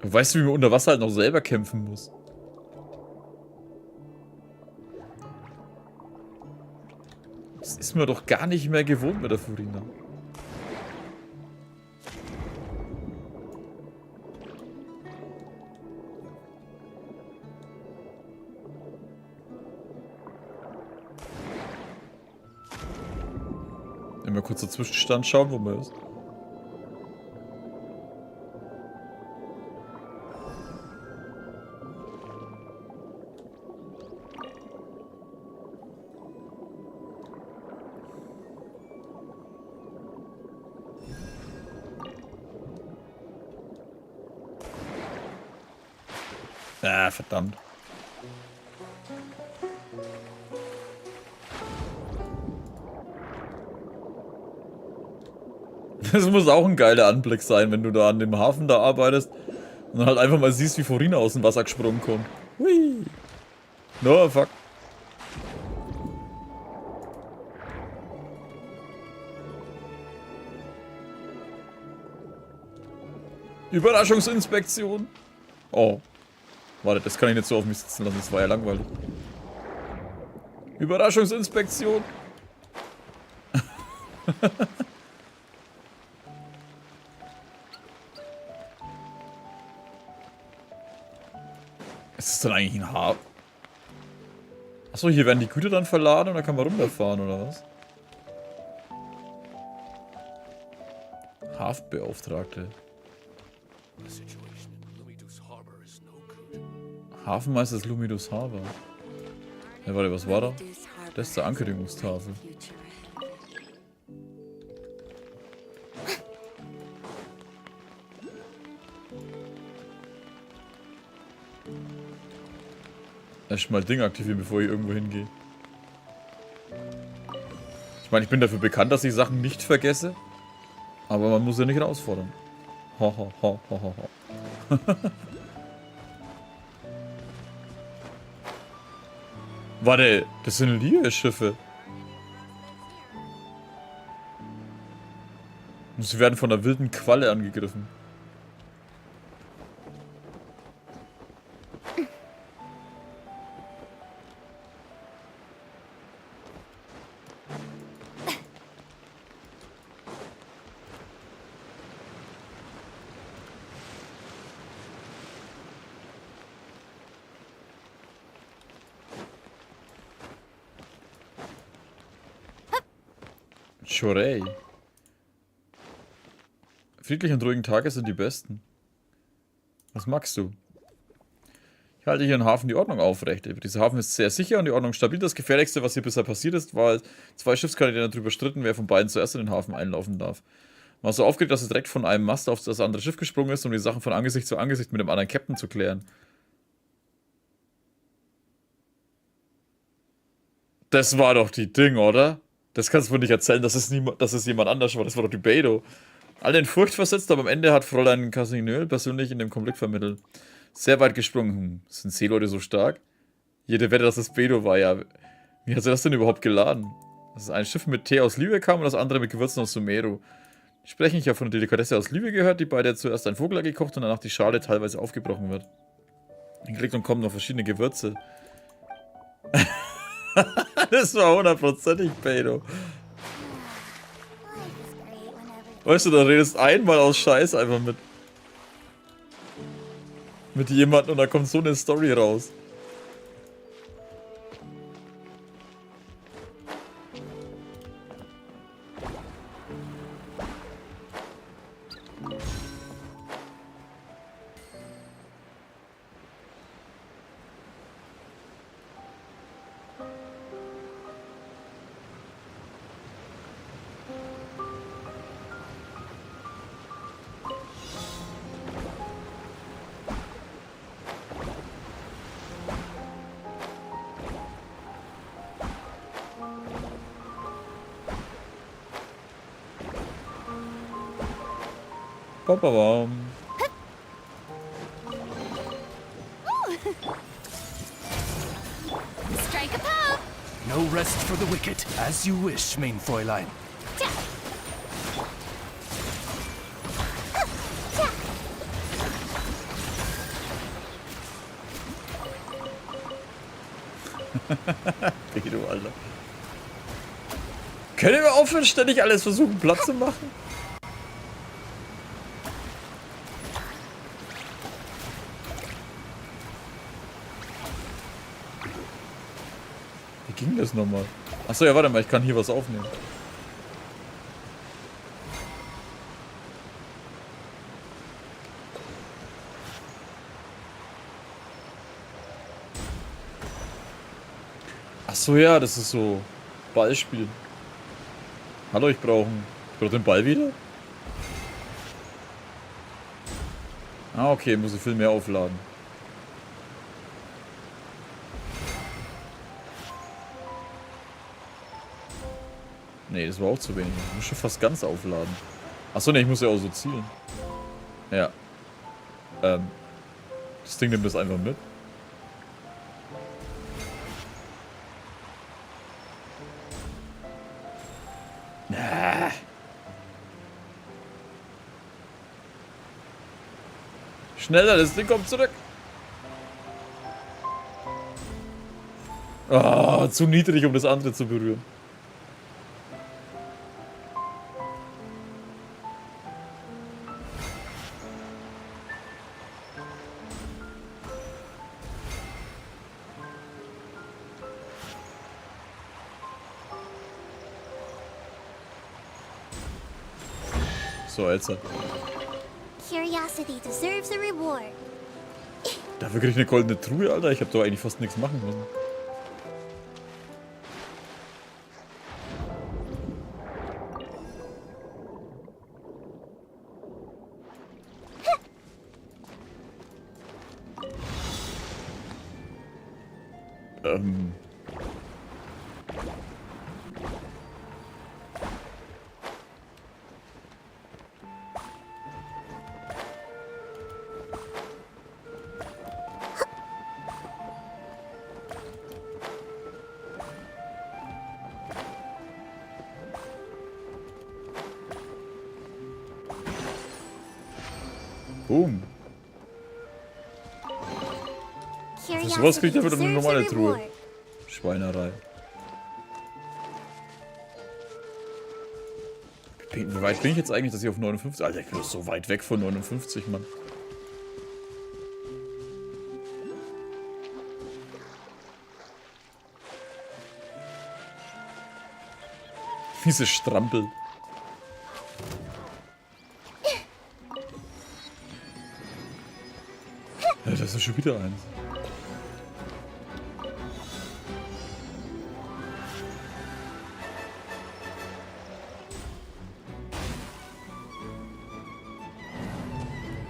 Weißt du, wie man unter Wasser halt noch selber kämpfen muss? Das ist mir doch gar nicht mehr gewohnt mit der Furina. Mal kurz den Zwischenstand schauen, wo man ist. Ah, verdammt. Das muss auch ein geiler Anblick sein, wenn du da an dem Hafen da arbeitest und dann halt einfach mal siehst, wie Furina aus dem Wasser gesprungen kommt. Hui. No, fuck. Überraschungsinspektion. Oh. Warte, das kann ich nicht so auf mich sitzen lassen, das war ja langweilig. Überraschungsinspektion. Ist das dann eigentlich ein Hafen? Achso, hier werden die Güter dann verladen und dann kann man runterfahren, oder was? Hafenbeauftragte. Hafenmeister des Lumidus Harbor. Ja, warte, was war da? Das ist der Ankündigungstafel. Erstmal Ding aktivieren, bevor ich irgendwo hingehe. Ich meine, ich bin dafür bekannt, dass ich Sachen nicht vergesse. Aber man muss ja nicht herausfordern. Ho, ho, ho, ho, ho, ho. Warte, das sind Liegeschiffe. Und sie werden von einer wilden Qualle angegriffen. Chorei. Friedlich und ruhigen Tage sind die besten. Was magst du? Ich halte hier im Hafen die Ordnung aufrecht. Dieser Hafen ist sehr sicher und die Ordnung stabil. Das Gefährlichste, was hier bisher passiert ist, war, zwei Schiffskapitäne darüber stritten, wer von beiden zuerst in den Hafen einlaufen darf. Man war so aufgeregt, dass er direkt von einem Mast auf das andere Schiff gesprungen ist, um die Sachen von Angesicht zu Angesicht mit dem anderen Captain zu klären. Das war doch die Ding, oder? Das kannst du mir nicht erzählen, dass es jemand anders war. Das war doch die Beidou. Alle in Furcht versetzt, aber am Ende hat Fräulein Cassignol persönlich in dem Konflikt vermittelt. Sehr weit gesprungen. Sind Seeleute so stark? Jede Wette, dass es Beidou war, ja. Wie hat sie das denn überhaupt geladen? Dass ein Schiff mit Tee aus Liebe kam und das andere mit Gewürzen aus Sumeru. Die sprechen, ich habe von der Delikatesse aus Liebe gehört, die bei der zuerst ein Vogel gekocht und danach die Schale teilweise aufgebrochen wird. Geklickt und kommen noch verschiedene Gewürze. Das war 100%ig Beidou. Weißt du, da redest einmal aus Scheiß einfach mit jemandem und da kommt so eine Story raus. Bababam. Strike a pose. No rest for the wicked. As you wish, mein Fräulein. Pedo, Alter. Können wir aufhören, ständig alles versuchen, platt zu machen? Wie ging das nochmal? Achso, ja, warte mal, ich kann hier was aufnehmen. Achso, ja, das ist so Ballspiel. Hallo, ich brauche den Ball wieder? Ah, okay, muss ich viel mehr aufladen. Nee, das war auch zu wenig. Ich muss schon fast ganz aufladen. Achso, ne, ich muss ja auch so zielen. Ja. Das Ding nimmt das einfach mit. Ah. Schneller, das Ding kommt zurück. Ah, zu niedrig, um das andere zu berühren. So, jetzt. Curiosity deserves a reward. Dafür krieg ich eine goldene Truhe, Alter. Ich hab doch eigentlich fast nichts machen müssen. Boom. Für sowas kriegt er wieder eine normale Truhe. Schweinerei. Wie weit bin ich jetzt eigentlich, dass ich auf 59... Alter, ich bin doch so weit weg von 59, Mann. Diese Strampel. Ja, das ist schon wieder eins.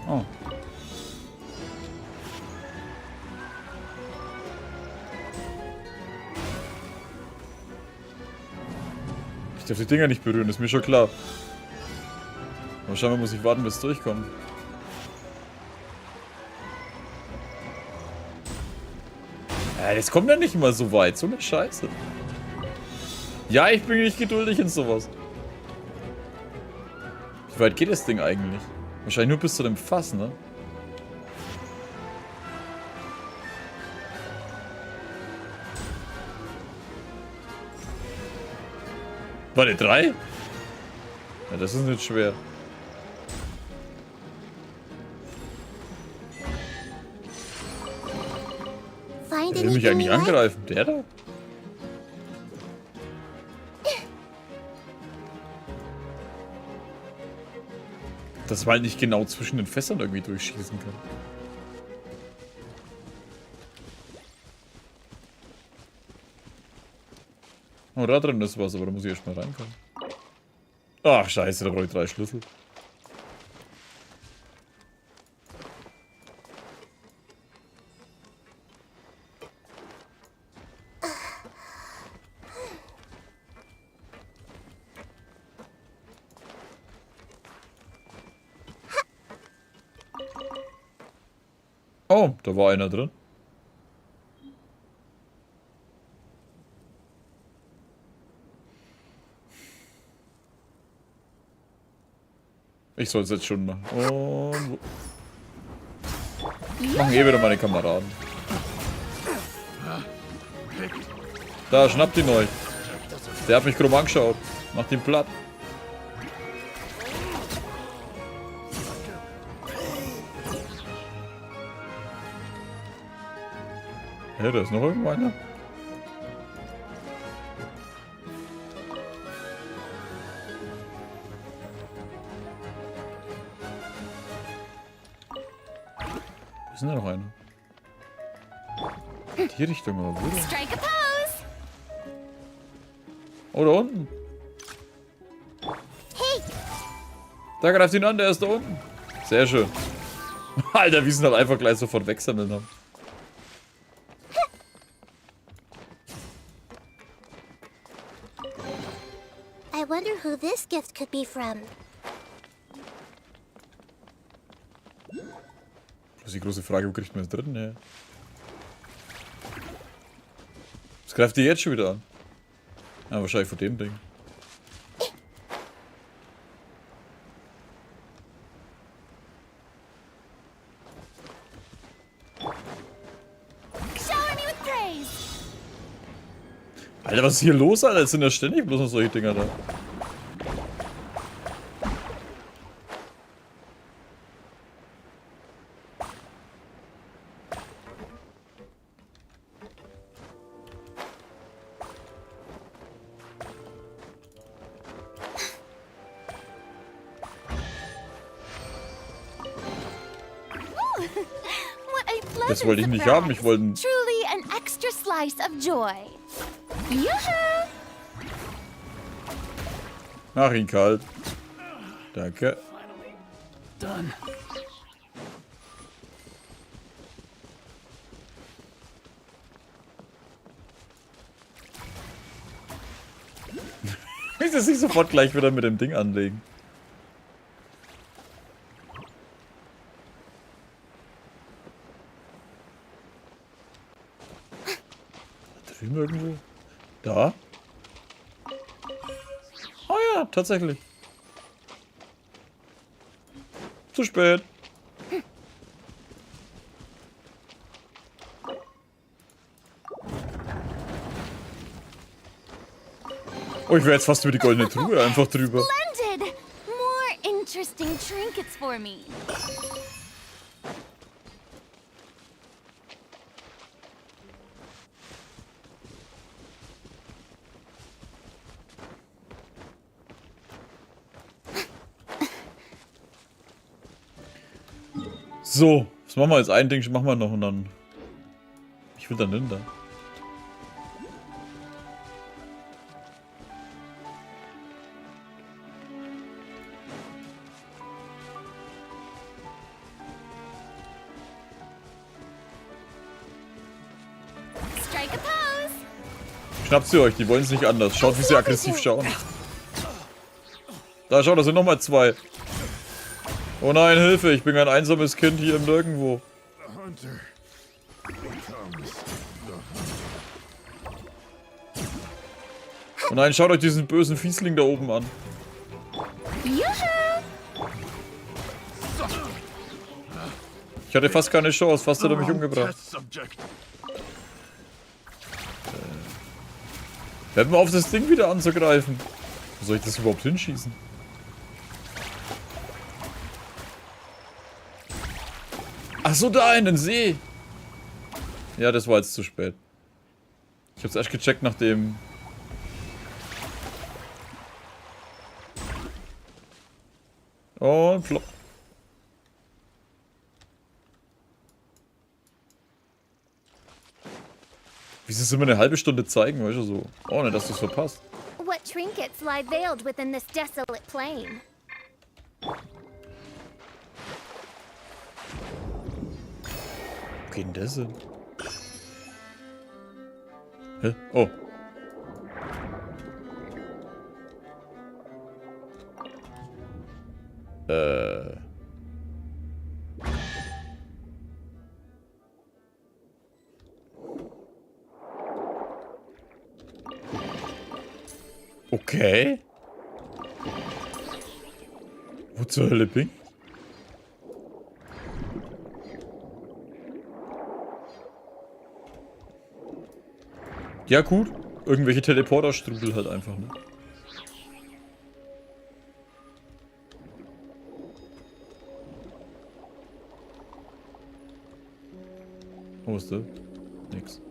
Oh. Ich darf die Dinger nicht berühren, ist mir schon klar. Aber scheinbar muss ich warten, bis es durchkommt. Das kommt ja nicht mal so weit. So eine Scheiße. Ja, ich bin nicht geduldig in sowas. Wie weit geht das Ding eigentlich? Wahrscheinlich nur bis zu dem Fass, ne? Warte, 3? Ja, das ist nicht schwer. Der will mich eigentlich angreifen. Der da? Dass man halt nicht genau zwischen den Fässern irgendwie durchschießen kann. Oh, da drin ist was, aber da muss ich erst mal reinkommen. Ach, scheiße, da brauche ich 3 Schlüssel. Oh, da war einer drin. Ich soll es jetzt schon machen. Und... machen eh wieder meine Kameraden. Da, schnappt ihn euch. Der hat mich krumm angeschaut. Macht ihn platt. Hä, da ist noch irgendwo einer? Ist denn da noch einer? Die Richtung, aber wo denn? Strike a pose! Oh, da unten. Hey! Da greift ihn an, der ist da unten. Sehr schön. Alter, wie sie ihn halt einfach gleich sofort wegsammeln haben. I wonder who this gift could be from. Das ist die große Frage, wo kriegt man das dritten her? Was greift die jetzt schon wieder an? Ah, wahrscheinlich von dem Ding. Alter, was ist hier los, Alter? Jetzt sind ja ständig bloß noch solche Dinger da. Das wollte ich nicht haben, ich wollte... Truly an extra slice of joy. Juhu! Mach ihn kalt. Danke. Done. Ich will sich sofort gleich wieder mit dem Ding anlegen. Da drüben irgendwo? Da? Oh ja, tatsächlich. Zu spät. Oh, ich wäre jetzt fast über die goldene Truhe einfach drüber. Splendid! More interesting trinkets for me. So, was machen wir jetzt? Ein Ding machen wir noch und dann... Ich will dann hin da. Schnappt sie euch, die wollen es nicht anders. Schaut, wie sie aggressiv schauen. Da, schau, da sind nochmal zwei. Oh nein, Hilfe, ich bin ein einsames Kind hier im Nirgendwo. Oh nein, schaut euch diesen bösen Fiesling da oben an. Ich hatte fast keine Chance, fast hat er mich umgebracht. Hört mal auf, das Ding wieder anzugreifen. Wo soll ich das überhaupt hinschießen? Ach so, da in den See. Ja, das war jetzt zu spät. Ich hab's erst gecheckt, nachdem... Und flop. Wie sie es immer eine halbe Stunde zeigen, weißt du, so. Ohne, dass du es verpasst. What trinkets lie veiled within this desolate plain? Wo geht denn das hin? Hä? Oh. Okay. Wo Wo zur Hölle bin? Ja gut, irgendwelche Teleporter-Strudel halt einfach, ne? Wo ist der? Nix.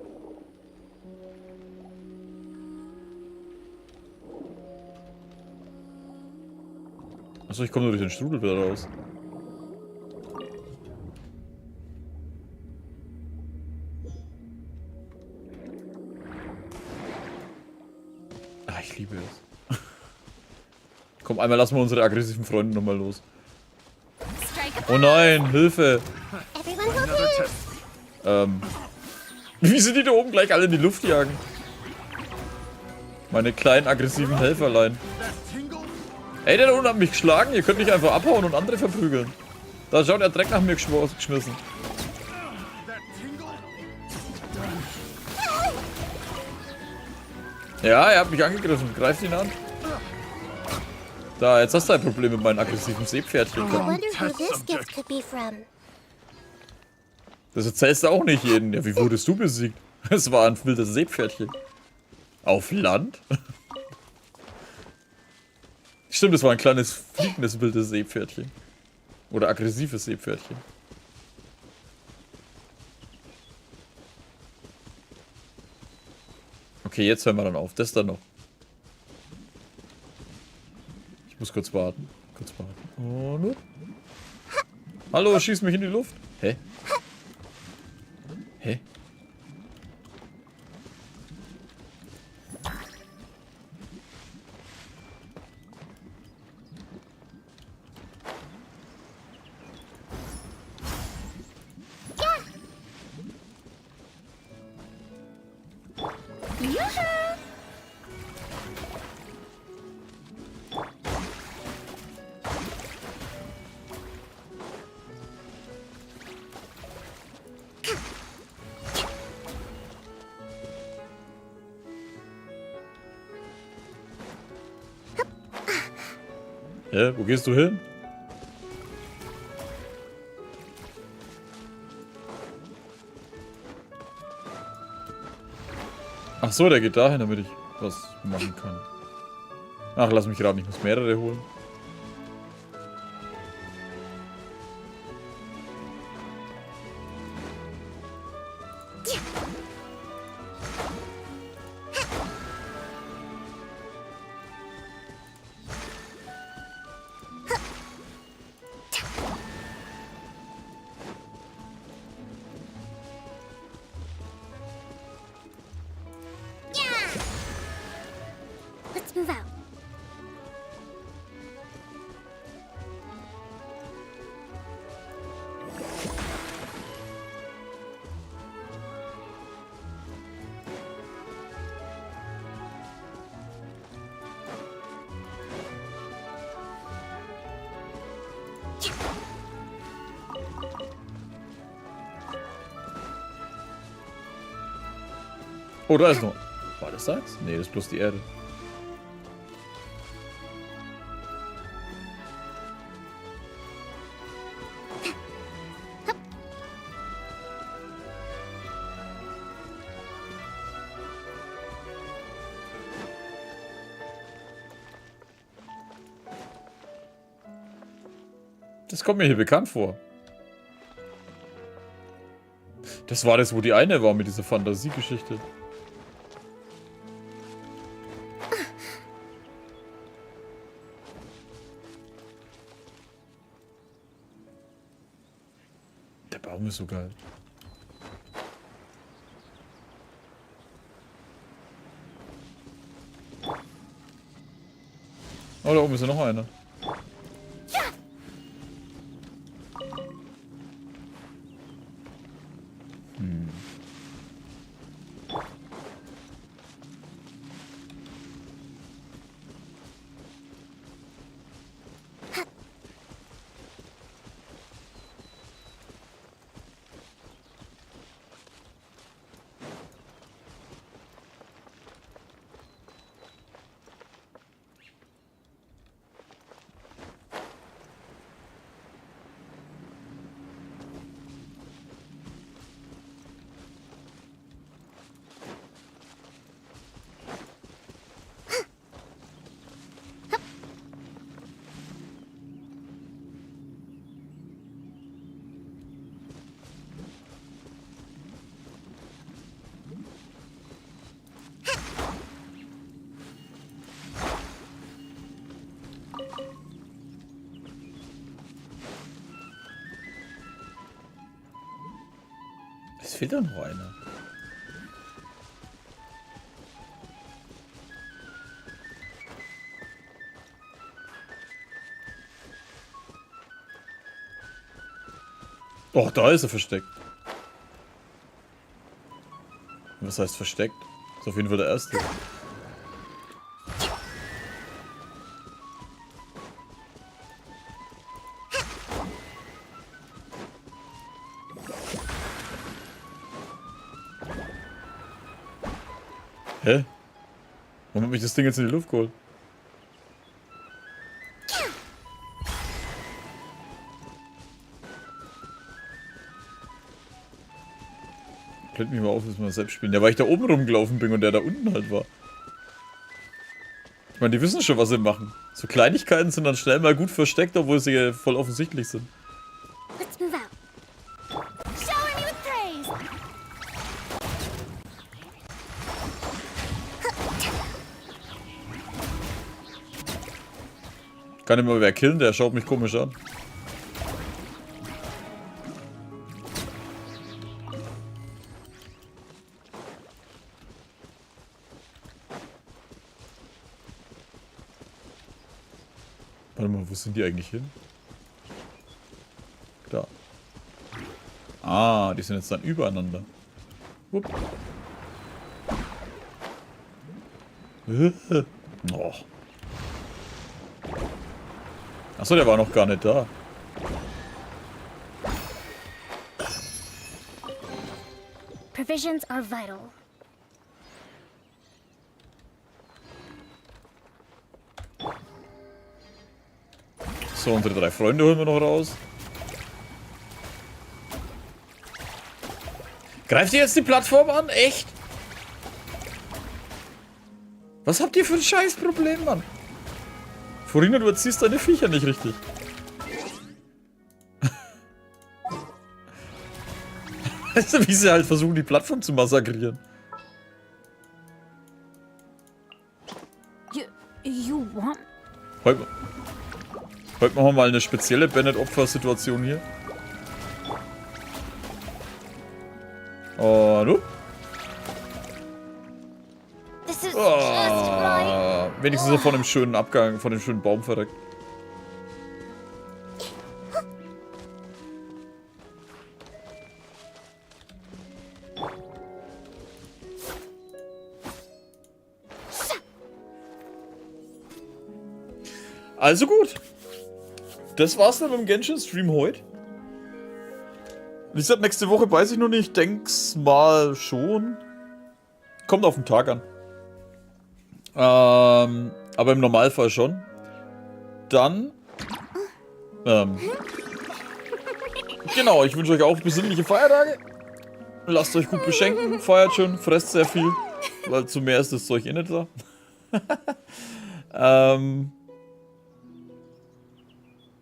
Achso, ich komme nur durch den Strudel wieder raus. Ah, ich liebe es. Komm, einmal lassen wir unsere aggressiven Freunde nochmal los. Oh nein, Hilfe! Wie sind die da oben gleich alle in die Luft jagen? Meine kleinen aggressiven Helferlein. Ey, der da unten hat mich geschlagen. Ihr könnt mich einfach abhauen und andere verprügeln. Da schaut der Dreck nach mir geschmissen. Ja, er hat mich angegriffen. Greift ihn an. Da, jetzt hast du ein Problem mit meinen aggressiven Seepferdchen. Das erzählst du auch nicht jeden. Ja, wie wurdest du besiegt? Es war ein wildes Seepferdchen. Auf Land? Stimmt, es war ein kleines fliegendes wildes Seepferdchen. Oder aggressives Seepferdchen. Okay, jetzt hören wir dann auf. Das dann noch. Ich muss kurz warten. Oh, ne? Hallo, schieß mich in die Luft. Hä? Hä? Hä? Wo gehst du hin? Ach so, der geht dahin, damit ich was machen kann. Ach, lass mich raten, ich muss mehrere holen. Oh, da ist noch. War das Salz? Nee, das ist bloß die Erde. Das kommt mir hier bekannt vor. Das war das, wo die eine war mit dieser Fantasiegeschichte. Der Baum ist so geil. Oh, da oben ist ja noch einer. Es fehlt doch noch einer. Oh, da ist er versteckt. Was heißt versteckt? Ist auf jeden Fall der erste. Hä? Warum hat mich das Ding jetzt in die Luft geholt? Blend mich mal auf, dass wir selbst spielen. Ja, weil ich da oben rumgelaufen bin und der da unten halt war. Ich meine, die wissen schon, was sie machen. So Kleinigkeiten sind dann schnell mal gut versteckt, obwohl sie voll offensichtlich sind. Let's move out. Shower me with praise. Kann immer wer killen, der schaut mich komisch an. Warte mal, wo sind die eigentlich hin? Da. Ah, die sind jetzt dann übereinander. Upp. Oh. Achso, der war noch gar nicht da. Provisions are vital. So, unsere 3 Freunde holen wir noch raus. Greift ihr jetzt die Plattform an? Echt? Was habt ihr für ein Scheißproblem, Mann? Furina, du erziehst deine Viecher nicht richtig. Weißt du, wie sie halt versuchen, die Plattform zu massakrieren? You want? Heute machen wir mal eine spezielle Bennett-Opfer-Situation hier. Oh, du? Oh, wenigstens er von dem schönen Abgang, von dem schönen Baum verreckt. Also gut. Das war's dann beim Genshin-Stream heute. Wie gesagt, nächste Woche weiß ich noch nicht. Denk's mal schon. Kommt auf den Tag an. Aber im Normalfall schon. Dann. Genau, ich wünsche euch auch besinnliche Feiertage. Lasst euch gut beschenken. Feiert schön. Fresst sehr viel. Weil zu mehr ist das Zeug eh nicht da.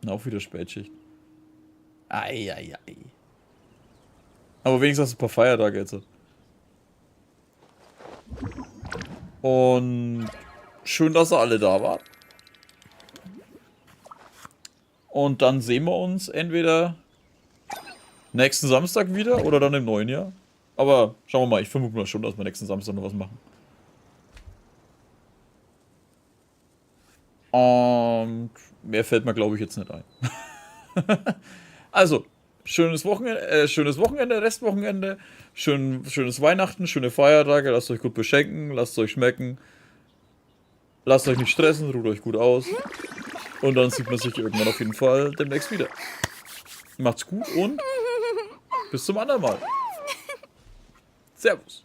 Auch wieder Spätschicht. Eieiei. Aber wenigstens ein paar Feiertage jetzt. Und schön, dass ihr alle da wart. Und dann sehen wir uns entweder nächsten Samstag wieder oder dann im neuen Jahr. Aber schauen wir mal, ich vermute mal schon, dass wir nächsten Samstag noch was machen. Und mehr fällt mir, glaube ich, jetzt nicht ein. Also, schönes Wochenende, Restwochenende, schönes Weihnachten, schöne Feiertage, lasst euch gut beschenken, lasst euch schmecken, lasst euch nicht stressen, ruht euch gut aus und dann sieht man sich irgendwann auf jeden Fall demnächst wieder. Macht's gut und bis zum anderen Mal. Servus.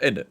Ende.